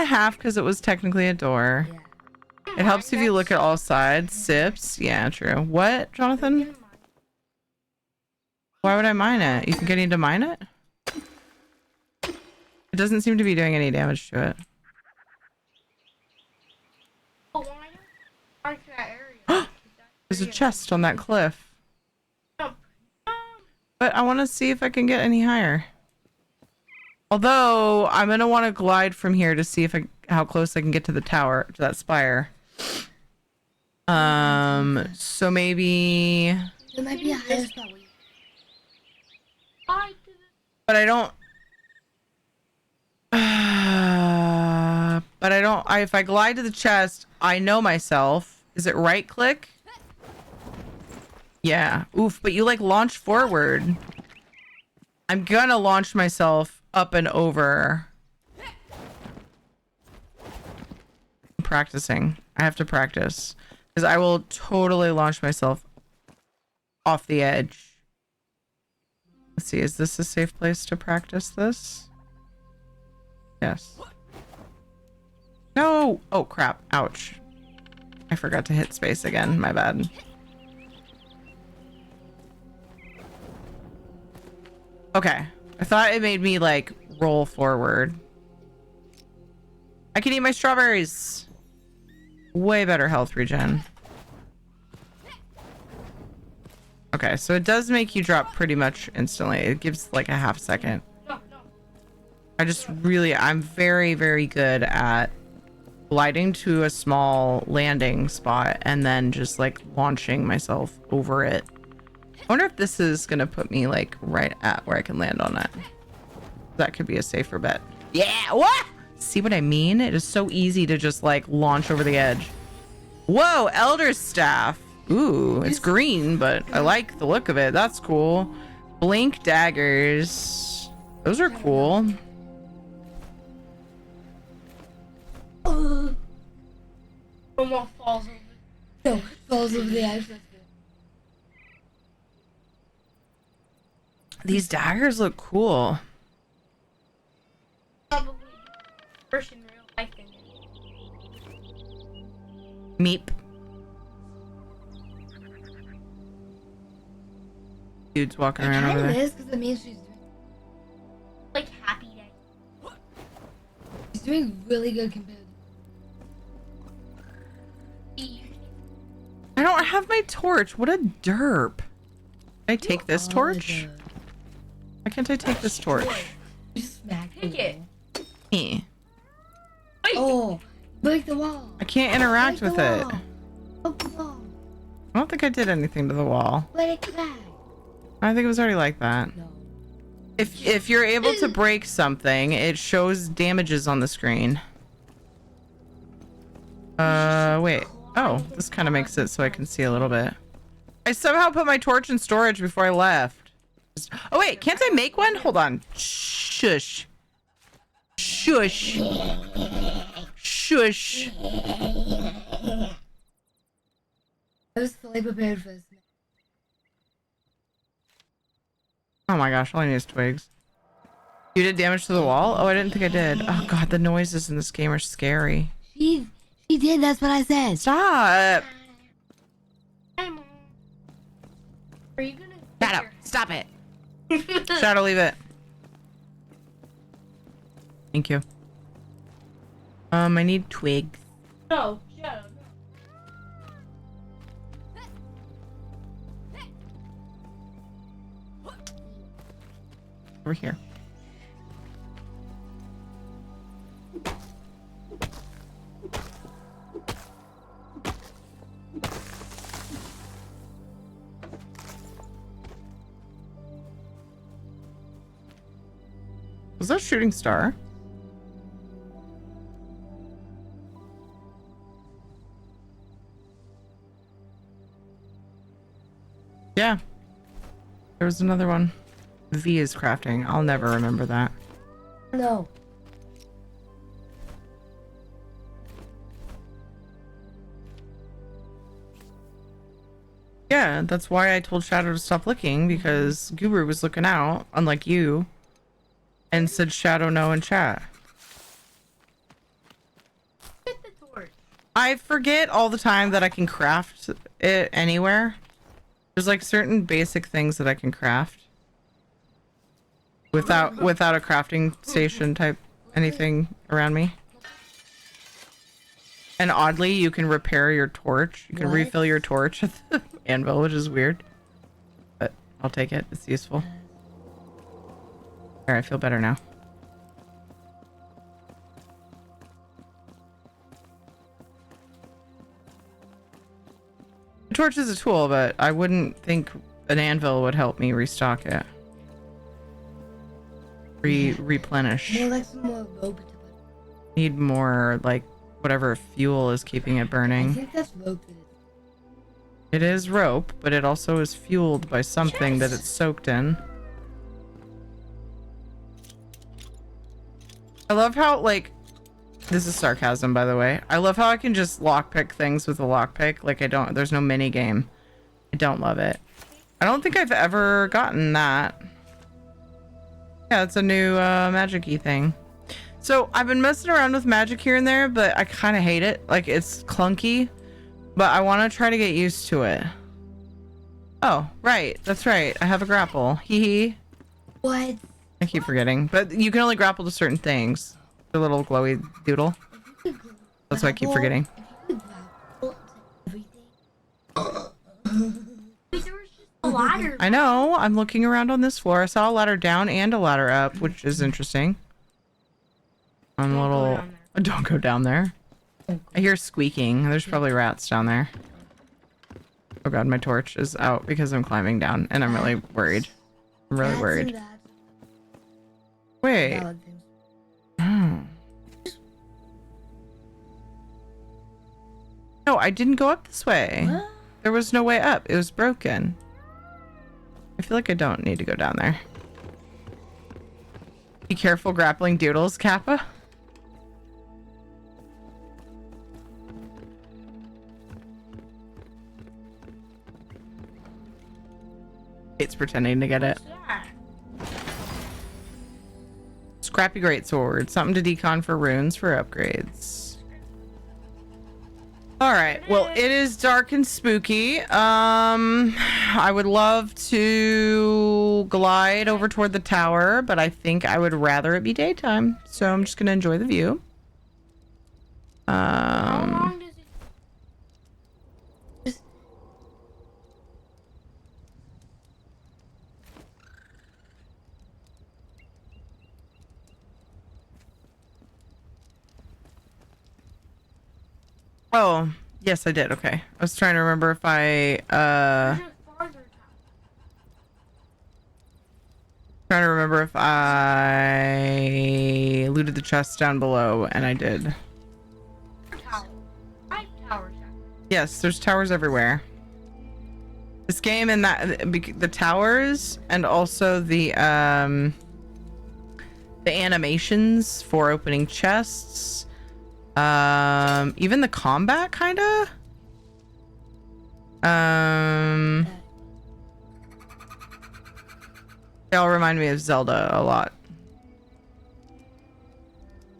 S2: Half because it was technically a door. It helps if you look at all sides. Sips. Yeah, true. What, Jonathan? Why would I mine it? You think I need to mine it? It doesn't seem to be doing any damage to it. There's a chest on that cliff. But I want to see if I can get any higher. Although I'm gonna want to glide from here to see how close I can get to the tower, to that spire. So maybe.
S13: There might be a higher spot.
S2: But I don't. But I don't. If I glide to the chest, I know myself. Is it right click? Yeah. Oof. But you like launch forward. I'm gonna launch myself up and over. I'm practicing. I have to practice. Because I will totally launch myself off the edge. Let's see. Is this a safe place to practice this? Yes. No! Oh, crap. Ouch. I forgot to hit space again. My bad. Okay. I thought it made me, like, roll forward. I can eat my strawberries! Way better health regen. Okay, so it does make you drop pretty much instantly. It gives, like, a half second. I'm very, very good at gliding to a small landing spot and then just, like, launching myself over it. I wonder if this is gonna put me like right at where I can land on it. That could be a safer bet. Yeah, what? See what I mean? It is so easy to just like launch over the edge. Whoa, Elder Staff. Ooh, it's green, but I like the look of it. That's cool. Blink daggers. Those are cool.
S7: Almost falls over.
S13: No, falls over the edge.
S2: These daggers look cool.
S7: Probably first in real life.
S2: Meep. Dude's walking around over there.
S13: It is because it means she's doing
S7: Like happy day.
S13: she's doing really good compared.
S2: I don't have my torch. What a derp. Can I take this torch? Why can't I take this torch?
S7: Take it.
S2: Eh.
S13: Oh, break the wall.
S2: I can't interact with it.
S13: Break the wall.
S2: I don't think I did anything to the wall.
S13: Break it back.
S2: I think it was already like that.
S13: No.
S2: If you're able to break something, it shows damages on the screen. Wait. Oh, this kind of makes it so I can see a little bit. I somehow put my torch in storage before I left. Oh wait, can't I make one? Hold on. Shush. Shush. Shush.
S13: I was fully prepared for this.
S2: Oh my gosh, all I need is twigs. You did damage to the wall? Oh, I didn't think I did. Oh god, the noises in this game are scary.
S13: She did, that's what I said.
S2: Stop.
S7: Are you gonna
S2: Shadow, stop it. Shadow, leave it. Thank you. I need twigs.
S7: No, Shadow.
S2: Over here. Was that a shooting star? Yeah. There was another one. V is crafting. I'll never remember that.
S13: No.
S2: Yeah, that's why I told Shadow to stop looking, because Guru was looking out, unlike you, and said Shadow no in chat.
S7: Get the torch.
S2: I forget all the time that I can craft it anywhere. There's like certain basic things that I can craft without a crafting station type anything around me. And oddly, you can repair your torch. You can refill your torch at the anvil, which is weird. But I'll take it. It's useful. Alright, I feel better now. torch is a tool, but I wouldn't think an anvil would help me restock it. Replenish.
S13: More like some more rope.
S2: Need more, like, whatever fuel is keeping it
S13: I
S2: burning.
S13: think that's rope.
S2: It is rope, but it also is fueled by something that it's soaked in. I love how, like, this is sarcasm, by the way. I love how I can just lockpick things with a lockpick. Like, there's no mini game. I don't love it. I don't think I've ever gotten that. Yeah, it's a new magic-y thing. So I've been messing around with magic here and there, but I kind of hate it. Like, it's clunky, but I want to try to get used to it. Oh, right. That's right. I have a grapple. Hee hee.
S13: What?
S2: I keep forgetting, but you can only grapple to certain things. The little glowy doodle. That's why I keep forgetting. I know. I'm looking around on this floor. I saw a ladder down and a ladder up, which is interesting. I'm a little... Don't go down there. I hear squeaking. There's probably rats down there. Oh god, my torch is out because I'm climbing down, and I'm really worried. I'm really worried. Wait. Oh. No, I didn't go up this way. What? There was no way up. It was broken. I feel like I don't need to go down there. Be careful grappling doodles, Kappa. It's pretending to get it. Scrappy greatsword. Something to decon for runes for upgrades. Alright, well, it is dark and spooky. I would love to glide over toward the tower, but I think I would rather it be daytime. So I'm just gonna enjoy the view.
S7: How long does it...
S2: Oh, yes, I did. Okay. I was trying to remember if I, trying to remember if I looted the chest down below, and I did. Yes, there's towers everywhere. This game and the towers, and also the animations for opening chests. Even the combat, kinda. They all remind me of Zelda a lot.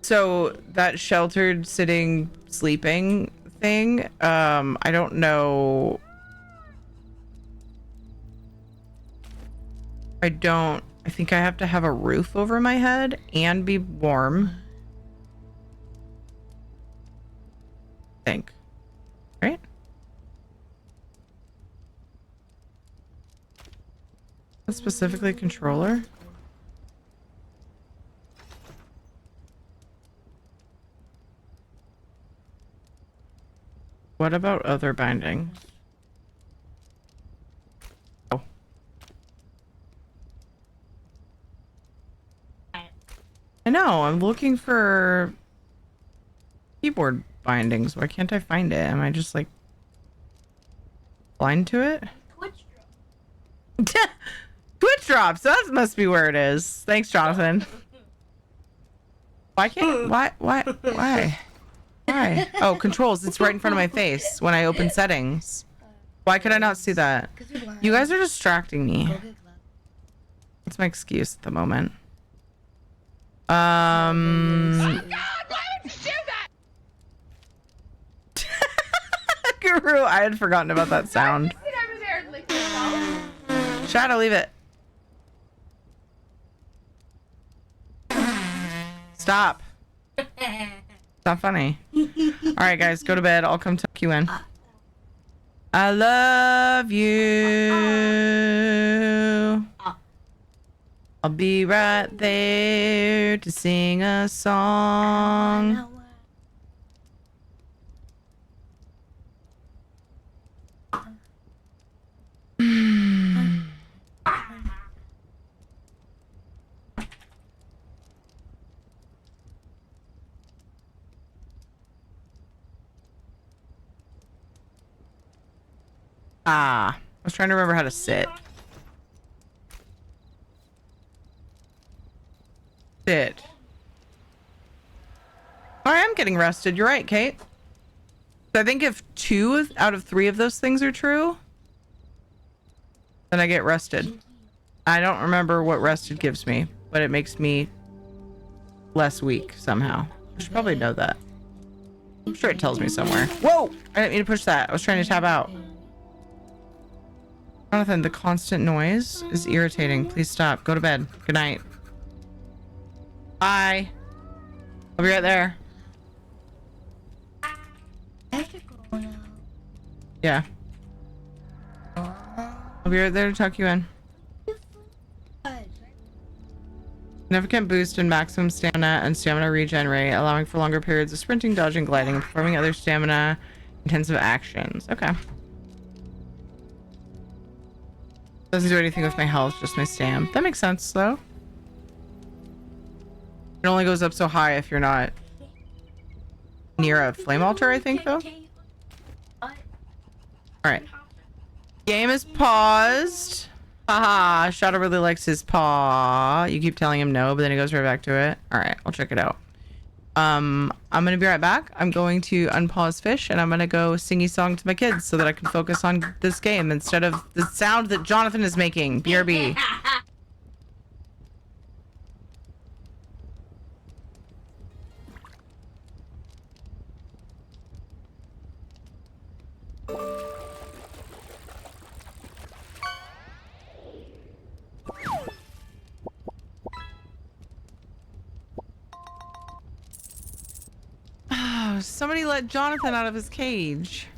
S2: So that sheltered sitting sleeping thing, I don't know. I think I have to have a roof over my head and be warm. Think, right? Specifically controller. What about other bindings? Oh. I know, I'm looking for keyboard bindings. Why can't I find it? Am I just like blind to it? Twitch drops. That must be where it is. Thanks, Jonathan. Why can't? Why? Oh, controls. It's right in front of my face when I open settings. Why could I not see that? You guys are distracting me. That's my excuse at the moment.
S15: Oh God, why would you do that?
S2: Guru, I had forgotten about that sound. Shadow, leave it. Stop. It's not funny. Alright, guys, go to bed. I'll come tuck you in. I love you. I'll be right there to sing a song. Ah, I was trying to remember how to sit. Sit. Oh, I am getting rested. You're right, Kate. So I think if 2 out of 3 of those things are true, then I get rested. I don't remember what rested gives me, but it makes me less weak somehow. I should probably know that. I'm sure it tells me somewhere. Whoa! I didn't mean to push that. I was trying to tab out. Jonathan, the constant noise is irritating. Please stop. Go to bed. Good night. Bye. I'll be right there. Yeah. I'll be right there to tuck you in. Significant boost in maximum stamina and stamina regen rate, allowing for longer periods of sprinting, dodging, gliding, and performing other stamina intensive actions. Okay. Doesn't do anything with my health, just my stam. That makes sense, though. It only goes up so high if you're not near a flame altar, I think, though. Alright. Game is paused. Haha, Shadow really likes his paw. You keep telling him no, but then he goes right back to it. Alright, I'll check it out. I'm gonna be right back. I'm going to unpause fish and I'm gonna go singy song to my kids so that I can focus on this game instead of the sound that Jonathan is making. BRB. Oh, somebody let Jonathan out of his cage.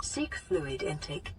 S6: Seek fluid intake.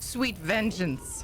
S2: Sweet vengeance.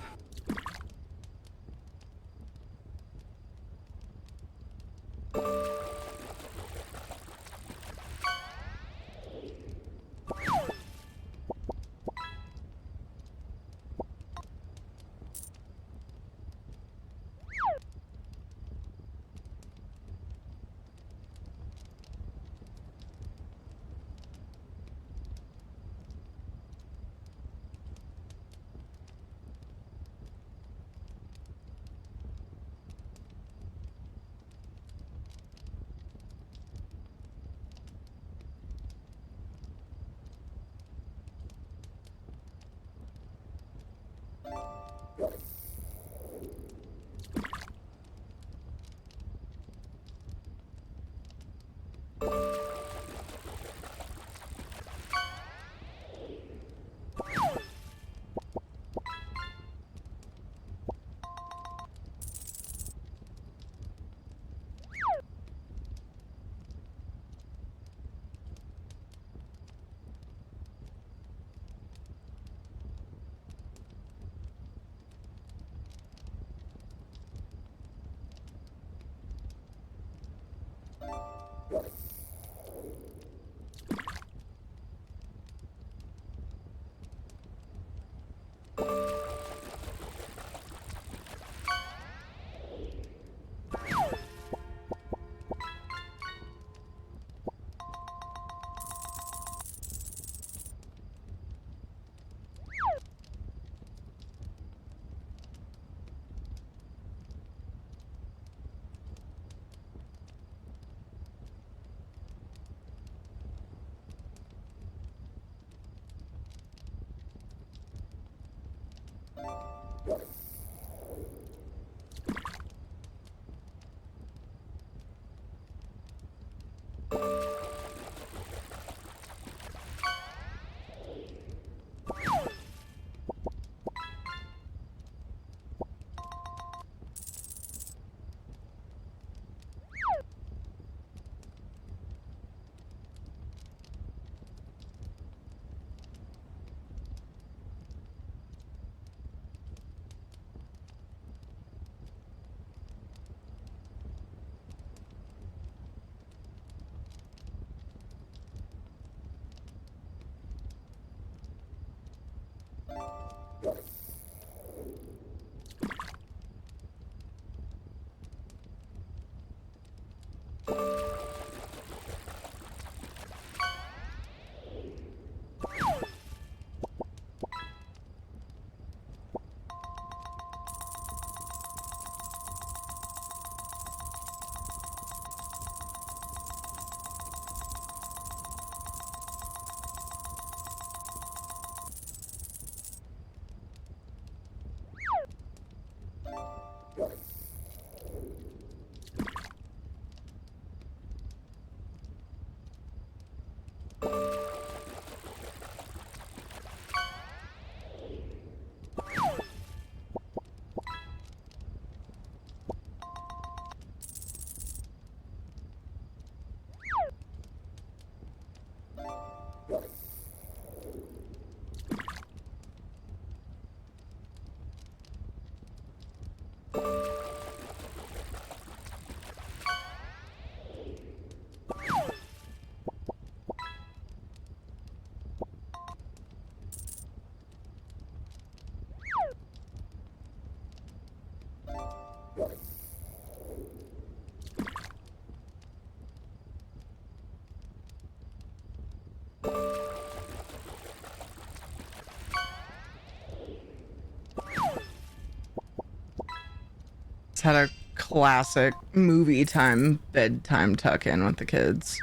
S2: Had a classic movie time bedtime tuck in with the kids.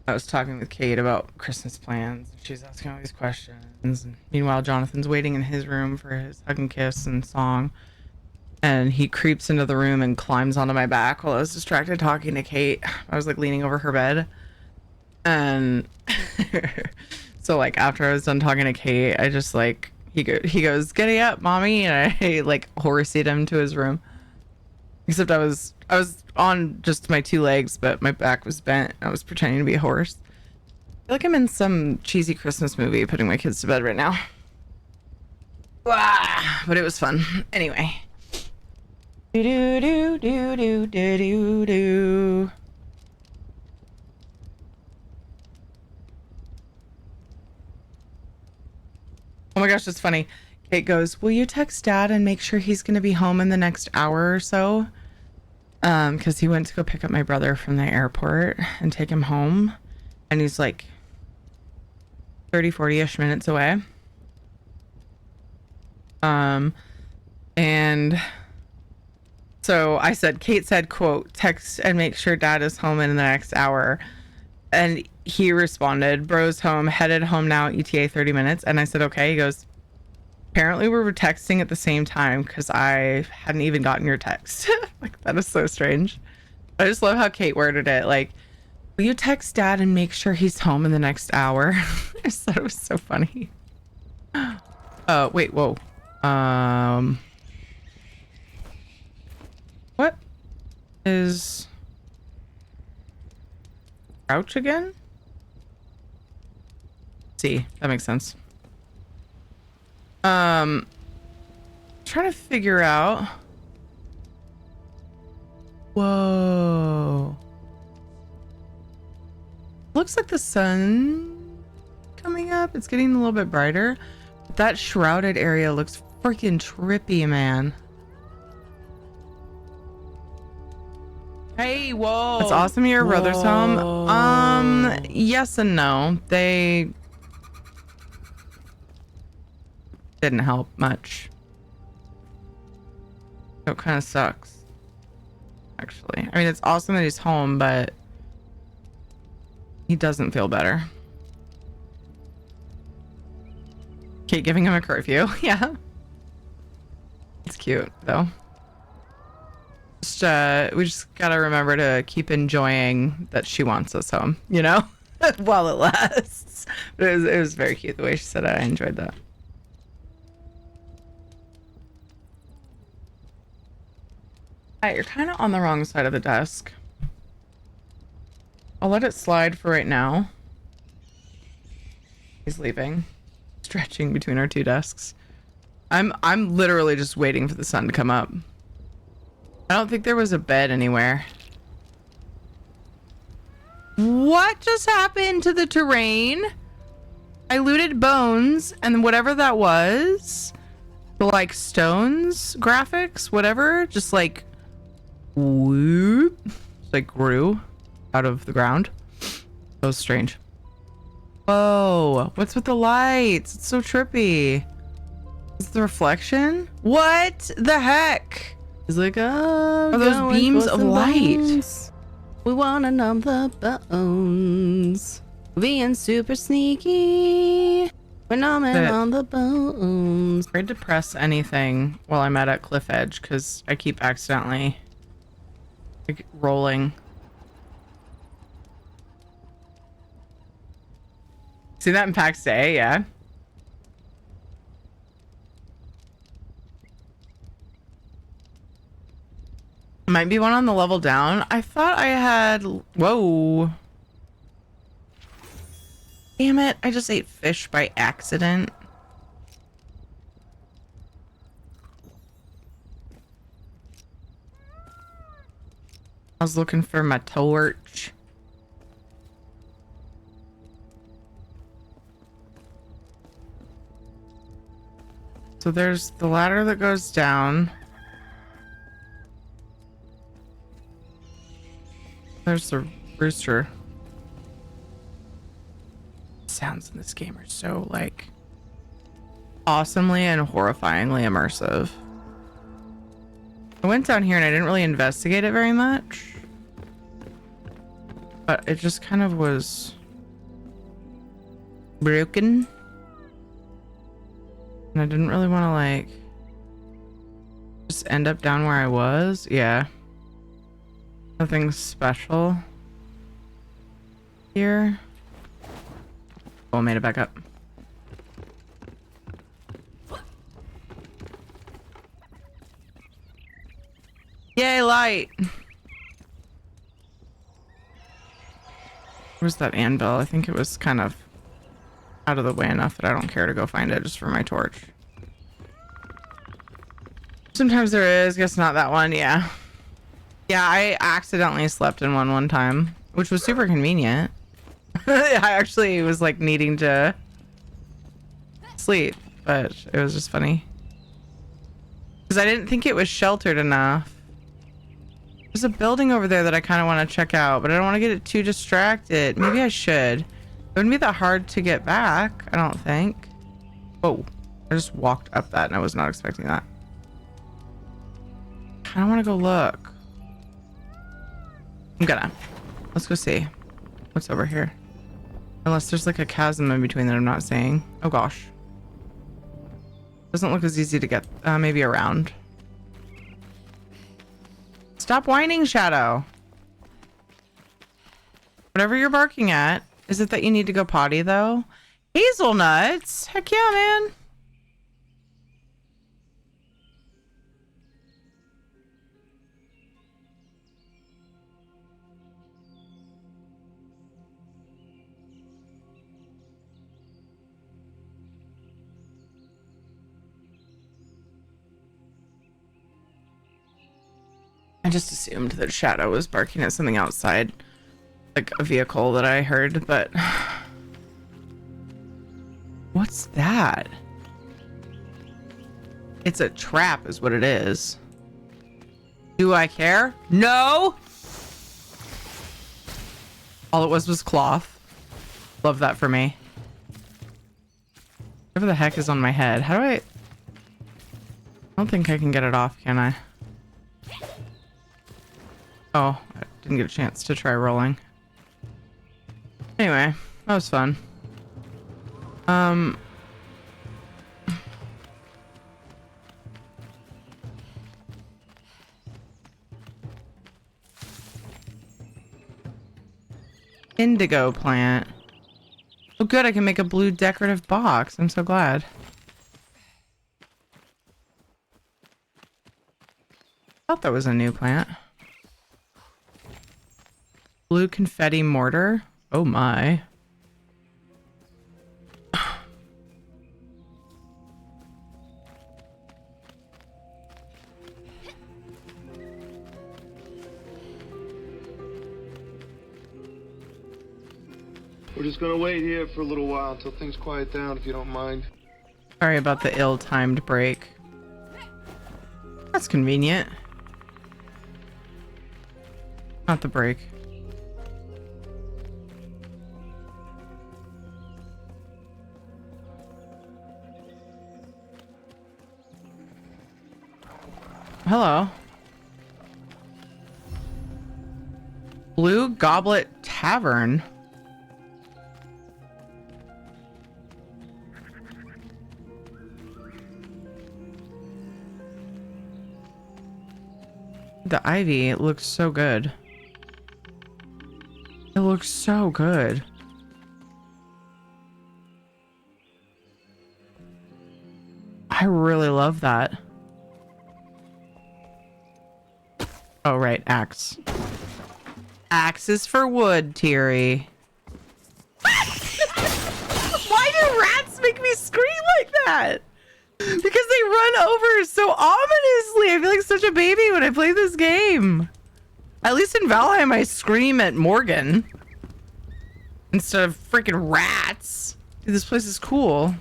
S2: I was talking with Kate about Christmas plans. She's asking all these questions. And meanwhile, Jonathan's waiting in his room for his hug and kiss and song. And he creeps into the room and climbs onto my back while I was distracted talking to Kate. I was like leaning over her bed. And so like after I was done talking to Kate, I just like, he goes, "Getting up, mommy." And I like horseyed him to his room. Except I was on just my two legs, but my back was bent. I was pretending to be a horse. I feel like I'm in some cheesy Christmas movie putting my kids to bed right now. But it was fun. Anyway. Do do do do do do do. Oh my gosh, it's funny. Kate goes, "Will you text Dad and make sure he's going to be home in the next hour or so?" Because he went to go pick up my brother from the airport and take him home. And he's like 30, 40-ish minutes away. And so I said, Kate said, quote, "Text and make sure Dad is home in the next hour." And he responded, "Bro's home, headed home now, ETA 30 minutes. And I said, okay. He goes, Apparently we were texting at the same time because I hadn't even gotten your text. Like, that is so strange. I just love how Kate worded it. Like, will you text dad and make sure he's home in the next hour? I just thought it was so funny. Oh, wait, whoa. What is crouch again? See, that makes sense. Trying to figure out. Whoa. Looks like the sun coming up. It's getting a little bit brighter. But that shrouded area looks freaking trippy, man.
S11: Hey, whoa.
S2: It's awesome your brother's home. Yes and no. They didn't help much. So it kind of sucks. Actually. I mean, it's awesome that he's home, but he doesn't feel better. Kate giving him a curfew. Yeah. It's cute, though. We just gotta remember to keep enjoying that she wants us home, you know, while it lasts. But it was very cute the way she said it. I enjoyed that. You're kind of on the wrong side of the desk. I'll let it slide for right now. He's leaving, stretching between our two desks. I'm literally just waiting for the sun to come up. I don't think there was a bed anywhere. What just happened to the terrain? I looted bones and whatever that was, the like stones graphics, whatever, just like whoop, like grew out of the ground. That was strange. Whoa, what's with the lights? It's so trippy. Is it the reflection? What the heck?
S11: He's like, oh,
S2: are those beams of light?
S11: Bones. We wanna numb the bones. Being super sneaky. We're numbing on the bones.
S2: I'm afraid to press anything while I'm at cliff edge because I keep accidentally like rolling. See that in PAX Day, yeah. Might be one on the level down. I thought I had... Whoa. Damn it. I just ate fish by accident. I was looking for my torch. So there's the ladder that goes down. There's the rooster. Sounds in this game are so like awesomely and horrifyingly immersive. I went down here and I didn't really investigate it very much, but it just kind of was broken and I didn't really want to like just end up down where I was. Yeah. Nothing special here. Oh, I made it back up. Yay, light! Where's that anvil? I think it was kind of out of the way enough that I don't care to go find it just for my torch. Sometimes there is, guess not that one, yeah. Yeah, I accidentally slept in one time, which was super convenient. I actually was like needing to sleep, but it was just funny. Because I didn't think it was sheltered enough. There's a building over there that I kind of want to check out, but I don't want to get it too distracted. Maybe I should. It wouldn't be that hard to get back, I don't think. Whoa, I just walked up that and I was not expecting that. I kind of want to go look. Let's go see what's over here. Unless there's like a chasm in between that I'm not seeing. Oh gosh. Doesn't look as easy to get, maybe around. Stop whining, Shadow. Whatever you're barking at. Is it that you need to go potty, though? Hazelnuts? Heck yeah, man. I just assumed that Shadow was barking at something outside. Like a vehicle that I heard, but... What's that? It's a trap is what it is. Do I care? No! All it was cloth. Love that for me. Whatever the heck is on my head. How do I don't think I can get it off, can I? Oh, I didn't get a chance to try rolling. Anyway, that was fun. Indigo plant. Oh good, I can make a blue decorative box. I'm so glad. Thought that was a new plant. Blue confetti mortar. Oh my.
S1: We're just gonna wait here for a little while until things quiet down, if you don't mind.
S2: Sorry about the ill-timed break. That's convenient. Not the break. Hello. Blue Goblet Tavern. The ivy looks so good. It looks so good. I really love that. Oh, right. Axe. Axe is for wood, Teary. Why do rats make me scream like that? Because they run over so ominously. I feel like such a baby when I play this game. At least in Valheim, I scream at Morgan instead of freaking rats. Dude, this place is cool.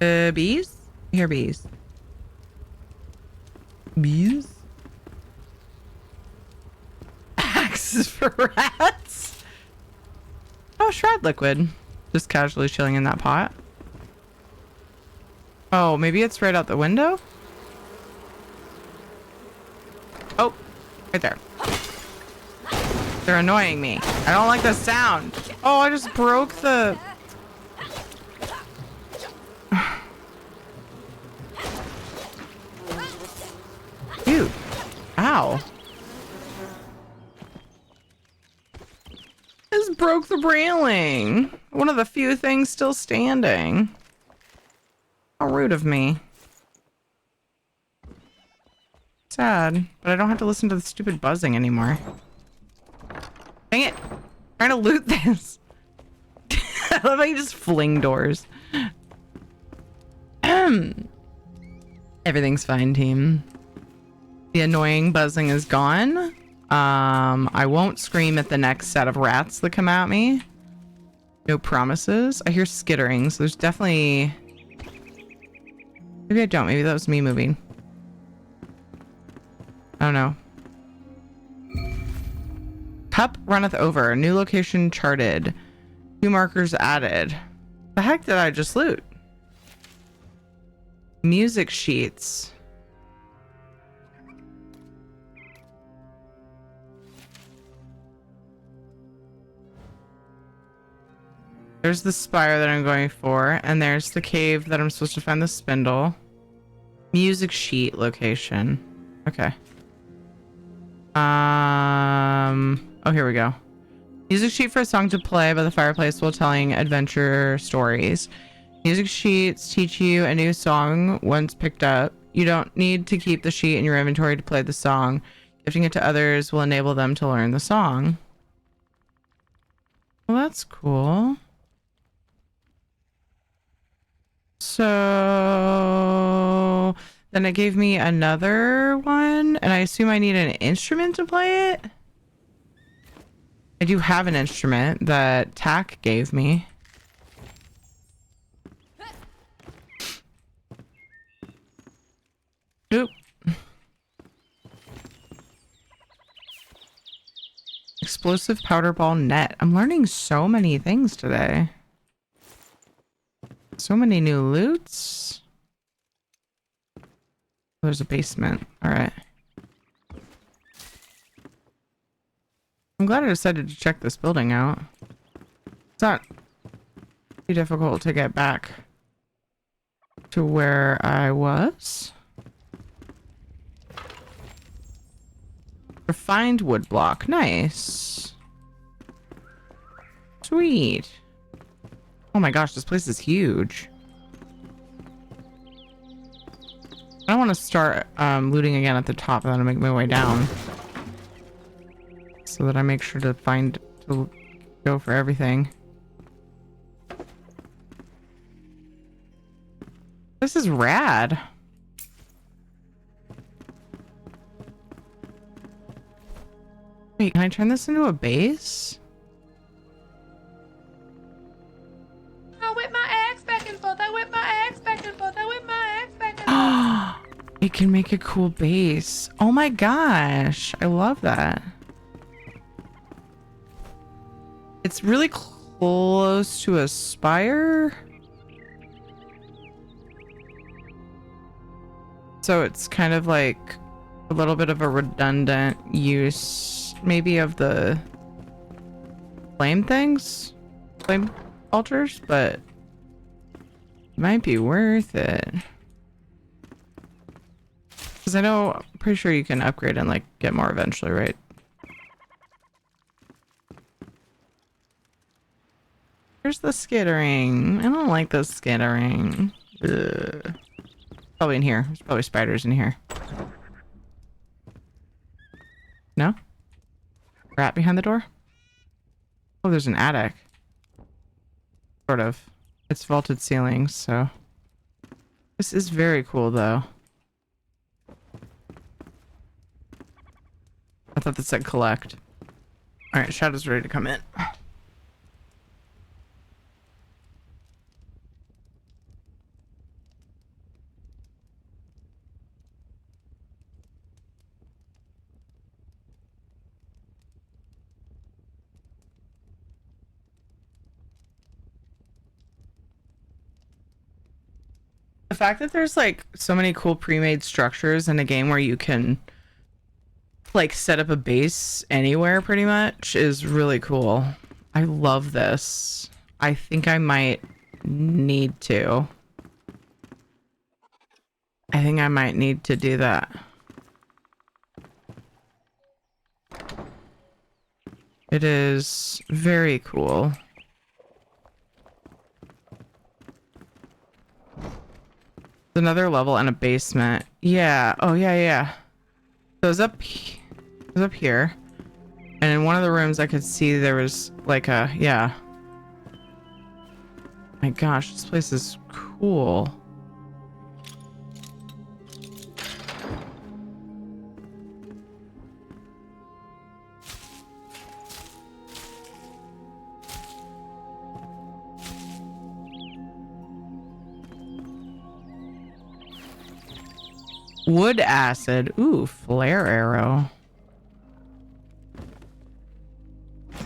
S2: Bees? I hear bees. Bees? Axes for rats? Oh, shroud liquid. Just casually chilling in that pot. Oh, maybe it's right out the window? Oh, right there. They're annoying me. I don't like the sound. Oh, I just broke the... Dude. Ow. Just broke the railing. One of the few things still standing. How rude of me. Sad, but I don't have to listen to the stupid buzzing anymore. Dang it. I'm trying to loot this. I love how you just fling doors. Everything's fine, team. The annoying buzzing is gone. I won't scream at the next set of rats that come at me. No promises. I hear skittering, so there's definitely... Maybe I don't. Maybe that was me moving. I don't know. Cup runneth over. New location charted. 2 markers added. The heck did I just loot? Music sheets. There's the spire that I'm going for, and there's the cave that I'm supposed to find the spindle. Music sheet location. Okay. Oh, here we go. Music sheet for a song to play by the fireplace while telling adventure stories. Music sheets teach you a new song once picked up. You don't need to keep the sheet in your inventory to play the song. Gifting it to others will enable them to learn the song. Well, that's cool. So then it gave me another one, and I assume I need an instrument to play it. I do have an instrument that Tack gave me. Oop. Explosive powder ball net. I'm learning so many things today. So many new loots. There's a basement. All right. I'm glad I decided to check this building out. It's not too difficult to get back to where I was. Refined wood block. Nice. Sweet. Oh my gosh, this place is huge. I want to start looting again at the top and then I'll make my way down. So that I make sure to go for everything. This is rad. Wait, can I turn this into a base?
S15: I whip my axe back and forth. I whip my axe back and forth. I whip my axe back and forth.
S2: It can make a cool base. Oh my gosh. I love that. It's really close to a spire. So it's kind of like a little bit of a redundant use, maybe, of the flame things, flame altars, but it might be worth it. Because I know, I'm pretty sure you can upgrade and like get more eventually, right? Here's the skittering. I don't like the skittering. Ugh. Probably in here. There's probably spiders in here. No? Rat behind the door? Oh, there's an attic. Sort of. It's vaulted ceilings, so. This is very cool, though. I thought this said collect. Alright, Shadow's ready to come in. The fact that there's like so many cool pre-made structures in a game where you can like set up a base anywhere pretty much is really cool. I love this. I think I might need to. I think I might need to do that. It is very cool. Another level and a basement. Yeah. Oh yeah, yeah. So it was up here. And in one of the rooms I could see there was like a, yeah. My gosh, this place is cool. Wood acid. Ooh, flare arrow. Oh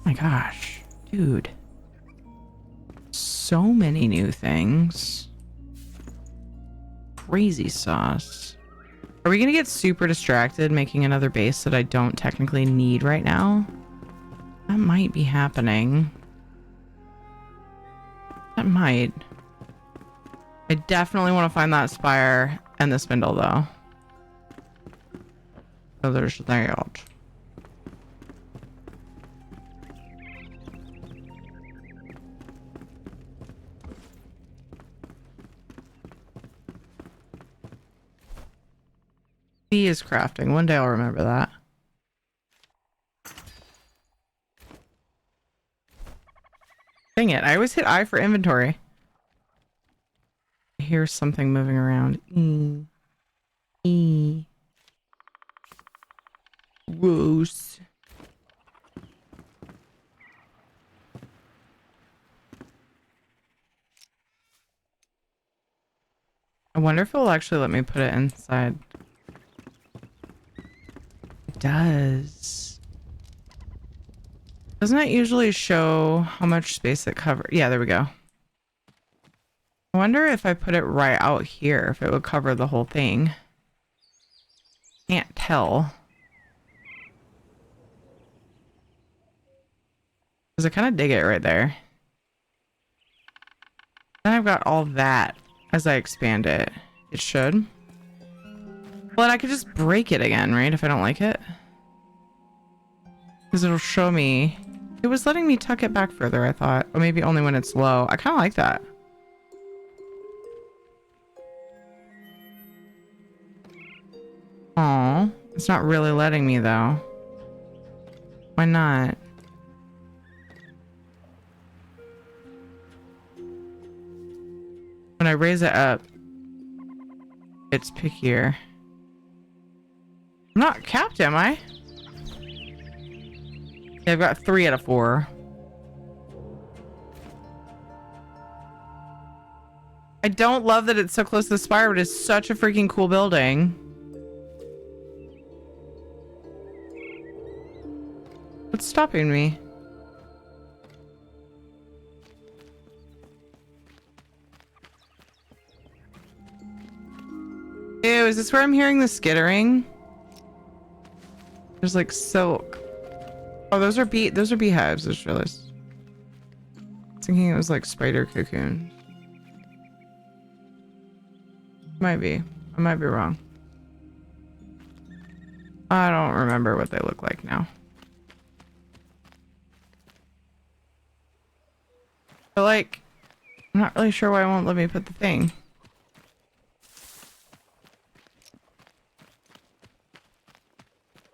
S2: my gosh, dude. So many new things. Crazy sauce. Are we gonna get super distracted making another base that I don't technically need right now? That might might be happening. That might. I definitely want to find that spire and the spindle though. So there's that. He is crafting. One day I'll remember that. Dang it. I always hit I for inventory. I hear something moving around. Gross. I wonder if it'll actually let me put it inside. It does. Doesn't it usually show how much space it covers? Yeah, there we go. I wonder if I put it right out here, if it would cover the whole thing. Can't tell. Because I kind of dig it right there. Then I've got all that as I expand it. It should. Well, and I could just break it again, right? If I don't like it. Because it'll show me. It was letting me tuck it back further, I thought. Or maybe only when it's low. I kind of like that. Aw. It's not really letting me, though. Why not? When I raise it up, it's pickier. I'm not capped, am I? Yeah, I've got 3 out of 4. I don't love that it's so close to the spire, but it's such a freaking cool building. What's stopping me? Ew, is this where I'm hearing the skittering? There's like silk. Oh, those are beehives. I just realized. I was thinking it was like spider cocoon. Might be. I might be wrong. I don't remember what they look like now. But like, I'm not really sure why it won't let me put the thing.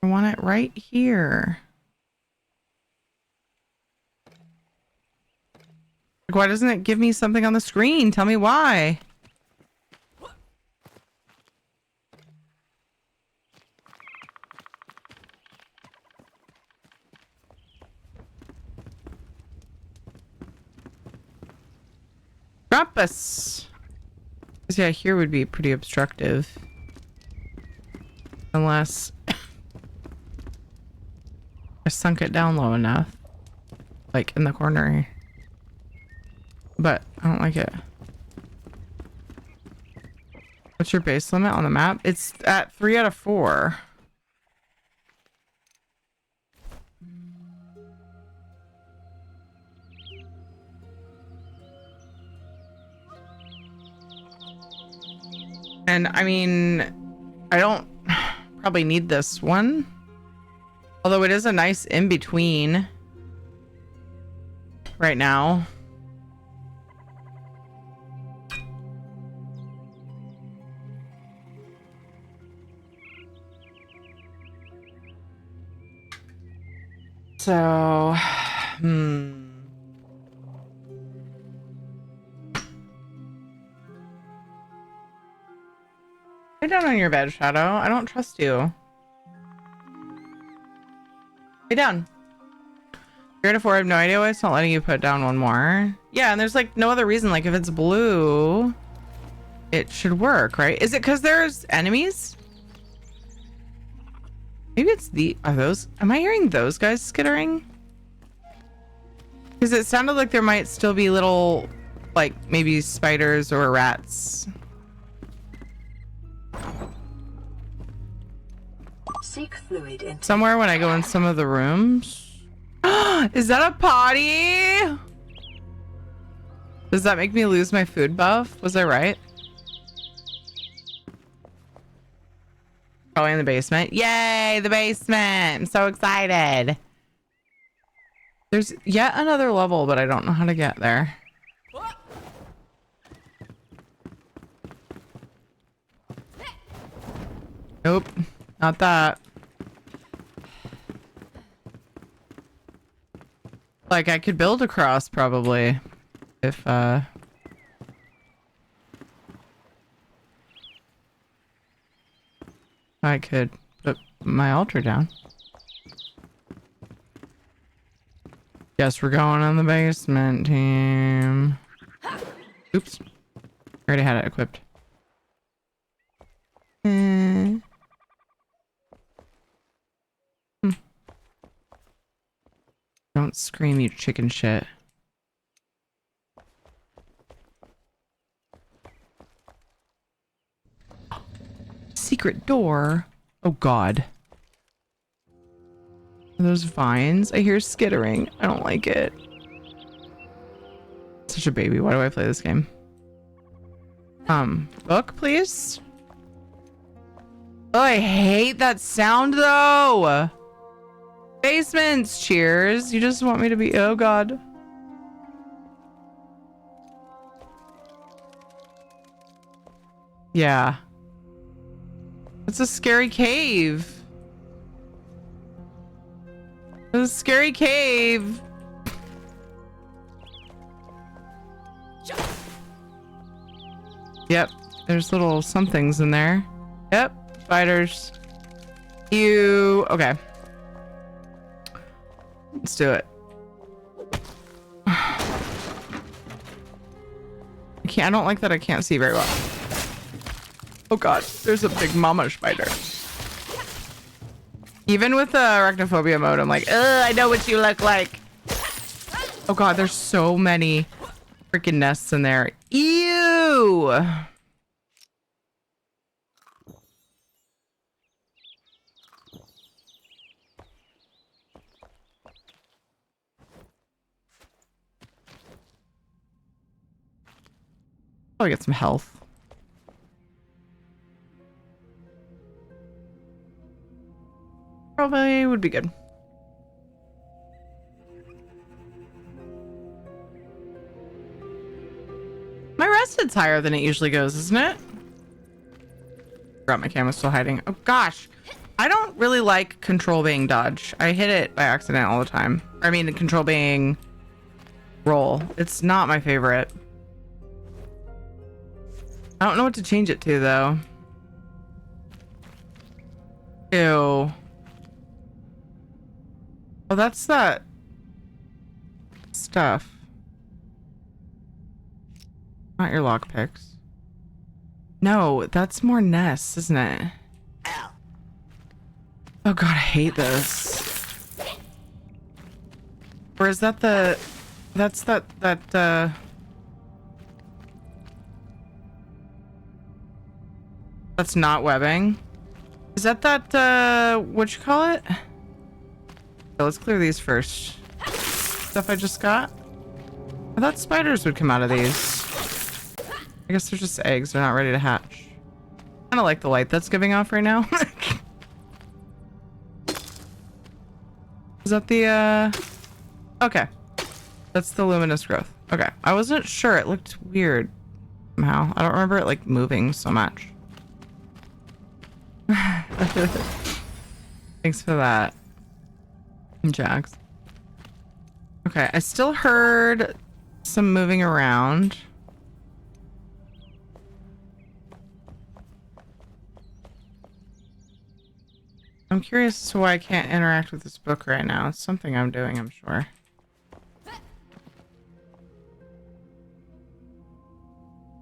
S2: I want it right here. Like, why doesn't it give me something on the screen? Tell me why. Grampus. Yeah, here would be pretty obstructive. Unless I sunk it down low enough. Like in the corner. But I don't like it. What's your base limit on the map? It's at 3 out of 4. And I mean, I don't probably need this one. Although it is a nice in-between right now. So, Lay down on your bed, Shadow. I don't trust you. Lay down. 3 out of 4, I have no idea why it's not letting you put down one more. Yeah, and there's like no other reason. Like if it's blue, it should work, right? Is it because there's enemies? Maybe it's am I hearing those guys skittering? Because it sounded like there might still be little, like maybe spiders or rats.
S6: Seek fluid intake.
S2: Somewhere when I go in some of the rooms. Is that a potty? Does that make me lose my food buff? Was I right? Probably in the basement. Yay, the basement. I'm so excited. There's yet another level, but I don't know how to get there. Nope, not that. Like, I could build across probably if I could put my altar down. Guess we're going on the basement team. Oops. I already had it equipped. Don't scream, you chicken shit. Secret door. Oh god. Are those vines? I hear skittering. I don't like it. Such a baby. Why do I play this game? Book, please? Oh, I hate that sound though. Basements, cheers. You just want me to be, oh god. Yeah. It's a scary cave. It's a scary cave. Yep. There's little somethings in there. Yep. Spiders. Ew. Okay. Let's do it. I don't like that I can't see very well. Oh god, there's a big mama spider. Even with the arachnophobia mode, I'm like, ugh, I know what you look like. Oh god, there's so many freaking nests in there. Ew! I'll get some health. Probably would be good. My rested's higher than it usually goes, isn't it? Forgot my camera's still hiding. Oh gosh. I don't really like control being dodge. I hit it by accident all the time. I mean, control being roll. It's not my favorite. I don't know what to change it to though. Ew. Oh, that's that stuff. Not your lockpicks. No, that's more nests, isn't it? Oh god, I hate this. Or is that the... That's that... That's not webbing. Is that what you call it? Okay, let's clear these first. Stuff I just got. I thought spiders would come out of these. I guess they're just eggs. They're not ready to hatch. Kind of like the light that's giving off right now. Is that the okay. That's the luminous growth. Okay. I wasn't sure. It looked weird somehow. I don't remember it like moving so much. Thanks for that, Jax. Okay, I still heard some moving around. I'm curious as to why I can't interact with this book right now. It's something I'm doing, I'm sure.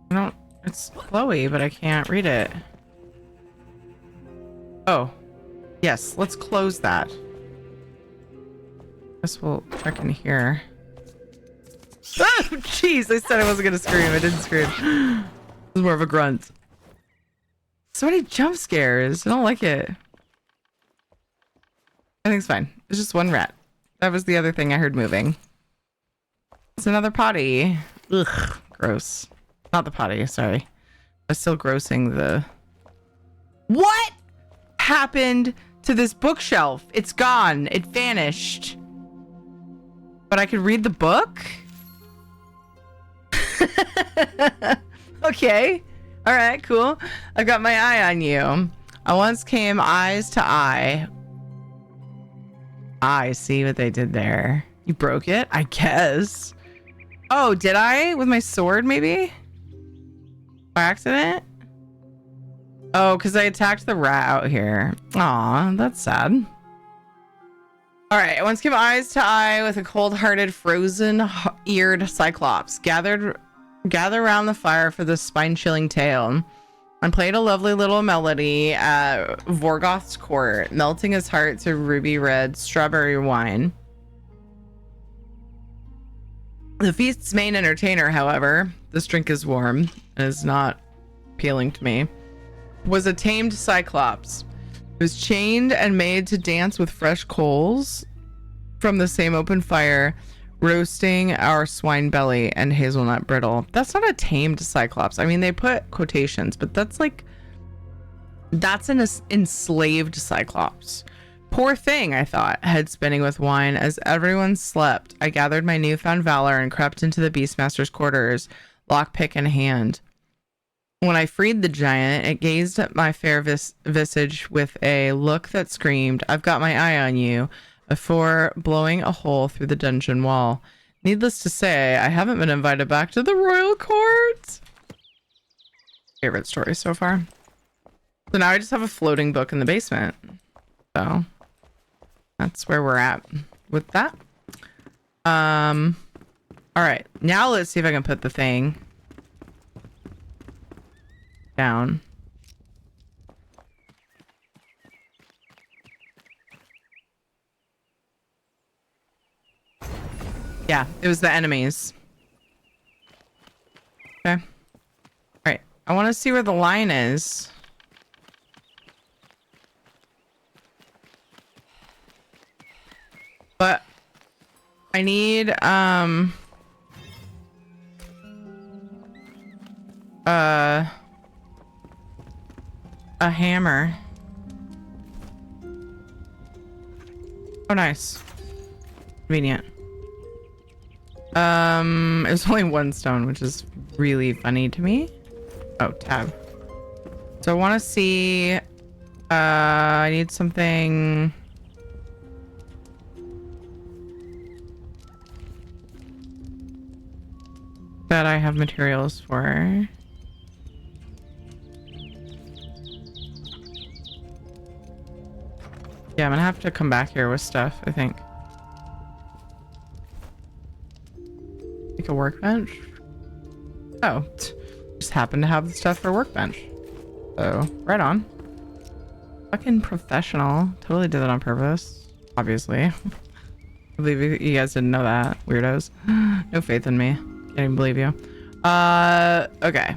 S2: I don't... It's flowy, but I can't read it. Oh. Yes, let's close that. Guess we'll check in here. Oh, jeez! I said I wasn't gonna scream. I didn't scream. It was more of a grunt. So many jump scares. I don't like it. I think it's fine. It's just one rat. That was the other thing I heard moving. It's another potty. Ugh, gross. Not the potty, sorry. I'm still grossing the... What happened to this bookshelf? It's gone. It vanished. But I could read the book? Okay. All right, cool. I got my eye on you. I once came eyes to eye. I see what they did there. You broke it? I guess. Oh, did I? With my sword, maybe? By accident? Oh, because I attacked the rat out here. Aw, that's sad. All right, I once came eyes to eye with a cold-hearted, frozen-eared Cyclops. Gather around the fire for this spine-chilling tale. And played a lovely little melody at Vorgoth's court, melting his heart to ruby red strawberry wine. The feast's main entertainer, however, this drink is warm and is not appealing to me, was a tamed Cyclops who was chained and made to dance with fresh coals from the same open fire, roasting our swine belly and hazelnut brittle. That's not a tamed Cyclops. I mean, they put quotations, but that's like, that's an enslaved Cyclops. Poor thing, I thought, head spinning with wine. As everyone slept, I gathered my newfound valor and crept into the Beastmaster's quarters, lockpick in hand. When I freed the giant, it gazed at my fair visage with a look that screamed, "I've got my eye on you," before blowing a hole through the dungeon wall. Needless to say, I haven't been invited back to the royal court. Favorite story so far. So now I just have a floating book in the basement. So that's where we're at with that. All right, now let's see if I can put the thing down. Yeah, it was the enemies. Okay. All right, I want to see where the line is. But I need a hammer. Oh, nice. Convenient. It was only one stone, which is really funny to me. Oh, tab. So I want to see, I need something. That I have materials for. Yeah, I'm gonna have to come back here with stuff, I think. Like a workbench? Oh, just happen to have the stuff for a workbench. So, right on. Fucking professional. Totally did that on purpose. Obviously. I believe you guys didn't know that. Weirdos. No faith in me. Can't even believe you. Okay.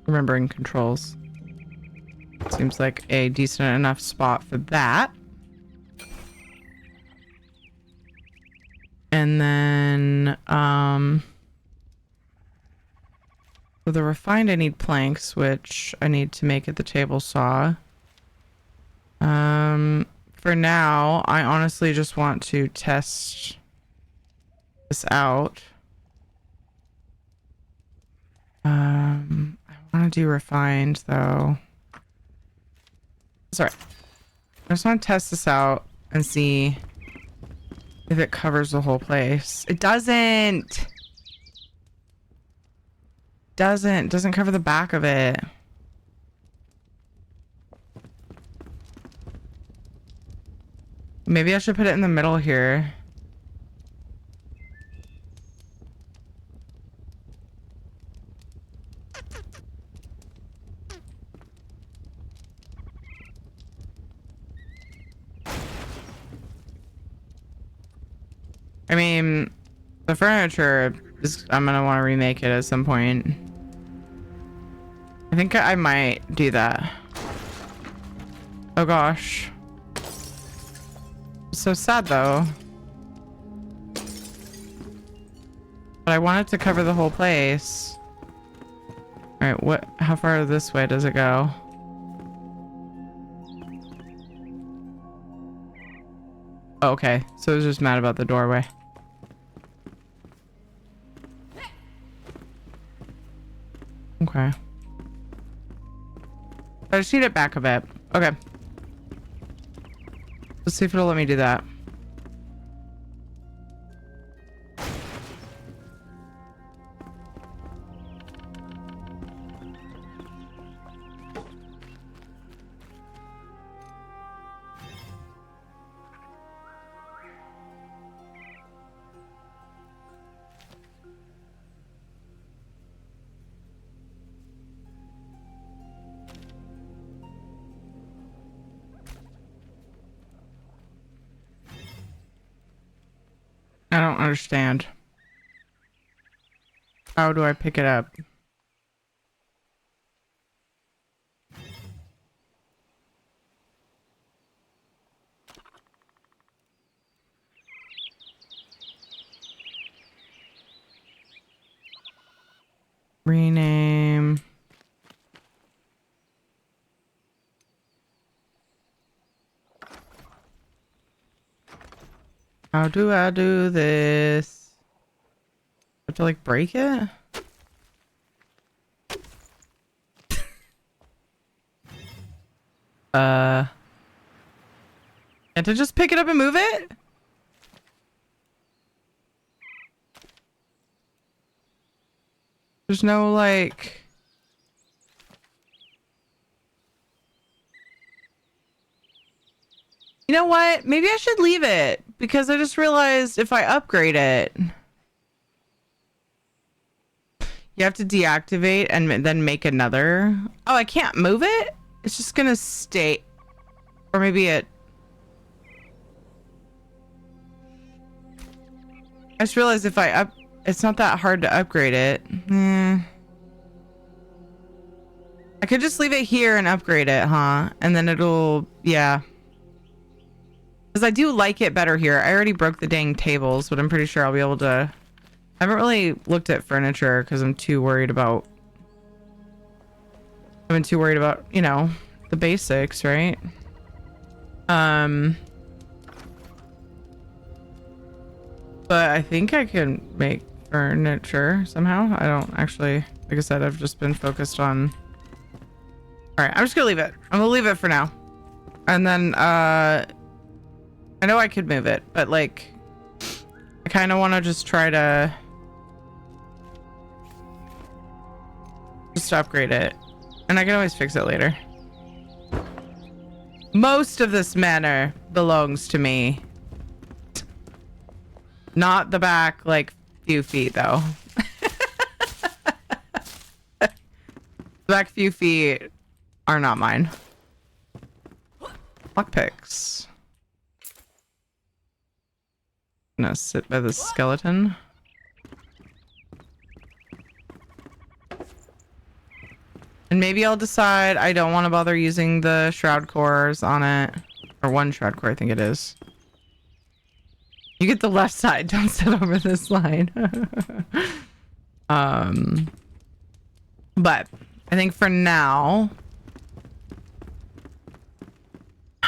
S2: Remembering controls. Seems like a decent enough spot for that. And then, for the refined, I need planks, which I need to make at the table saw. For now, I honestly just want to test this out. I want to do refined, though. Sorry. I just want to test this out and see if it covers the whole place. It doesn't. Doesn't cover the back of it. Maybe I should put it in the middle here. I mean, the furniture I'm gonna want to remake it at some point. I think I might do that. Oh gosh. So sad though. But I wanted to cover the whole place. All right, how far this way does it go? Oh, okay, so I was just mad about the doorway. Okay. I just need it back a bit. Okay. Let's see if it'll let me do that. I don't understand. How do I pick it up? Rename. How do I do this? I have to like break it? Can't I just pick it up and move it? There's no like... You know what? Maybe I should leave it because I just realized if I upgrade it, you have to deactivate and then make another. Oh, I can't move it? It's just gonna stay. Or maybe it... I just realized if I it's not that hard to upgrade it. I could just leave it here and upgrade it, huh? And then it'll, yeah. Because I do like it better here. I already broke the dang tables, but I'm pretty sure I'll be able to... I haven't really looked at furniture because I'm too worried about... I've been too worried about, you know, the basics, right? But I think I can make furniture somehow. I don't actually... Like I said, I've just been focused on... Alright, I'm just gonna leave it. I'm gonna leave it for now. And then, I know I could move it, but like... I kind of want to just try to... Just upgrade it. And I can always fix it later. Most of this manor belongs to me. Not the back, like, few feet, though. The back few feet are not mine. Lockpicks. I'm gonna sit by the skeleton. And maybe I'll decide I don't want to bother using the shroud cores on it. Or one shroud core, I think it is. You get the left side, don't sit over this line. But I think for now...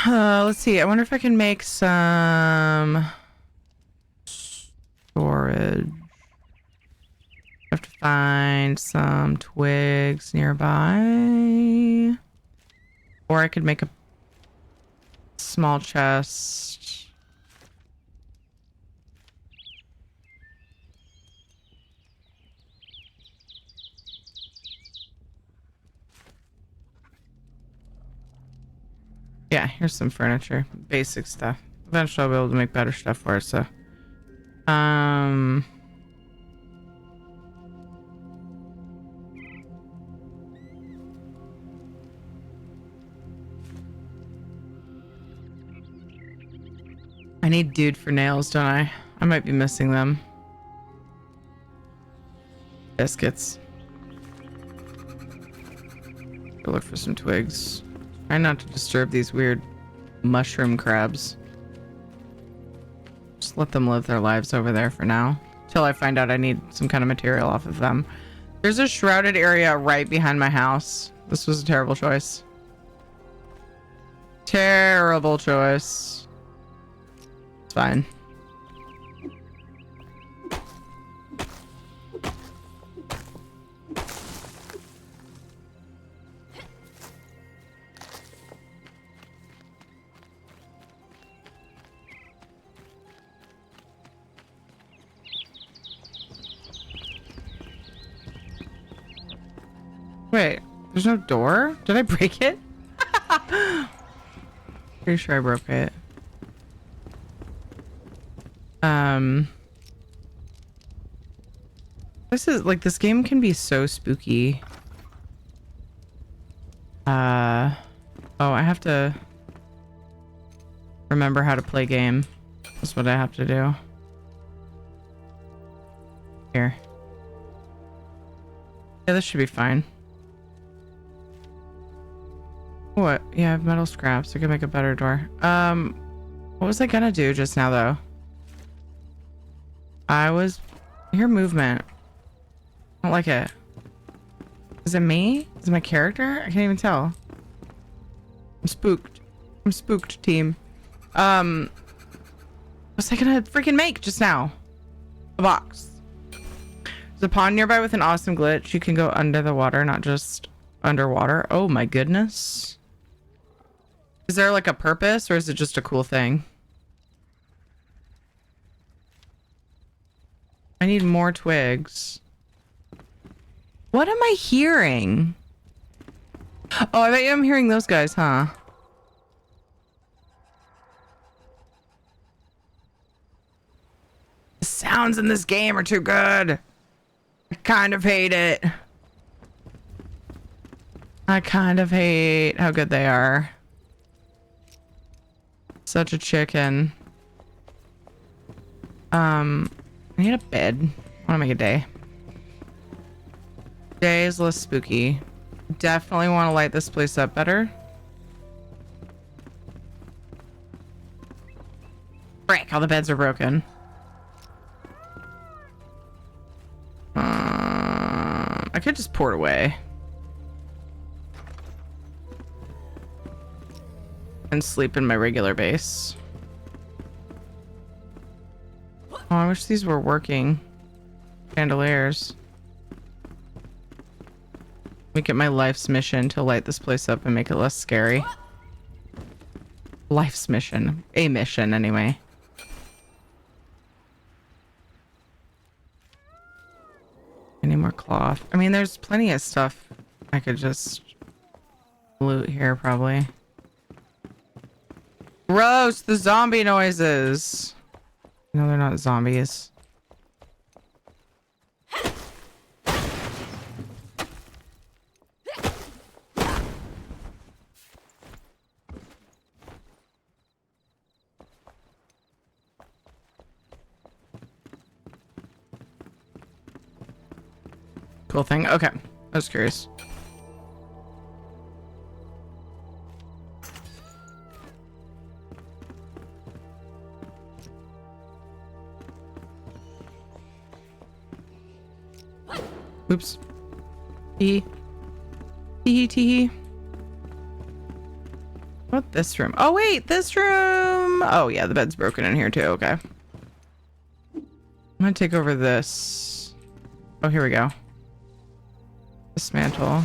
S2: let's see. I wonder if I can make some... storage. I have to find some twigs nearby. Or I could make a small chest. Yeah, here's some furniture. Basic stuff. Eventually I'll be able to make better stuff for it, so. I need dude for nails, don't I? I might be missing them. Biscuits. Go look for some twigs. Try not to disturb these weird mushroom crabs. Just let them live their lives over there for now. Till I find out I need some kind of material off of them. There's a shrouded area right behind my house. This was a terrible choice. Terrible choice. It's fine. Wait, there's no door? Did I break it? Pretty sure I broke it. This is like, this game can be so spooky. Oh, I have to remember how to play game. That's what I have to do. Here. Yeah, this should be fine. What? Yeah, I have metal scraps. I can make a better door. What was I gonna do just now, though? I hear movement. I don't like it. Is it me? Is it my character? I can't even tell. I'm spooked. I'm spooked, team. What was I gonna freaking make just now? A box. There's a pond nearby with an awesome glitch. You can go under the water, not just underwater. Oh my goodness. Is there like a purpose, or is it just a cool thing? I need more twigs. What am I hearing? Oh, I bet you I'm hearing those guys, huh? The sounds in this game are too good. I kind of hate it. I kind of hate how good they are. Such a chicken. I need a bed. I want to make a day. Day is less spooky. Definitely want to light this place up better. Frick, all the beds are broken. I could just pour it away. And sleep in my regular base. Oh, I wish these were working. Chandeliers. Make it my life's mission to light this place up and make it less scary. Life's mission. A mission, anyway. Any more cloth? I mean, there's plenty of stuff I could just loot here, probably. Gross! The zombie noises! No, they're not zombies. Cool thing. Okay. I was curious. Oops. Tee. Tee tee. What this room? Oh wait, this room. Oh yeah, the bed's broken in here too. Okay. I'm gonna take over this. Oh, here we go. Dismantle.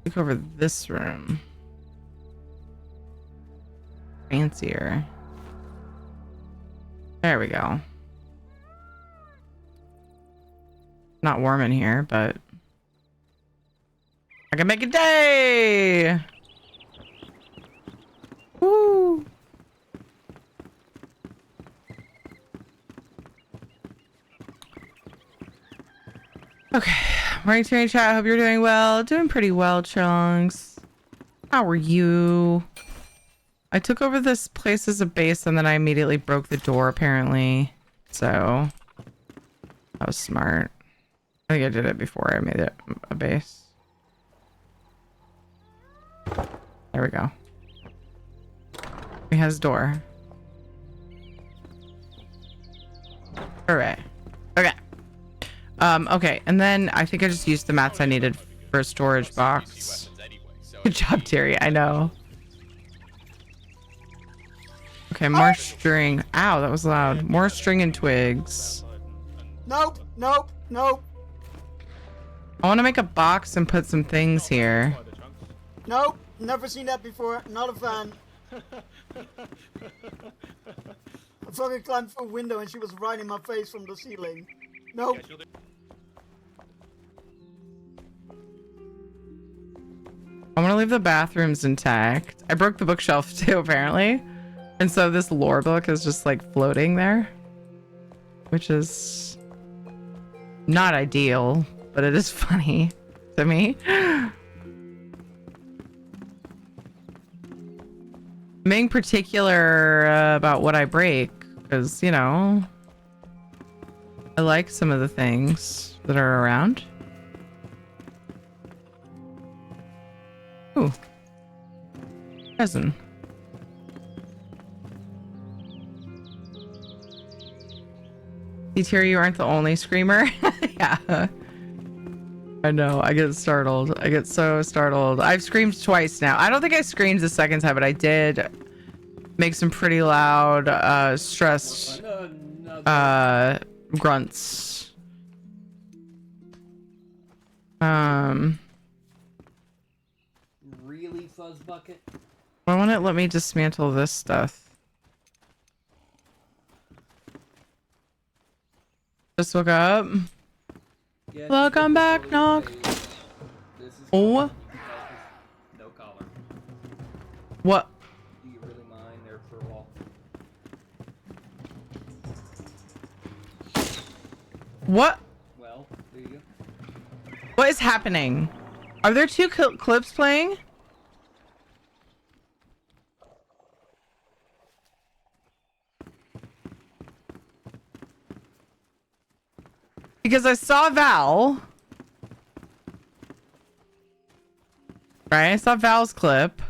S2: Take over this room. Fancier. There we go. Not warm in here, but I can make a day. Woo. Okay, morning to chat. I hope you're doing well. Doing pretty well, Chunks. How are you? I took over this place as a base and then I immediately broke the door, apparently. So That was smart. I think I did it before I made it a base. There we go. He has door. Alright. Okay. Okay, and then I think I just used the mats I needed for a storage box. Good job, Terry. I know. Okay, more string. Ow, that was loud. More string and twigs.
S8: Nope, nope, nope,
S2: I want to make a box and put some things here.
S8: nope. Never seen that before. Not a fan. I fucking climbed through a window and she was right in my face from the ceiling. Nope.
S2: I want to leave the bathrooms intact. I broke the bookshelf too, apparently. And so this lore book is just like floating there. Which is not ideal, but it is funny to me. I'm being particular about what I break because, you know, I like some of the things that are around. Ooh. Resin. Terry, you aren't the only screamer. Yeah. I know. I get startled. I get so startled. I've screamed twice now. I don't think I screamed the second time, but I did make some pretty loud, stressed, grunts.
S18: Really, Fuzz Bucket?
S2: Why won't it let me dismantle this stuff? Just woke up.
S18: Yeah,
S2: Welcome back, Knock. Oh.
S18: No collar.
S2: What?
S18: Do you really mind there for a while?
S2: What?
S18: Well, there you go.
S2: What is happening? Are there two clips playing? Because I saw Val. Right? I saw Val's clip.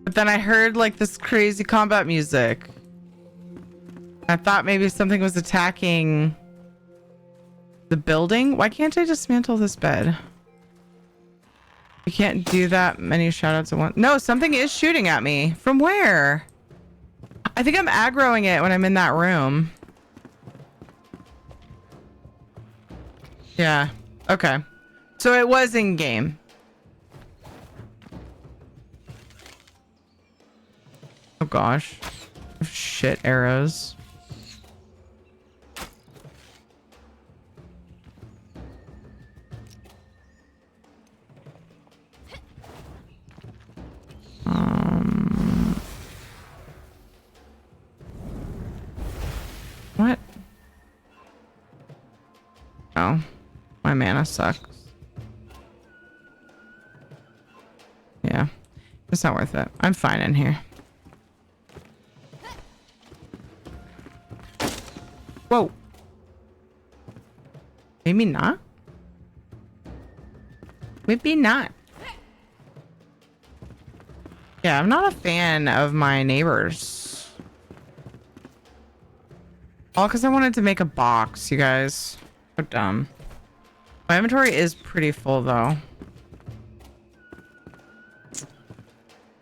S2: But then I heard like this crazy combat music. I thought maybe something was attacking the building. Why can't I dismantle this bed? You can't do that many shoutouts at once. No, something is shooting at me. From where? I think I'm aggroing it when I'm in that room. Yeah. Okay. So it was in game. Oh gosh. Shit arrows. What? Oh, my mana sucks. Yeah, it's not worth it. I'm fine in here. Whoa. Maybe not. Maybe not. Yeah, I'm not a fan of my neighbors. All because I wanted to make a box, you guys. So dumb. My inventory is pretty full, though.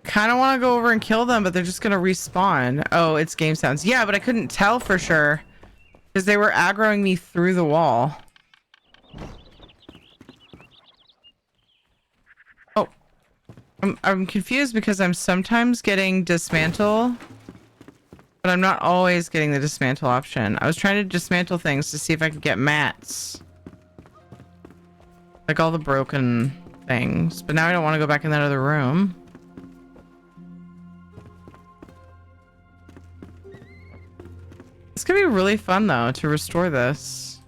S2: Kind of want to go over and kill them, but they're just going to respawn. Oh, it's game sounds. Yeah, but I couldn't tell for sure. Because they were aggroing me through the wall. Oh. I'm confused because I'm sometimes getting dismantle. But I'm not always getting the dismantle option. I was trying to dismantle things to see if I could get mats. Like all the broken things. But now I don't want to go back in that other room. It's gonna be really fun though to restore this.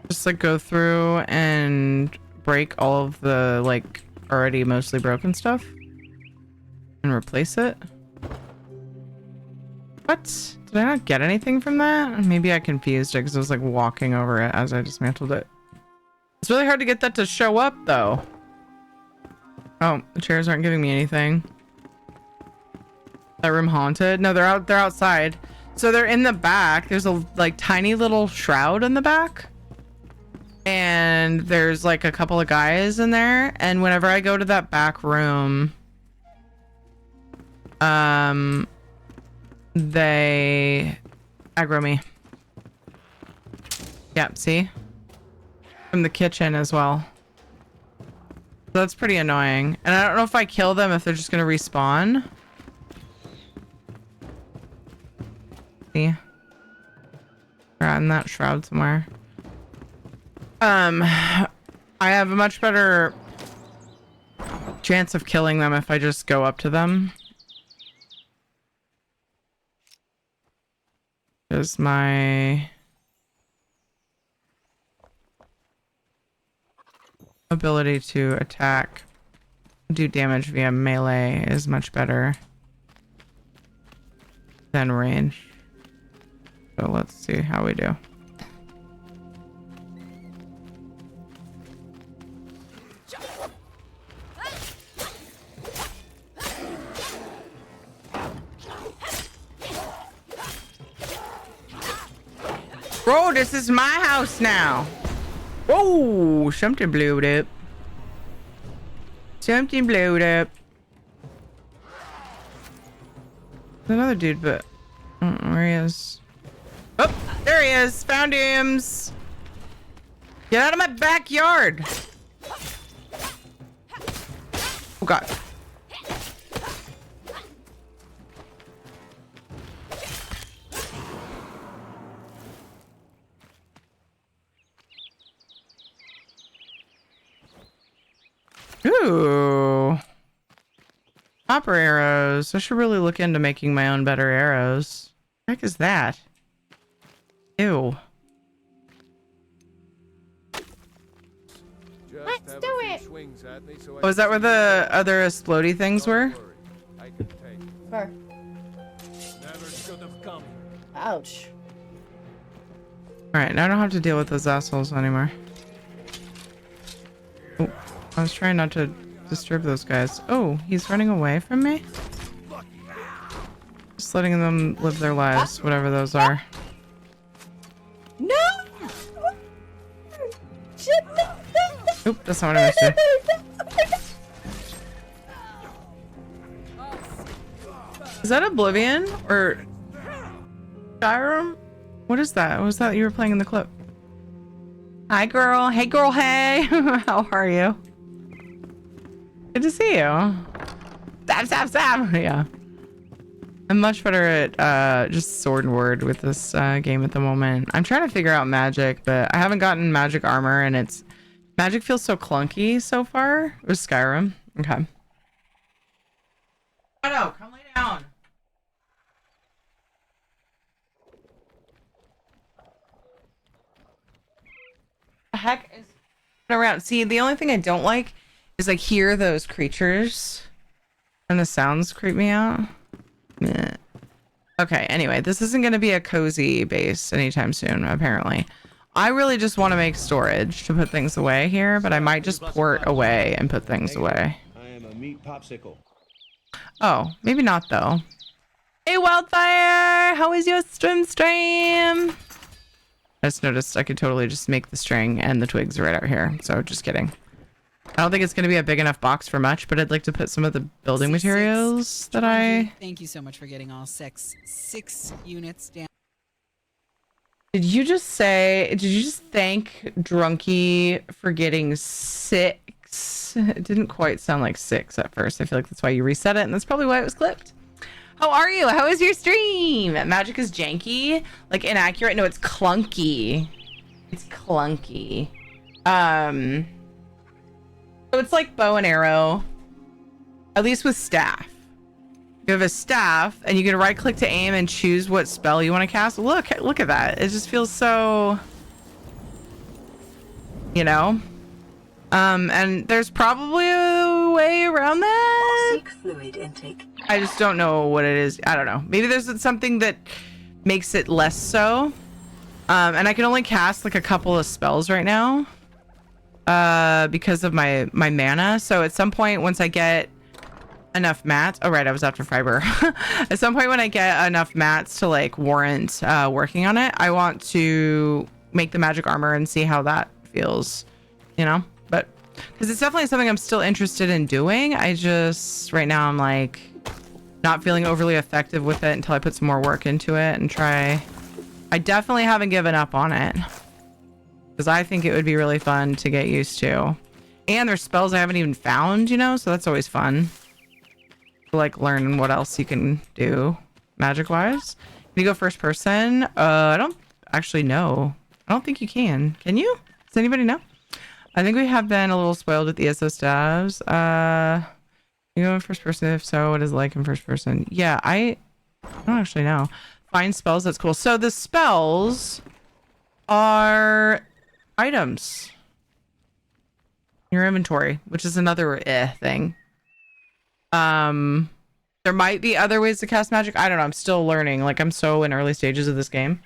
S2: Just like go through and break all of the like already mostly broken stuff. and replace it. What? Did I not get anything from that? Maybe I confused it because I was like walking over it as I dismantled it. It's really hard to get that to show up though. Oh, the chairs aren't giving me anything. That room haunted? No, they're outside. So they're in the back. There's a like tiny little shroud in the back. And there's like a couple of guys in there. And whenever I go to that back room, they aggro me. Yep, see? From the kitchen as well. So that's pretty annoying. And I don't know if I kill them if they're just gonna respawn. See? They're in that shroud somewhere. I have a much better chance of killing them if I just go up to them. Because my ability to attack, do damage via melee is much better than range. So let's see how we do. Bro, this is my house now. Whoa, something blew it up. Something blew it up. There's another dude, but I don't know where he is. Oh, there he is. Found him. Get out of my backyard. Oh, God. Ooh. Copper arrows. I should really look into making my own better arrows. What the heck is that? Ew.
S15: Let's do it.
S2: Oh, is that where the other explodey things were?
S11: Where?
S4: Never should have come.
S11: Ouch.
S2: Alright, now I don't have to deal with those assholes anymore. Oh, I was trying not to disturb those guys. Oh, he's running away from me? Just letting them live their lives, whatever those are.
S11: No!
S2: Oop, that's not what I missed. Is that Oblivion or Skyrim? What is that? What was that you were playing in the clip? Hi, girl. Hey, girl. Hey. How are you? Good to see you. Stab. Yeah. I'm much better at just sword and word with this game at the moment. I'm trying to figure out magic, but I haven't gotten magic armor, and magic feels so clunky so far. It was Skyrim. Okay. Oh no, come lay down. The heck is around? See, the only thing I don't like is like hear those creatures, and the sounds creep me out. Meh. Okay, anyway, this isn't going to be a cozy base anytime soon, apparently. I really just want to make storage to put things away here, but I might just port away and put things away.
S3: I am a meat popsicle.
S2: Oh, maybe not though. Hey, Wildfire! How is your stream? I just noticed I could totally just make the string and the twigs right out here, so just kidding. I don't think it's going to be a big enough box for much, but I'd like to put some of the building materials that I...
S19: Thank you so much for getting all six units down.
S2: Did you just thank Drunky for getting 6? It didn't quite sound like 6 at first. I feel like that's why you reset it, and that's probably why it was clipped. How are you? How is your stream? Magic is janky? Like inaccurate? No, it's clunky. It's clunky. So it's like bow and arrow, at least with staff. You have a staff, and you can right click to aim and choose what spell you want to cast. Look at that. It just feels so, you know. And there's probably a way around that.
S6: Seek fluid intake.
S2: I just don't know what it is. I don't know. Maybe there's something that makes it less so. And I can only cast like a couple of spells right now. Because of my mana. So at some point, once I get enough mats, oh right, I was after fiber. At some point when I get enough mats to like warrant working on it, I want to make the magic armor and see how that feels, you know. But because it's definitely something I'm still interested in doing. I just right now I'm like not feeling overly effective with it until I put some more work into it and try. I definitely haven't given up on it. Because I think it would be really fun to get used to. And there's spells I haven't even found, you know? So that's always fun. To, like, learn what else you can do magic-wise. Can you go first person? I don't actually know. I don't think you can. Can you? Does anybody know? I think we have been a little spoiled with ESO stabs. You go in first person? If so, what is it like in first person? Yeah, I don't actually know. Find spells, that's cool. So the spells are items in your inventory, which is another thing. There might be other ways to cast magic. I don't know. I'm still learning. Like, I'm so in early stages of this game.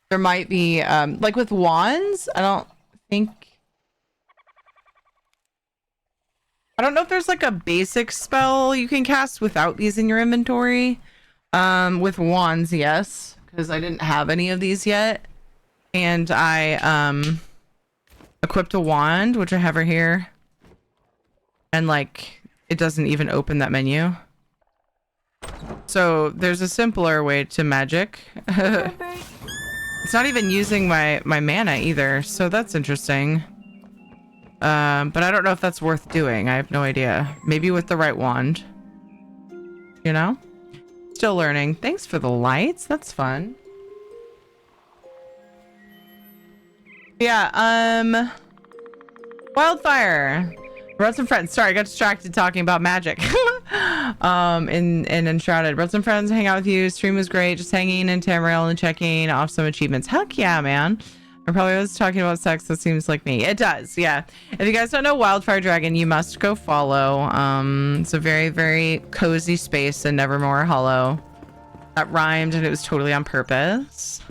S2: There might be like with wands, I don't know if there's like a basic spell you can cast without these in your inventory. With wands, yes, because I didn't have any of these yet. And I equipped a wand, which I have right here. And like it doesn't even open that menu. So there's a simpler way to magic. It's not even using my mana either, so that's interesting. But I don't know if that's worth doing. I have no idea. Maybe with the right wand. You know? Still learning. Thanks for the lights. That's fun. Yeah, Wildfire. Wrote some friends. Sorry, I got distracted talking about magic. in Enshrouded. Wrote some friends, hang out with you. Stream was great. Just hanging in Tamriel and checking off some achievements. Heck yeah, man. I probably was talking about sex. That seems like me. It does, yeah. If you guys don't know Wildfire Dragon, you must go follow. It's a very, very cozy space in Nevermore Hollow. That rhymed and it was totally on purpose.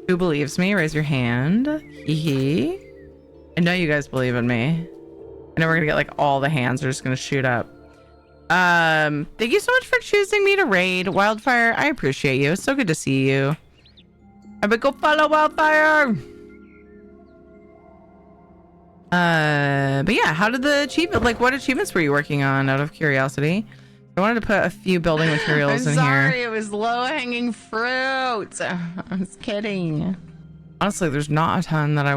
S2: Who believes me? Raise your hand. Hee hee. I know you guys believe in me. I know we're gonna get like all the hands are just gonna shoot up. Thank you so much for choosing me to raid. Wildfire, I appreciate you. It's so good to see you. I would go follow Wildfire. But yeah, how did the achievement, like what achievements were you working on out of curiosity? I wanted to put a few building materials in here. Sorry, it was low-hanging fruit. I was kidding. Honestly, there's not a ton that I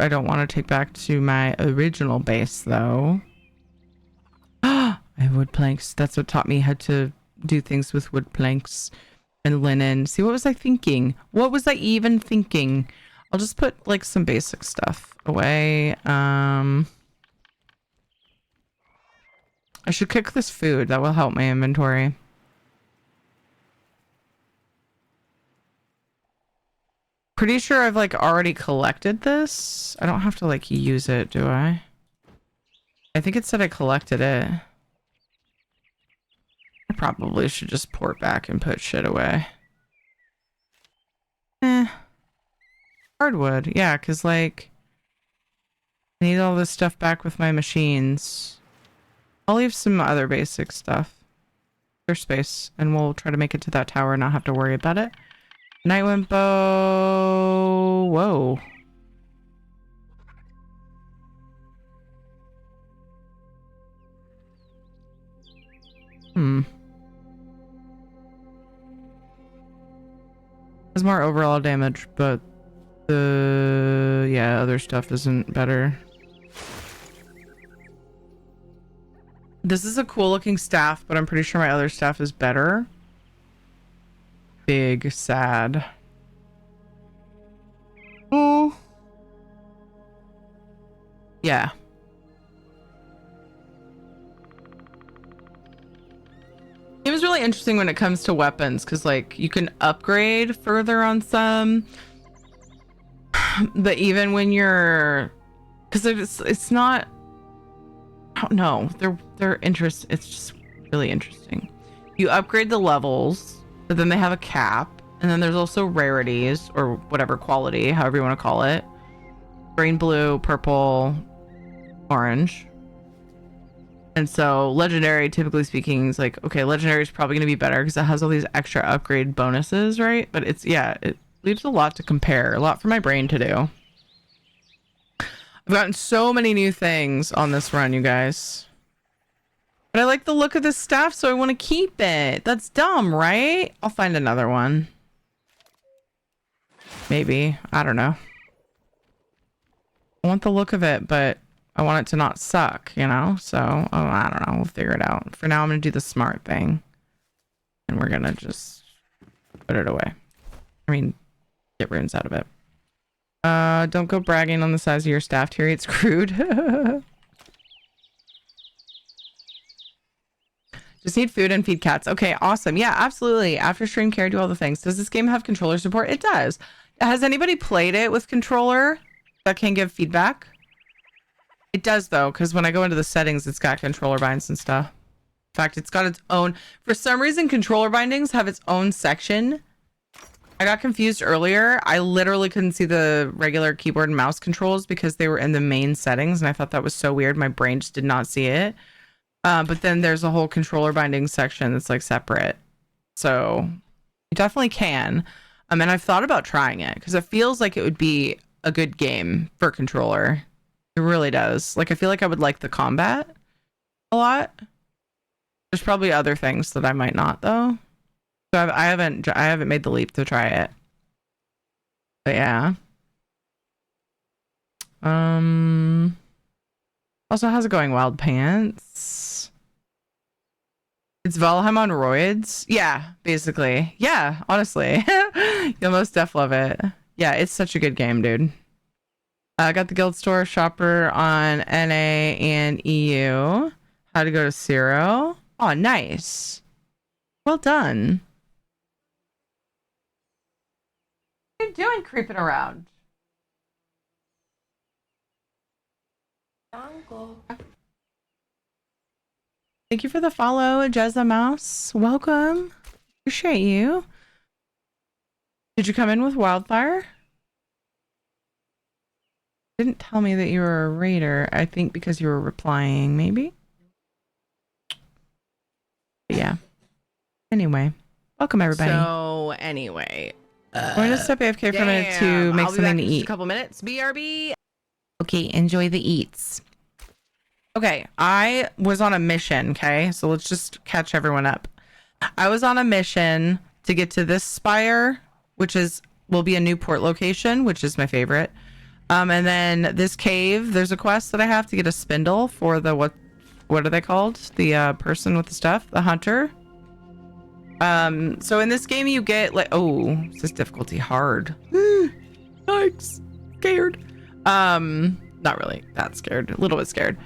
S2: don't want to take back to my original base though. I have wood planks. That's what taught me how to do things with wood planks and linen. See, what was I thinking? What was I even thinking? I'll just put like some basic stuff away. I should cook this food. That will help my inventory. Pretty sure I've like already collected this. I don't have to like use it, do I? I think it said I collected it. I probably should just port back and put shit away. Hardwood. Yeah, because like I need all this stuff back with my machines. I'll leave some other basic stuff. There's space, and we'll try to make it to that tower and not have to worry about it. Nightwind bow. Whoa. Has more overall damage, but the other stuff isn't better. This is a cool looking staff, but I'm pretty sure my other staff is better. Big sad. Oh. Yeah. It was really interesting when it comes to weapons, because like you can upgrade further on some, but even when you're because it's not. I don't know. They're interest. It's just really interesting. You upgrade the levels, but then they have a cap, and then there's also rarities or whatever quality, however you want to call it. Green, blue, purple, orange. And so legendary, typically speaking, is like, okay, legendary is probably going to be better because it has all these extra upgrade bonuses, right? But it's, yeah, it leaves a lot to compare, a lot for my brain to do. I've gotten so many new things on this run, you guys. But I like the look of this staff, so I want to keep it. That's dumb, right? I'll find another one. Maybe. I don't know. I want the look of it, but I want it to not suck, you know? So, I don't know. We'll figure it out. For now, I'm going to do the smart thing. And we're going to just put it away. I mean, get runes out of it. Don't go bragging on the size of your staff, Terry. It's crude. Just need food and feed cats. Okay, awesome. Yeah, absolutely. After stream care, do all the things. Does this game have controller support? It does. Has anybody played it with controller that can give feedback? It does, though, because when I go into the settings, it's got controller binds and stuff. In fact, it's got its own... For some reason, controller bindings have its own section. I got confused earlier. I literally couldn't see the regular keyboard and mouse controls because they were in the main settings, and I thought that was so weird. My brain just did not see it. But then there's a whole controller binding section that's like separate. So you definitely can. And I've thought about trying it because it feels like it would be a good game for controller. It really does. Like, I feel like I would like the combat a lot. There's probably other things that I might not, though. So I haven't made the leap to try it. But yeah. Also, how's it going, Wild Pants? It's Valheim on roids? Yeah, basically. Yeah, honestly. You'll most def love it. Yeah, it's such a good game, dude. I got the guild store shopper on NA and EU. How to go to Zero. Oh, nice. Well done. What are you doing creeping around? Thank you for the follow, Jezza Mouse. Welcome. Appreciate you. Did you come in with Wildfire? Didn't tell me that you were a raider. I think because you were replying, maybe. But yeah. Anyway, welcome everybody.
S11: So anyway,
S2: I'm gonna step AFK for a minute to make something to eat.
S11: A couple minutes. BRB.
S2: Okay, enjoy the eats. Okay, I was on a mission, okay? So let's just catch everyone up. I was on a mission to get to this spire, which will be a new port location, which is my favorite. And then this cave, there's a quest that I have to get a spindle for the, what are they called? The person with the stuff, the hunter. So in this game you get like, oh, this is difficulty hard. Yikes, scared. Not really that scared, a little bit scared.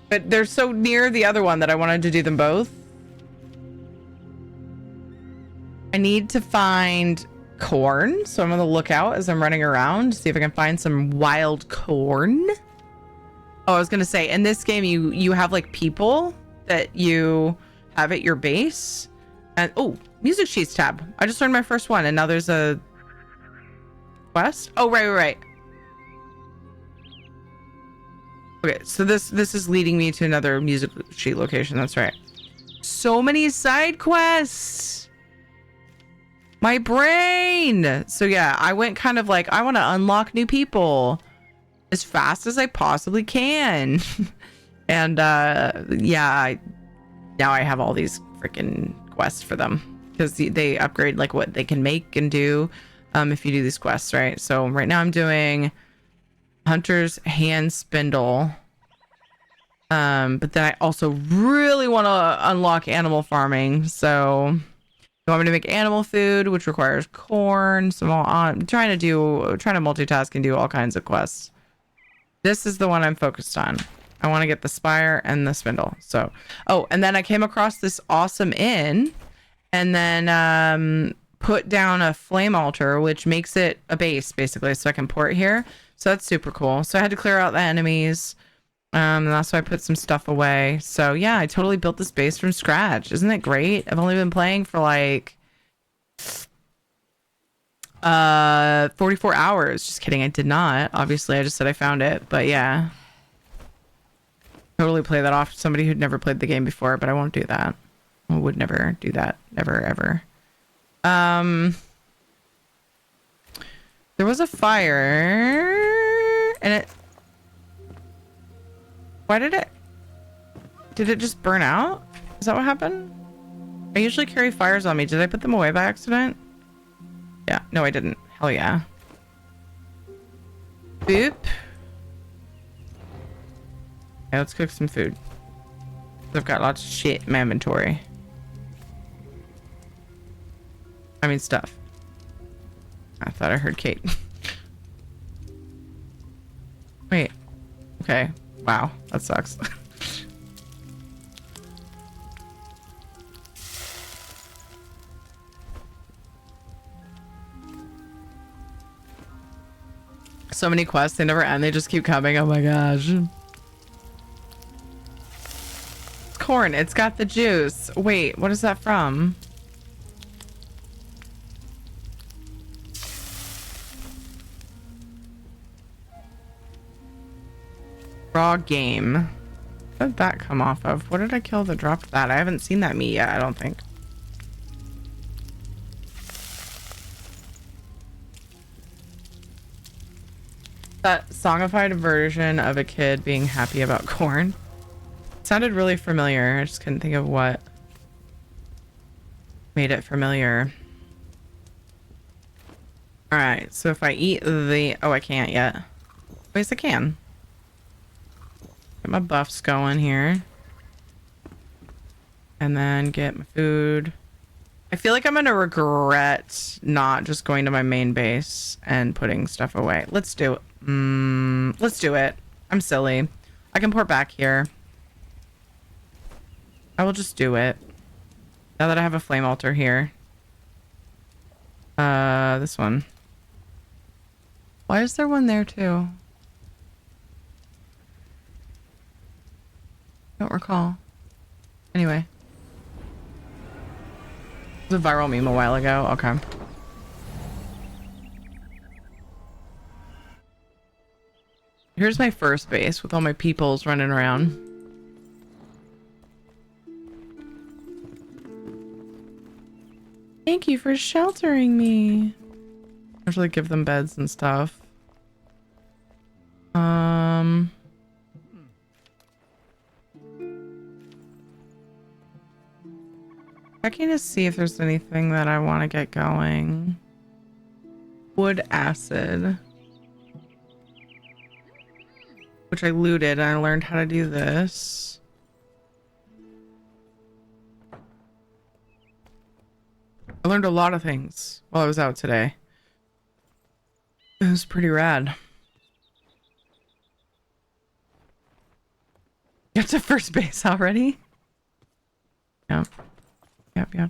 S2: But they're so near the other one that I wanted to do them both. I need to find corn, so I'm on the lookout as I'm running around to see if I can find some wild corn. Oh, I was gonna say, in this game you have like people that you have at your base, and oh, music sheets tab. I just learned my first one, and now there's a quest. Oh, right. Okay, so this is leading me to another music sheet location. That's right. So many side quests. My brain. So yeah, I went kind of like, I want to unlock new people as fast as I possibly can. And yeah, now I have all these freaking quests for them because they upgrade like what they can make and do if you do these quests, right? So right now I'm doing Hunter's Hand Spindle. But then I also really want to unlock animal farming. So you want me to make animal food, which requires corn. So I'm trying to multitask and do all kinds of quests. This is the one I'm focused on. I want to get the spire and the spindle. So, oh, and then I came across this awesome inn, and then put down a flame altar, which makes it a base basically, so I can port here. So that's super cool. So I had to clear out the enemies. And that's why I put some stuff away. So yeah, I totally built this base from scratch. Isn't it great? I've only been playing for like 44 hours. Just kidding, I did not. Obviously, I just said I found it, but yeah. Totally play that off to somebody who'd never played the game before, but I won't do that. I would never do that. Never, ever. There was a fire, and it... Why did it... Did it just burn out? Is that what happened? I usually carry fires on me. Did I put them away by accident? Yeah. No, I didn't. Hell yeah. Boop. Okay, let's cook some food. I've got lots of shit in my inventory. I mean, stuff. I thought I heard Kate. Wait. Okay. Wow. That sucks. So many quests. They never end. They just keep coming. Oh my gosh. It's corn. It's got the juice. Wait. What is that from? Raw game. What did that come off of? What did I kill that dropped that? I haven't seen that meat yet, I don't think. That songified version of a kid being happy about corn. It sounded really familiar. I just couldn't think of what made it familiar. Alright, so if I eat the... Oh, I can't yet. Wait, I can. Get my buffs going here. And then get my food. I feel like I'm gonna regret not just going to my main base and putting stuff away. Let's do it. Let's do it. I'm silly. I can port back here. I will just do it. Now that I have a flame altar here. This one. Why is there one there too? Don't recall. Anyway. It was a viral meme a while ago. Okay. Here's my first base with all my peoples running around. Thank you for sheltering me. Usually give them beds and stuff. Checking to see if there's anything that I want to get going. Wood acid. Which I looted and I learned how to do this. I learned a lot of things while I was out today. It was pretty rad. Get to first base already? Yep. Yep.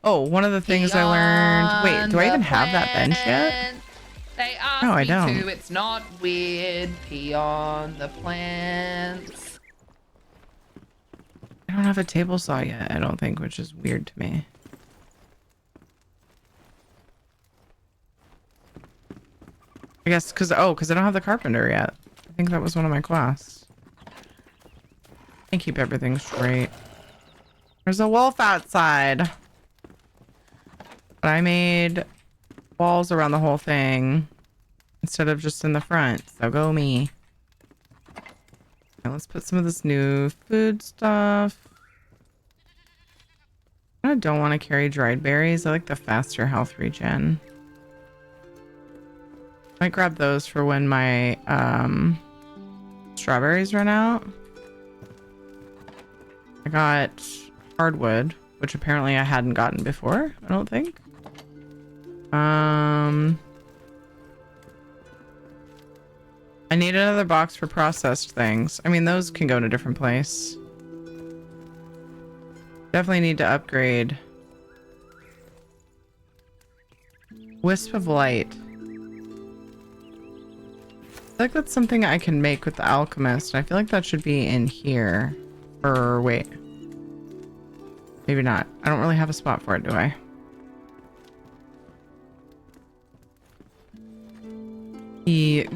S2: Oh, one of the things I learned... Wait, do I even have that bench yet?
S15: They asked
S2: No, I
S15: me
S2: don't.
S15: to. It's not weird. Pee on the plants.
S2: I don't have a table saw yet, I don't think, which is weird to me. I guess because I don't have the carpenter yet. I think that was one of my quests. And keep everything straight. There's a wolf outside. But I made walls around the whole thing instead of just in the front. So go me. Now let's put some of this new food stuff. I don't want to carry dried berries. I like the faster health regen. Might grab those for when my strawberries run out. I got hardwood, which apparently I hadn't gotten before, I don't think. I need another box for processed things. I mean, those can go in a different place. Definitely need to upgrade Wisp of light. I feel like that's something I can make with the alchemist. I feel like that should be in here. Or wait. Maybe not. I don't really have a spot for it, do I?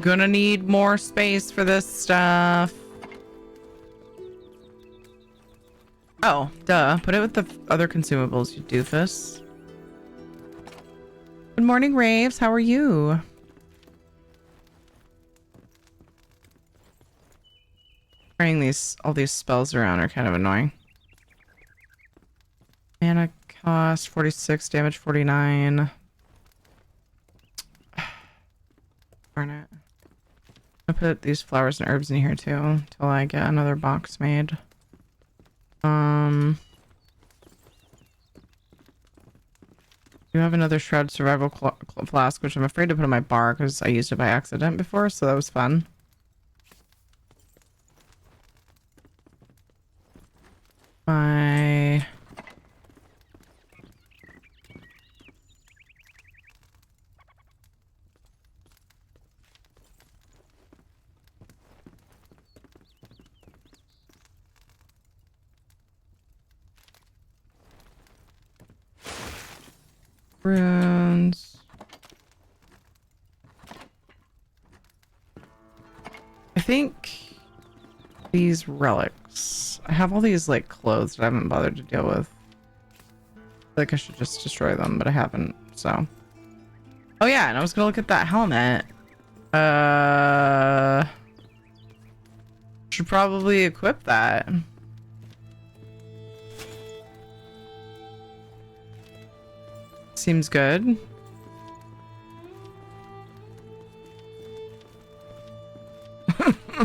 S2: Gonna need more space for this stuff. Oh, duh. Put it with the other consumables, you doofus. Good morning, Raves. How are you? Carrying all these spells around are kind of annoying. Mana cost 46, damage 49. Darn it. I'll put these flowers and herbs in here too until I get another box made. You have another shroud survival flask, which I'm afraid to put in my bar because I used it by accident before, so that was fun. My runes. I think these relics. I have all these like clothes that I haven't bothered to deal with. I feel like I should just destroy them, but I haven't, so. Oh yeah, and I was gonna look at that helmet. Should probably equip that. Seems good.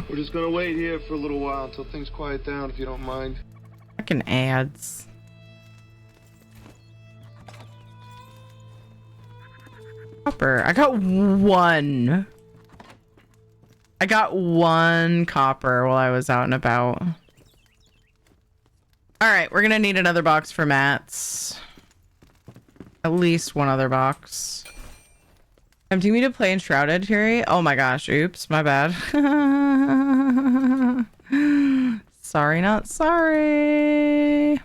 S1: We're just gonna wait here for a little while until things quiet down, if you don't mind.
S2: Fucking ads. Copper. I got one. I got one copper while I was out and about. Alright, we're gonna need another box for mats. At least one other box. Tempting me to play Enshrouded, Fury? Oh my gosh, oops, my bad. Sorry, not sorry.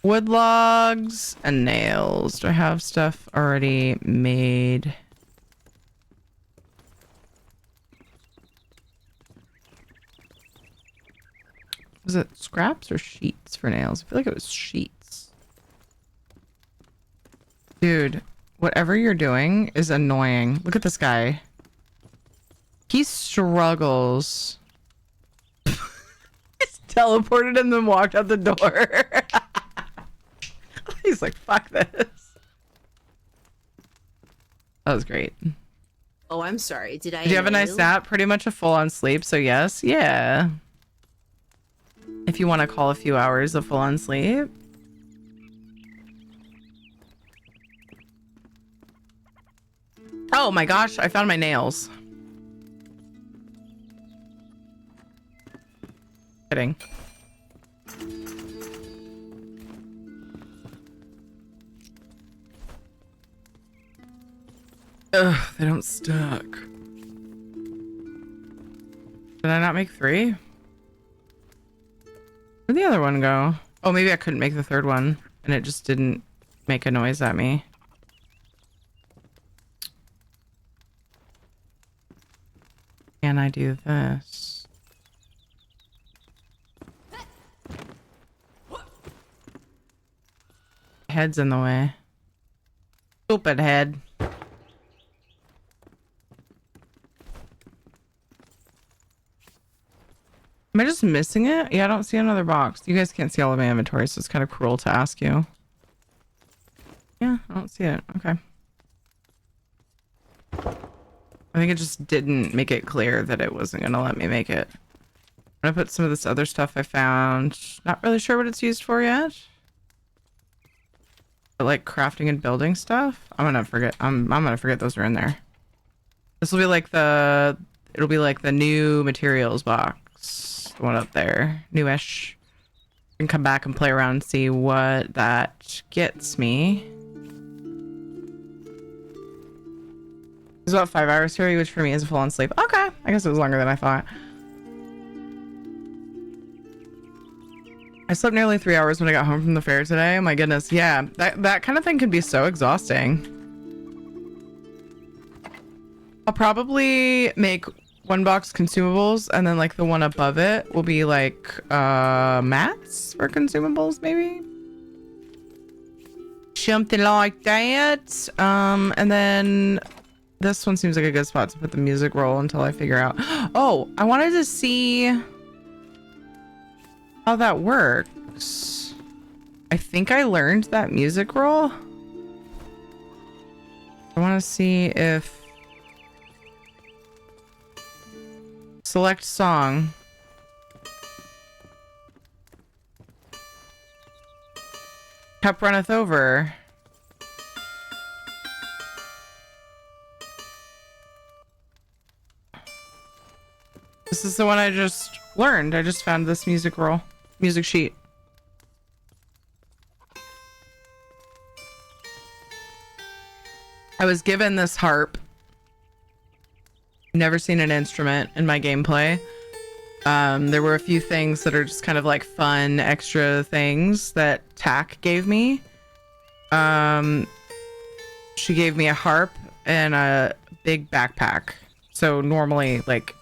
S2: Wood logs and nails. Do I have stuff already made? Was it scraps or sheets for nails? I feel like it was sheets. Dude, whatever you're doing is annoying. Look at this guy. He struggles. He's teleported and then walked out the door. He's like, fuck this. That was great.
S11: Oh, I'm sorry. Did
S2: you have a nice nap? Pretty much a full-on sleep, so yes. Yeah. If you want to call a few hours of full-on sleep. Oh my gosh, I found my nails. Kidding. Ugh, they don't stuck. Did I not make 3? Where'd the other one go? Oh, maybe I couldn't make the third one and it just didn't make a noise at me. Can I do this? Head's in the way. Stupid head. Am I just missing it? Yeah, I don't see another box. You guys can't see all of my inventory, so it's kind of cruel to ask you. Yeah, I don't see it. Okay. I think it just didn't make it clear that it wasn't going to let me make it. I'm going to put some of this other stuff I found. Not really sure what it's used for yet. But like crafting and building stuff. I'm going to forget. I'm going to forget those are in there. This will be like it'll be like the new materials box. The one up there. Newish. I can come back and play around and see what that gets me. was about 5 hours here, which for me is a full-on sleep. Okay, I guess it was longer than I thought. I slept nearly 3 hours when I got home from the fair today. Oh my goodness, yeah, that kind of thing can be so exhausting. I'll probably make one box consumables, and then like the one above it will be like mats for consumables, maybe something like that. And then this one seems like a good spot to put the music roll until I figure out. Oh, I wanted to see how that works. I think I learned that music roll. I want to see if select song. Cup runneth over. This is the one I just learned. I just found this music roll, music sheet. I was given this harp. Never seen an instrument in my gameplay. There were a few things that are just kind of like fun extra things that Tack gave me. She gave me a harp and a big backpack. So normally, like,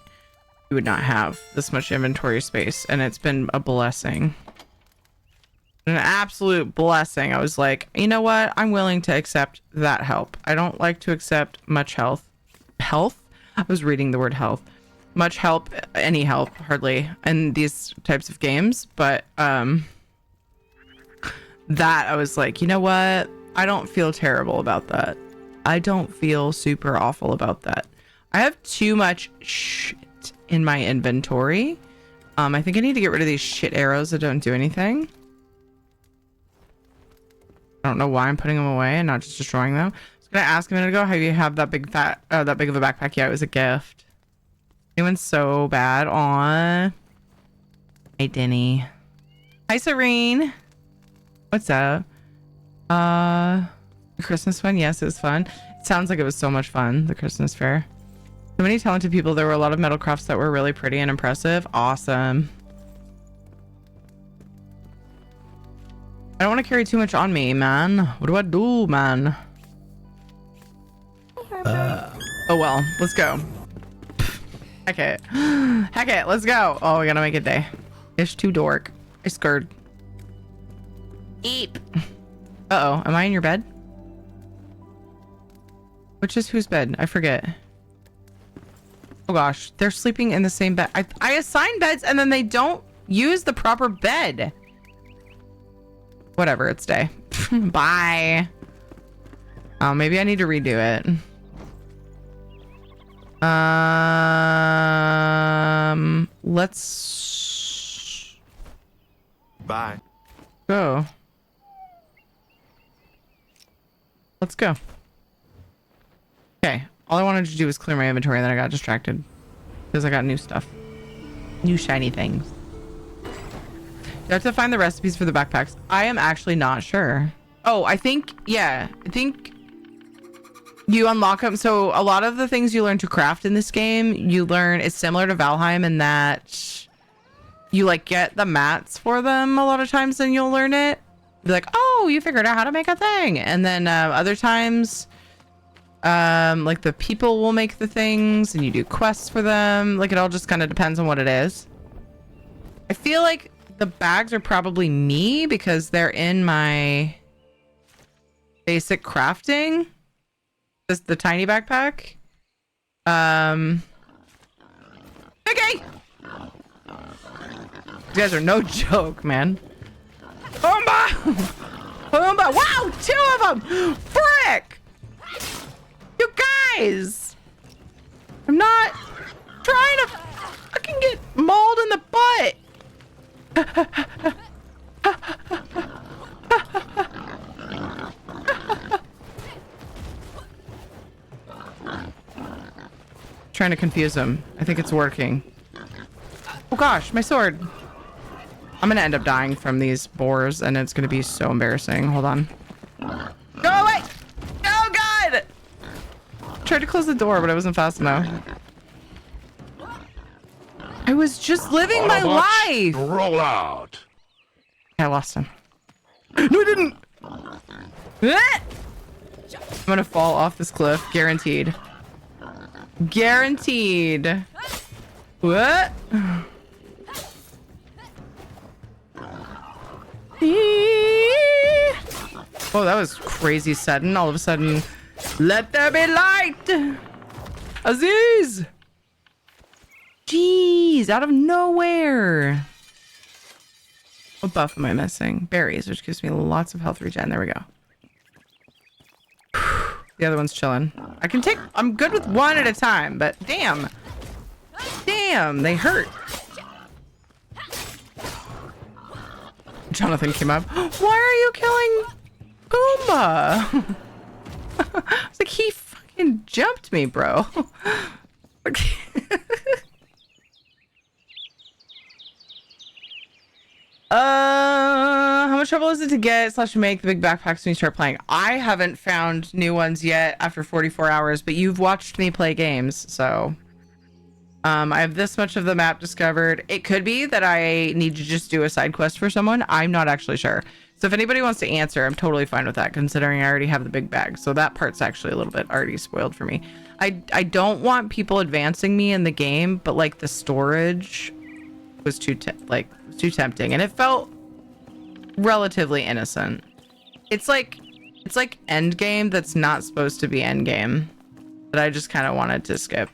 S2: you would not have this much inventory space, and it's been a blessing. An absolute blessing. I was like, you know what? I'm willing to accept that help. I don't like to accept much health. Health? I was reading the word health. Much help, any help, hardly, in these types of games. But that I was like, you know what? I don't feel terrible about that. I don't feel super awful about that. I have too much shit in my inventory. I think I need to get rid of these shit arrows that don't do anything. I don't know why I'm putting them away and not just destroying them. I was gonna ask a minute ago how you have that big of a backpack. Yeah, it was a gift. Anyone's so bad. Aw. Hey, Denny. Hi, Serene. What's up? The Christmas one? Yes, it was fun. It sounds like it was so much fun, the Christmas fair. So many talented people. There were a lot of metal crafts that were really pretty and impressive. Awesome. I don't want to carry too much on me, man. What do I do, man? Oh well, let's go. Heck it. Heck it, let's go. Oh, we gotta make it day. It's too dork. I scared. Eep. Uh-oh, am I in your bed? Which is whose bed? I forget. Oh gosh, they're sleeping in the same bed. I assign beds and then they don't use the proper bed. Whatever, it's day. Bye. Oh, maybe I need to redo it. Let's
S12: Bye.
S2: go. Let's go. Okay, all I wanted to do was clear my inventory and then I got distracted because I got new stuff. New shiny things. You have to find the recipes for the backpacks. I am actually not sure. Oh, I think, yeah, I think you unlock them. So a lot of the things you learn to craft in this game, you learn, it's similar to Valheim in that you like get the mats for them a lot of times and you'll learn it. Be like, oh, you figured out how to make a thing. And then other times, like the people will make the things and you do quests for them. Like it all just kind of depends on what it is. I feel like the bags are probably me because they're in my basic crafting. Just the tiny backpack. Okay. You guys are no joke, man. Boomba! Boomba! Wow, 2 of them! Frick! You guys! I'm not trying to fucking get mauled in the butt! Trying to confuse him. I think it's working. Oh gosh, my sword. I'm gonna end up dying from these boars and it's gonna be so embarrassing. Hold on. Go away! Oh god! Try tried to close the door, but I wasn't fast enough. I was just living my life.
S16: Roll out.
S2: I lost him. No, I didn't. I'm gonna fall off this cliff, guaranteed. Guaranteed. What? Oh, that was crazy sudden. All of a sudden, let there be light. Aziz. Jeez, out of nowhere. What buff am I missing? Berries, which gives me lots of health regen. There we go. The other one's chilling. I'm good with one at a time, but damn. Damn, they hurt. Jonathan came up. Why are you killing Pumbaa? I was like, he fucking jumped me, bro. How much trouble is it to get / make the big backpacks when you start playing? I haven't found new ones yet after 44 hours, but you've watched me play games, so I have this much of the map discovered. It could be that I need to just do a side quest for someone. I'm not actually sure. So if anybody wants to answer, I'm totally fine with that, considering I already have the big bag. So that part's actually a little bit already spoiled for me. I don't want people advancing me in the game, but like the storage was too tempting, and it felt relatively innocent. It's like end game that's not supposed to be end game, that I just kind of wanted to skip.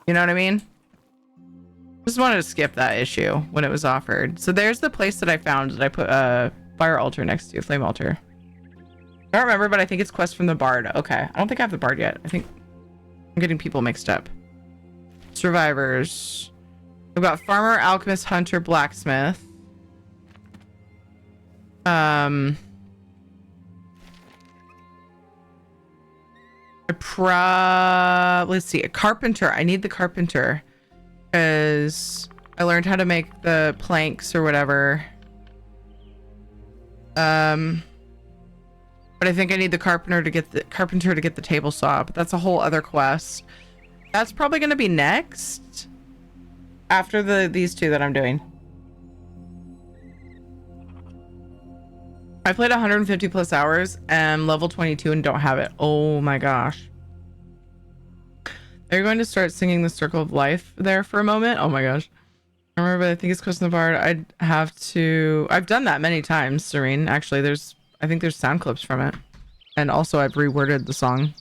S2: You know what I mean? Just wanted to skip that issue when it was offered. So there's the place that I found that I put a fire altar next to, flame altar. I don't remember, but I think it's quest from the bard. Okay, I don't think I have the bard yet. I think I'm getting people mixed up. Survivors. I've got farmer, alchemist, hunter, blacksmith. Let's see, a carpenter. I need the carpenter because I learned how to make the planks or whatever. But I think I need the carpenter to get the table saw, but that's a whole other quest. That's probably going to be next after these two that I'm doing. I played 150 plus hours and level 22 and don't have it. Oh my gosh. Are you going to start singing the Circle of Life there for a moment? Oh my gosh. I remember, I think it's Question the Bard. I've done that many times, Serene. Actually, I think there's sound clips from it. And also I've reworded the song.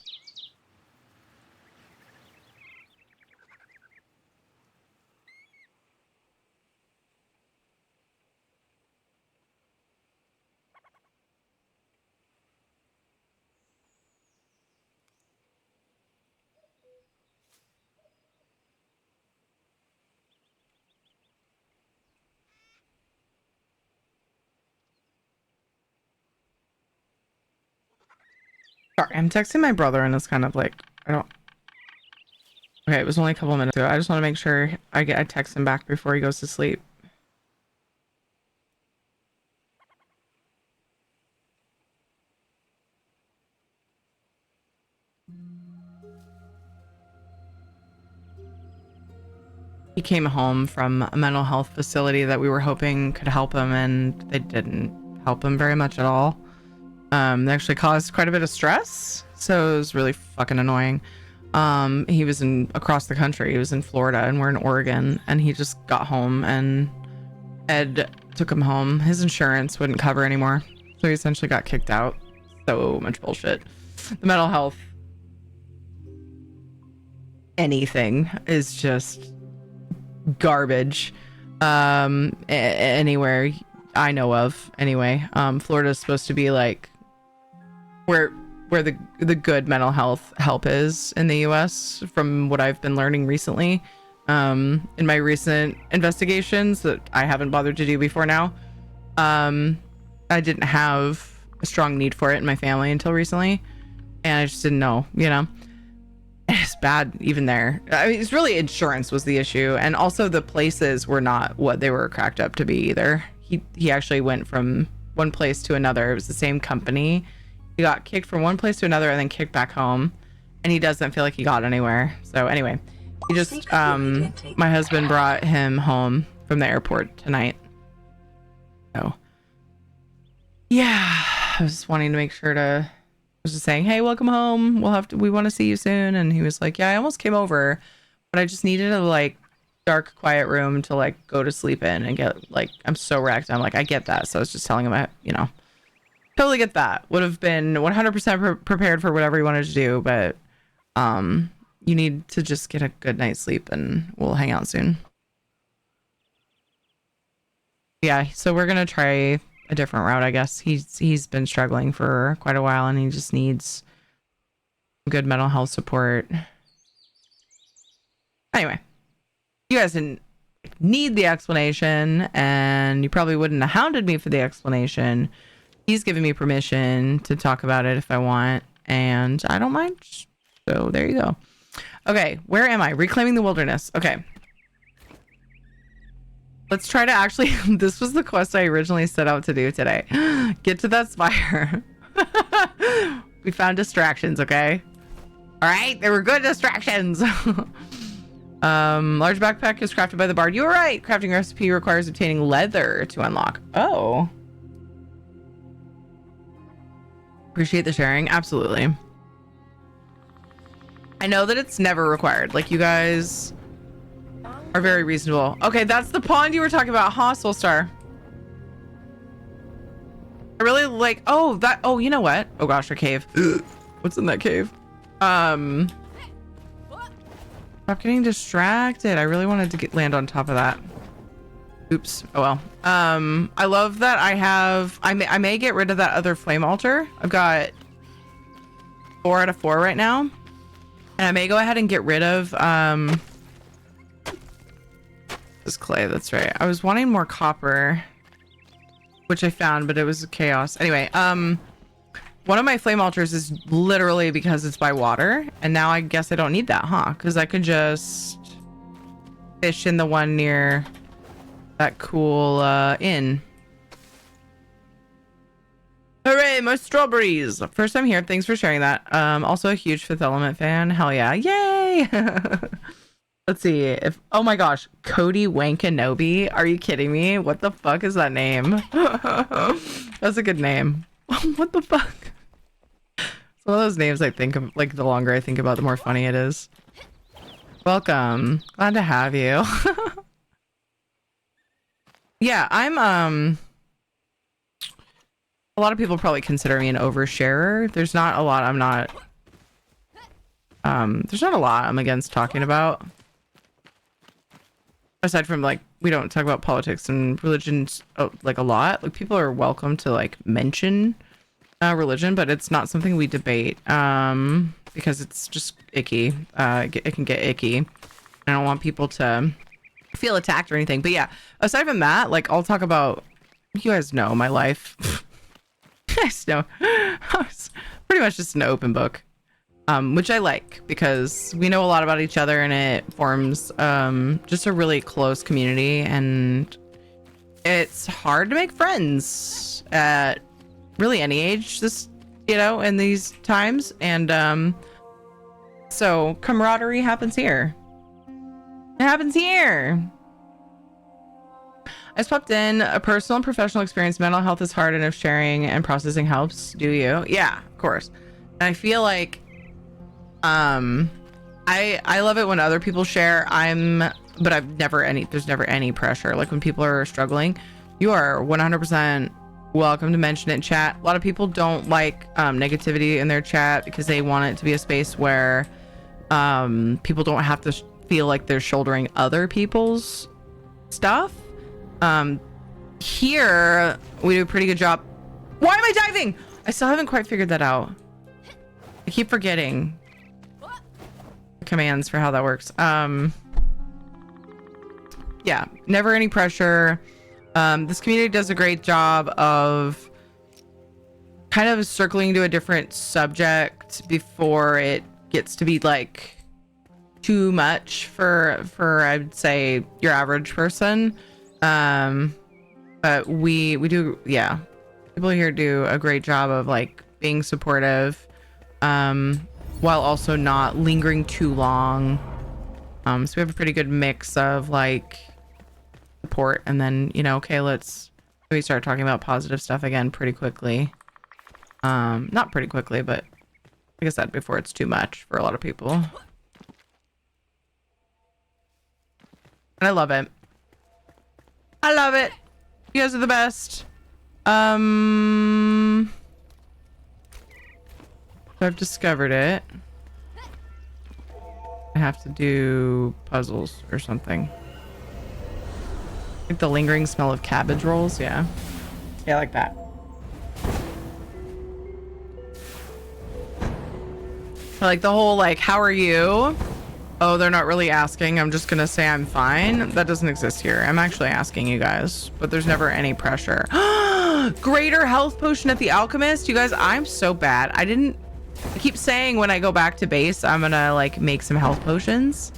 S2: Sorry, I'm texting my brother and it's kind of like, okay, it was only a couple minutes ago. I just want to make sure I text him back before he goes to sleep. He came home from a mental health facility that we were hoping could help him, and they didn't help him very much at all. They actually caused quite a bit of stress, so it was really fucking annoying. He was across the country. He was in Florida and we're in Oregon, and he just got home and Ed took him home. His insurance wouldn't cover anymore, so he essentially got kicked out. So much bullshit. The mental health anything is just garbage. Anywhere I know of, anyway. Florida is supposed to be like where the good mental health help is in the US, from what I've been learning recently. In my recent investigations that I haven't bothered to do before now, I didn't have a strong need for it in my family until recently, and I just didn't know, you know. It's bad even there. I mean, it's really insurance was the issue, and also the places were not what they were cracked up to be either. He actually went from one place to another. It was the same company. He got kicked from one place to another and then kicked back home, and he doesn't feel like he got anywhere. So anyway, he just my husband brought him home from the airport tonight. So yeah, I was just wanting to make sure to, I was just saying, hey, welcome home, we want to see you soon. And he was like, yeah, I almost came over, but I just needed a like dark, quiet room to like go to sleep in and get like, I'm so wrecked. I'm like, I get that. So I was just telling him, totally get that. Would have been 100% prepared for whatever you wanted to do, but you need to just get a good night's sleep and we'll hang out soon. Yeah, so we're gonna try a different route, I guess. He's been struggling for quite a while and he just needs good mental health support. Anyway, you guys didn't need the explanation, and you probably wouldn't have hounded me for the explanation. He's given me permission to talk about it if I want, and I don't mind. So there you go. Okay, where am I? Reclaiming the wilderness. Okay. Let's try to actually, this was the quest I originally set out to do today. Get to that spire. We found distractions, okay? All right, there were good distractions. Large backpack is crafted by the bard. You were right. Crafting recipe requires obtaining leather to unlock. Oh. Appreciate the sharing. Absolutely. I know that it's never required. Like, you guys are very reasonable. Okay, that's the pond you were talking about, huh, Soulstar? I really like, oh, you know what? Oh gosh, a cave. What's in that cave? Stop getting distracted. I really wanted to land on top of that. Oops. Oh well. I love that I may get rid of that other flame altar. I've got 4 out of 4 right now. And I may go ahead and get rid of this clay. That's right. I was wanting more copper, which I found, but it was chaos. Anyway, one of my flame altars is literally because it's by water, and now I guess I don't need that, huh? Because I could just fish in the one near that cool inn. Hooray, my strawberries! First time here. Thanks for sharing that. Also a huge Fifth Element fan. Hell yeah. Yay! Let's see if, oh my gosh, Cody Wankanobi. Are you kidding me? What the fuck is that name? That's a good name. What the fuck? It's one of those names I think of, like, the longer I think about it, the more funny it is. Welcome. Glad to have you. Yeah, I'm, a lot of people probably consider me an oversharer. There's not a lot I'm not, there's not a lot I'm against talking about. Aside from, like, we don't talk about politics and religion, like, a lot. Like, people are welcome to, like, mention religion, but it's not something we debate, because it's just icky. It can get icky. I don't want people to feel attacked or anything. But yeah, aside from that, like, I'll talk about, you guys know my life. You guys know. It's pretty much just an open book. Which I like, because we know a lot about each other and it forms just a really close community, and it's hard to make friends at really any age in these times, and so camaraderie happens here. It happens here. I just popped in. A personal and professional experience. Mental health is hard, and if sharing and processing helps, do you? Yeah, of course. And I feel like I love it when other people share. But there's never any pressure. Like, when people are struggling, you are 100% welcome to mention it in chat. A lot of people don't like negativity in their chat because they want it to be a space where people don't have to feel like they're shouldering other people's stuff. Here we do a pretty good job. Why am I diving? I still haven't quite figured that out. I keep forgetting commands for how that works. Yeah, never any pressure. This community does a great job of kind of circling to a different subject before it gets to be like too much for I'd say your average person. But we do, yeah, people here do a great job of like being supportive. while also not lingering too long. So we have a pretty good mix of like support and then, you know, okay, we start talking about positive stuff again pretty quickly. Not pretty quickly, but like I said before, it's too much for a lot of people. And I love it. I love it. You guys are the best. So I've discovered it. I have to do puzzles or something. Like the lingering smell of cabbage rolls. Yeah. Yeah, like that. Like the whole like, how are you? Oh, they're not really asking. I'm just gonna say I'm fine. That doesn't exist here. I'm actually asking you guys, but there's never any pressure. Greater health potion at the alchemist. You guys, I'm so bad. I keep saying when I go back to base, I'm gonna like make some health potions.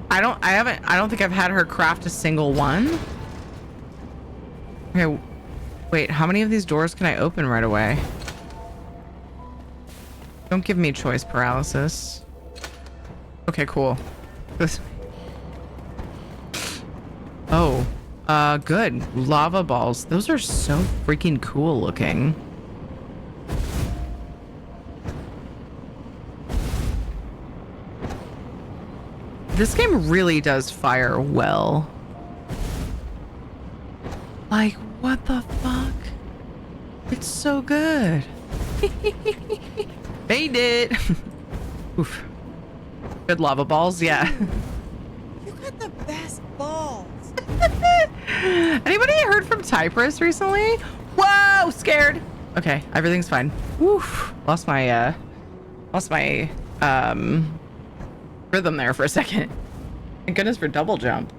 S2: I don't think I've had her craft a single one. Okay, wait, how many of these doors can I open right away? Don't give me choice paralysis. Okay, cool. Oh, good. Lava balls. Those are so freaking cool looking. This game really does fire well. Like, what the fuck? It's so good. Made it. Oof. Good lava balls, yeah.
S19: You got the best balls.
S2: Anybody heard from Cypress recently? Whoa, scared. Okay, everything's fine. Oof. Lost my rhythm there for a second. Thank goodness for double jump.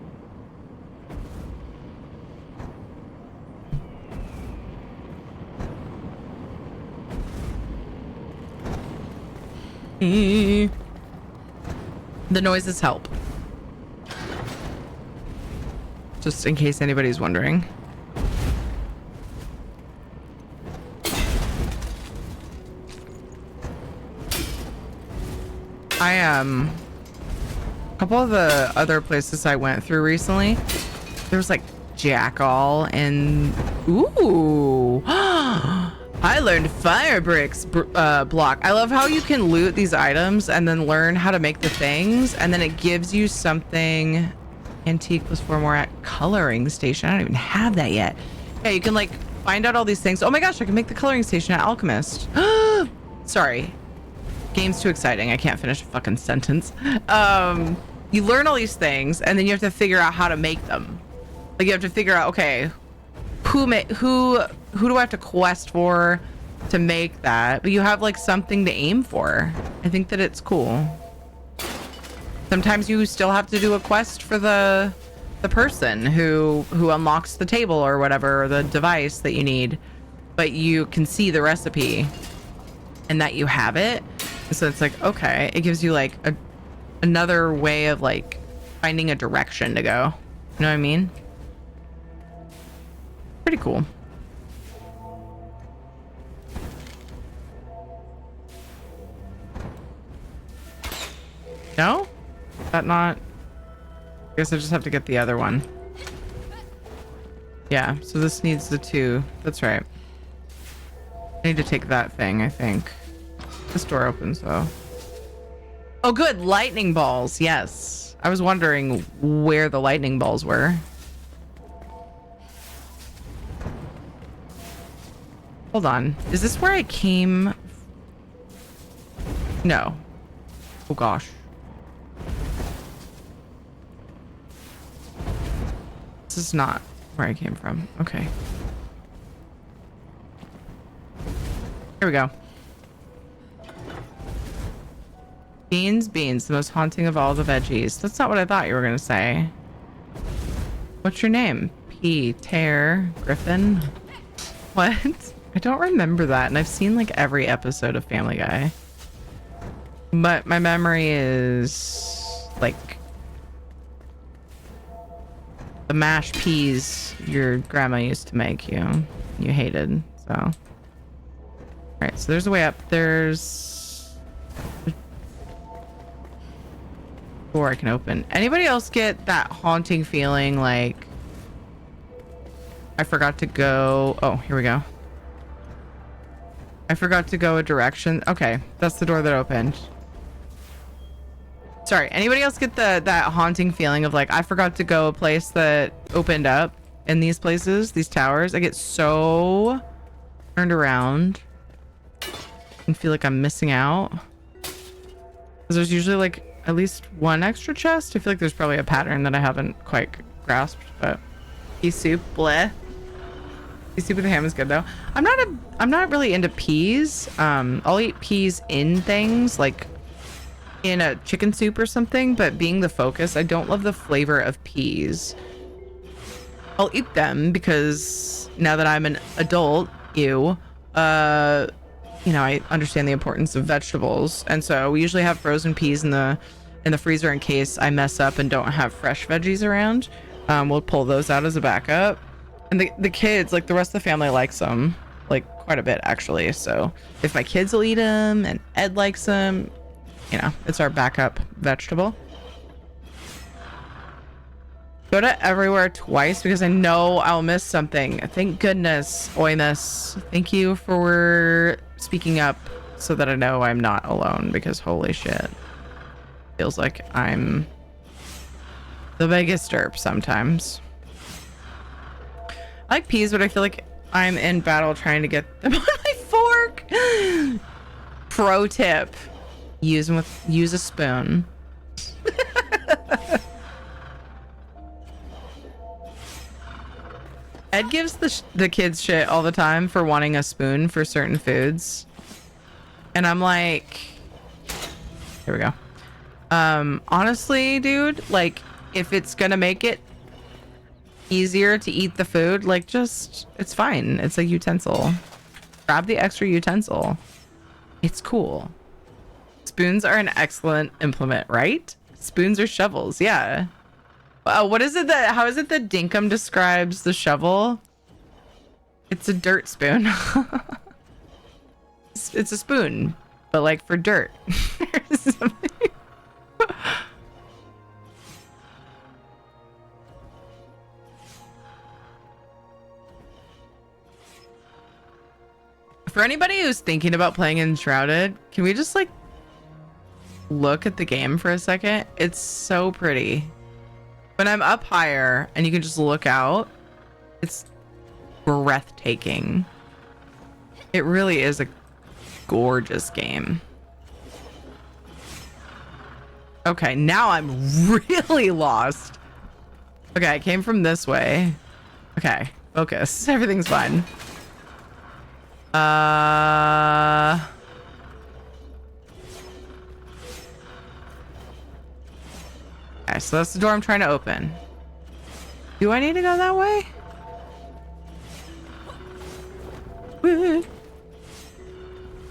S2: The noises help. Just in case anybody's wondering. A couple of the other places I went through recently, there was like Jackal and ooh. I learned fire bricks block. I love how you can loot these items and then learn how to make the things, and then it gives you something. Antique plus 4 more at coloring station. I don't even have that yet. Yeah, you can like find out all these things. Oh my gosh, I can make the coloring station at Alchemist. Sorry. Game's too exciting. I can't finish a fucking sentence. You learn all these things and then you have to figure out how to make them. Like you have to figure out, okay, who do I have to quest for to make that? But you have like something to aim for. I think that it's cool. Sometimes you still have to do a quest for the person who unlocks the table or whatever, or the device that you need, but you can see the recipe and that you have it. So it's like, okay, it gives you like another way of like finding a direction to go. You know what I mean? Pretty cool. No? That not? I guess I just have to get the other one. Yeah, so this needs the 2. That's right. I need to take that thing, I think. This door opens though. Oh good, lightning balls. Yes. I was wondering where the lightning balls were. Hold on. Is this where I came? No. Oh gosh. This is not where I came from. Okay. Here we go. Beans, the most haunting of all the veggies. That's not what I thought you were gonna say. What's your name? Peter Griffin? What? I don't remember that, and I've seen like every episode of Family Guy. But my memory is like the mashed peas your grandma used to make you. you hated. So, all right. So there's a way up. There's a door I can open. Anybody else get that haunting feeling like I forgot to go? Oh, here we go. I forgot to go a direction. Okay, that's the door that opened. Sorry, anybody else get that haunting feeling of like I forgot to go a place that opened up in these places, these towers? I get so turned around and feel like I'm missing out. Because there's usually like at least one extra chest. I feel like there's probably a pattern that I haven't quite grasped, but pea soup, bleh. Pea soup with ham is good though. I'm not really into peas. I'll eat peas in things like in a chicken soup or something, but being the focus, I don't love the flavor of peas. I'll eat them because now that I'm an adult, I understand the importance of vegetables, and so we usually have frozen peas in the freezer in case I mess up and don't have fresh veggies around. We'll pull those out as a backup, and the kids, like the rest of the family, likes them like quite a bit actually. So if my kids will eat them and Ed likes them, it's our backup vegetable. Go to everywhere twice because I know I'll miss something. Thank goodness, Oimus. Thank you for speaking up so that I know I'm not alone, because holy shit. Feels like I'm the biggest derp sometimes. I like peas, but I feel like I'm in battle trying to get them on my fork. Pro tip. Use a spoon. Ed gives the kids shit all the time for wanting a spoon for certain foods. And I'm like, here we go. Honestly, dude, like if it's gonna make it easier to eat the food, like it's fine. It's a utensil. Grab the extra utensil. It's cool. Spoons are an excellent implement, right? Spoons or shovels, yeah. What is it how is it that Dinkum describes the shovel? It's a dirt spoon. It's a spoon, but like for dirt. For anybody who's thinking about playing Enshrouded, can we just like look at the game for a second? It's so pretty. When I'm up higher and you can just look out, it's breathtaking. It really is a gorgeous game. Okay, now I'm really lost. Okay, I came from this way. Okay, focus. Everything's fine. Okay, so that's the door I'm trying to open. Do I need to go that way? Woo.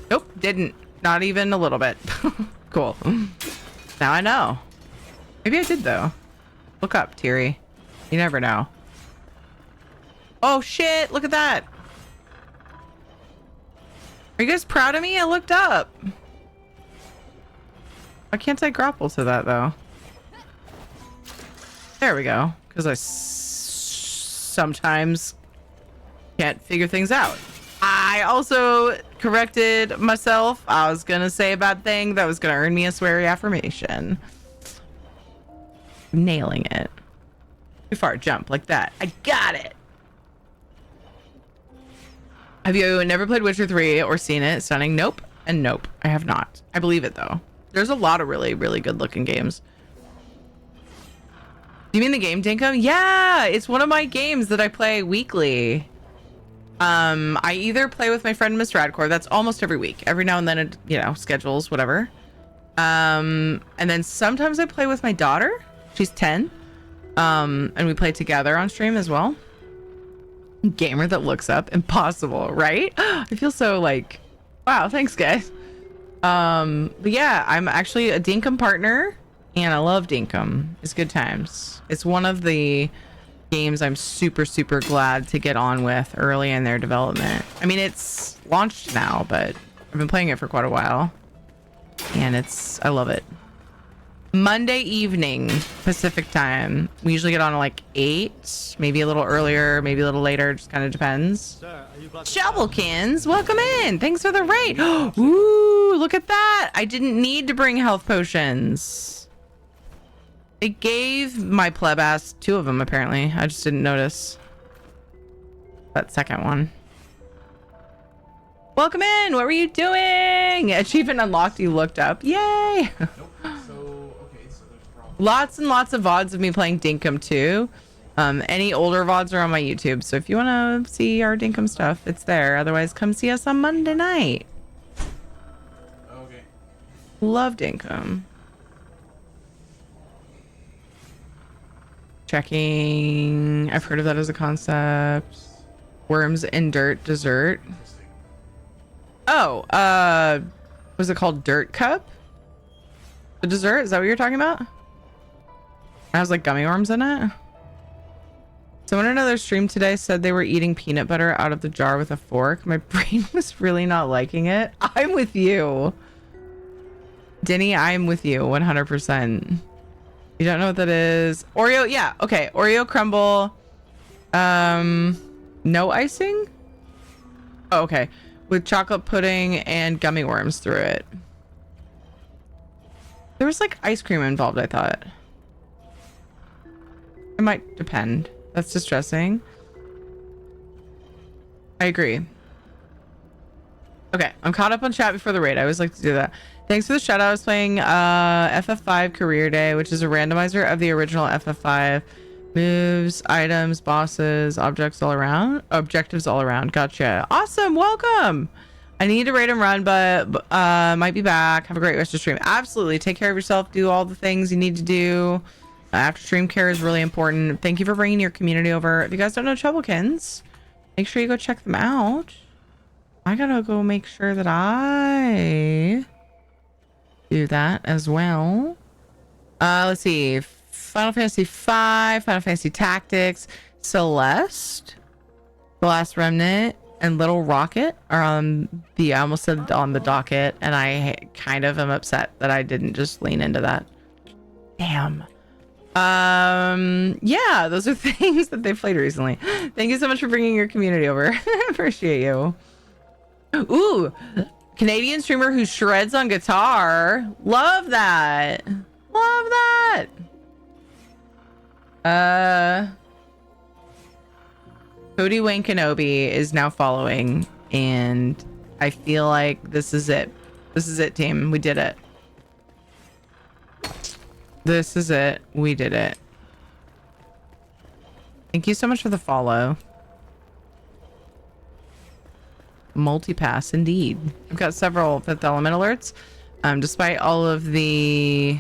S2: Nope, didn't. Not even a little bit. Cool. Now I know. Maybe I did though. Look up, Teary. You never know. Oh shit, look at that. Are you guys proud of me? I looked up. Why can't I grapple to that though? There we go. Because I sometimes can't figure things out. I also corrected myself. I was going to say a bad thing that was going to earn me a sweary affirmation. Nailing it. Too far, jump like that. I got it. Have you never played Witcher 3 or seen it? Stunning. Nope. And nope. I have not. I believe it though. There's a lot of really, really good looking games. Do you mean the game, Dinkum? Yeah, it's one of my games that I play weekly. I either play with my friend Miss Radcore. That's almost every week. Every now and then it, schedules, whatever. And then sometimes I play with my daughter. She's 10. And we play together on stream as well. Gamer that looks up. Impossible, right? I feel so like, wow, thanks guys. But yeah, I'm actually a Dinkum partner and I love Dinkum. It's good times. It's one of the games I'm super, super glad to get on with early in their development. I mean, it's launched now, but I've been playing it for quite a while. And I love it. Monday evening, Pacific time. We usually get on at like 8, maybe a little earlier, maybe a little later, just kind of depends. Shovelkins, welcome in. Thanks for the raid. Ooh, look at that. I didn't need to bring health potions. They gave my pleb ass 2 of them, apparently. I just didn't notice that second one. Welcome in. What were you doing? Achievement unlocked. You looked up. Yay. Lots and lots of VODs of me playing Dinkum 2. Any older VODs are on my YouTube. So if you want to see our Dinkum stuff, it's there. Otherwise, come see us on Monday night.
S3: Okay.
S2: Love Dinkum. Checking. I've heard of that as a concept. Worms in dirt dessert. Oh, was it called Dirt Cup? The dessert? Is that what you're talking about? It has like gummy worms in it. Someone in another stream today said they were eating peanut butter out of the jar with a fork. My brain was really not liking it. I'm with you. Denny, I'm with you 100%. You don't know what that is? Oreo, yeah, okay. Oreo crumble. No icing? Oh, okay. With chocolate pudding and gummy worms through it. There was like ice cream involved, I thought. It might depend. That's distressing. I agree. Okay, I'm caught up on chat before the raid. I always like to do that. Thanks for the shout out. I was playing FF5 Career Day, which is a randomizer of the original FF5. Moves, items, bosses, objectives all around. Gotcha. Awesome. Welcome. I need to raid and run, but might be back. Have a great rest of stream. Absolutely. Take care of yourself. Do all the things you need to do. After stream care is really important. Thank you for bringing your community over. If you guys don't know Troublekins, make sure you go check them out. I gotta go make sure that I do that as well. Let's see. Final Fantasy V, Final Fantasy Tactics, Celeste, The Last Remnant, and Little Rocket are on the, I almost said on the docket, and I kind of am upset that I didn't just lean into that. Damn. Yeah, those are things that they've played recently. Thank you so much for bringing your community over. Appreciate you. Ooh, Canadian streamer who shreds on guitar. Love that. Love that. Cody Wayne Kenobi is now following, and I feel like this is it. This is it, team. We did it. This is it. We did it. Thank you so much for the follow. Multipass indeed. I've got several Fifth Element alerts. Despite all of the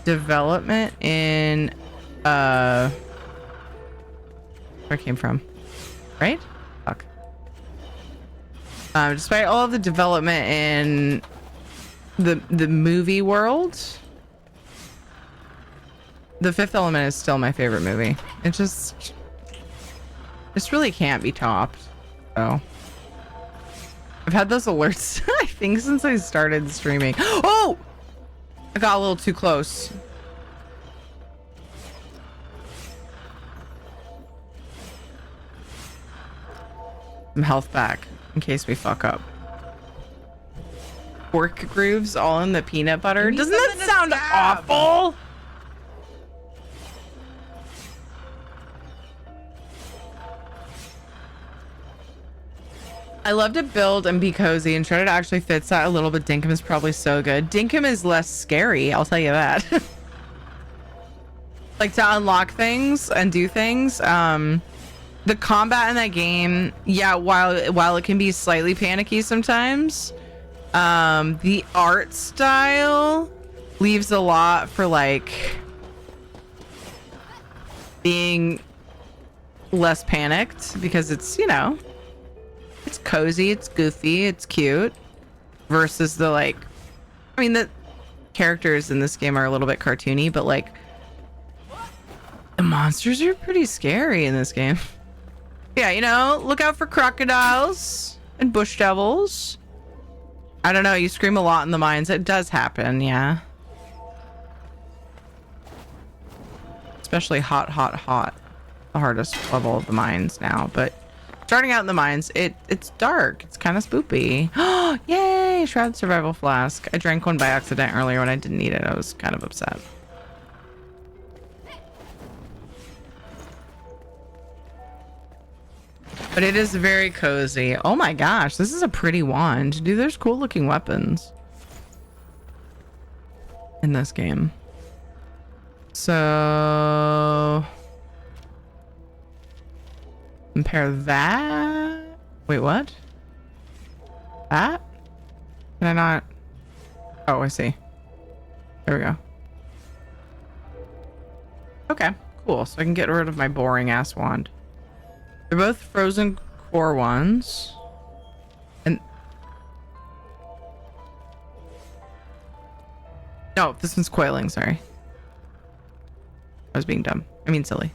S2: development in where it came from, right? Fuck. Despite all of the development in the movie world, The Fifth Element is still my favorite movie. It just really can't be topped. So I've had those alerts I think since I started streaming. Oh, I got a little too close. Some health back in case we fuck up. Pork grooves all in the peanut butter. Doesn't that sound awful? I love to build and be cozy, and Shredded actually fits that a little bit. Dinkum is probably so good. Dinkum is less scary, I'll tell you that. Like to unlock things and do things. The combat in that game, yeah, while it can be slightly panicky sometimes, the art style leaves a lot for like being less panicked, because it's, you know, it's cozy, it's goofy, it's cute, versus the like, I mean, the characters in this game are a little bit cartoony, but like the monsters are pretty scary in this game. Yeah, you know, look out for crocodiles and bush devils. I don't know, you scream a lot in the mines. It does happen, yeah. Especially hot. The hardest level of the mines now, but starting out in the mines, it's dark. It's kind of spoopy. Oh, yay! Shroud Survival Flask. I drank one by accident earlier when I didn't need it. I was kind of upset. But it is very cozy. Oh my gosh, this is a pretty wand. Dude, there's cool looking weapons in this game. So compare that. Wait, what? That? Can I not? Oh, I see. There we go. Okay, cool. So I can get rid of my boring ass wand. They're both frozen core ones. And no, this one's coiling, sorry. I was being dumb. I mean silly.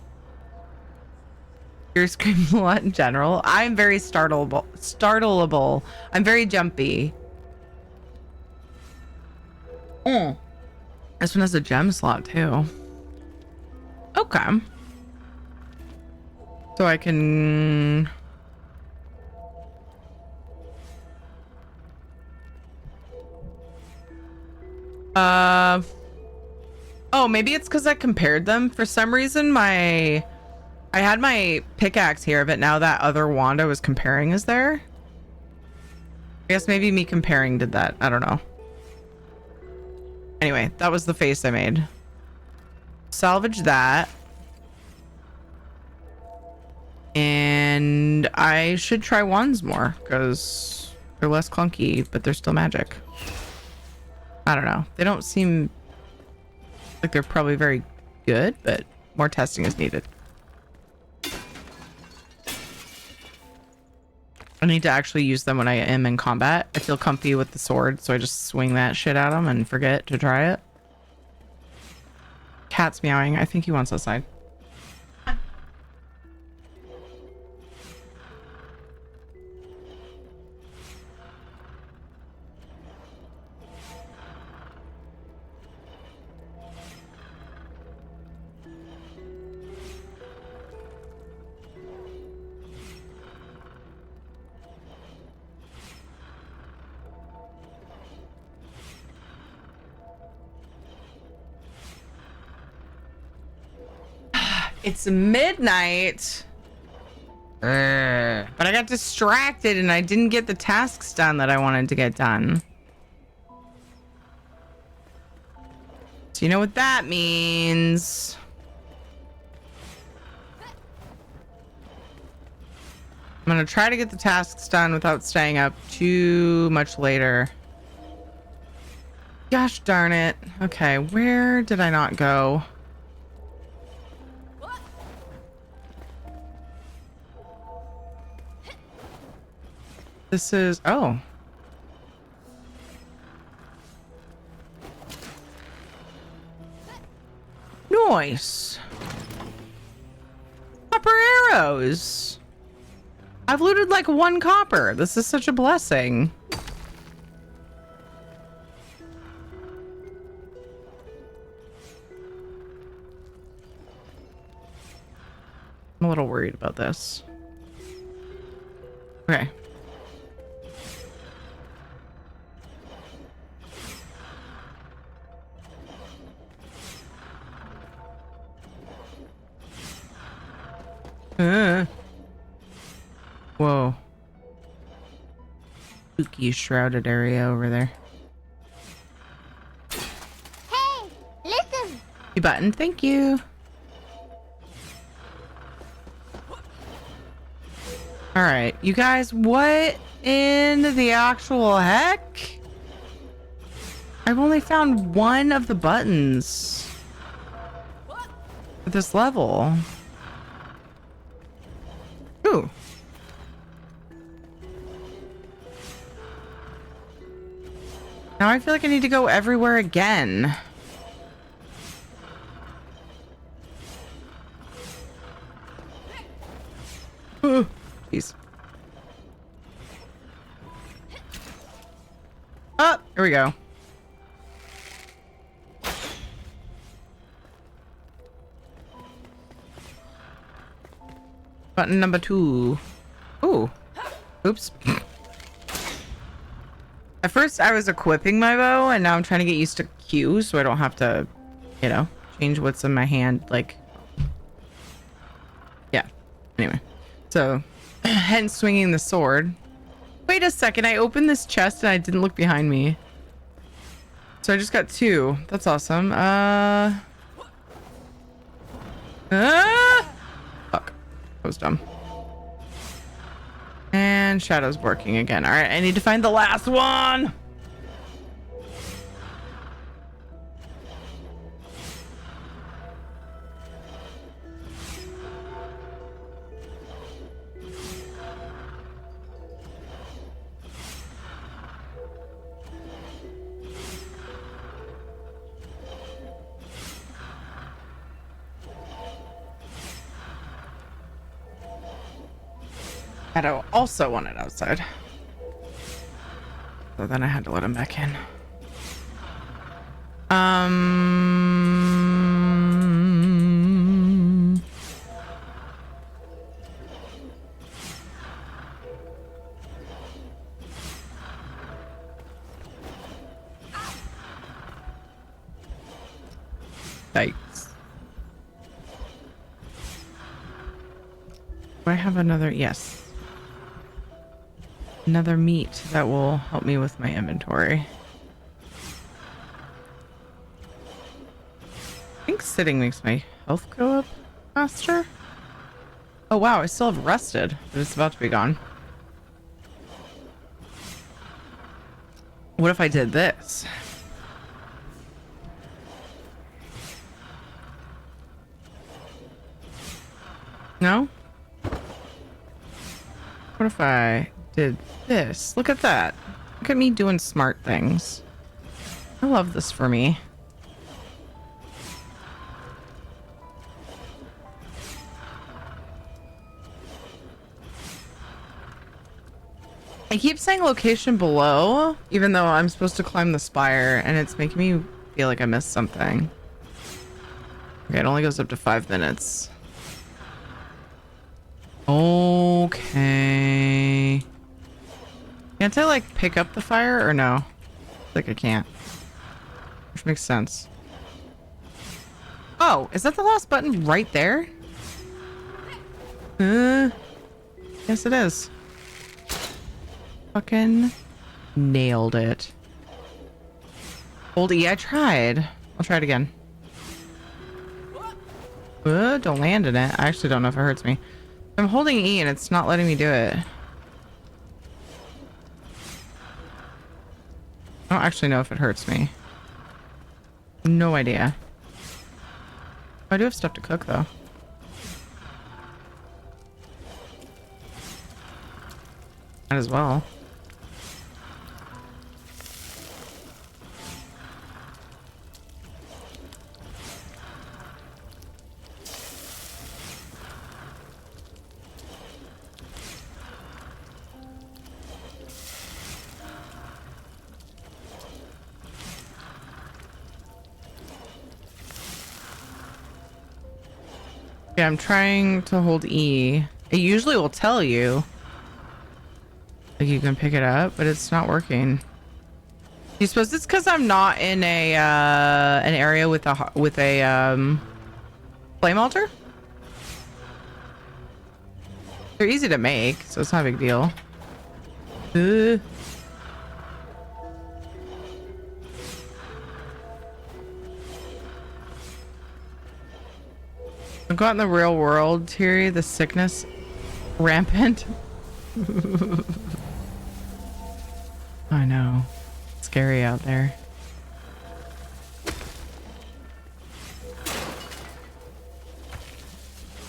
S2: You're screaming a lot in general. I'm very startleable. I'm very jumpy. This one has a gem slot too. Okay. So I can... Oh, maybe it's because I compared them. For some reason, I had my pickaxe here, but now that other wand I was comparing is there. I guess maybe me comparing did that. I don't know. Anyway, that was the face I made. Salvage that. And I should try wands more because they're less clunky, but they're still magic. I don't know. They don't seem like they're probably very good, but more testing is needed. I need to actually use them when I am in combat. I feel comfy with the sword, so I just swing that shit at them and forget to try it. Cat's meowing. I think he wants outside. It's midnight. But I got distracted and I didn't get the tasks done that I wanted to get done. So you know what that means. I'm gonna try to get the tasks done without staying up too much later. Gosh darn it. Okay, where did I not go? This is, oh. Nice. Copper arrows. I've looted like 1 copper. This is such a blessing. I'm a little worried about this. Okay. Whoa. Spooky shrouded area over there.
S17: Hey, listen.
S2: You button, thank you. All right, you guys, what in the actual heck? I've only found 1 of the buttons for this level. Ooh. Now I feel like I need to go everywhere again. Jeez. Oh, here we go. Button number 2. Ooh. Oops. At first I was equipping my bow and now I'm trying to get used to Q so I don't have to, you know, change what's in my hand. Like, yeah. Anyway. So, hence swinging the sword. Wait a second. I opened this chest and I didn't look behind me. So I just got 2. That's awesome. Fuck. That was dumb. And Shadow's working again. All right, I need to find the last one. Shadow also wanted outside. So then I had to let him back in. Yikes. Do I have another? Yes. Another meat that will help me with my inventory. I think sitting makes my health go up faster. Oh wow, I still have rested, but it's about to be gone. What if I did this? No? What if I did this? Look at that. Look at me doing smart things. I love this for me. I keep saying location below, even though I'm supposed to climb the spire, and it's making me feel like I missed something. Okay, it only goes up to 5 minutes. Okay. Can't I like pick up the fire or no? Like I can't. Which makes sense. Oh, is that the last button right there? Yes it is. Fucking nailed it. Hold E, I tried. I'll try it again. Don't land in it. I actually don't know if it hurts me. I'm holding E and it's not letting me do it. I don't actually know if it hurts me. No idea. I do have stuff to cook though. Might as well. Yeah, I'm trying to hold E. It usually will tell you. Like you can pick it up, but it's not working. You suppose it's because I'm not in a an area with a flame altar? They're easy to make, so it's not a big deal. I've got in the real world, Thierry, the sickness rampant. I know. It's scary out there.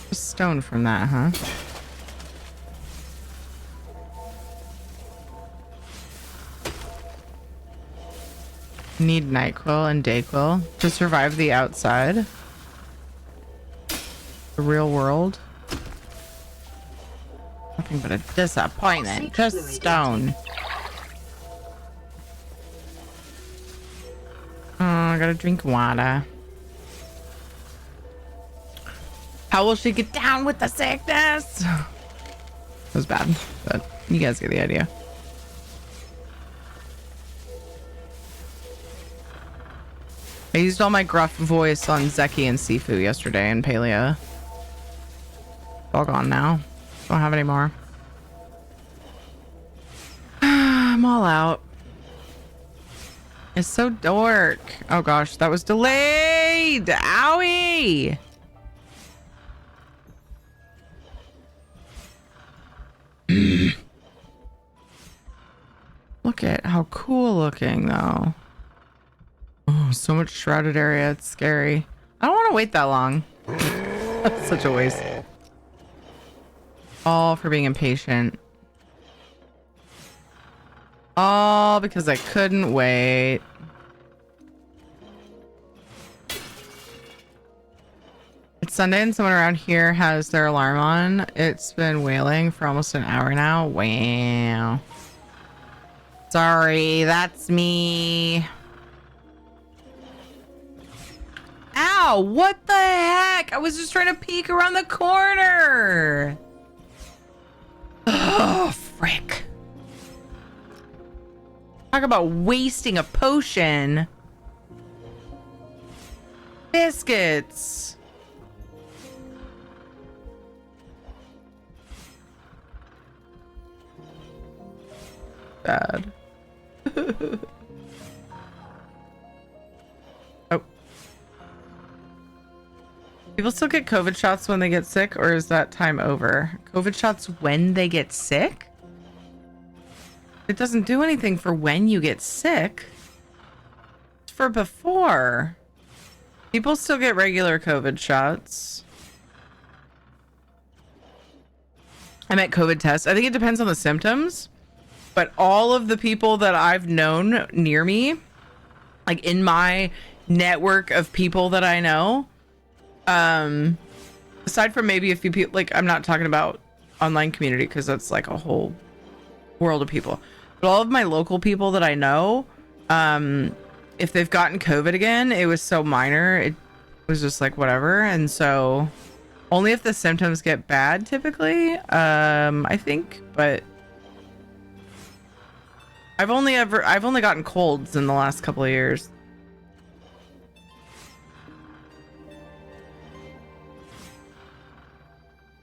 S2: Just stone from that, huh? Need NyQuil and DayQuil to survive the outside. The real world. Nothing but a disappointment. Just stone. Oh, I gotta drink water. How will she get down with the sickness? It was bad, but you guys get the idea. I used all my gruff voice on Zeki and Sifu yesterday in Paleo. All gone now. Don't have any more. I'm all out. It's so dark. Oh gosh, that was delayed. Owie. Look at how cool looking though. Oh, so much shrouded area. It's scary. I don't want to wait that long. That's such a waste. All for being impatient. All because I couldn't wait. It's Sunday and someone around here has their alarm on. It's been wailing for almost an hour now. Wow. Sorry, that's me. Ow, what the heck? I was just trying to peek around the corner. Oh, frick. Talk about wasting a potion. Biscuits. Bad. Oh. People still get COVID shots when they get sick, or is that time over? COVID shots when they get sick? It doesn't do anything for when you get sick. It's for before. People still get regular COVID shots. I meant COVID tests. I think it depends on the symptoms. But all of the people that I've known near me, like in my network of people that I know, aside from maybe a few people, like I'm not talking about online community because that's like a whole world of people. But all of my local people that I know, if they've gotten COVID again, it was so minor. It was just like whatever. And so only if the symptoms get bad typically, I think, but I've only gotten colds in the last couple of years.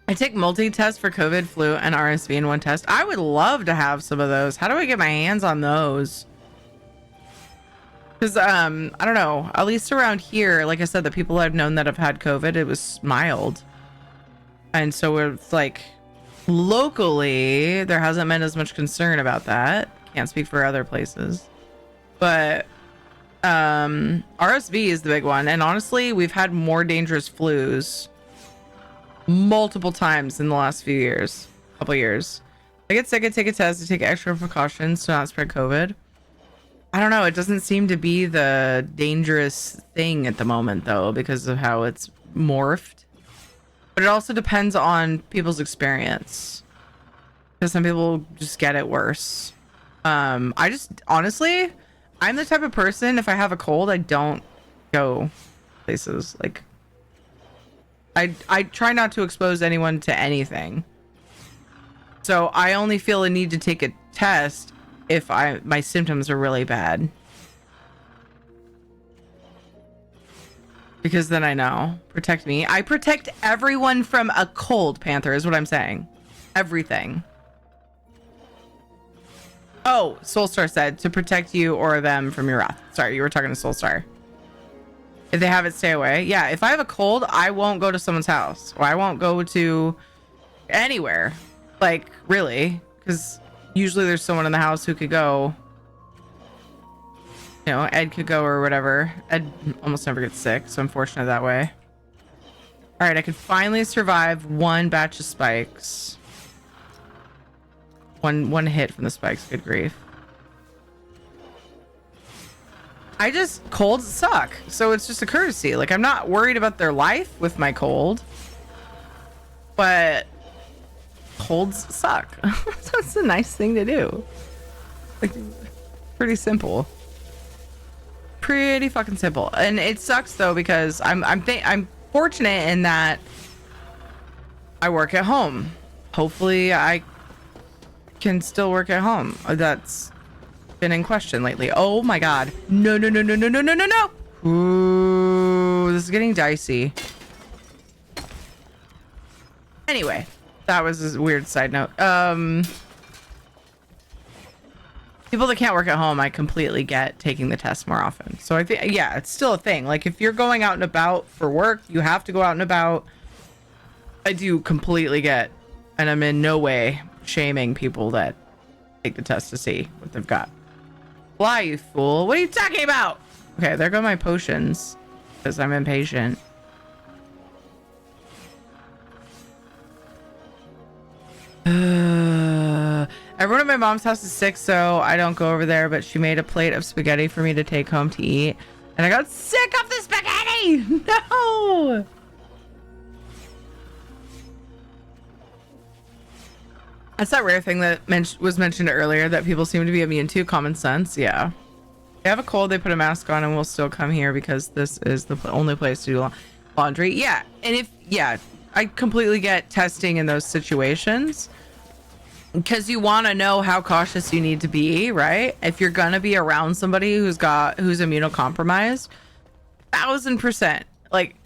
S2: I take multi-test for COVID, flu, and RSV in one test. I would love to have some of those. How do I get my hands on those? Because, I don't know. At least around here, like I said, the people I've known that have had COVID, it was mild. And so it's like, locally, there hasn't been as much concern about that. Can't speak for other places. But, RSV is the big one. And honestly, we've had more dangerous flus multiple times in the last few years, couple years. I get sick, I take a test, I take extra precautions to not spread COVID. I don't know, it doesn't seem to be the dangerous thing at the moment though, because of how it's morphed. But it also depends on people's experience, because some people just get it worse. I just honestly, I'm the type of person, if I have a cold, I don't go places. Like I try not to expose anyone to anything. So I only feel a need to take a test if my symptoms are really bad. Because then I know. Protect me. I protect everyone from a cold, Panther, is what I'm saying. Everything. Oh, Soulstar said to protect you or them from your wrath. Sorry, you were talking to Soulstar. If they have it, stay away. Yeah, if I have a cold, I won't go to someone's house. Or I won't go to anywhere. Like, really. Because usually there's someone in the house who could go. You know, Ed could go or whatever. Ed almost never gets sick, so I'm fortunate that way. Alright, I could finally survive one batch of spikes. One hit from the spikes. Good grief. colds suck. So it's just a courtesy. Like, I'm not worried about their life with my cold, but colds suck. That's a nice thing to do. Like, pretty simple. Pretty fucking simple. And it sucks though, because I'm fortunate in that I work at home. Hopefully I can still work at home. That's been in question lately. Oh my god. No. Ooh, this is getting dicey. Anyway, that was a weird side note. People that can't work at home, I completely get taking the test more often. So I think, yeah, it's still a thing. Like, if you're going out and about for work, you have to go out and about. I do completely get, and I'm in no way shaming people that take the test to see what they've got. Fly, you fool. What are you talking about? Okay, there go my potions, because I'm impatient. Everyone at my mom's house is sick, so I don't go over there, but she made a plate of spaghetti for me to take home to eat, and I got sick of the spaghetti. No. That's that rare thing that was mentioned earlier that people seem to be immune to. Common sense. Yeah. They have a cold, they put a mask on and will still come here because this is the only place to do laundry. Yeah. And I completely get testing in those situations, because you want to know how cautious you need to be, right? If you're going to be around somebody who's immunocompromised, 1000%. Like,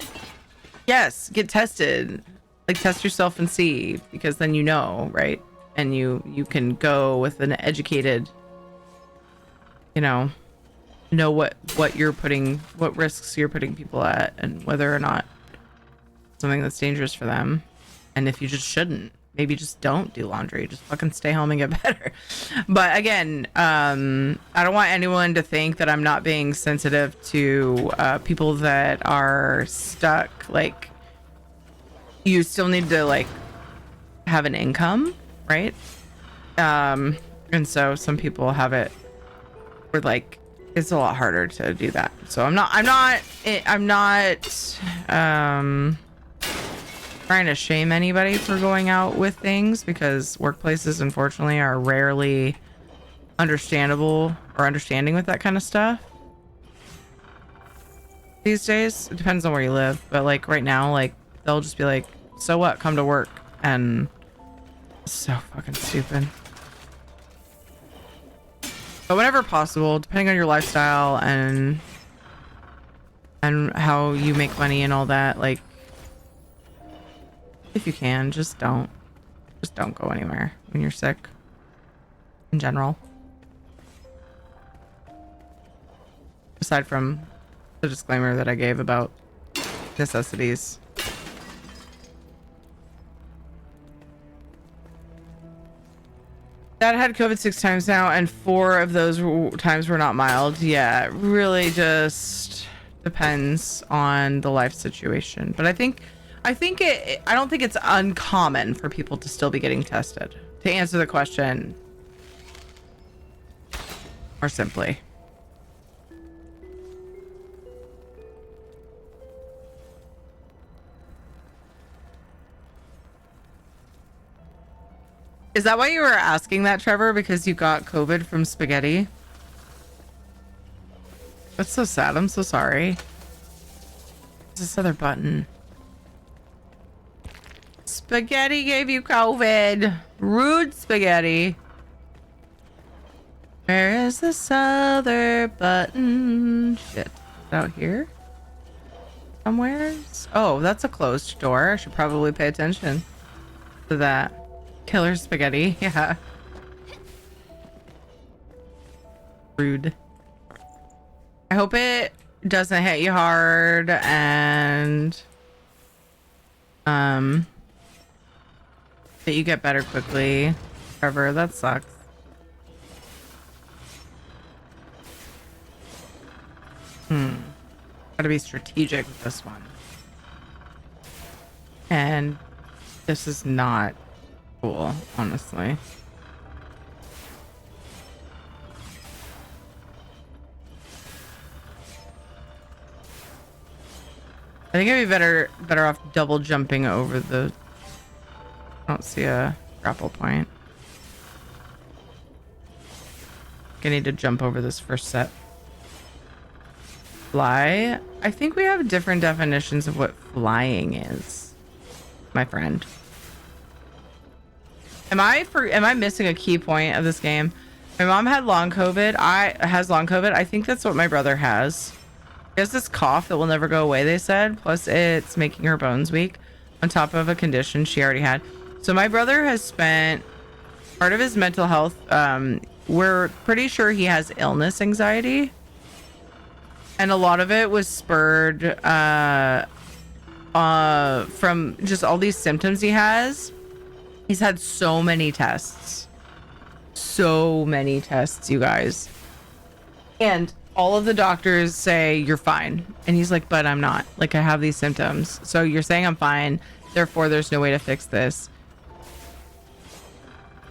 S2: yes, get tested. Like, test yourself and see, because then you know, right? And you can go with an educated, know what risks you're putting people at, and whether or not something that's dangerous for them. And if you just shouldn't, maybe just don't do laundry. Just fucking stay home and get better. But again, I don't want anyone to think that I'm not being sensitive to people that are stuck. Like, you still need to, like, have an income, right? And so some people have it where, like, it's a lot harder to do that. So I'm not trying to shame anybody for going out with things, because workplaces unfortunately are rarely understanding with that kind of stuff these days. It depends on where you live, but like right now, like, they'll just be like, so what, come to work. And it's so fucking stupid. But whenever possible, depending on your lifestyle and how you make money and all that, like, if you can, just don't go anywhere when you're sick in general. Aside from the disclaimer that I gave about necessities. Dad had COVID 6 times now, and 4 of those times were not mild. Yeah, it really just depends on the life situation. But I don't think it's uncommon for people to still be getting tested. To answer the question more simply. Is that why you were asking that, Trevor? Because you got COVID from spaghetti? That's so sad. I'm so sorry. What's this other button? Spaghetti gave you COVID. Rude spaghetti. Where is this other button? Shit. Out here? Somewhere? Oh, that's a closed door. I should probably pay attention to that. Killer spaghetti. Yeah. Rude. I hope it doesn't hit you hard and that you get better quickly. Trevor, that sucks. Gotta be strategic with this one. And this is not cool, honestly. I think I'd be better off double jumping over the... I don't see a grapple point. I need to jump over this first set. Fly? I think we have different definitions of what flying is, my friend. Am I missing a key point of this game? My mom had long COVID. Has long COVID. I think that's what my brother has. He has this cough that will never go away, they said. Plus, it's making her bones weak on top of a condition she already had. So my brother has spent part of his mental health. We're pretty sure he has illness anxiety. And a lot of it was spurred from just all these symptoms he has. He's had so many tests. So many tests, you guys. And all of the doctors say you're fine. And he's like, but I'm not. Like, I have these symptoms. So you're saying I'm fine. Therefore, there's no way to fix this.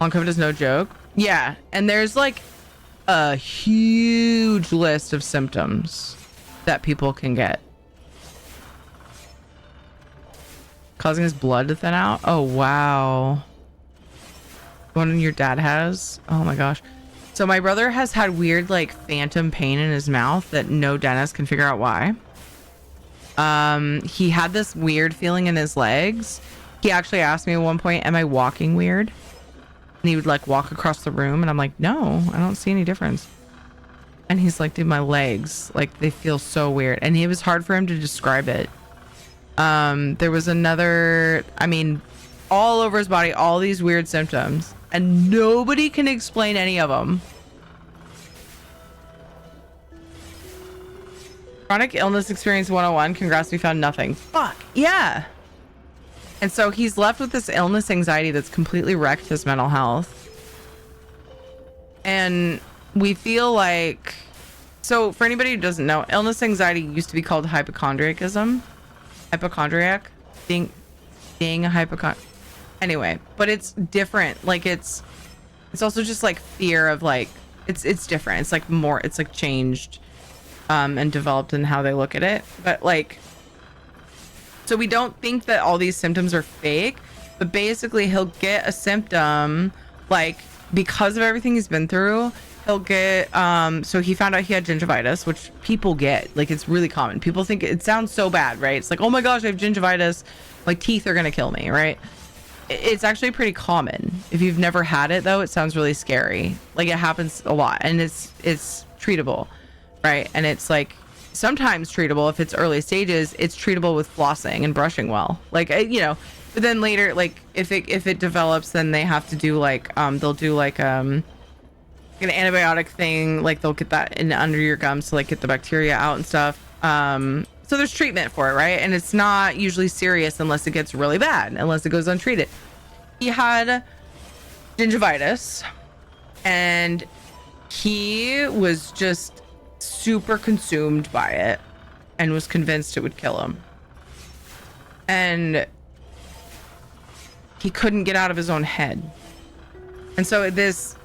S2: Long COVID is no joke. Yeah. And there's like a huge list of symptoms that people can get. Causing his blood to thin out. Oh, wow. One your dad has? Oh my gosh. So my brother has had weird like phantom pain in his mouth that no dentist can figure out why. He had this weird feeling in his legs. He actually asked me at one point, am I walking weird? And he would like walk across the room and I'm like, no, I don't see any difference. And he's like, dude, my legs, like they feel so weird. And it was hard for him to describe it. There was another, I mean, all over his body, all these weird symptoms. And nobody can explain any of them. Chronic illness experience 101. Congrats, we found nothing. Fuck, yeah. And so he's left with this illness anxiety that's completely wrecked his mental health. And we feel like... So for anybody who doesn't know, illness anxiety used to be called hypochondriacism. Hypochondriac. Being a hypochondriac. Anyway, but it's different. Like it's also just like fear of like it's different. It's like more, it's like changed and developed in how they look at it. But like, so we don't think that all these symptoms are fake, but basically he'll get a symptom like because of everything he's been through. He'll get so he found out he had gingivitis, which people get. Like it's really common. People think it sounds so bad, right? It's like, oh my gosh, I have gingivitis. My teeth are gonna kill me, right? It's actually pretty common. If you've never had it though, it sounds really scary. Like it happens a lot and it's treatable, right? And it's like sometimes treatable if it's early stages. It's treatable with flossing and brushing well, like you know. But then later, like if it develops, then they have to do like they'll do like an antibiotic thing. Like they'll get that in under your gums to like get the bacteria out and stuff. So there's treatment for it, right? And it's not usually serious unless it gets really bad, unless it goes untreated. He had gingivitis and he was just super consumed by it and was convinced it would kill him. And he couldn't get out of his own head. And so this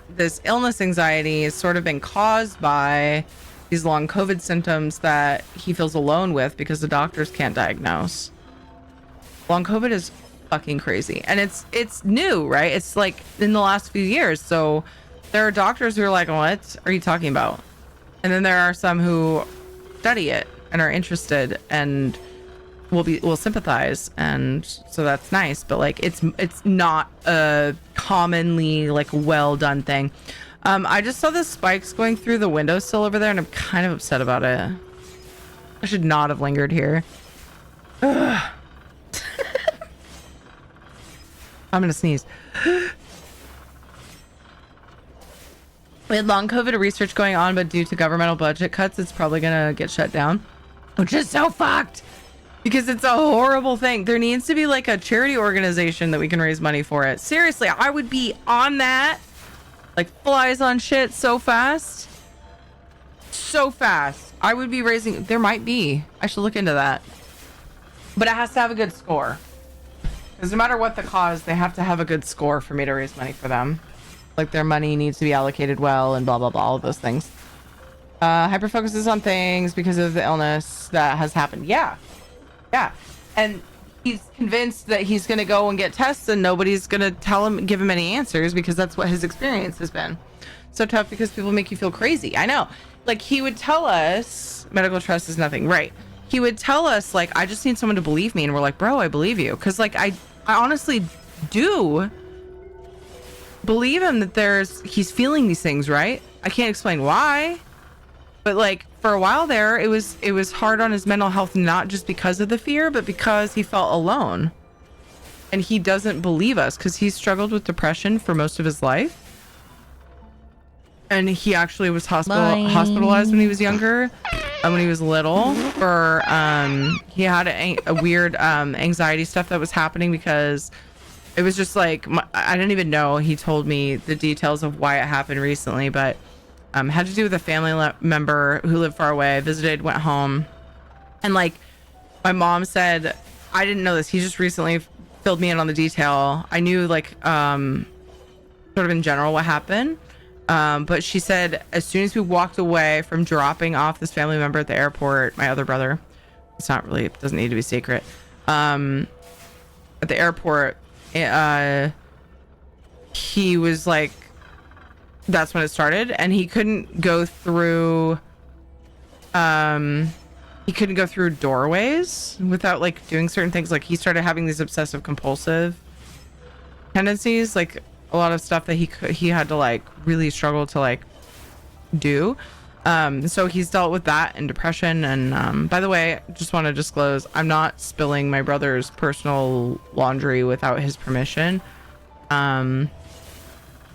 S2: illness anxiety has sort of been caused by these long COVID symptoms that he feels alone with because the doctors can't diagnose. Long COVID is fucking crazy. And it's new, right? It's like in the last few years. So there are doctors who are like, what are you talking about? And then there are some who study it and are interested and will sympathize. And so that's nice. But like, it's not a commonly like well done thing. I just saw the spikes going through the windowsill over there and I'm kind of upset about it. I should not have lingered here. Ugh. I'm gonna sneeze. We had long COVID research going on, but due to governmental budget cuts, it's probably gonna get shut down, which is so fucked because it's a horrible thing. There needs to be like a charity organization that we can raise money for it. Seriously, I would be on that. Like flies on shit so fast. So fast. I would be raising... There might be. I should look into that. But it has to have a good score. Because no matter what the cause, they have to have a good score for me to raise money for them. Like their money needs to be allocated well and blah, blah, blah. All of those things. Hyper focuses on things because of the illness that has happened. Yeah. Yeah. And he's convinced that he's going to go and get tests and nobody's going to give him any answers because that's what his experience has been. So tough because people make you feel crazy. I know. Like, he would tell us medical trust is nothing. Right. He would tell us, like, I just need someone to believe me. And we're like, bro, I believe you. Because, like, I honestly do believe him that he's feeling these things, right? I can't explain why. But, like, for a while there, it was hard on his mental health, not just because of the fear, but because he felt alone. And he doesn't believe us because he struggled with depression for most of his life. And he actually was hospitalized when he was younger, when he was little, for he had a weird anxiety stuff that was happening because it was just like, I didn't even know. He told me the details of why it happened recently, but had to do with a family member who lived far away, visited, went home. And like my mom said, I didn't know this. He just recently filled me in on the detail. I knew like sort of in general what happened. But she said as soon as we walked away from dropping off this family member at the airport, my other brother, it doesn't need to be secret. At the airport, he was like, that's when it started, and he couldn't go through doorways without like doing certain things. Like he started having these obsessive compulsive tendencies, like a lot of stuff that he had to like really struggle to like do. So he's dealt with that and depression. And by the way, just want to disclose, I'm not spilling my brother's personal laundry without his permission.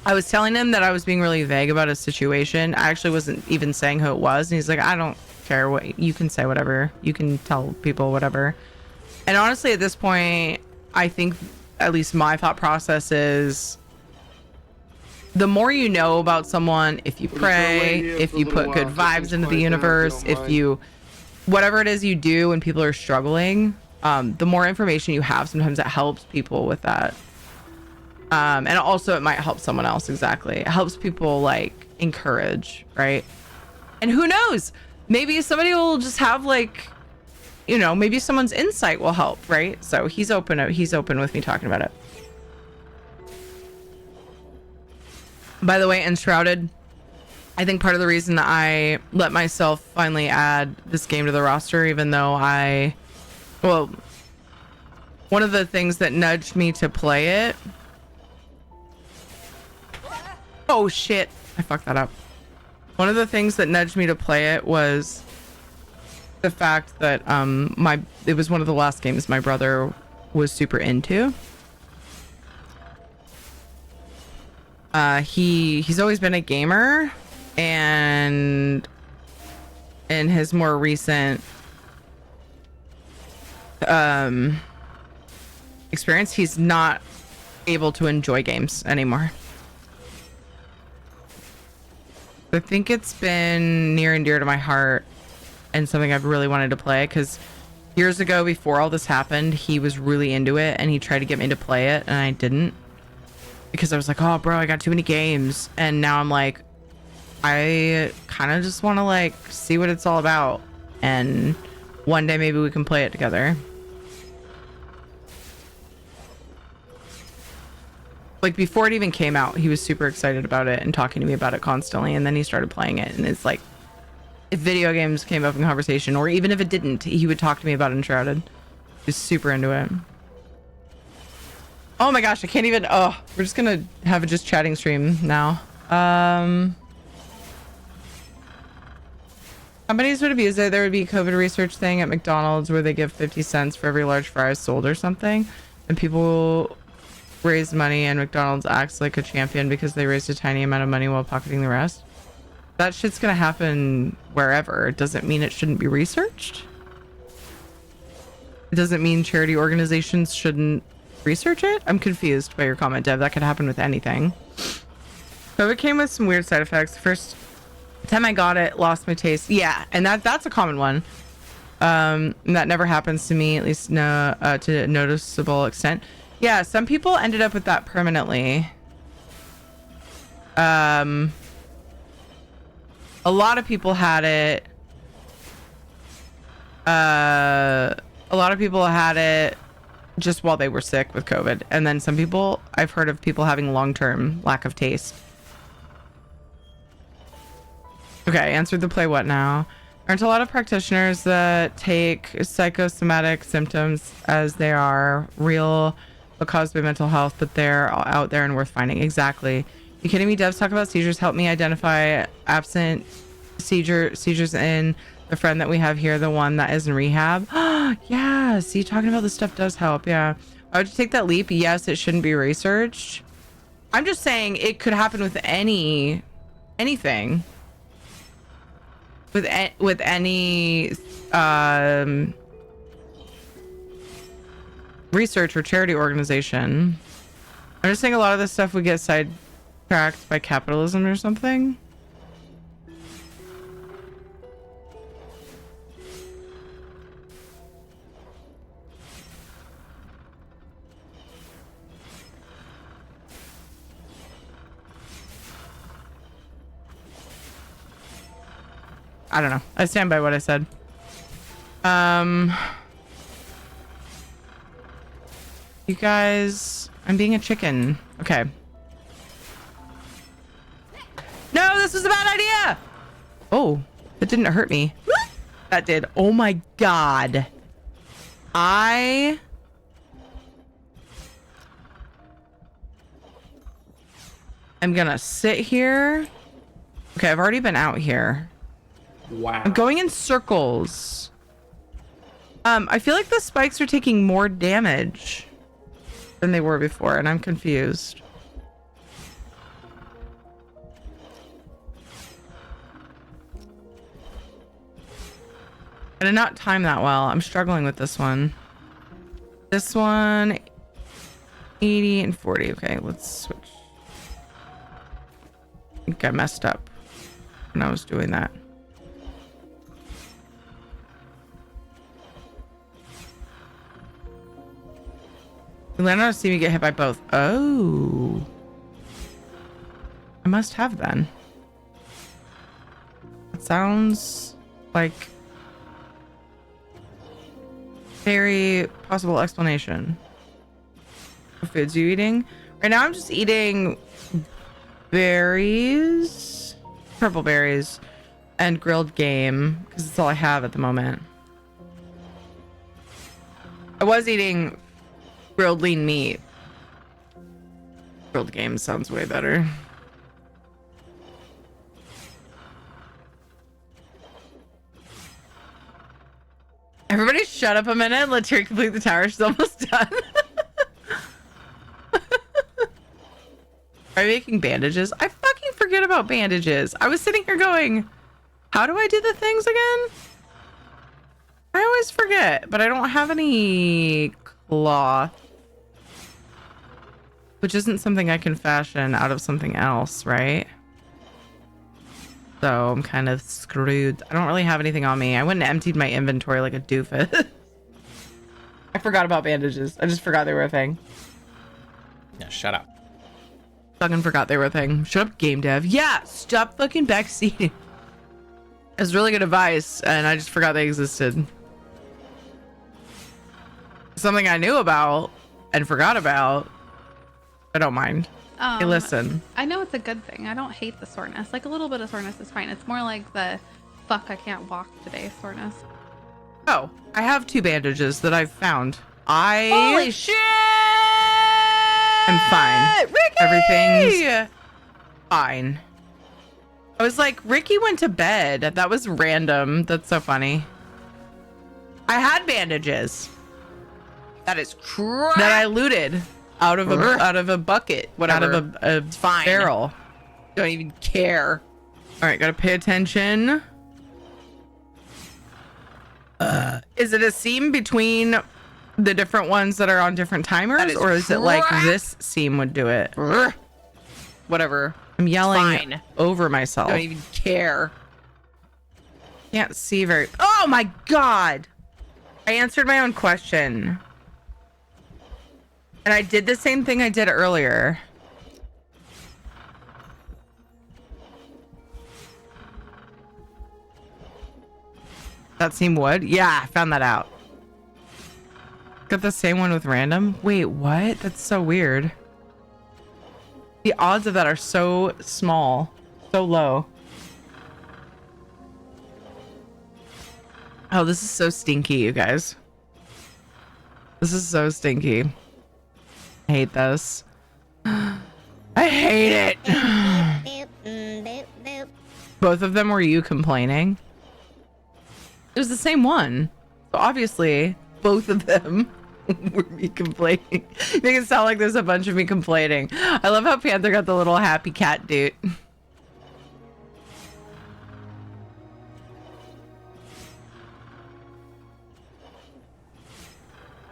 S2: I was telling him that I was being really vague about his situation. I actually wasn't even saying who it was, and he's like, I don't care what you can say, whatever you can tell people, whatever. And honestly, at this point, I think at least my thought process is, the more you know about someone, if you pray, if you put good vibes into the universe, if you, whatever it is you do when people are struggling, the more information you have, sometimes it helps people with that. And also it might help someone else. Exactly. It helps people like encourage, right? And who knows, maybe somebody will just have like, you know, maybe someone's insight will help, right? So he's open with me talking about it. By the way, Enshrouded, I think part of the reason that I let myself finally add this game to the roster, even though one of the things that nudged me to play it. Oh shit, I fucked that up. One of the things that nudged me to play it was the fact that it was one of the last games my brother was super into. He's always been a gamer, and in his more recent experience, he's not able to enjoy games anymore. I think it's been near and dear to my heart and something I've really wanted to play, because years ago, before all this happened, he was really into it and he tried to get me to play it, and I didn't, because I was like, oh bro, I got too many games. And now I'm like, I kind of just want to like see what it's all about, and one day maybe we can play it together. Like before it even came out, he was super excited about it and talking to me about it constantly, and then he started playing it, and it's like, if video games came up in conversation, or even if it didn't, he would talk to me about Enshrouded. He's super into it. Oh my gosh, I can't even, we're just gonna have a just chatting stream now. Companies would abuse it. There would be a COVID research thing at McDonald's where they give 50 cents for every large fries sold or something, and people raise money and McDonald's acts like a champion because they raised a tiny amount of money while pocketing the rest. That shit's gonna happen wherever. It doesn't mean it shouldn't be researched. It doesn't mean charity organizations shouldn't research it. I'm confused by your comment, Dev. That could happen with anything. COVID came with some weird side effects. First time I got it, lost my taste. Yeah, and that's a common one. That never happens to me, at least no to a noticeable extent. Yeah, some people ended up with that permanently. A lot of people had it. A a lot of people had it just while they were sick with COVID. And then some people, I've heard of people having long-term lack of taste. Okay, answered the play what now. Aren't a lot of practitioners that take psychosomatic symptoms as they are real but caused by mental health, but they're out there and worth finding? Exactly. You kidding me? Devs talk about seizures. Help me identify absent seizures in the friend that we have here, the one that is in rehab. Yeah, see, talking about this stuff does help. Yeah. Why would you take that leap? Yes, it shouldn't be researched. I'm just saying it could happen with anything. With any research or charity organization. I'm just saying a lot of this stuff would get sidetracked by capitalism or something. I don't know. I stand by what I said. You guys, I'm being a chicken. Okay. No, this was a bad idea. Oh, that didn't hurt me. That did. Oh my God. I'm gonna sit here. Okay, I've already been out here.
S18: Wow.
S2: I'm going in circles. I feel like the spikes are taking more damage than they were before, and I'm confused. I did not time that well. I'm struggling with this one. This one, 80 and 40. Okay, let's switch. I think I messed up when I was doing that. You land on a see me get hit by both. Oh. I must have then. It sounds like very possible explanation. What foods are you eating? Right now I'm just eating berries, purple berries, and grilled game, because that's all I have at the moment. I was eating grilled lean meat. Grilled game sounds way better. Everybody shut up a minute. Let Terry complete the tower. She's almost done. Are you making bandages? I fucking forget about bandages. I was sitting here going, how do I do the things again? I always forget, but I don't have any cloth. Which isn't something I can fashion out of something else, right? So I'm kind of screwed. I don't really have anything on me. I went and emptied my inventory like a doofus. I forgot about bandages. I just forgot they were a thing.
S3: Yeah, shut up.
S2: Fucking forgot they were a thing. Shut up, game dev. Yeah, stop fucking backseating. It's really good advice, and I just forgot they existed. Something I knew about and forgot about. I don't mind. Hey, listen.
S15: I know it's a good thing. I don't hate the soreness. Like, a little bit of soreness is fine. It's more like the fuck I can't walk today soreness.
S2: Oh, I have 2 bandages that I've found.
S15: Holy shit!
S2: I'm fine.
S15: Ricky!
S2: Everything's fine. I was like, Ricky went to bed. That was random. That's so funny. I had bandages.
S15: That is crap.
S2: That I looted out of a bucket,
S15: Whatever.
S2: out of a
S15: fine.
S2: barrel.
S15: Don't even care.
S2: All right, gotta pay attention. Is it a seam between the different ones that are on different timers, or is it like this seam would do it? Whatever. I'm yelling over myself.
S15: Don't even care.
S2: Can't see very. Oh my God! I answered my own question. And I did the same thing I did earlier. That seam would? Yeah, I found that out. got the same one with random. Wait, what? That's so weird. The odds of that are so small, so low. Oh, this is so stinky, you guys. This is so stinky. I hate this. I hate it. Both of them were you complaining? It was the same one. So obviously, both of them were me complaining. Make it sound like there's a bunch of me complaining. I love how Panther got the little happy cat dude.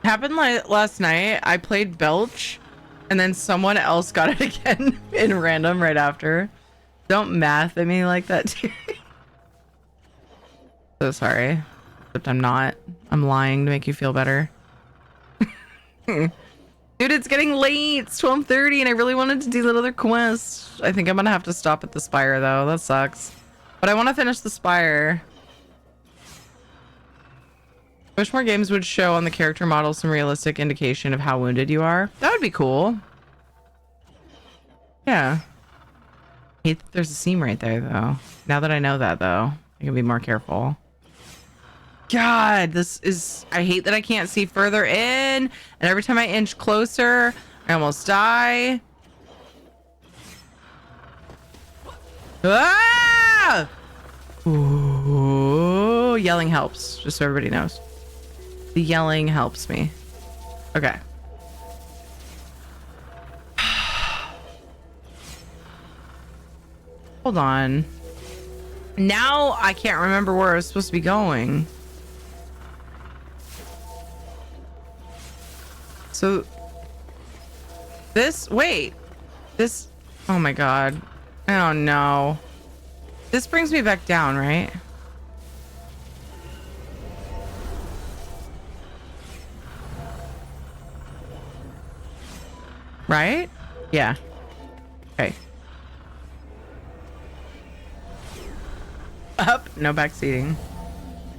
S2: Happened like last night. I played Belch, and then someone else got it again in random right after. Don't math at me like that, too. So sorry, but I'm not. I'm lying to make you feel better. Dude, it's getting late. It's 12:30, and I really wanted to do that other quest. I think I'm gonna have to stop at the Spire, though. That sucks. But I want to finish the Spire. I wish more games would show on the character model some realistic indication of how wounded you are. That would be cool. Yeah. I hate that there's a seam right there, though. Now that I know that, though, I can be more careful. God, this is... I hate that I can't see further in. And every time I inch closer, I almost die. Ah! Ooh, yelling helps, just so everybody knows. The yelling helps me. Okay. Hold on. Now I can't remember where I was supposed to be going. So this, wait, this, oh my God. Oh no. This brings me back down, right? Right? Yeah. Okay. Up, no backseating. And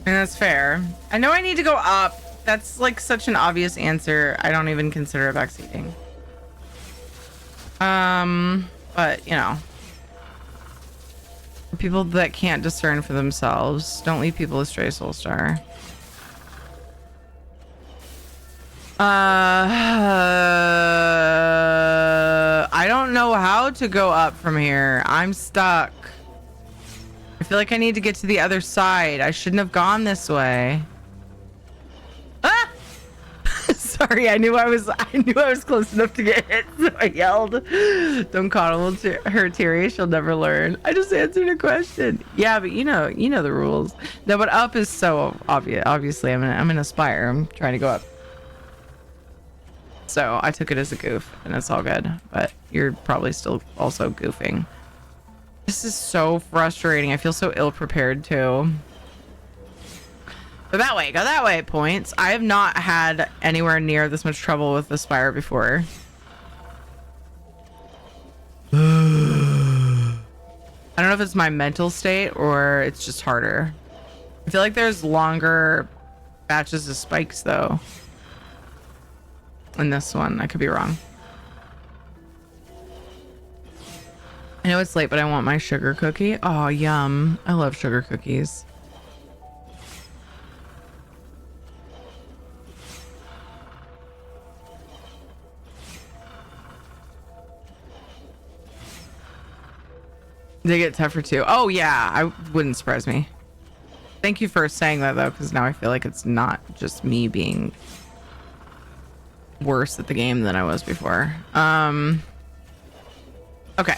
S2: that's fair. I know I need to go up. That's like such an obvious answer. I don't even consider it backseating. But you know, for people that can't discern for themselves, don't lead people astray, Soulstar. I don't know how to go up from here. I'm stuck. I feel like I need to get to the other side. I shouldn't have gone this way. Ah! Sorry, I knew I was close enough to get hit, so I yelled. Don't coddle her, Terry. She'll never learn. I just answered a question. Yeah, but you know the rules. No, but up is so obvious. Obviously, I'm in a spire. I'm trying to go up. So I took it as a goof, and it's all good. But you're probably still also goofing. This is so frustrating. I feel so ill-prepared, too. Go that way, points. I have not had anywhere near this much trouble with the Spire before. I don't know if it's my mental state or it's just harder. I feel like there's longer batches of spikes, though. In this one, I could be wrong. I know it's late, but I want my sugar cookie. Oh, yum. I love sugar cookies. They get tougher too. Oh, yeah. I wouldn't surprise me. Thank you for saying that, though, because now I feel like it's not just me being worse at the game than I was before. Okay.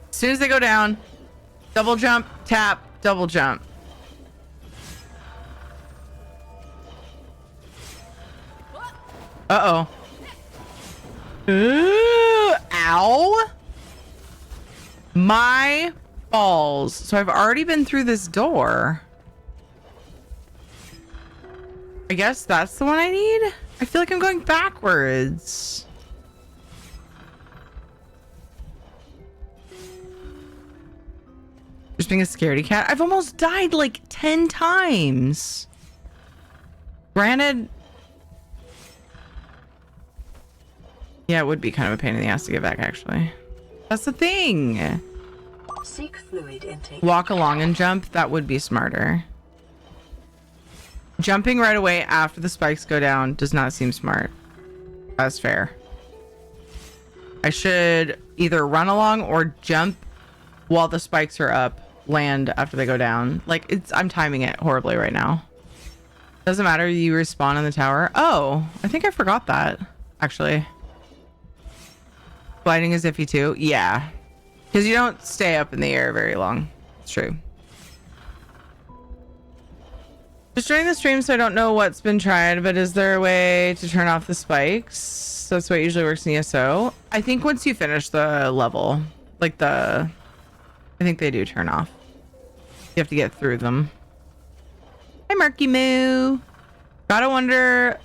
S2: As soon as they go down, double jump, tap, double jump. Uh-oh. Ooh, ow. My balls. So I've already been through this door. I guess that's the one I need? I feel like I'm going backwards. Just being a scaredy cat. I've almost died like 10 times. Granted, Yeah, it would be kind of a pain in the ass to get back, actually. That's the thing.
S6: Seek fluid intake.
S2: Walk along and jump. That would be smarter. Jumping right away after the spikes go down does not seem smart. That's fair. I should either run along or jump while the spikes are up, land after they go down. Like, I'm timing it horribly right now. Doesn't matter, you respawn in the tower. Oh, I think I forgot that, actually. Gliding is iffy too. Yeah. Because you don't stay up in the air very long. It's true. Just joining the stream, so I don't know what's been tried, but is there a way to turn off the spikes? That's the way it usually works in ESO. I think once you finish the level, like I think they do turn off. You have to get through them. Hi, Murky Moo. Gotta wonder,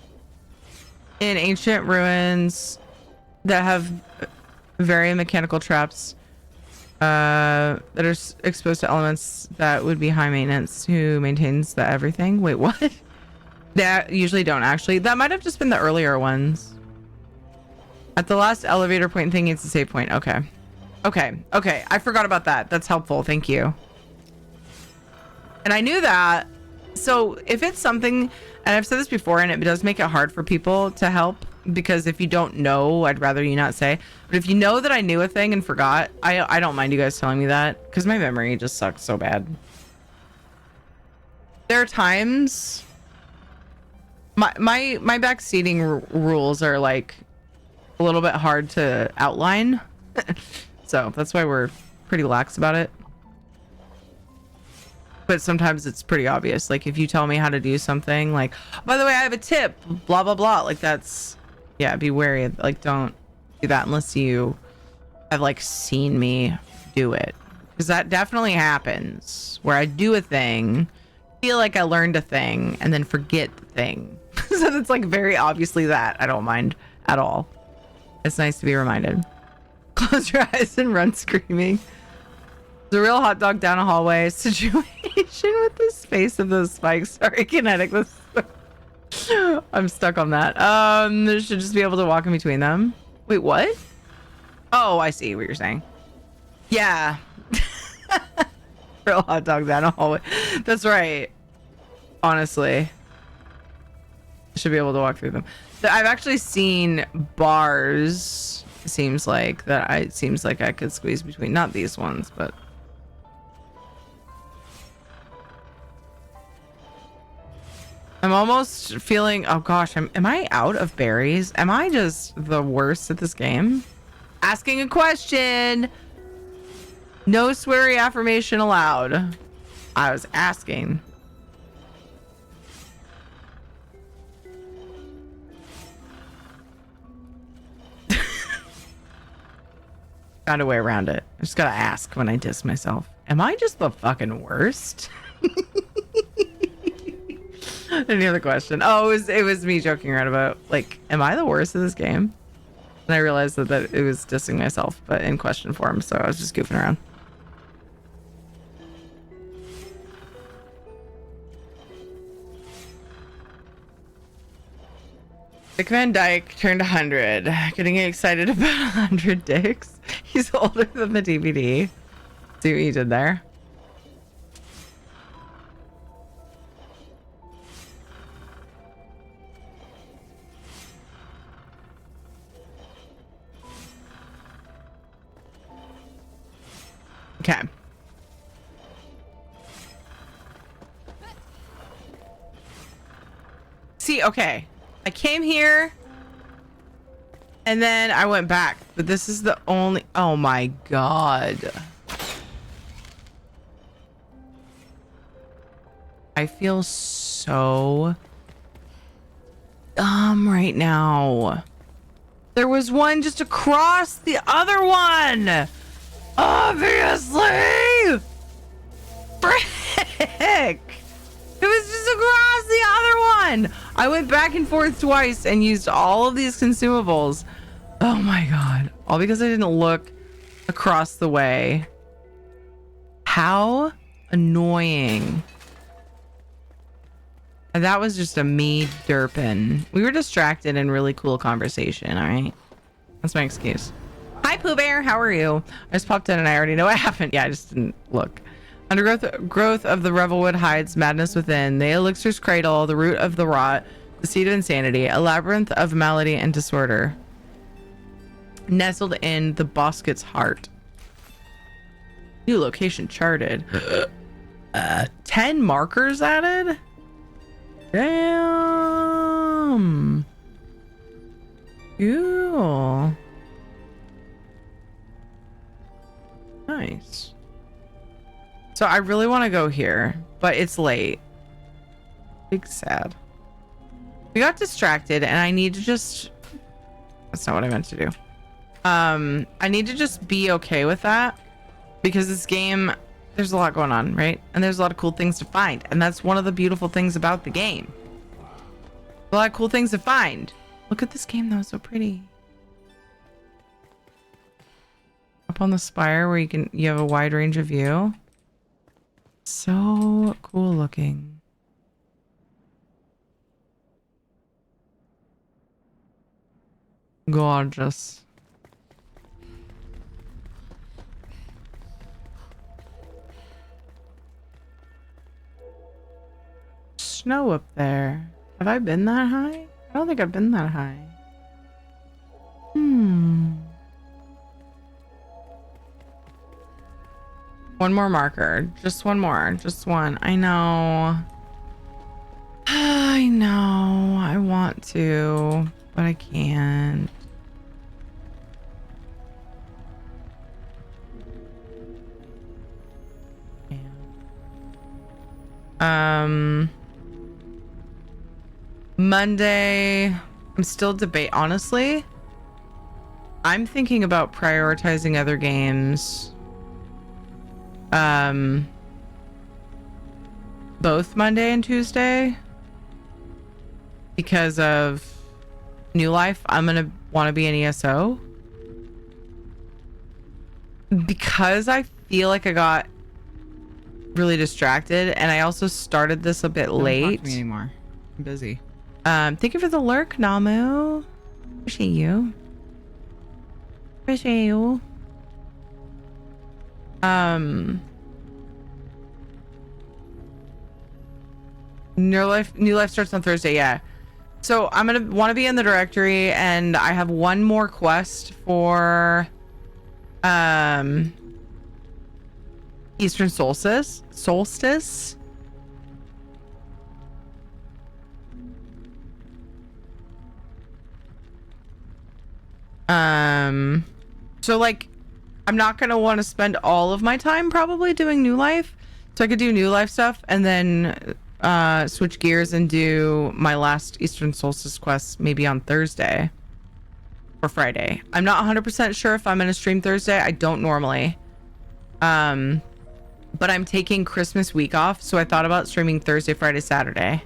S2: in ancient ruins that have very mechanical traps that are exposed to elements that would be high maintenance, who maintains the everything? Wait, what? That usually don't actually. That might have just been the earlier ones. At the last elevator point thing, it's a save point. Okay. Okay. I forgot about that. That's helpful. Thank you. And I knew that. So if it's something, and I've said this before, and it does make it hard for people to help, because if you don't know, I'd rather you not say. But if you know that I knew a thing and forgot, I don't mind you guys telling me that, because my memory just sucks so bad. There are times my backseating rules are like a little bit hard to outline. So that's why we're pretty lax about it. But sometimes it's pretty obvious. Like if you tell me how to do something, like, by the way, I have a tip, blah, blah, blah. Like that's, yeah, be wary. Like don't do that unless you have like seen me do it. Because that definitely happens where I do a thing, feel like I learned a thing, and then forget the thing. So it's like very obviously that. I don't mind at all. It's nice to be reminded. Close your eyes and run screaming. The real hot dog down a hallway situation with the space of those spikes. Sorry, kinetic. I'm stuck on that. There should just be able to walk in between them. Wait, what? Oh, I see what you're saying. Yeah. Real hot dog down a hallway. That's right. Honestly. Should be able to walk through them. I've actually seen bars. Seems like it seems like I could squeeze between. Not these ones, but. I'm almost feeling, oh gosh, am I out of berries? Am I just the worst at this game? Asking a question. No sweary affirmation allowed. I was asking. Found a way around it. I just gotta ask when I diss myself. Am I just the fucking worst? Any other question? Oh, it was me joking around about, like, am I the worst at this game? And I realized that it was dissing myself, but in question form, so I was just goofing around. Dick Van Dyke turned 100. Getting excited about 100 dicks. He's older than the DVD. See what you did there? Okay. See, okay. I came here and then I went back, but this is the only, oh my God. I feel so dumb right now. There was one just across the other one. Obviously! Frick! It was just across the other one! I went back and forth twice and used all of these consumables. Oh my God. All because I didn't look across the way. How annoying. And that was just a me derping. We were distracted in really cool conversation, alright? That's my excuse. Hi, Pooh Bear. How are you? I just popped in and I already know what happened. Yeah, I just didn't look. Growth of the Revelwood hides madness within. The elixir's cradle, the root of the rot, the seed of insanity, a labyrinth of malady and disorder. Nestled in the Bosket's heart. New location charted. 10 markers added? Damn. Cool. Nice. So I really want to go here, but it's late. Big sad. We got distracted and I need to just... That's not what I meant to do. I need to just be okay with that because this game, there's a lot going on, right? And there's a lot of cool things to find. And that's one of the beautiful things about the game. A lot of cool things to find. Look at this game though, it's so pretty. Up on the spire where you have a wide range of view. So cool looking. Gorgeous. Snow up there. Have I been that high? I don't think I've been that high. One more marker. Just one more. Just one. I know. I know. I want to, but I can't. Monday, I'm still honestly, I'm thinking about prioritizing other games. Both Monday and Tuesday because of New Life. I'm gonna want to be an ESO because I feel like I got really distracted and I also started this a bit late.
S11: Don't talk to me anymore. I'm busy.
S2: Thank you for the lurk, Namu. Appreciate you. Appreciate you. New Life starts on Thursday, yeah. So I'm gonna want to be in the directory, and I have one more quest for Eastern Solstice. So like I'm not gonna want to spend all of my time probably doing New Life, so I could do New Life stuff and then switch gears and do my last Eastern Solstice quest maybe on Thursday or Friday. I'm not 100% sure if I'm gonna stream Thursday. I don't normally, but I'm taking Christmas week off, so I thought about streaming Thursday, Friday, Saturday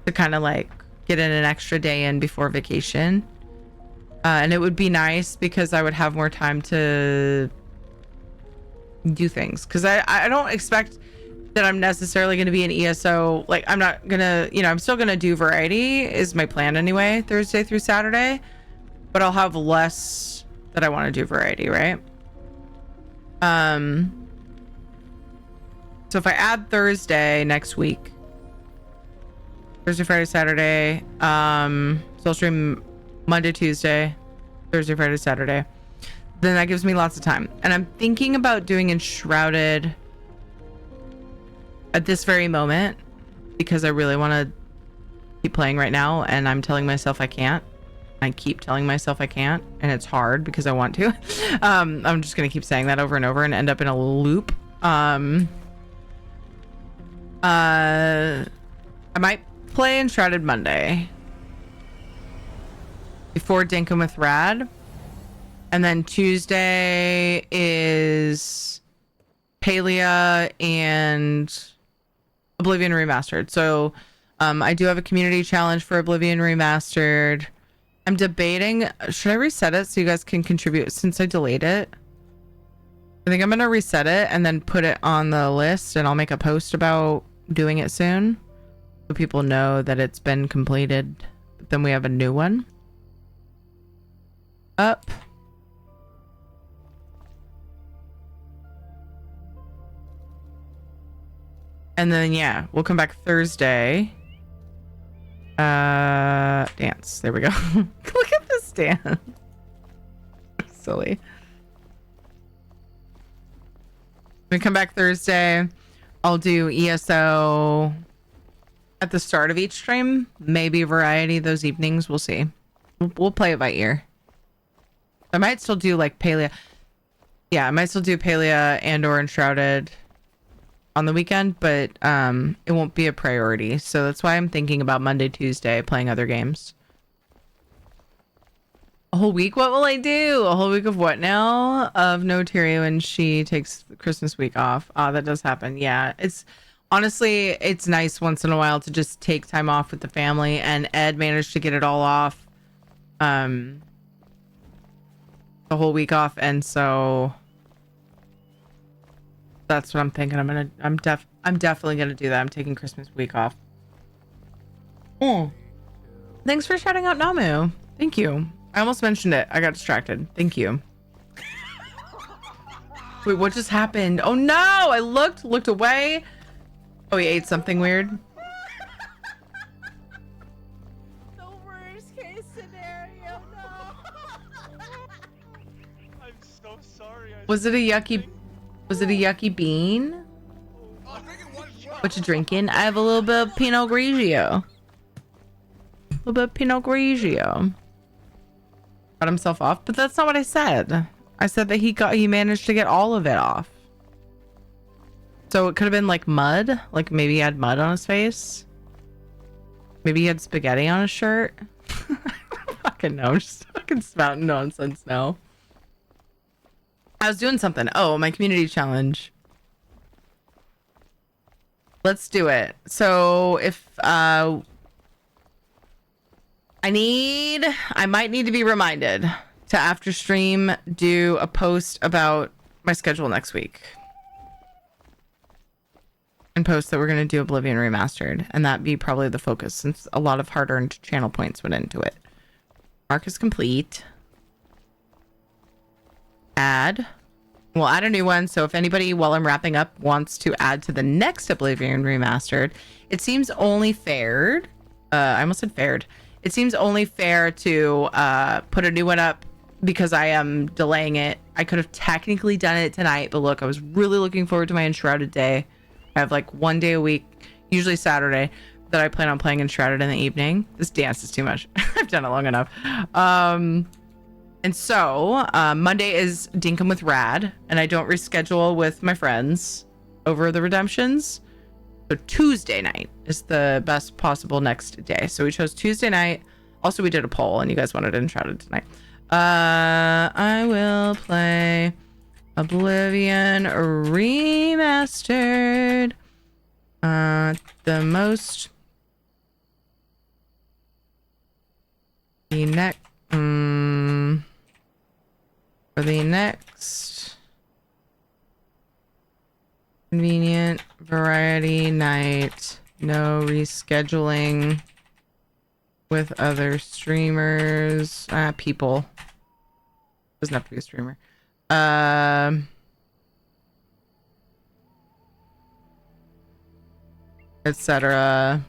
S2: to kind of like get in an extra day in before vacation. And it would be nice because I would have more time to do things. Because I don't expect that I'm necessarily going to be an ESO. Like, I'm not going to, I'm still going to do variety is my plan anyway, Thursday through Saturday. But I'll have less that I want to do variety, right? So if I add Thursday next week, Thursday, Friday, Saturday, so I'll stream Monday, Tuesday, Thursday, Friday, Saturday. Then that gives me lots of time. And I'm thinking about doing Enshrouded at this very moment because I really want to keep playing right now, and I'm telling myself I can't. I keep telling myself I can't, and it's hard because I want to. I'm just going to keep saying that over and over and end up in a loop. I might play Enshrouded Monday before Dinkum with Rad, and then Tuesday is Palia and Oblivion Remastered. So I do have a community challenge for Oblivion Remastered. I'm debating, should I reset it so you guys can contribute since I delayed it? I think I'm gonna reset it and then put it on the list, and I'll make a post about doing it soon so people know that it's been completed, but then we have a new one. up. And then, yeah, we'll come back Thursday. Dance. There we go. Look at this dance. Silly. We come back Thursday. I'll do ESO at the start of each stream. Maybe variety those evenings. We'll see. We'll play it by ear. I might still do like Palea. Yeah, I might still do Palea and or Enshrouded on the weekend, but it won't be a priority. So that's why I'm thinking about Monday, Tuesday, playing other games. A whole week? What will I do? A whole week of what now? Of no Tyria when she takes the Christmas week off. That does happen. Yeah, it's honestly, it's nice once in a while to just take time off with the family, and Ed managed to get it all off. The whole week off, and so that's what I'm thinking. I'm definitely gonna do that. I'm taking Christmas week off. Thanks for shouting out Namu. Thank you. I almost mentioned it. I got distracted. Thank you. Wait, what just happened? Oh no! I looked away. Oh, he ate something weird.
S15: The worst case scenario, no.
S9: I'm so sorry.
S2: Was it a yucky bean? What you drinking? I have a little bit of Pinot Grigio. A little bit of Pinot Grigio. Got himself off, but that's not what I said. I said that he managed to get all of it off. So it could have been like mud, like maybe he had mud on his face. Maybe he had spaghetti on his shirt. I don't fucking know. I'm just fucking spouting nonsense now. I was doing something. Oh, my community challenge. Let's do it. So if I might need to be reminded to after stream do a post about my schedule next week. And post that we're going to do Oblivion Remastered. And that be probably the focus since a lot of hard-earned channel points went into it. Mark is complete. Add. We'll add a new one. So if anybody, while I'm wrapping up, wants to add to the next Oblivion Remastered, it seems only fair. I almost said faired. It seems only fair to put a new one up because I am delaying it. I could have technically done it tonight, but look, I was really looking forward to my Enshrouded day. I have like one day a week, usually Saturday, that I plan on playing Enshrouded in the evening. This dance is too much. I've done it long enough. And so Monday is Dinkum with Rad, and I don't reschedule with my friends over the redemptions. So Tuesday night is the best possible next day. So we chose Tuesday night. Also, we did a poll, and you guys wanted Enshrouded tonight. I will play Oblivion Remastered. The most... The next... for the next convenient variety night, no rescheduling with other streamers, people. Doesn't have to be a streamer. Etc.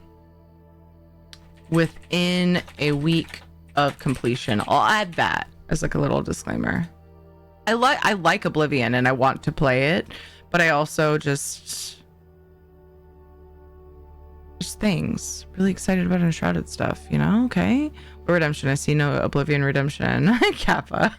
S2: Within a week of completion. I'll add that as like a little disclaimer. I like Oblivion and I want to play it, but I also just things. Really excited about Enshrouded stuff, you know? Okay. Redemption. I see no Oblivion Redemption. Kappa.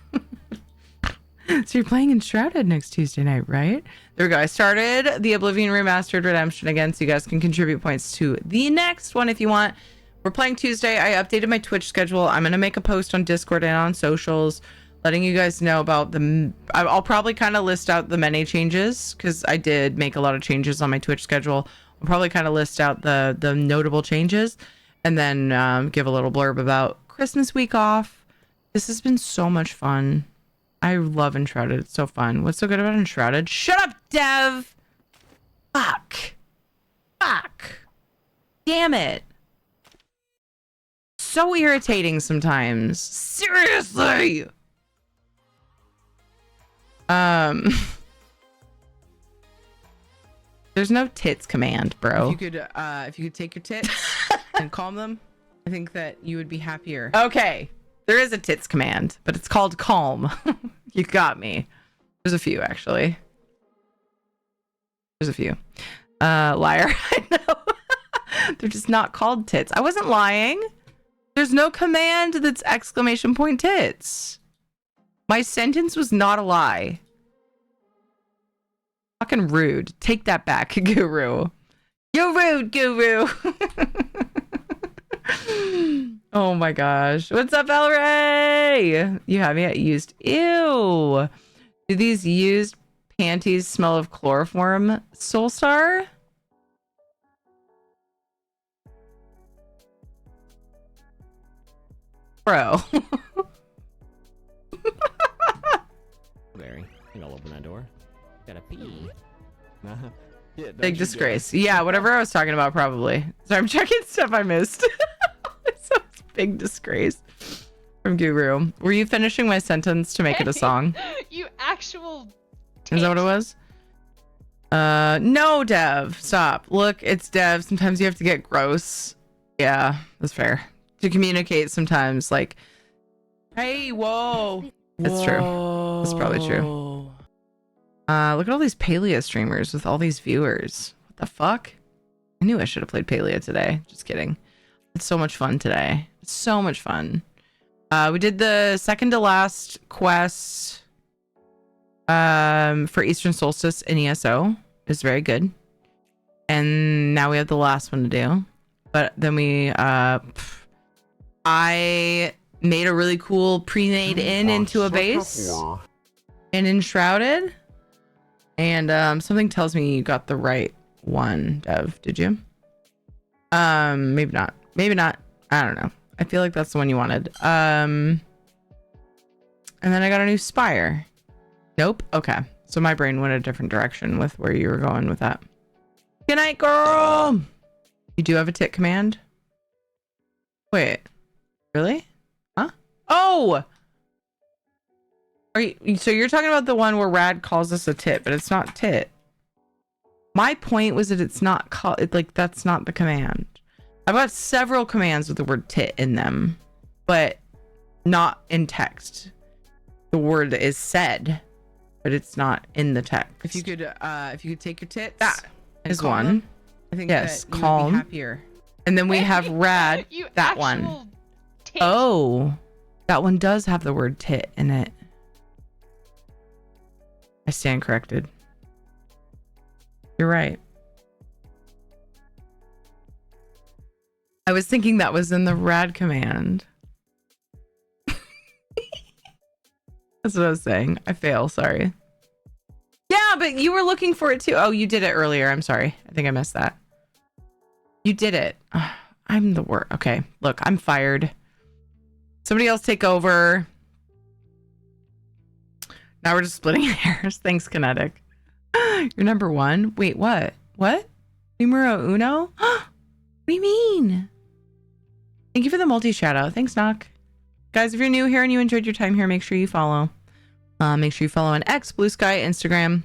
S2: So you're playing Enshrouded next Tuesday night, right? There we go. I started the Oblivion Remastered Redemption again, so you guys can contribute points to the next one if you want. We're playing Tuesday. I updated my Twitch schedule. I'm going to make a post on Discord and on socials letting you guys know about the... I'll probably kind of list out the many changes because I did make a lot of changes on my Twitch schedule. I'll probably kind of list out the notable changes and then give a little blurb about Christmas week off. This has been so much fun. I love Enshrouded. It's so fun. What's so good about Enshrouded? Shut up, Dev! Fuck. Damn it. So irritating sometimes. Seriously! There's no tits command, bro. If you could take your tits and calm them, I think that you would be happier. Okay. There is a tits command, but it's called calm. You got me. There's a few, actually. There's a few. Liar. I know. They're just not called tits. I wasn't lying. There's no command that's exclamation point tits. My sentence was not a lie. Fucking rude. Take that back, Guru. You're rude, Guru. Oh my gosh. What's up, El Ray? You haven't yet used. Ew. Do these used panties smell of chloroform, Soulstar? Bro.
S10: Barry, I think I'll open that door. Gotta pee. Yeah,
S2: Big disgrace. Yeah, whatever I was talking about, probably. So I'm checking stuff I missed. So it's big disgrace from Guru. Were you finishing my sentence to make it a song?
S15: You actual.
S2: Is that what it was? No, Dev. Stop. Look, it's Dev. Sometimes you have to get gross. Yeah, that's fair. To communicate sometimes, like, hey, whoa. That's true. That's probably true. Look at all these Palea streamers with all these viewers. What the fuck? I knew I should have played Palea today. Just kidding. It's so much fun today. So much fun. We did the second to last quest for Eastern Solstice in ESO. It was very good. And now we have the last one to do. But then we I made a really cool pre-made inn into a base and enshrouded. And something tells me you got the right one, Dev. Did you? Maybe not. Maybe not. I don't know. I feel like that's the one you wanted. And then I got a new spire. Nope. Okay. So my brain went a different direction with where you were going with that. Good night, girl. You do have a tit command? Wait. Really? Huh? Oh! Are you, so you're talking about the one where Rad calls us a tit, but it's not tit. My point was that it's not like that's not the command. I've got several commands with the word tit in them, but not in text. The word is said, but it's not in the text. If you could take your tits, that is one. Them, I think yes, that calm. Would be happier. And then we have Rad. That one. Tit. Oh, that one does have the word tit in it. I stand corrected. You're right. I was thinking that was in the Rad command. That's what I was saying. I fail. Sorry. Yeah, but you were looking for it too. Oh, you did it earlier. I'm sorry. I think I missed that. You did it. I'm the worst. Okay. Look, I'm fired. Somebody else take over. Now we're just splitting hairs. Thanks, Kinetic. You're number one. Wait, what? What? Numero uno? What do you mean? Thank you for the multi-shout out. Thanks, Knock. Guys, if you're new here and you enjoyed your time here, make sure you follow. Make sure you follow on X, Blue Sky, Instagram.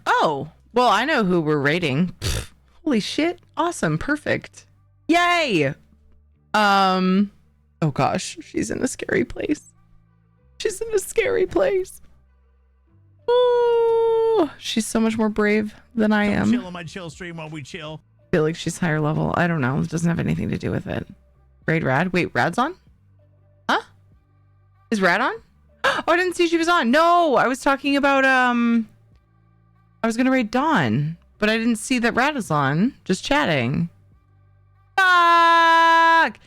S2: Oh, well, I know who we're rating. Pfft, holy shit. Awesome. Perfect. Yay. Oh gosh, she's in a scary place. She's in a scary place. Oh, she's so much more brave than I am.
S4: Chill on my chill stream while we chill.
S2: I feel like she's higher level. I don't know. It doesn't have anything to do with it. Raid Rad. Wait, Rad's on? Huh? Is Rad on? Oh, I didn't see she was on. No, I was talking about I was gonna raid Dawn, but I didn't see that Rad is on. Just chatting. Fuck!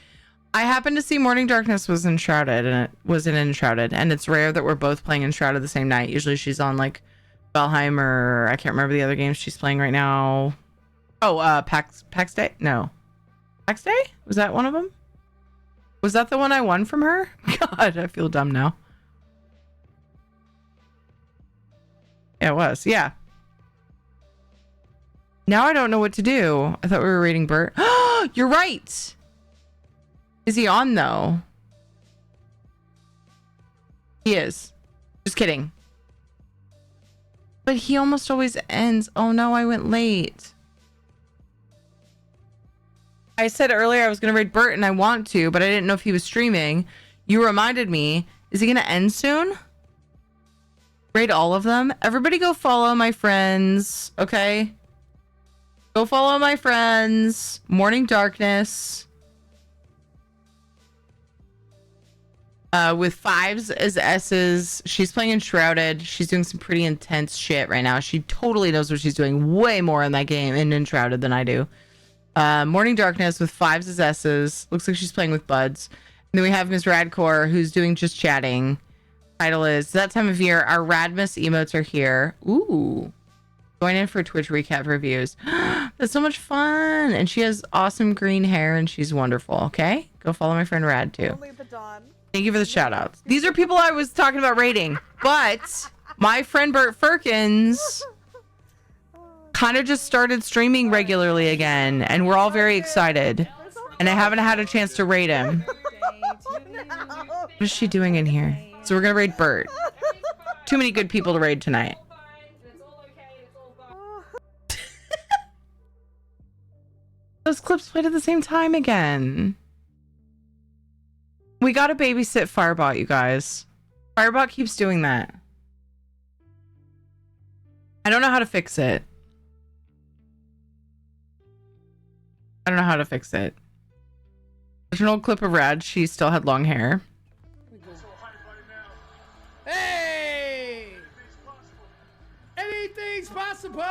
S2: I happened to see Morning Darkness was Enshrouded, and it was in Enshrouded, and it's rare that we're both playing Enshrouded the same night. Usually she's on like Valheim, or I can't remember the other games she's playing right now. Oh, Pax Day? No. Pax Day? Was that one of them? Was that the one I won from her? God, I feel dumb now. Yeah, it was. Yeah. Now I don't know what to do. I thought we were rating Bert. You're right. Is he on though? He is. Just kidding. But he almost always ends. Oh no, I went late. I said earlier I was going to raid Bert and I want to, but I didn't know if he was streaming. You reminded me. Is he going to end soon? Raid all of them? Everybody go follow my friends, okay? Go follow my friends. Morning Darkness. With 5s as S's. She's playing Enshrouded. She's doing some pretty intense shit right now. She totally knows what she's doing. Way more in that game in Enshrouded than I do. Morning Darkness with 5s as S's. Looks like she's playing with buds. And then we have Miss Radcore who's doing just chatting. Title is that time of year. Our Radmus emotes are here. Ooh. Join in for Twitch recap reviews. That's so much fun. And she has awesome green hair and she's wonderful. Okay? Go follow my friend Rad too. Thank you for the shout outs. These are people I was talking about rating, but my friend Bert Firkins kind of just started streaming regularly again, and we're all very excited. And I haven't had a chance to raid him. What is she doing in here? So we're gonna raid Bert. Too many good people to raid tonight. Those clips played at the same time again. We gotta babysit Firebot, you guys. Firebot keeps doing that. I don't know how to fix it. I don't know how to fix it. There's an old clip of Rad. She still had long hair.
S5: Hey! Anything's possible!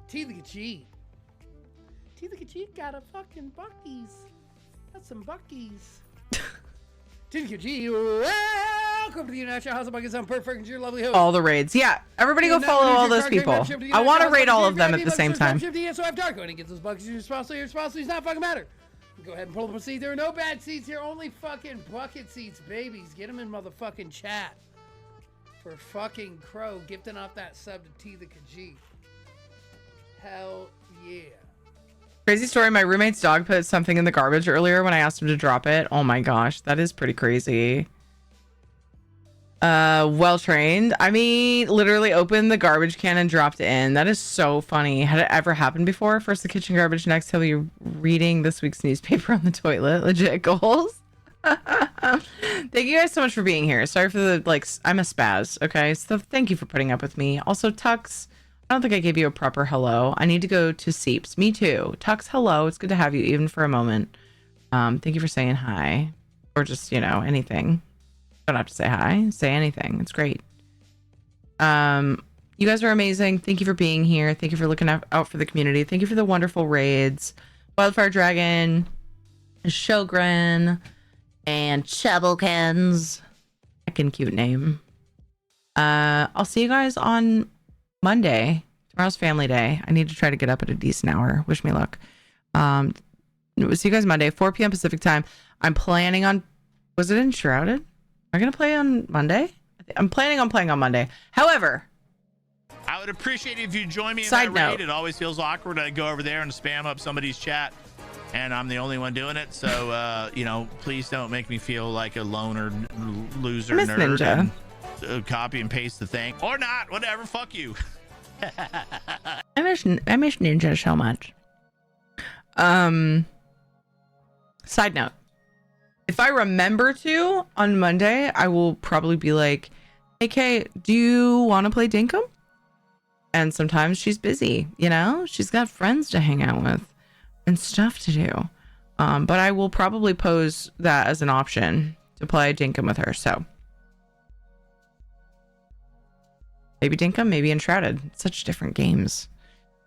S5: T-the-G. T-the-G got a fucking Bucky's. That's some Bucky's. T-the-G, welcome to the United House of Bucky's. I'm perfect. Your lovely host.
S2: All the raids. Yeah, everybody go follow all those people. I want to raid all of them at the same time.
S5: So I'm dark going to get those Bucky's. Your responsibility is not fucking matter. Go ahead and pull up a seat. There are no bad seats here. Only fucking bucket seats, babies. Get them in motherfucking chat. For fucking Crow gifting off that sub to T-the-G. Hell yeah.
S2: Crazy story. My roommate's dog put something in the garbage earlier when I asked him to drop it. Oh my gosh, that is pretty crazy. Well trained. I mean, literally opened the garbage can and dropped it in. That is so funny. Had it ever happened before? First the kitchen garbage, next he'll be reading this week's newspaper on the toilet. Legit goals. Thank you guys so much for being here. Sorry for the I'm a spaz. Okay, so thank you for putting up with me. Also, Tux. I don't think I gave you a proper hello. I need to go to Seeps. Me too. Tux, hello. It's good to have you even for a moment. Thank you for saying hi. Or just, anything. Don't have to say hi. Say anything. It's great. You guys are amazing. Thank you for being here. Thank you for looking out for the community. Thank you for the wonderful raids. Wildfire Dragon, Shogren, and Chebblekins. Fucking cute name. I'll see you guys on Monday. Tomorrow's family day. I need to try to get up at a decent hour. Wish me luck. We'll see you guys Monday, 4 p.m. Pacific time. I'm planning on... Was it Enshrouded? Am I going to play on Monday? I'm planning on playing on Monday. However...
S4: I would appreciate it if you join me in
S2: Side
S4: that raid.
S2: note.
S4: It always feels awkward to go over there and spam up somebody's chat, and I'm the only one doing it. So, please don't make me feel like a loner loser
S2: Miss
S4: nerd.
S2: Ninja.
S4: And, copy and paste the thing. Or not. Whatever. Fuck you.
S2: I miss Ninja so much. Side note. If I remember to, on Monday, I will probably be like, hey, Kay, do you want to play Dinkum? And sometimes she's busy, she's got friends to hang out with and stuff to do. But I will probably pose that as an option to play Dinkum with her. So maybe Dinkum, maybe Enshrouded. Such different games.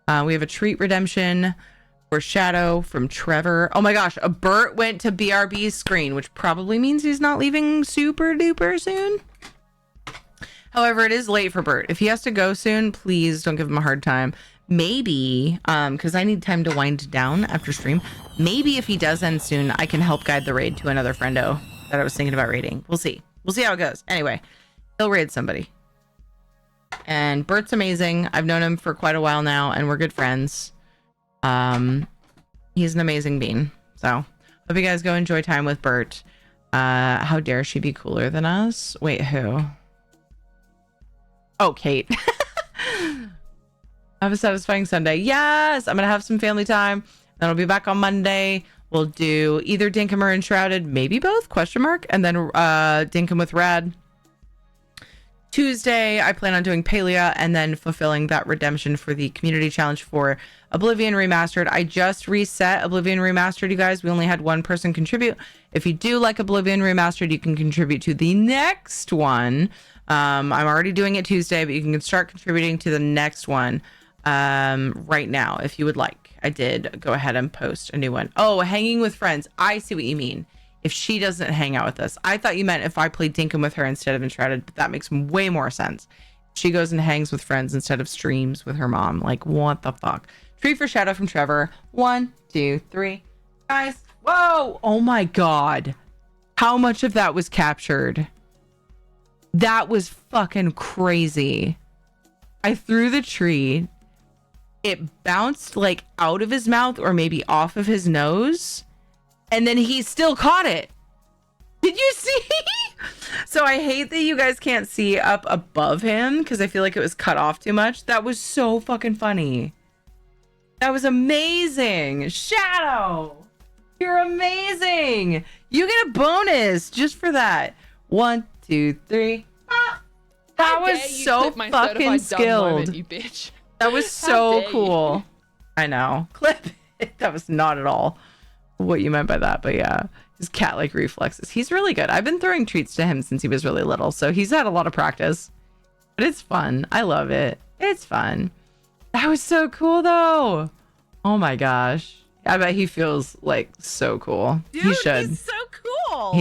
S2: We have a treat redemption for Shadow from Trevor. Oh my gosh, a Bert went to BRB's screen, which probably means he's not leaving super duper soon. However, it is late for Bert. If he has to go soon, please don't give him a hard time. Maybe, because I need time to wind down after stream. Maybe if he does end soon, I can help guide the raid to another friendo that I was thinking about raiding. We'll see. We'll see how it goes. Anyway, he'll raid somebody. And Bert's amazing. I've known him for quite a while now, and we're good friends. He's an amazing bean. So, hope you guys go enjoy time with Bert. How dare she be cooler than us? Wait, who? Oh, Kate. Have a satisfying Sunday. Yes, I'm gonna have some family time. Then I'll be back on Monday. We'll do either Dinkum or Enshrouded, maybe both, question mark, and then Dinkum with Rad. Tuesday, I plan on doing Palea and then fulfilling that redemption for the community challenge for Oblivion Remastered. I just reset Oblivion Remastered, you guys. We only had one person contribute. If you do like Oblivion Remastered, you can contribute to the next one. I'm already doing it Tuesday, but you can start contributing to the next one right now if you would like. I did go ahead and post a new one. Oh, hanging with friends. I see what you mean. If she doesn't hang out with us. I thought you meant if I played Dinkum with her instead of Enshrouded, but that makes way more sense. She goes and hangs with friends instead of streams with her mom. Like, what the fuck? Tree for Shadow from Trevor. 1, 2, 3. Guys. Whoa. Oh my God. How much of that was captured? That was fucking crazy. I threw the tree. It bounced like out of his mouth or maybe off of his nose. And then he still caught it. Did you see? So I hate that you guys can't see up above him because I feel like it was cut off too much. That was so fucking funny. That was amazing. Shadow, you're amazing. You get a bonus just for that. 1, 2, 3. Ah, that was so fucking skilled.
S14: You bitch.
S2: That was so cool. I know. Clip it. That was not at all what you meant by that, but yeah, his cat-like reflexes. He's really good. I've been throwing treats to him since he was really little, so he's had a lot of practice. But it's fun. I love it. It's fun. That was so cool, though. Oh my gosh. I bet he feels like so cool.
S11: Dude,
S2: he should.
S11: he's so cool.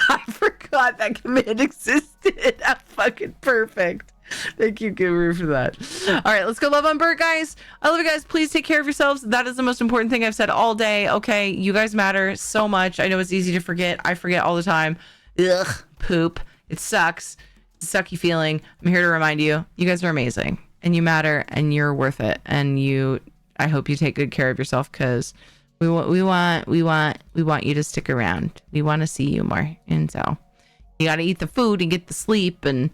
S2: I forgot that command existed. That's fucking perfect. Thank you, Guru, for that. All right, let's go love on Bert, guys. I love you guys. Please take care of yourselves. That is the most important thing I've said all day. Okay, you guys matter so much. I know it's easy to forget. I forget all the time. Ugh, poop. It sucks. It's a sucky feeling. I'm here to remind you, you guys are amazing and you matter and you're worth it. And I hope you take good care of yourself because we want you to stick around. We want to see you more. And so you got to eat the food and get the sleep and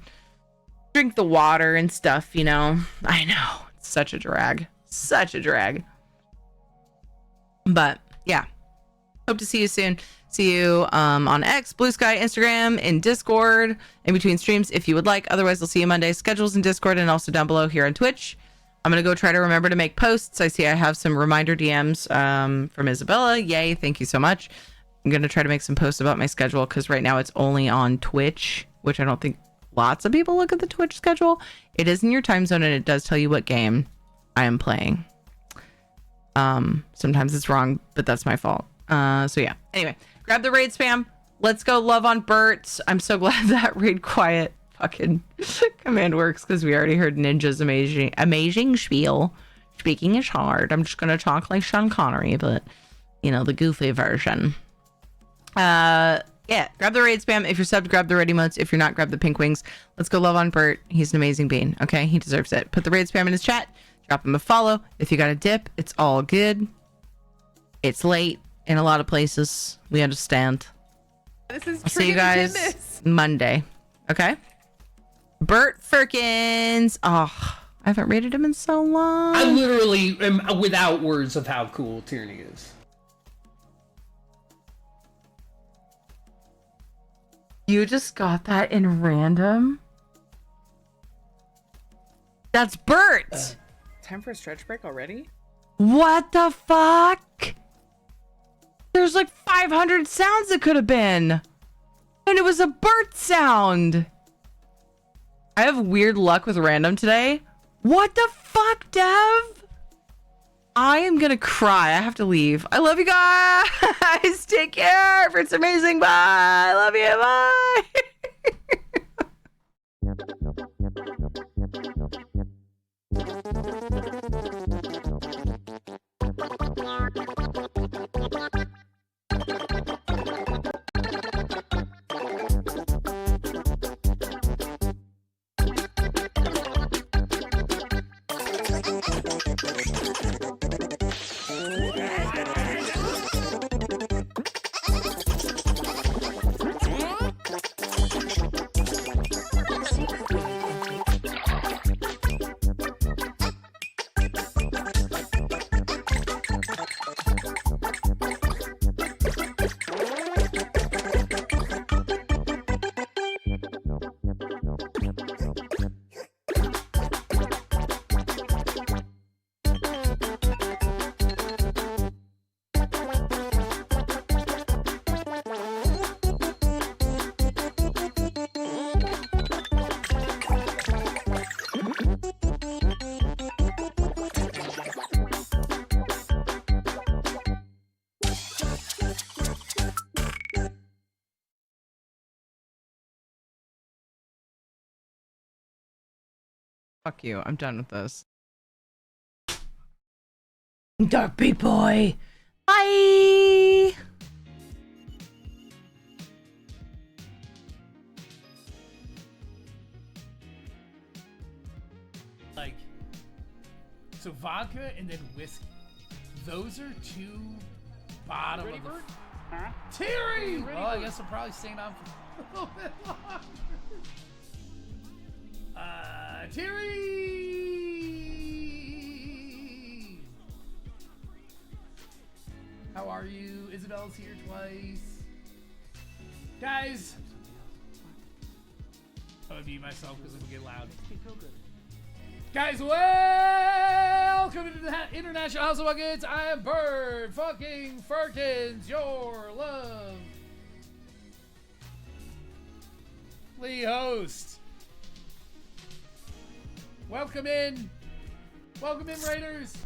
S2: drink the water and stuff, you know. I know. It's such a drag. Such a drag. But yeah. Hope to see you soon. See you on X, Blue Sky, Instagram, in Discord, in between streams if you would like. Otherwise, I'll see you Monday. Schedules in Discord and also down below here on Twitch. I'm going to go try to remember to make posts. I see I have some reminder DMs from Isabella. Yay. Thank you so much. I'm going to try to make some posts about my schedule because right now it's only on Twitch, which I don't think lots of people look at the Twitch schedule. It is in your time zone and it does tell you what game I am playing. Sometimes it's wrong, but that's my fault. So yeah. Anyway, grab the raid spam. Let's go love on Bert. I'm so glad that raid quiet fucking command works because we already heard Ninja's amazing spiel. Speaking is hard. I'm just gonna talk like Sean Connery, but you know, the goofy version. Yeah, grab the raid spam. If you're subbed, grab the red emotes. If you're not, grab the pink wings. Let's go love on Bert. He's an amazing bean. Okay, he deserves it. Put the raid spam in his chat. Drop him a follow. If you got a dip, it's all good. It's late in a lot of places. We understand.
S11: This is
S2: I'll see you guys Monday. Okay? Bert Firkins. Oh, I haven't rated him in so long.
S20: I literally am without words of how cool Tierney is.
S2: You just got that in random? That's Bert!
S11: Time for a stretch break already?
S2: What the fuck? There's like 500 sounds it could have been. And it was a Bert sound. I have weird luck with random today. What the fuck, Dev? I am gonna cry. I have to leave. I love you guys. Take care. It's amazing. Bye. I love you. Bye. Fuck you. I'm done with this.
S11: Dark Beat Boy. Bye.
S5: Like, so vodka and then whiskey. Those are two bottom of the... Terry! Well, I guess I'm probably staying on for a little bit longer. Terry! How are you? Isabella's here twice. Guys! I'm gonna mute myself because it'll get loud. Guys, welcome to the International House of Buckets. I am Bird fucking Firkins, your lovely host. Welcome in. Welcome in, Raiders.